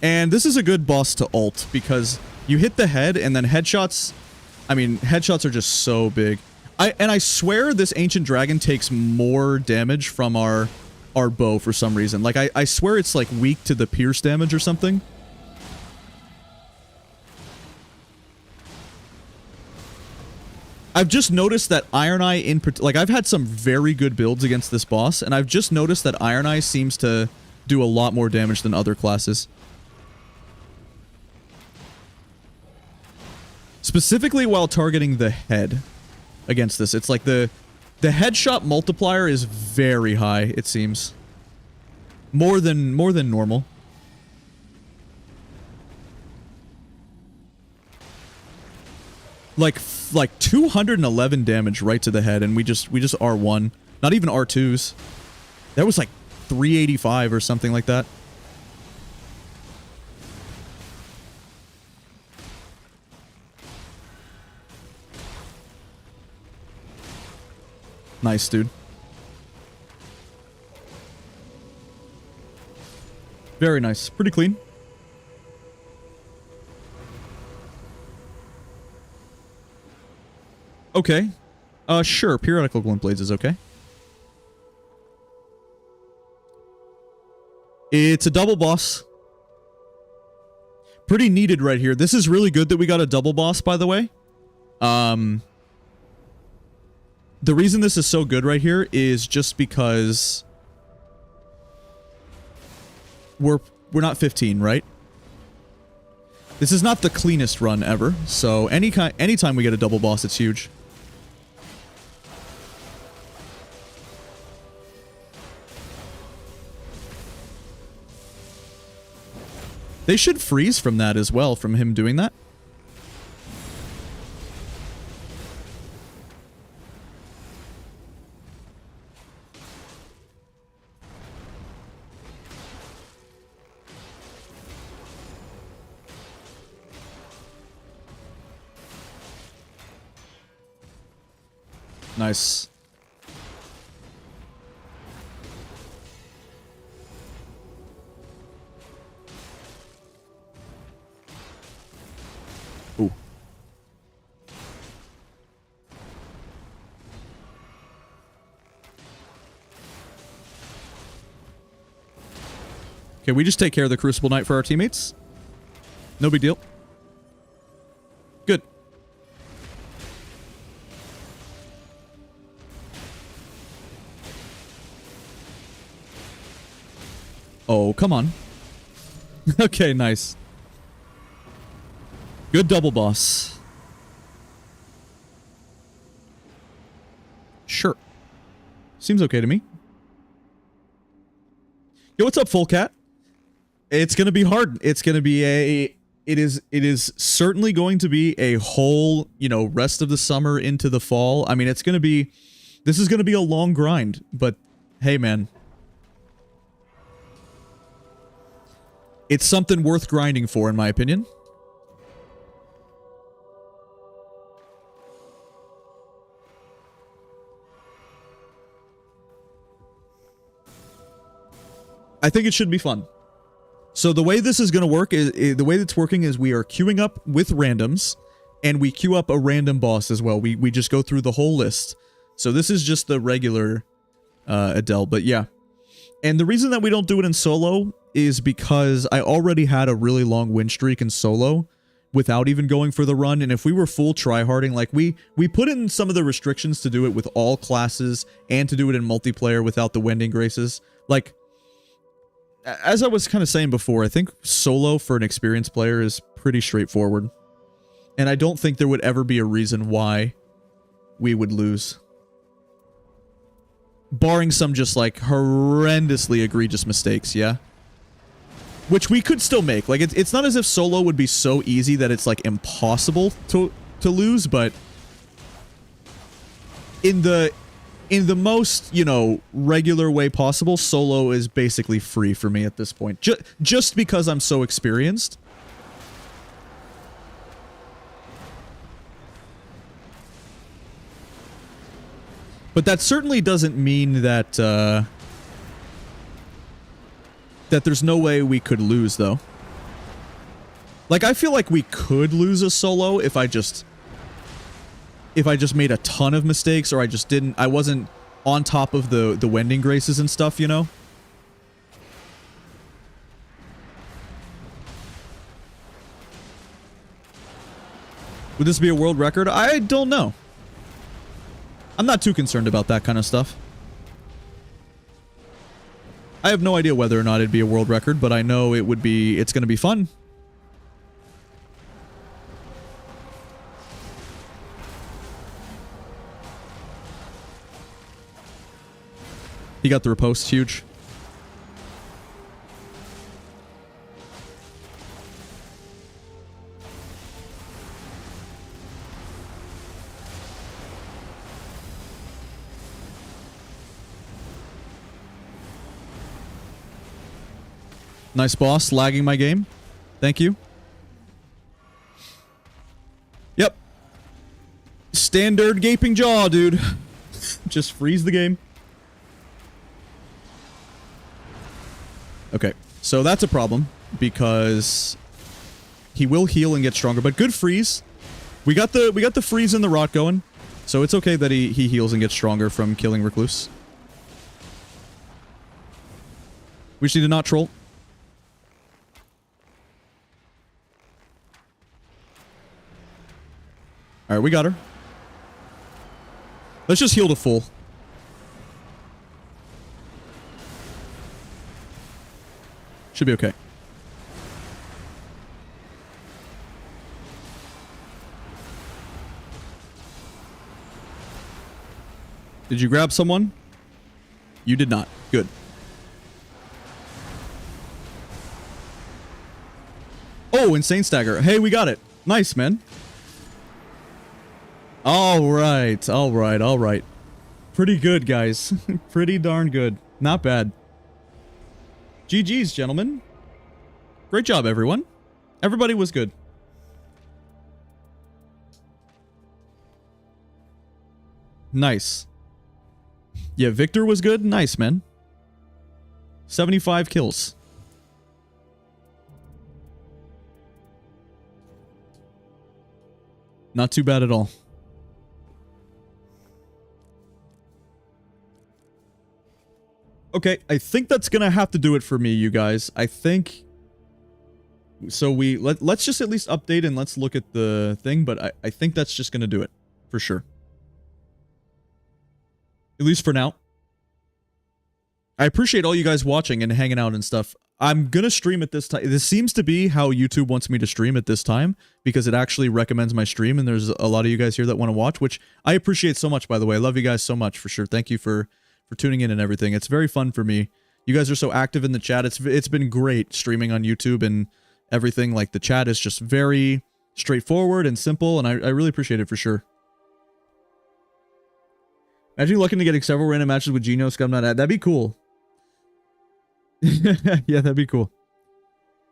[SPEAKER 1] And this is a good boss to ult, because you hit the head, and then headshots... I mean, headshots are just so big. I swear this Ancient Dragon takes more damage from our bow for some reason. Like, I swear it's, like, weak to the pierce damage or something. I've just noticed that Iron Eye in... Like, I've had some very good builds against this boss, and I've just noticed that Iron Eye seems to do a lot more damage than other classes. Specifically while targeting the head against this. It's like the headshot multiplier is very high, it seems. More than normal. Like 211 damage right to the head, and we just R1. Not even R2s. That was like 385 or something like that. Nice, dude. Very nice. Pretty clean. Okay. Sure. Periodical Glint Blades is okay. It's a double boss. Pretty needed right here. This is really good that we got a double boss, by the way. The reason this is so good right here is just because we're not 15, right? This is not the cleanest run ever, so anytime we get a double boss, it's huge. They should freeze from that as well, from him doing that. Nice. Ooh. Okay, we just take care of the Crucible Knight for our teammates. No big deal. Good. Oh, come on. Okay, nice. Good double boss. Sure. Seems okay to me. Yo, what's up, Full Cat? It's gonna be hard. It's gonna be it is certainly going to be a whole, you know, rest of the summer into the fall. I mean, this is gonna be a long grind, but hey, man. It's something worth grinding for, in my opinion. I think it should be fun. So the way this is going to work is the way that's working is we are queuing up with randoms, and we queue up a random boss as well. We just go through the whole list. So this is just the regular Adele, but yeah. And the reason that we don't do it in solo is because I already had a really long win streak in solo without even going for the run, and if we were full tryharding, like we put in some of the restrictions to do it with all classes and to do it in multiplayer without the Wending Graces. Like, as I was kind of saying before, I think solo for an experienced player is pretty straightforward. And I don't think there would ever be a reason why we would lose. Barring some just, like, horrendously egregious mistakes, yeah? Which we could still make. Like, it's not as if solo would be so easy that it's, like, impossible to lose, but in the most, you know, regular way possible, solo is basically free for me at this point. Just because I'm so experienced. But that certainly doesn't mean that, that there's no way we could lose, though. Like, I feel like we could lose a solo if I just made a ton of mistakes, or I wasn't on top of the Wending Graces and stuff, you know? Would this be a world record? I don't know. I'm not too concerned about that kind of stuff. I have no idea whether or not it'd be a world record, but I know it's gonna be fun. He got the riposte, huge. Nice boss, lagging my game. Thank you. Yep. Standard gaping jaw, dude. Just freeze the game. Okay, so that's a problem, because he will heal and get stronger, but good freeze. We got the freeze and the rot going, so it's okay that he heals and gets stronger from killing Recluse. We just need to not troll. All right, we got her. Let's just heal to full. Should be okay. Did you grab someone? You did not. Good. Oh, insane stagger. Hey, we got it. Nice, man. All right. All right. All right. Pretty good, guys. Pretty darn good. Not bad. GG's, gentlemen. Great job, everyone. Everybody was good. Nice. Yeah, Victor was good. Nice, man. 75 kills. Not too bad at all. Okay, I think that's gonna have to do it for me, you guys. I think... So let's just at least update and let's look at the thing, but I think that's just gonna do it. For sure. At least for now. I appreciate all you guys watching and hanging out and stuff. I'm gonna stream at this time. This seems to be how YouTube wants me to stream at this time, because it actually recommends my stream, and there's a lot of you guys here that want to watch, which I appreciate so much, by the way. I love you guys so much, for sure. Thank you for tuning in and everything. It's very fun for me. You guys are so active in the chat. It's been great streaming on YouTube and everything. Like, the chat is just very straightforward and simple, and I really appreciate it for sure. Imagine looking to getting several random matches with Geno Scumnut. That'd be cool. Yeah, that'd be cool.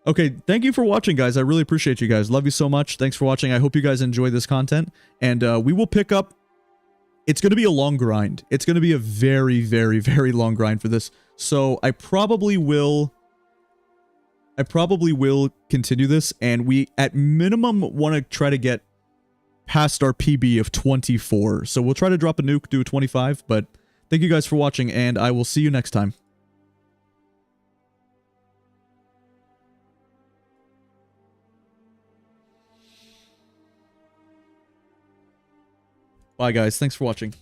[SPEAKER 1] Okay, thank you for watching, guys. I really appreciate you guys. Love you so much. Thanks for watching. I hope you guys enjoy this content. And we will pick up... It's going to be a long grind. It's going to be a very, very, very long grind for this. So I probably will continue this. And we, at minimum, want to try to get past our PB of 24. So we'll try to drop a nuke, do a 25. But thank you guys for watching, and I will see you next time. Bye, guys. Thanks for watching.